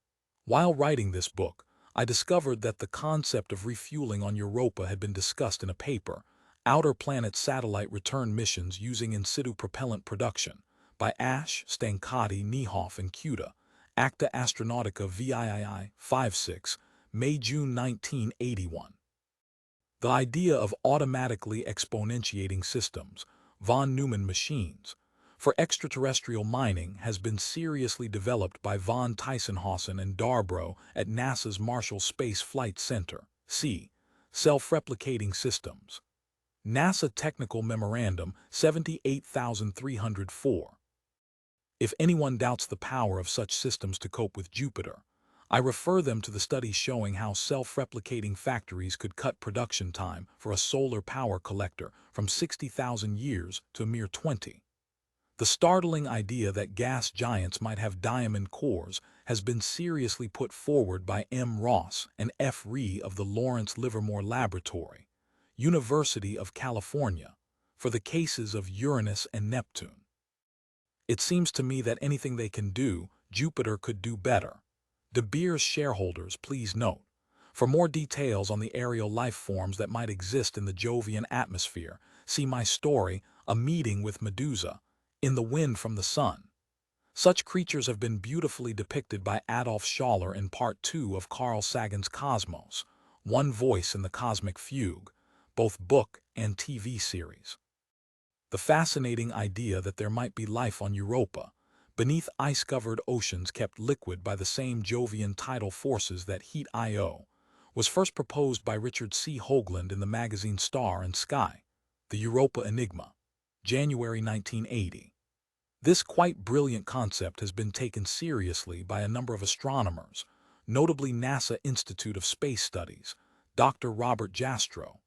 S1: While writing this book, I discovered that the concept of refueling on Europa had been discussed in a paper, Outer Planet Satellite Return Missions Using In Situ Propellant Production, by Ash, Stankati, Niehoff, and Cuda, Acta Astronautica VIII 56, May-June 1981. The idea of automatically exponentiating systems, von Neumann machines, for extraterrestrial mining has been seriously developed by von Tysenhausen and Darbro at NASA's Marshall Space Flight Center. C. Self-replicating systems. NASA Technical Memorandum 78304. If anyone doubts the power of such systems to cope with Jupiter, I refer them to the studies showing how self-replicating factories could cut production time for a solar power collector from 60,000 years to a mere 20. The startling idea that gas giants might have diamond cores has been seriously put forward by M. Ross and F. Ree of the Lawrence Livermore Laboratory, University of California, for the cases of Uranus and Neptune. It seems to me that anything they can do, Jupiter could do better. De Beers shareholders, please note. For more details on the aerial life forms that might exist in the Jovian atmosphere, see my story, A Meeting with Medusa, In the Wind from the Sun. Such creatures have been beautifully depicted by Adolf Scholler in Part 2 of Carl Sagan's Cosmos, One Voice in the Cosmic Fugue, both book and TV series. The fascinating idea that there might be life on Europa, beneath ice-covered oceans kept liquid by the same Jovian tidal forces that heat Io, was first proposed by Richard C. Hoagland in the magazine Star and Sky, The Europa Enigma, January 1980. This quite brilliant concept has been taken seriously by a number of astronomers, notably NASA Institute of Space Studies, Dr. Robert Jastrow,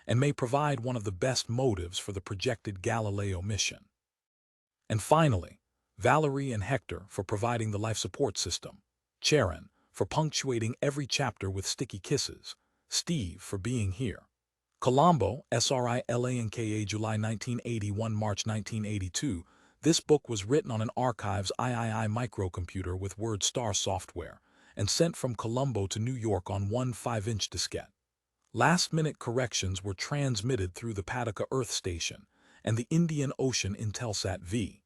S1: and may provide one of the best motives for the projected Galileo mission. And finally, Valerie and Hector for providing the life support system, Charon for punctuating every chapter with sticky kisses, Steve for being here. Colombo, SRILANKA, July 1981, March 1982. This book was written on an Archives III microcomputer with WordStar software and sent from Colombo to New York on one 5-inch diskette. Last-minute corrections were transmitted through the Paducah Earth Station and the Indian Ocean Intelsat V.